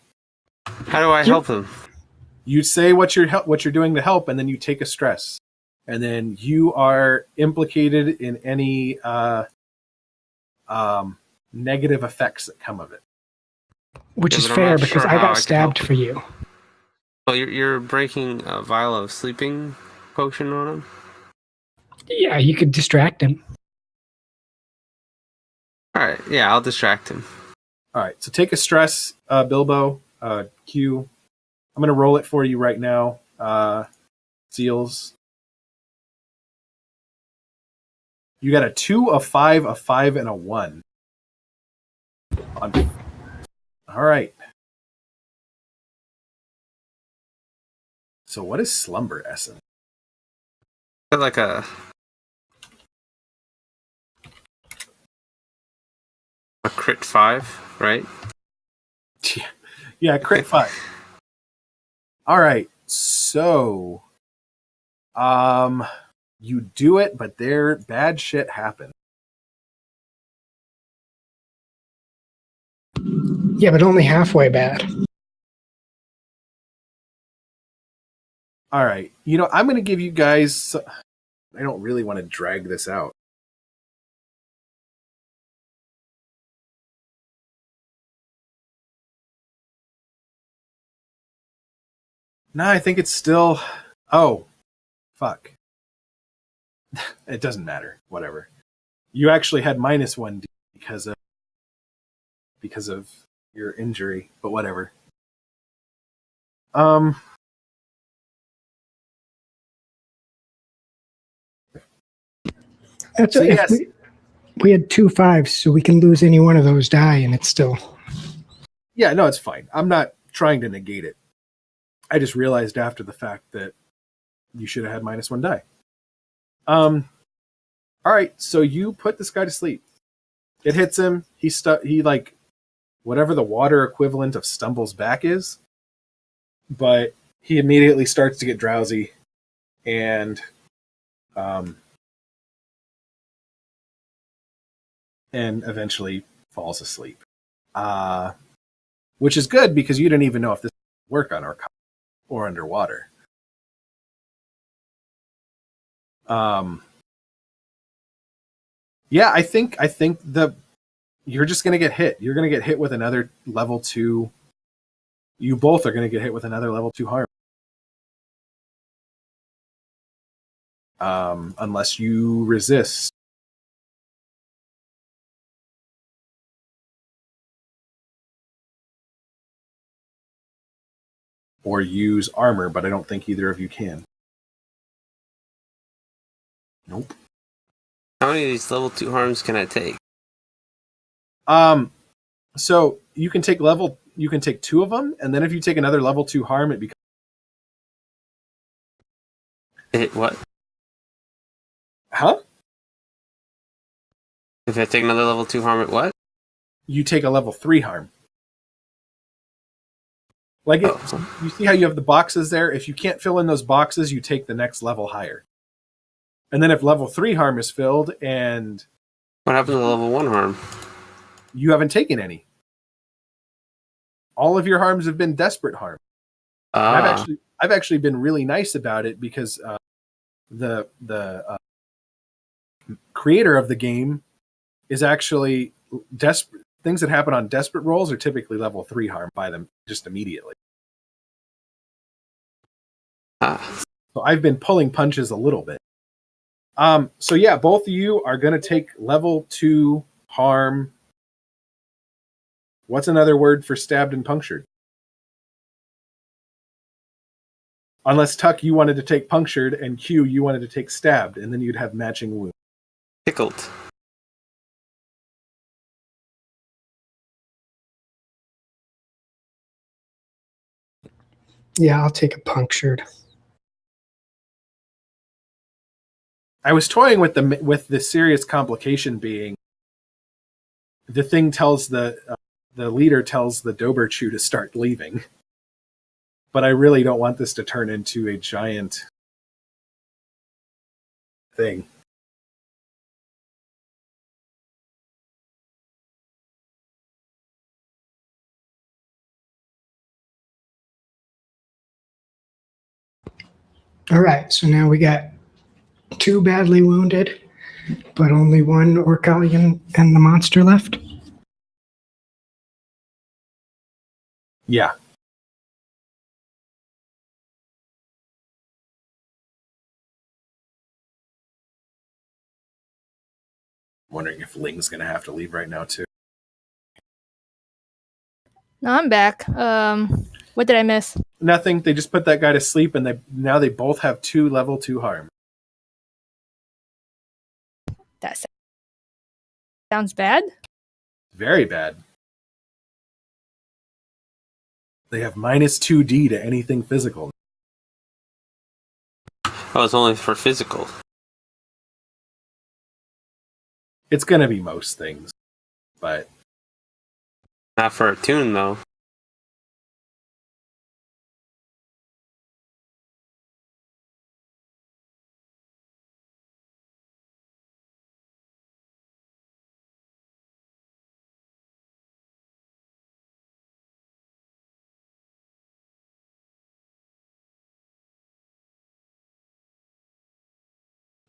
[SPEAKER 2] How do I help him?
[SPEAKER 1] You say what you're doing to help, and then you take a stress, and then you are implicated in any negative effects that come of it.
[SPEAKER 4] Which
[SPEAKER 2] Yeah,
[SPEAKER 4] is
[SPEAKER 2] but I'm
[SPEAKER 4] fair
[SPEAKER 2] not
[SPEAKER 4] because
[SPEAKER 2] sure
[SPEAKER 4] I
[SPEAKER 2] how I
[SPEAKER 4] got
[SPEAKER 2] can
[SPEAKER 4] stabbed
[SPEAKER 2] help
[SPEAKER 4] for you.
[SPEAKER 2] Well, you're breaking a vial of sleeping potion on him?
[SPEAKER 4] Yeah, you could distract him.
[SPEAKER 2] Alright, yeah, I'll distract him.
[SPEAKER 1] All right. So take a stress, Bilbo. Q. I'm gonna roll it for you right now. Seals. You got a 2, a 5, a 5, and a 1. All right. So what is slumber essence?
[SPEAKER 2] Like a crit 5, right?
[SPEAKER 1] Yeah, crit 5. All right, so you do it, but there bad shit happens.
[SPEAKER 4] Yeah, but only halfway bad.
[SPEAKER 1] All right, I'm going to give you guys. I don't really want to drag this out. No, I think it's still. Oh, fuck. It doesn't matter. Whatever. You actually had -1D because of your injury, but whatever.
[SPEAKER 4] That's
[SPEAKER 1] So
[SPEAKER 4] if
[SPEAKER 1] yes.
[SPEAKER 4] we had 2 5s, so we can lose any one of those die, and it's still.
[SPEAKER 1] Yeah, no, it's fine. I'm not trying to negate it. I just realized after the fact that you should have had -1 die. All right, so you put this guy to sleep. It hits him. He like whatever the water equivalent of stumbles back is, but he immediately starts to get drowsy, and eventually falls asleep. Which is good because you didn't even know if this would work on or underwater. Yeah, I think you're just gonna get hit. You're gonna get hit with another level 2. You both are gonna get hit with another level 2 harm. Unless you resist. Or use armor, but I don't think either of you can. Nope.
[SPEAKER 2] How many of these level 2 harms can I take?
[SPEAKER 1] So you can take 2 of them, and then if you take another level 2 harm, it becomes.
[SPEAKER 2] Hit what?
[SPEAKER 1] Huh?
[SPEAKER 2] If I take another level 2 harm at what?
[SPEAKER 1] You take a level 3 harm. Like you see how you have the boxes there? If you can't fill in those boxes, you take the next level higher. And then if level 3 harm is filled and
[SPEAKER 2] What happened to level 1 harm?
[SPEAKER 1] you haven't taken any. All of your harms have been desperate harm. I've actually been really nice about it because the creator of the game is actually desperate. Things that happen on desperate rolls are typically level 3 harm by them just immediately. So I've been pulling punches a little bit. So yeah, both of you are going to take level 2 harm. What's another word for stabbed and punctured? Unless Tuck, you wanted to take punctured, and Q, you wanted to take stabbed, and then you'd have matching wounds.
[SPEAKER 2] Tickled.
[SPEAKER 4] Yeah, I'll take a punctured.
[SPEAKER 1] I was toying with the serious complication being the thing tells the leader tells the Doberchew to start leaving, but I really don't want this to turn into a giant thing.
[SPEAKER 4] All right, so now we got 2 badly wounded, but only 1 Orcalian and the monster left.
[SPEAKER 1] Yeah. Wondering if Ling's gonna have to leave right now too.
[SPEAKER 5] No, I'm back. What did I miss?
[SPEAKER 1] Nothing. They just put that guy to sleep, and they both have 2 level 2 harm.
[SPEAKER 5] That sounds bad.
[SPEAKER 1] Very bad. They have -2D to anything physical.
[SPEAKER 2] Oh, it's only for physical.
[SPEAKER 1] It's gonna be most things, but
[SPEAKER 2] Not for a tune, though.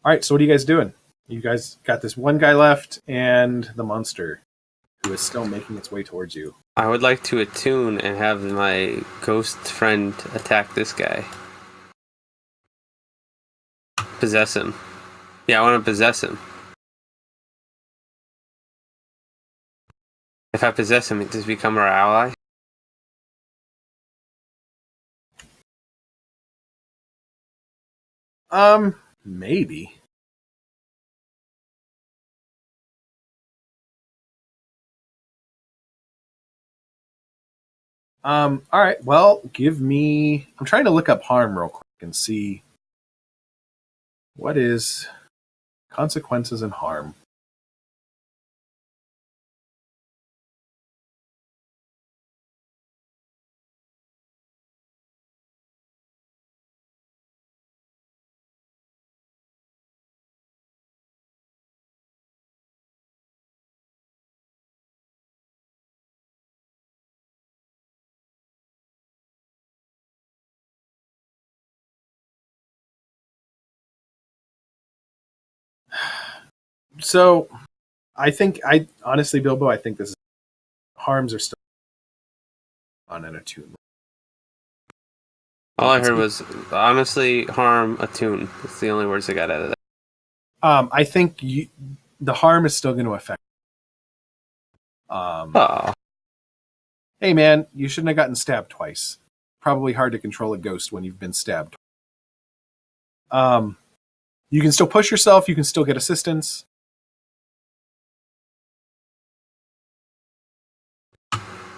[SPEAKER 1] All right, so what are you guys doing? You guys got this one guy left and the monster who is still making its way towards you.
[SPEAKER 2] I would like to attune and have my ghost friend attack this guy. Possess him. Yeah, I want to possess him. If I possess him, does he become our ally?
[SPEAKER 1] Maybe. All right. Well, give me. I'm trying to look up harm real quick and see what is consequences and harm. So, I honestly, Bilbo, I think this is harms are still on an attune.
[SPEAKER 2] All I heard was, honestly, harm, attune. That's the only words I got out of that.
[SPEAKER 1] I think the harm is still going to affect.
[SPEAKER 2] Oh.
[SPEAKER 1] Hey, man, you shouldn't have gotten stabbed twice. Probably hard to control a ghost when you've been stabbed. You can still push yourself. You can still get assistance.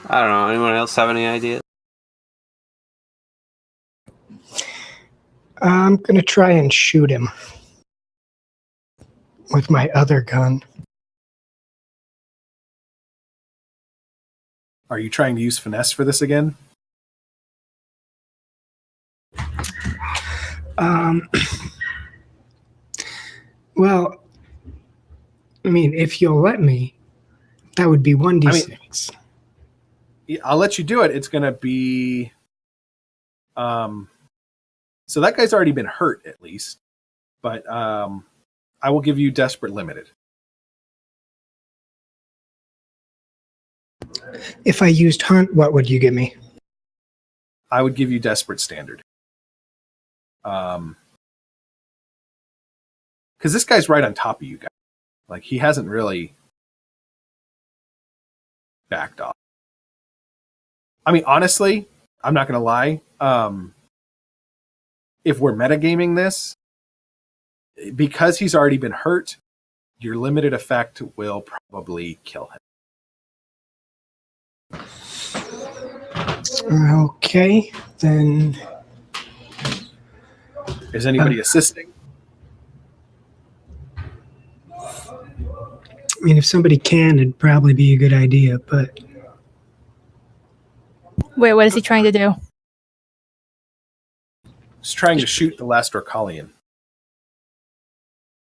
[SPEAKER 2] I don't know. Anyone else have any ideas?
[SPEAKER 4] I'm going to try and shoot him with my other gun.
[SPEAKER 1] Are you trying to use finesse for this again?
[SPEAKER 4] Well, I mean, if you'll let me, that would be 1d6.
[SPEAKER 1] I'll let you do it. It's going to be... so that guy's already been hurt, at least. But I will give you Desperate Limited.
[SPEAKER 4] If I used Hunt, what would you give me?
[SPEAKER 1] I would give you Desperate Standard. Because this guy's right on top of you guys. Like, he hasn't really backed off. I mean, honestly, I'm not going to lie. If we're metagaming this, because he's already been hurt, your limited effect will probably kill him.
[SPEAKER 4] Okay, then...
[SPEAKER 1] Is anybody assisting?
[SPEAKER 4] I mean, if somebody can, it'd probably be a good idea, but...
[SPEAKER 5] Wait, what is he trying to do?
[SPEAKER 1] He's trying to shoot the last Orcalian.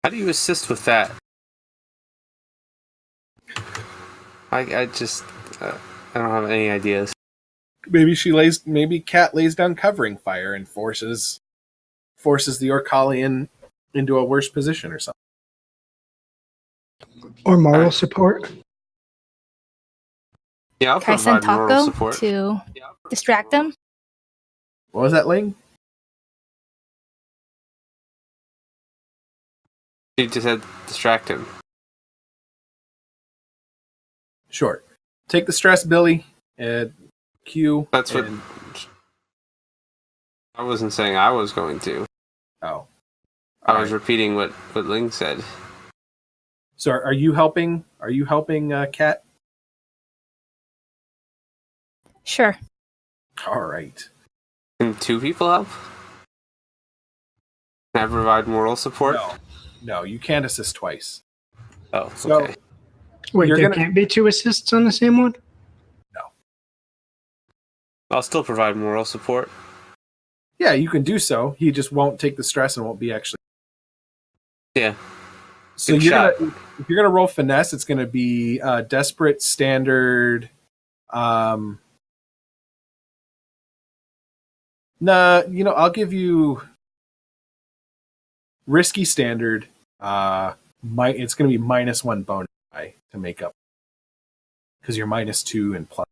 [SPEAKER 2] How do you assist with that? I don't have any ideas.
[SPEAKER 1] Maybe Cat lays down covering fire and forces the Orcalian into a worse position or something.
[SPEAKER 4] Or moral support.
[SPEAKER 2] Yeah, I'll
[SPEAKER 5] Can I send
[SPEAKER 2] provide moral
[SPEAKER 5] Taco
[SPEAKER 2] support.
[SPEAKER 5] to distract him?
[SPEAKER 1] What was that, Ling?
[SPEAKER 2] You just said distract him.
[SPEAKER 1] Sure. Take the stress, Billy. Q.
[SPEAKER 2] That's what... I wasn't saying I was going to.
[SPEAKER 1] Oh.
[SPEAKER 2] I was repeating what Ling said.
[SPEAKER 1] So are you helping? Are you helping Cat?
[SPEAKER 5] Sure.
[SPEAKER 1] All right.
[SPEAKER 2] Can two people help? Can I provide moral support?
[SPEAKER 1] No, you can't assist twice.
[SPEAKER 2] Oh,
[SPEAKER 1] So
[SPEAKER 2] okay.
[SPEAKER 4] Wait,
[SPEAKER 1] You're
[SPEAKER 4] there
[SPEAKER 1] gonna-
[SPEAKER 4] can't be two assists on the same one?
[SPEAKER 2] I'll still provide moral support.
[SPEAKER 1] Yeah, you can do so. He just won't take the stress and won't be actually.
[SPEAKER 2] Yeah.
[SPEAKER 1] So
[SPEAKER 2] Good
[SPEAKER 1] if you're gonna roll finesse, it's gonna be desperate, standard. I'll give you. risky standard. It's going to be -1 bonus die to make up because you're -2 and plus.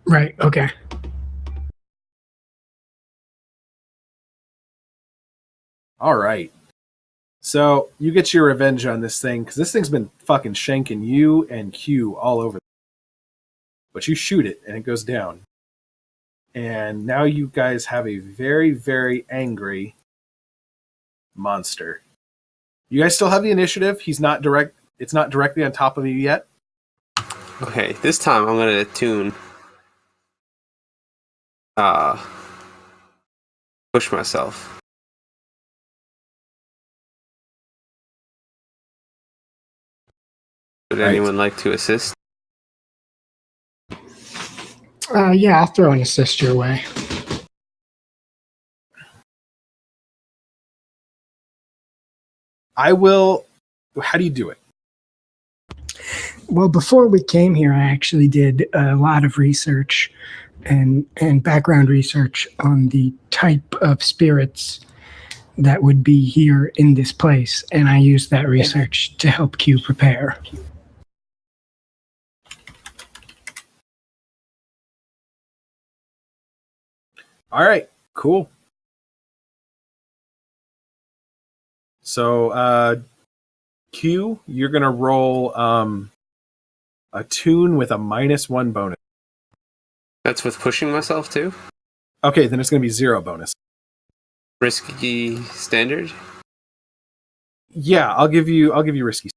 [SPEAKER 4] Right. Okay.
[SPEAKER 1] All right. So you get your revenge on this thing because this thing's been fucking shanking you and Q all over. But you shoot it and it goes down. And now you guys have a very, very angry monster. You guys still have the initiative. It's not directly on top of you yet.
[SPEAKER 2] Okay, this time I'm gonna attune. Push myself. Would anyone like to assist?
[SPEAKER 4] Yeah, I'll throw an assist your way.
[SPEAKER 1] I will. How do you do it?
[SPEAKER 4] Well, before we came here, I actually did a lot of research and background research on the type of spirits that would be here in this place, and I used that research to help Q prepare.
[SPEAKER 1] All right, cool. So, Q, you're gonna roll a tune with a -1 bonus.
[SPEAKER 2] That's with pushing myself too?
[SPEAKER 1] Okay, then it's gonna be 0 bonus.
[SPEAKER 2] Risky standard?
[SPEAKER 1] Yeah, I'll give you risky.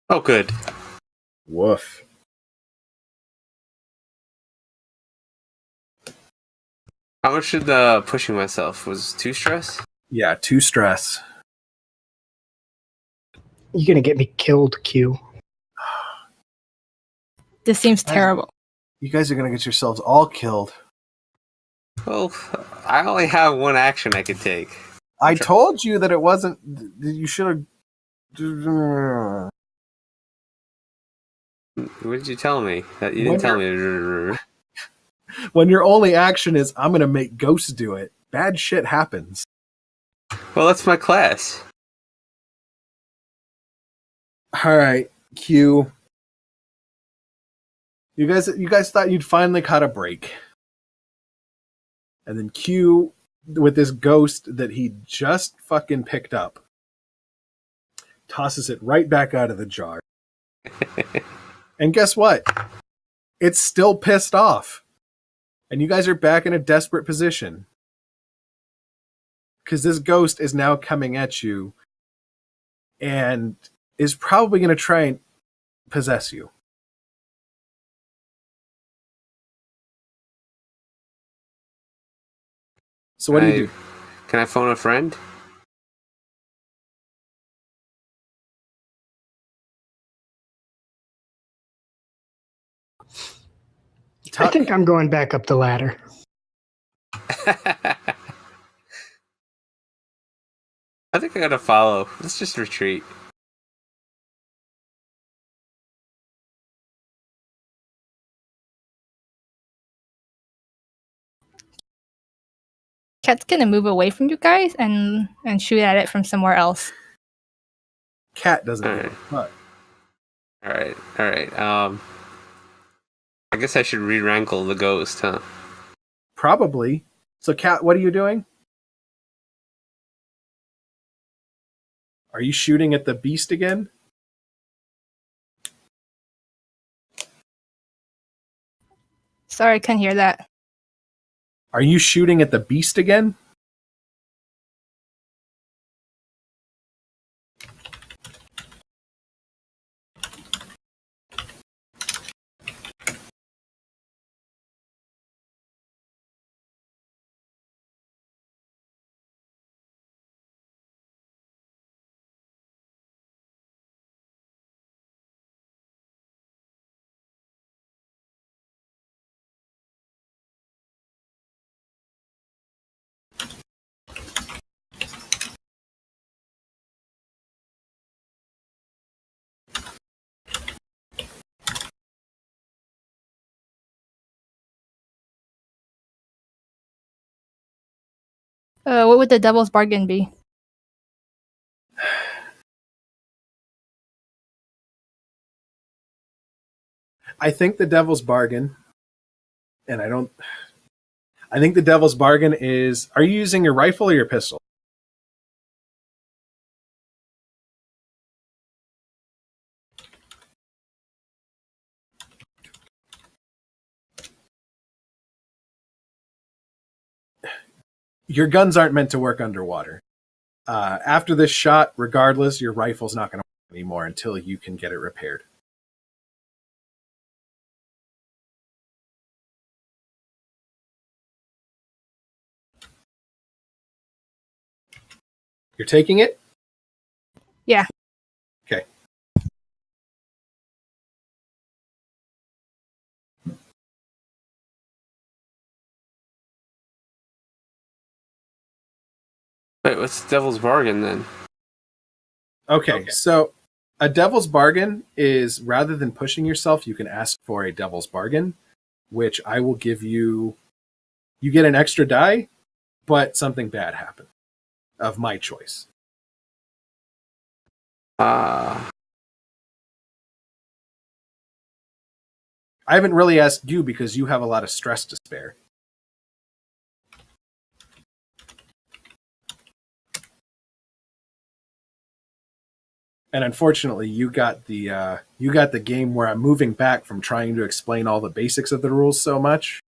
[SPEAKER 2] Oh, good.
[SPEAKER 1] Woof.
[SPEAKER 2] How much did the pushing myself? Was 2 stress?
[SPEAKER 1] Yeah, 2 stress.
[SPEAKER 4] You're gonna get me killed, Q.
[SPEAKER 5] This seems terrible.
[SPEAKER 1] You guys are gonna get yourselves all killed.
[SPEAKER 2] Well, I only have 1 action I could take.
[SPEAKER 1] I told you that it wasn't. You should have.
[SPEAKER 2] What did you tell me? That you didn't tell me.
[SPEAKER 1] When your only action is, I'm gonna make ghosts do it. Bad shit happens.
[SPEAKER 2] Well, that's my class.
[SPEAKER 1] All right, Q. You guys thought you'd finally caught a break, and then Q, with this ghost that he just fucking picked up, tosses it right back out of the jar. And guess what? It's still pissed off. And you guys are back in a desperate position. Because this ghost is now coming at you and is probably going to try and possess you. So what do you do?
[SPEAKER 2] Can I phone a friend?
[SPEAKER 4] I think I'm going back up the ladder.
[SPEAKER 2] I think I gotta follow. Let's just retreat.
[SPEAKER 5] Cat's gonna move away from you guys and shoot at it from somewhere else.
[SPEAKER 1] Cat doesn't give a fuck.
[SPEAKER 2] Alright. I guess I should re-rankle the ghost, huh?
[SPEAKER 1] Probably. So, Cat, what are you doing? Are you shooting at the beast again?
[SPEAKER 5] Sorry, I couldn't hear that.
[SPEAKER 1] Are you shooting at the beast again?
[SPEAKER 5] What would the devil's bargain be?
[SPEAKER 1] I think the devil's bargain, and I think the devil's bargain is, are you using your rifle or your pistol? Your guns aren't meant to work underwater. After this shot, regardless, your rifle's not going to work anymore until you can get it repaired. You're taking it?
[SPEAKER 5] Yeah.
[SPEAKER 1] Okay.
[SPEAKER 2] Wait, what's the devil's bargain then?
[SPEAKER 1] Okay, so a devil's bargain is, rather than pushing yourself, you can ask for a devil's bargain, which I will give you. You get an extra die, but something bad happens of my choice.
[SPEAKER 2] Ah.
[SPEAKER 1] I haven't really asked you because you have a lot of stress to spare. And unfortunately, you got the game where I'm moving back from trying to explain all the basics of the rules so much.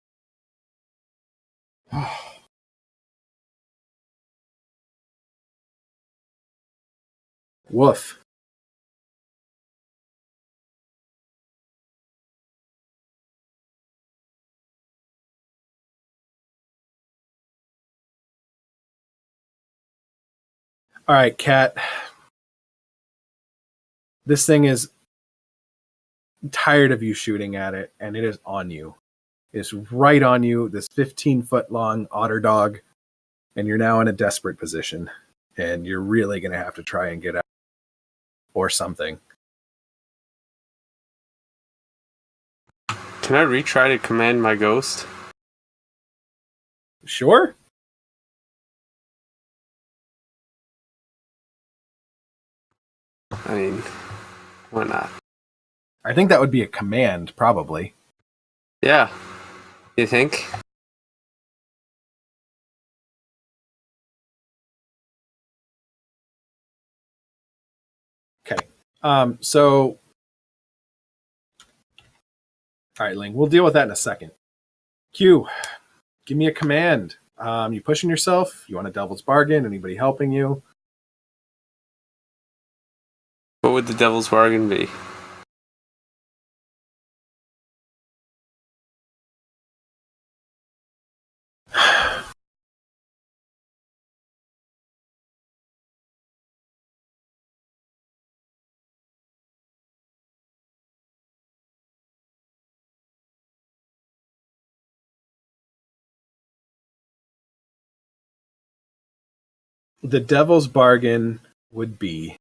[SPEAKER 1] Woof. All right, Kat. This thing is tired of you shooting at it, and it is on you. It's right on you, this 15-foot long otter dog, and you're now in a desperate position. And you're really going to have to try and get out or something.
[SPEAKER 2] Can I retry to command my ghost?
[SPEAKER 1] Sure?
[SPEAKER 2] I mean, why not?
[SPEAKER 1] I think that would be a command, probably.
[SPEAKER 2] Yeah. You think?
[SPEAKER 1] Okay. So, all right, Ling, we'll deal with that in a second. Q, give me a command. You pushing yourself? You want a devil's bargain? Anybody helping you?
[SPEAKER 2] What would the devil's bargain be?
[SPEAKER 1] The devil's bargain would be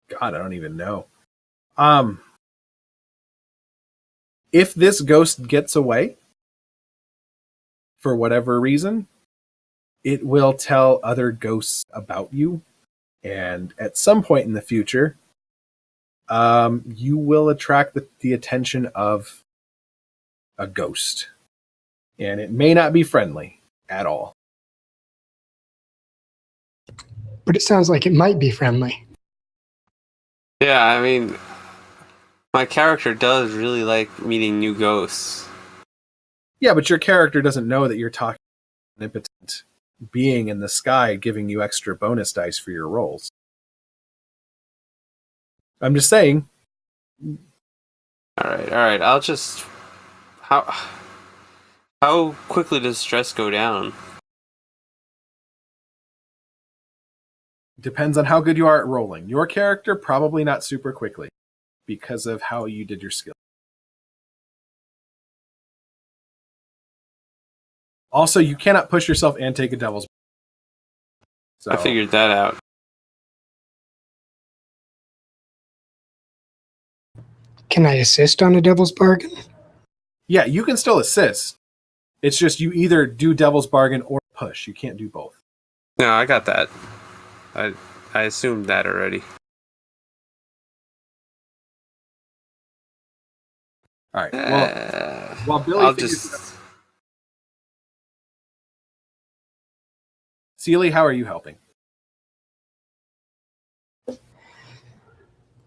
[SPEAKER 1] God, I don't even know. If this ghost gets away for whatever reason, it will tell other ghosts about you, and at some point in the future, you will attract the attention of a ghost, and it may not be friendly at all.
[SPEAKER 4] But it sounds like it might be friendly.
[SPEAKER 2] Yeah, I mean, my character does really like meeting new ghosts.
[SPEAKER 1] Yeah, but your character doesn't know that you're talking to an impotent being in the sky giving you extra bonus dice for your rolls. I'm just saying.
[SPEAKER 2] All right. I'll just how quickly does stress go down?
[SPEAKER 1] Depends on how good you are at rolling. Your character, probably not super quickly because of how you did your skill. Also, you cannot push yourself and take a devil's. So
[SPEAKER 2] I figured that out.
[SPEAKER 4] Can I assist on a devil's bargain?
[SPEAKER 1] yeah, you can still assist. It's just you either do devil's bargain or push. You can't do both.
[SPEAKER 2] No, I got that. I assumed that already.
[SPEAKER 1] All right. Well, while Billy
[SPEAKER 2] I'll
[SPEAKER 1] figures
[SPEAKER 2] just.
[SPEAKER 1] it out, Seely, how are you helping?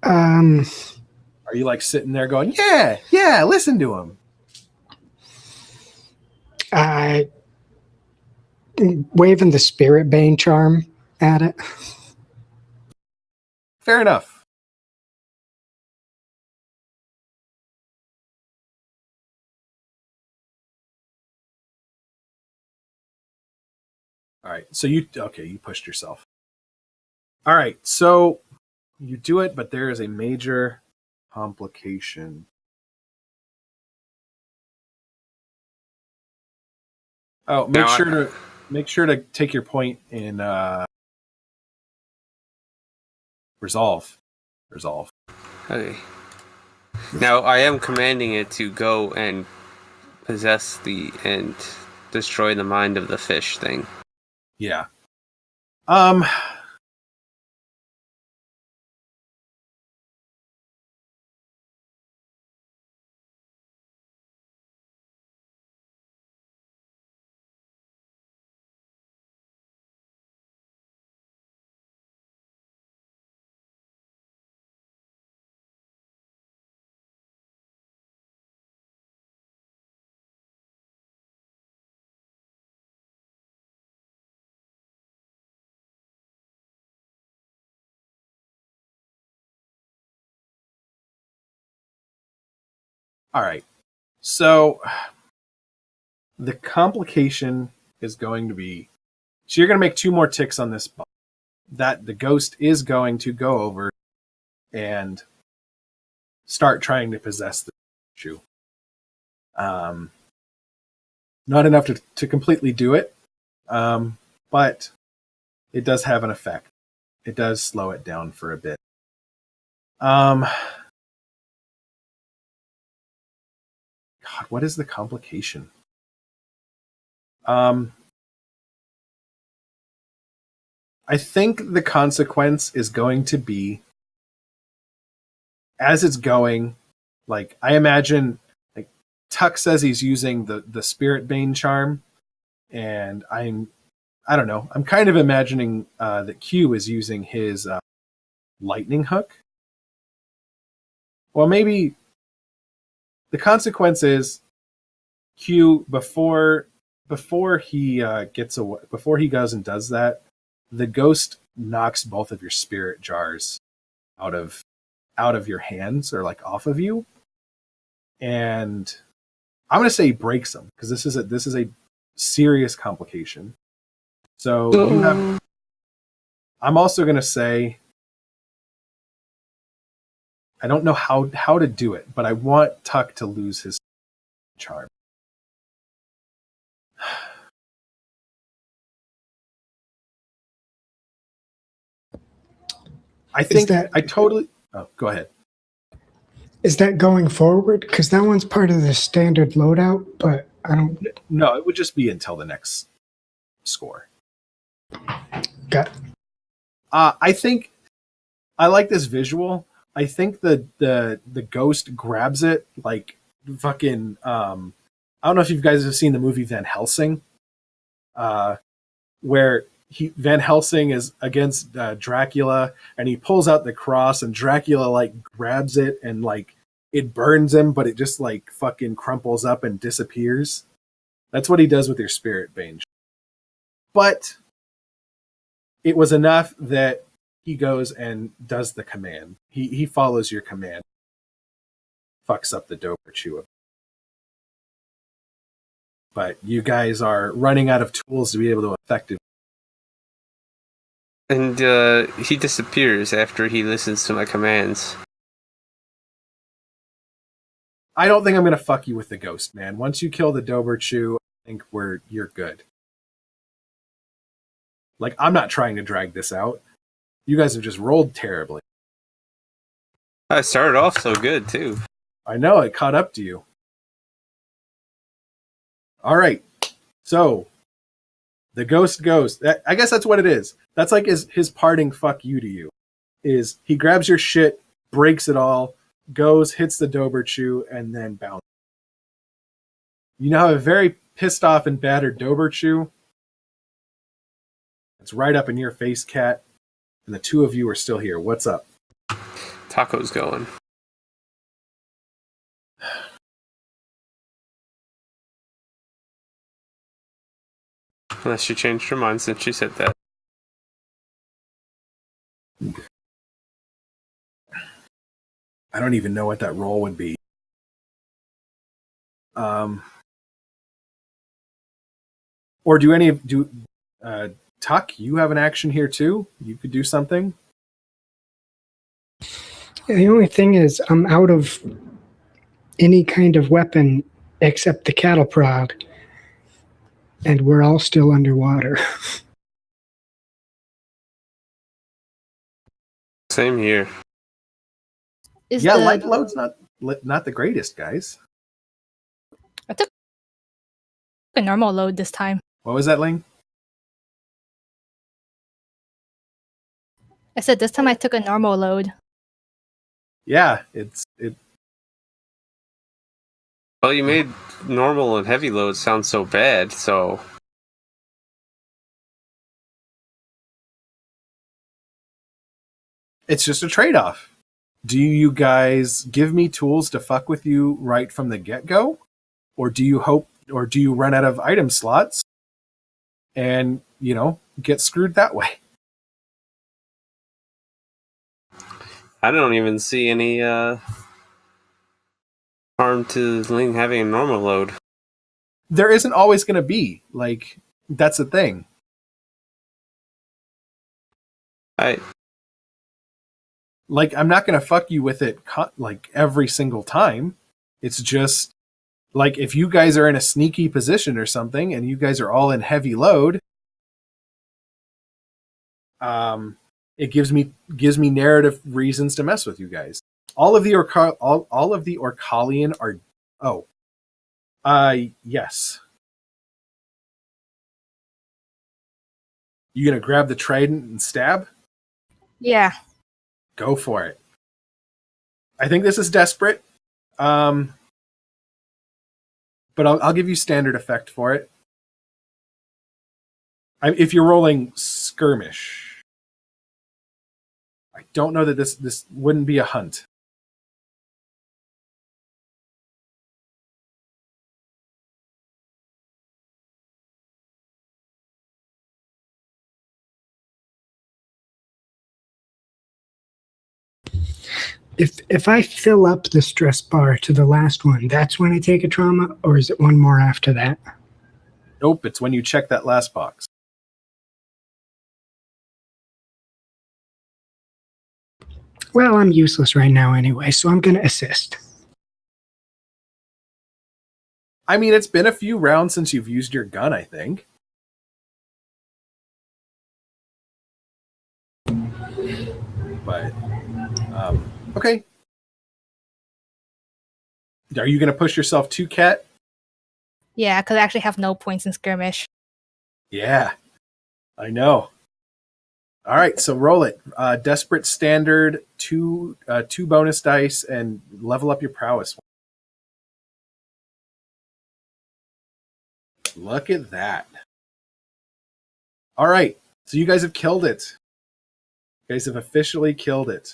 [SPEAKER 1] Are you like sitting there going, yeah, listen to him?
[SPEAKER 4] I waving the spirit bane charm at it.
[SPEAKER 1] Fair enough. All right. So you pushed yourself. All right. So you do it, but there is a major complication. Oh, make sure to take your point in resolve.
[SPEAKER 2] Okay. Now I am commanding it to go and possess and destroy the mind of the fish thing.
[SPEAKER 1] Yeah. All right. So the complication is going to be, so you're going to make 2 more ticks on this button. That the ghost is going to go over and start trying to possess the shoe. Not enough to completely do it, but it does have an effect. It does slow it down for a bit. God, what is the complication? I think the consequence is going to be, as it's going, like I imagine, like Tuck says he's using the Spirit Bane charm, and I don't know. I'm kind of imagining that Q is using his lightning hook. Well, maybe the consequence is Q before he gets away, before he goes and does that, the ghost knocks both of your spirit jars out of your hands or like off of you, and I'm gonna say he breaks them because this is a serious complication. So you have. I'm also gonna say I don't know how to do it, but I want Tuck to lose his charm. I think I totally. Oh, go ahead.
[SPEAKER 4] Is that going forward? Because that one's part of the standard loadout, but I don't.
[SPEAKER 1] No, it would just be until the next score.
[SPEAKER 4] Got it.
[SPEAKER 1] I think I like this visual. I think the ghost grabs it like fucking. I don't know if you guys have seen the movie Van Helsing, where Van Helsing is against Dracula, and he pulls out the cross, and Dracula like grabs it, and like it burns him, but it just like fucking crumples up and disappears. That's what he does with your Spirit Bane. But it was enough that he goes and does the command. He follows your command. Fucks up the Dober Chew. But you guys are running out of tools to be able to effectively.
[SPEAKER 2] And he disappears after he listens to my commands.
[SPEAKER 1] I don't think I'm gonna fuck you with the ghost, man. Once you kill the Dober Chew, I think you're good. Like, I'm not trying to drag this out. You guys have just rolled terribly.
[SPEAKER 2] I started off so good too.
[SPEAKER 1] I know, it caught up to you. All right. So, the ghost goes. I guess that's what it is. That's like his parting fuck you to you. Is he grabs your shit, breaks it all, goes, hits the Doberchew, and then bounces. You now have a very pissed off and battered Doberchew. It's right up in your face, Cat. And the two of you are still here. What's up?
[SPEAKER 2] Taco's going. Unless she changed her mind since she said that.
[SPEAKER 1] I don't even know what that roll would be. Or Tuck, you have an action here too? You could do something?
[SPEAKER 4] Yeah, the only thing is, I'm out of any kind of weapon except the cattle prod, and we're all still underwater.
[SPEAKER 2] Same here.
[SPEAKER 1] Light load's not the greatest, guys.
[SPEAKER 5] I took a normal load this time.
[SPEAKER 1] What was that, Ling?
[SPEAKER 5] I said this time I took a normal load.
[SPEAKER 1] Yeah,
[SPEAKER 2] Well, you made normal and heavy loads sound so bad, so...
[SPEAKER 1] It's just a trade-off. Do you guys give me tools to fuck with you right from the get-go? Or do you run out of item slots and, get screwed that way?
[SPEAKER 2] I don't even see any harm to Ling having a normal load.
[SPEAKER 1] There isn't always going to be. Like, that's the thing.
[SPEAKER 2] I'm
[SPEAKER 1] not going to fuck you with it every single time. It's just like if you guys are in a sneaky position or something and you guys are all in heavy load, it gives me narrative reasons to mess with you guys. All of the Orcalian are yes. You gonna grab the trident and stab?
[SPEAKER 5] Yeah.
[SPEAKER 1] Go for it. I think this is desperate. But I'll give you standard effect for it. If you're rolling skirmish, I don't know that this wouldn't be a hunt.
[SPEAKER 4] If I fill up the stress bar to the last one, that's when I take a trauma, or is it one more after that?
[SPEAKER 1] Nope, it's when you check that last box.
[SPEAKER 4] Well, I'm useless right now anyway, so I'm going to assist.
[SPEAKER 1] I mean, it's been a few rounds since you've used your gun, I think. But, okay. Are you going to push yourself to Cat?
[SPEAKER 5] Yeah, because I actually have no points in skirmish.
[SPEAKER 1] Yeah, I know. All right, so roll it. Desperate standard, two bonus dice, and level up your prowess. Look at that. All right, so you guys have killed it. You guys have officially killed it.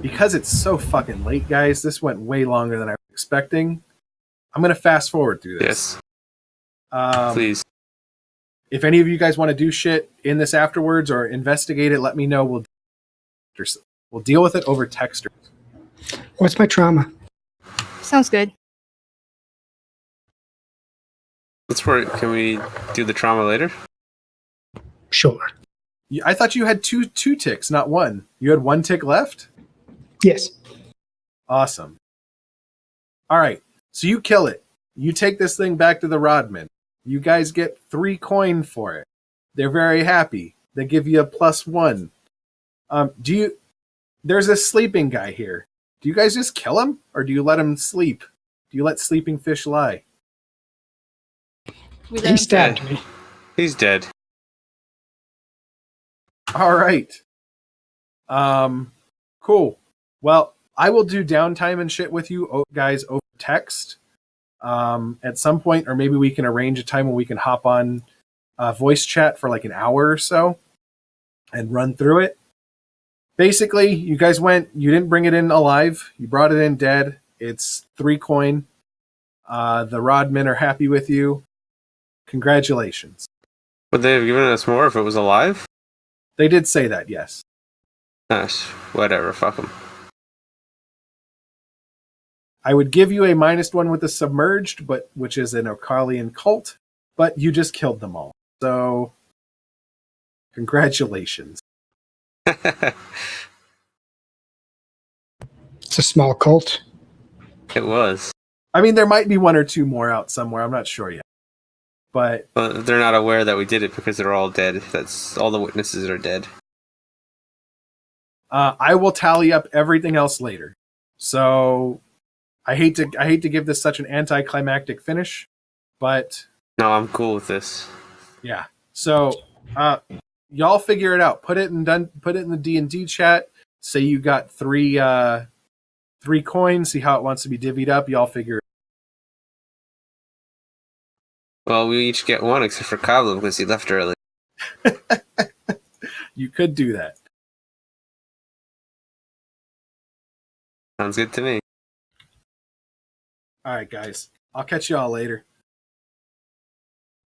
[SPEAKER 1] Because it's so fucking late, guys, this went way longer than I was expecting. I'm going to fast forward through this.
[SPEAKER 2] Yes. Please.
[SPEAKER 1] If any of you guys want to do shit in this afterwards or investigate it, let me know. We'll deal with it over text.
[SPEAKER 4] What's my trauma?
[SPEAKER 5] Sounds good.
[SPEAKER 2] Can we do the trauma later?
[SPEAKER 4] Sure.
[SPEAKER 1] I thought you had two ticks, not one. You had one tick left?
[SPEAKER 4] Yes.
[SPEAKER 1] Awesome. All right. So you kill it. You take this thing back to the Rodman. You guys get 3 coin for it. They're very happy. They give you a +1. There's a sleeping guy here. Do you guys just kill him, or do you let him sleep? Do you let sleeping fish lie?
[SPEAKER 5] We
[SPEAKER 4] He
[SPEAKER 5] learn
[SPEAKER 4] stabbed me.
[SPEAKER 2] He's dead.
[SPEAKER 1] All right. Cool. Well, I will do downtime and shit with you guys over text at some point, or maybe we can arrange a time when we can hop on voice chat for like an hour or so and run through it. Basically, you guys you didn't bring it in alive. You brought it in dead. It's 3 coin. The Rodmen are happy with you. Congratulations.
[SPEAKER 2] Would they have given us more if it was alive?
[SPEAKER 1] They did say that, yes.
[SPEAKER 2] Gosh, whatever, fuck them.
[SPEAKER 1] I would give you a -1 with the Submerged, which is an Okalian cult, but you just killed them all. So, congratulations.
[SPEAKER 4] It's a small cult.
[SPEAKER 2] It was.
[SPEAKER 1] I mean, there might be 1 or 2 more out somewhere. I'm not sure yet. But
[SPEAKER 2] they're not aware that we did it because they're all dead. That's all the witnesses are dead.
[SPEAKER 1] I will tally up everything else later. So I hate to give this such an anticlimactic finish, but
[SPEAKER 2] no, I'm cool with this.
[SPEAKER 1] Yeah. So y'all figure it out. Put it in the D&D chat. Say you got 3 coins. See how it wants to be divvied up. Y'all figure it.
[SPEAKER 2] Well, we each get 1 except for Cobbler because he left early.
[SPEAKER 1] You could do that.
[SPEAKER 2] Sounds good to me.
[SPEAKER 1] All right, guys. I'll catch y'all later.